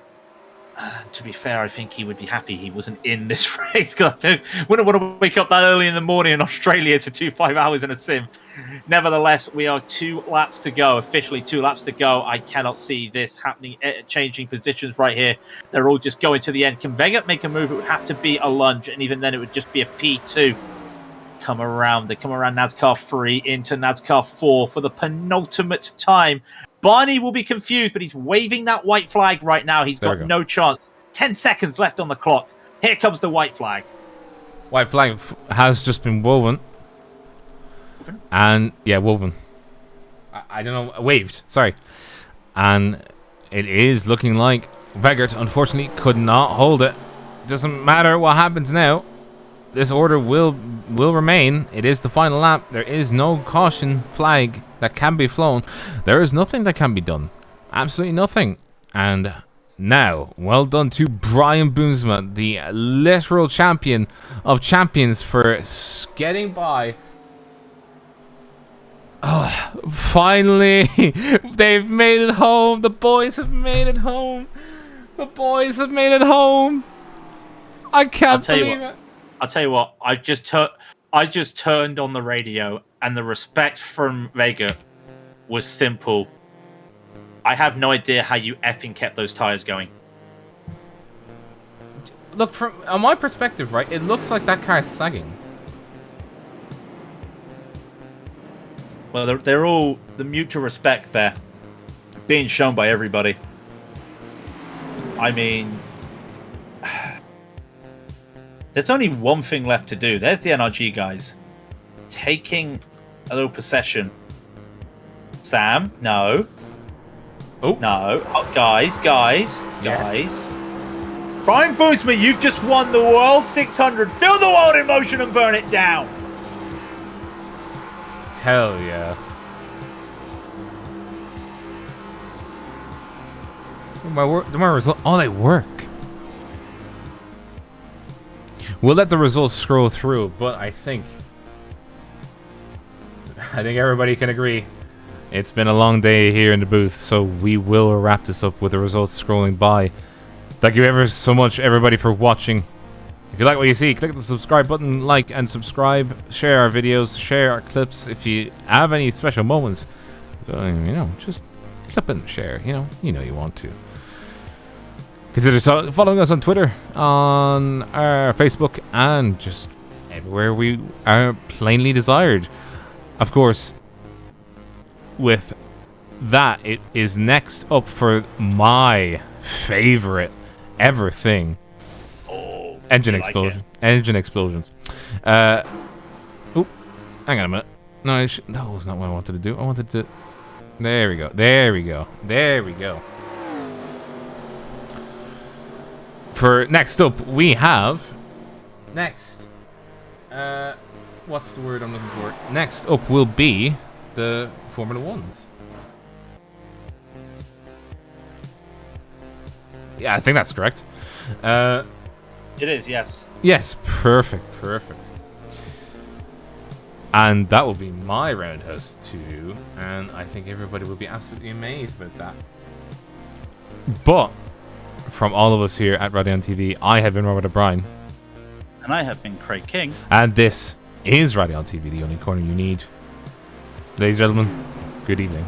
To be fair, I think he would be happy he wasn't in this race, because I wouldn't want to wake up that early in the morning in Australia to do 5 hours in a sim. Nevertheless, we are 2 laps to go. Officially 2 laps to go. I cannot see this happening, changing positions right here. They're all just going to the end. Can Vega make a move? It would have to be a lunge, and even then it would just be a P2. Come around. They come around NASCAR 3 into NASCAR 4 for the penultimate time. Barney will be confused, but he's waving that white flag right now. He's got no chance. 10 seconds left on the clock. Here comes the white flag. White flag has just been woven. And, yeah, woven. I don't know, waved, sorry. And it is looking like Vegert, unfortunately, could not hold it. Doesn't matter what happens now. This order will remain. It is the final lap. There is no caution flag that can be flown. There is nothing that can be done. Absolutely nothing. And now, well done to Brian Boomsma, the literal champion of champions, for getting by. Oh, finally, they've made it home. The boys have made it home. The boys have made it home. I can't believe it. I'll tell you what. I just turned on the radio, and the respect from Vega was simple. I have no idea how you effing kept those tires going. Look, from on my perspective, right, it looks like that car is sagging. Well, they're all the mutual respect there being shown by everybody. I mean, there's only one thing left to do. There's the NRG guys taking a little possession. Sam, no. Oh. No. Oh, guys. Yes. Brian Boomsma, you've just won the World 600. Feel the world in motion and burn it down. Hell yeah. My result. Oh, they work. We'll let the results scroll through, but I think everybody can agree it's been a long day here in the booth, so we will wrap this up with the results scrolling by. Thank you ever so much, everybody, for watching. If you like what you see, click the subscribe button, like and subscribe, share our videos, share our clips. If you have any special moments, just clip and share. You know you want to. Consider following us on Twitter, on our Facebook, and just everywhere we are plainly desired. Of course, with that, it is next up for my favorite ever thing. Engine explosion. Engine explosions. Hang on a minute. No, that was not what I wanted to do. I wanted to... There we go. For next up, we have... Next. What's the word I'm looking for? Next up will be the Formula Ones. Yeah, I think that's correct. It is, yes. Yes, perfect. And that will be my roundhouse too, and I think everybody will be absolutely amazed about that. But from all of us here at Raidillon TV, I have been Robert O'Brien. And I have been Craig King. And this is Raidillon TV, the only corner you need. Ladies and gentlemen, good evening.